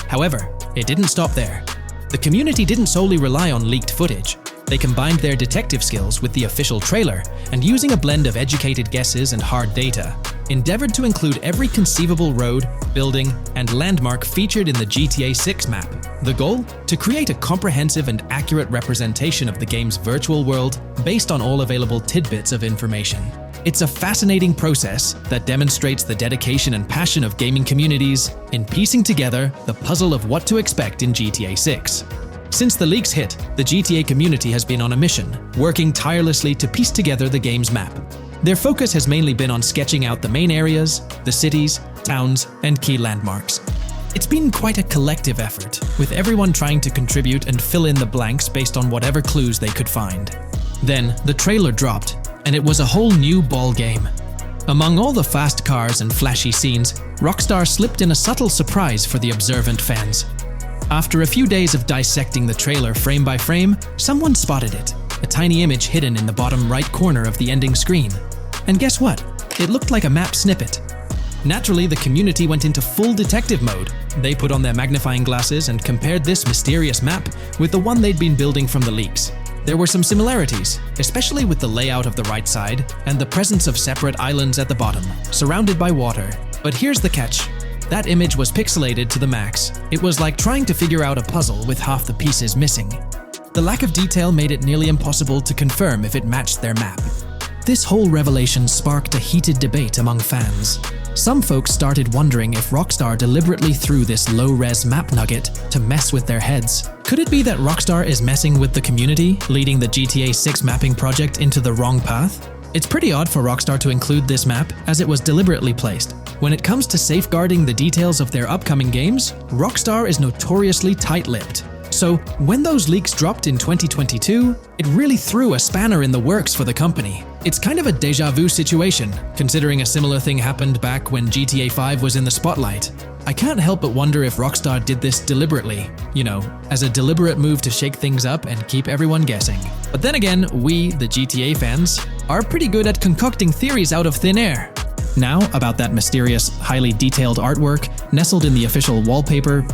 However, it didn't stop there. The community didn't solely rely on leaked footage. They combined their detective skills with the official trailer and, using a blend of educated guesses and hard data, endeavored to include every conceivable road, building, and landmark featured in the GTA 6 map. The goal? To create a comprehensive and accurate representation of the game's virtual world based on all available tidbits of information. It's a fascinating process that demonstrates the dedication and passion of gaming communities in piecing together the puzzle of what to expect in GTA 6. Since the leaks hit, the GTA community has been on a mission, working tirelessly to piece together the game's map. Their focus has mainly been on sketching out the main areas, the cities, towns, and key landmarks. It's been quite a collective effort, with everyone trying to contribute and fill in the blanks based on whatever clues they could find. Then, the trailer dropped, and it was a whole new ball game. Among all the fast cars and flashy scenes, Rockstar slipped in a subtle surprise for the observant fans. After a few days of dissecting the trailer frame by frame, someone spotted it, a tiny image hidden in the bottom right corner of the ending screen. And guess what? It looked like a map snippet. Naturally, the community went into full detective mode. They put on their magnifying glasses and compared this mysterious map with the one they'd been building from the leaks. There were some similarities, especially with the layout of the right side and the presence of separate islands at the bottom, surrounded by water. But here's the catch. That image was pixelated to the max. It was like trying to figure out a puzzle with half the pieces missing. The lack of detail made it nearly impossible to confirm if it matched their map. This whole revelation sparked a heated debate among fans. Some folks started wondering if Rockstar deliberately threw this low-res map nugget to mess with their heads. Could it be that Rockstar is messing with the community, leading the GTA 6 mapping project into the wrong path? It's pretty odd for Rockstar to include this map, as it was deliberately placed. When it comes to safeguarding the details of their upcoming games, Rockstar is notoriously tight-lipped. So, when those leaks dropped in 2022, it really threw a spanner in the works for the company. It's kind of a déjà vu situation, considering a similar thing happened back when GTA 5 was in the spotlight. I can't help but wonder if Rockstar did this deliberately, as a deliberate move to shake things up and keep everyone guessing. But then again, we, the GTA fans, are pretty good at concocting theories out of thin air. Now, about that mysterious, highly detailed artwork nestled in the official wallpaper,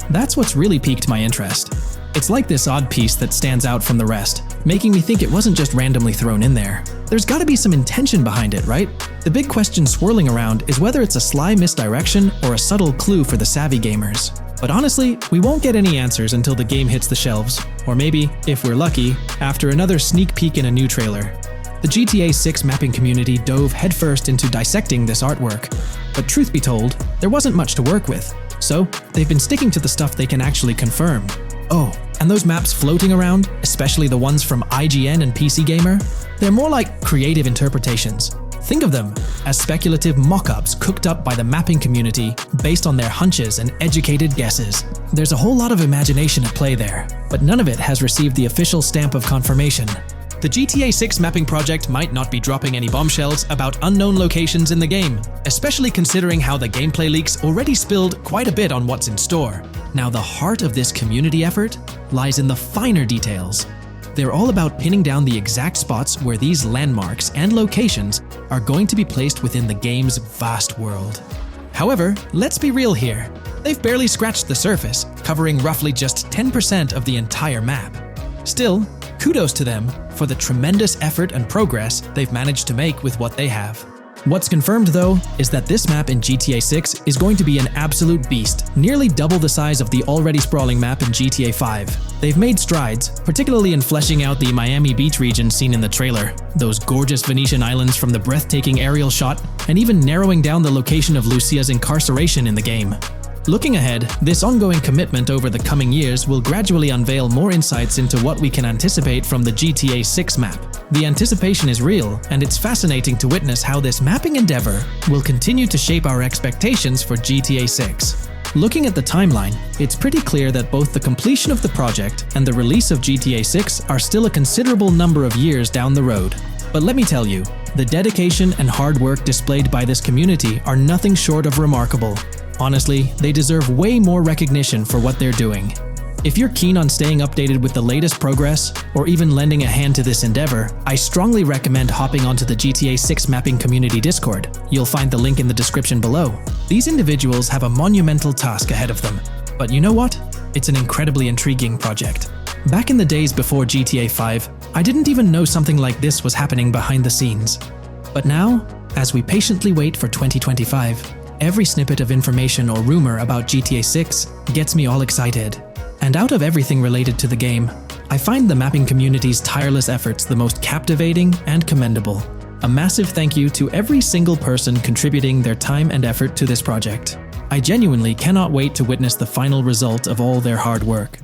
that's what's really piqued my interest. It's like this odd piece that stands out from the rest, making me think it wasn't just randomly thrown in there. There's gotta be some intention behind it, right? The big question swirling around is whether it's a sly misdirection or a subtle clue for the savvy gamers. But honestly, we won't get any answers until the game hits the shelves, or maybe, if we're lucky, after another sneak peek in a new trailer. The GTA 6 mapping community dove headfirst into dissecting this artwork, but truth be told, there wasn't much to work with. So, they've been sticking to the stuff they can actually confirm. Oh, and those maps floating around, especially the ones from IGN and PC Gamer, they're more like creative interpretations. Think of them as speculative mock-ups cooked up by the mapping community based on their hunches and educated guesses. There's a whole lot of imagination at play there, but none of it has received the official stamp of confirmation. The GTA 6 mapping project might not be dropping any bombshells about unknown locations in the game, especially considering how the gameplay leaks already spilled quite a bit on what's in store. Now, the heart of this community effort lies in the finer details. They're all about pinning down the exact spots where these landmarks and locations are going to be placed within the game's vast world. However, let's be real here. They've barely scratched the surface, covering roughly just 10% of the entire map. Still, kudos to them for the tremendous effort and progress they've managed to make with what they have. What's confirmed, though, is that this map in GTA 6 is going to be an absolute beast, nearly double the size of the already sprawling map in GTA 5. They've made strides, particularly in fleshing out the Miami Beach region seen in the trailer, those gorgeous Venetian islands from the breathtaking aerial shot, and even narrowing down the location of Lucia's incarceration in the game. Looking ahead, this ongoing commitment over the coming years will gradually unveil more insights into what we can anticipate from the GTA 6 map. The anticipation is real, and it's fascinating to witness how this mapping endeavor will continue to shape our expectations for GTA 6. Looking at the timeline, it's pretty clear that both the completion of the project and the release of GTA 6 are still a considerable number of years down the road. But let me tell you, the dedication and hard work displayed by this community are nothing short of remarkable. Honestly, they deserve way more recognition for what they're doing. If you're keen on staying updated with the latest progress, or even lending a hand to this endeavor, I strongly recommend hopping onto the GTA 6 Mapping Community Discord. You'll find the link in the description below. These individuals have a monumental task ahead of them. But you know what? It's an incredibly intriguing project. Back in the days before GTA 5, I didn't even know something like this was happening behind the scenes. But now, as we patiently wait for 2025, every snippet of information or rumor about GTA 6 gets me all excited. And out of everything related to the game, I find the mapping community's tireless efforts the most captivating and commendable. A massive thank you to every single person contributing their time and effort to this project. I genuinely cannot wait to witness the final result of all their hard work.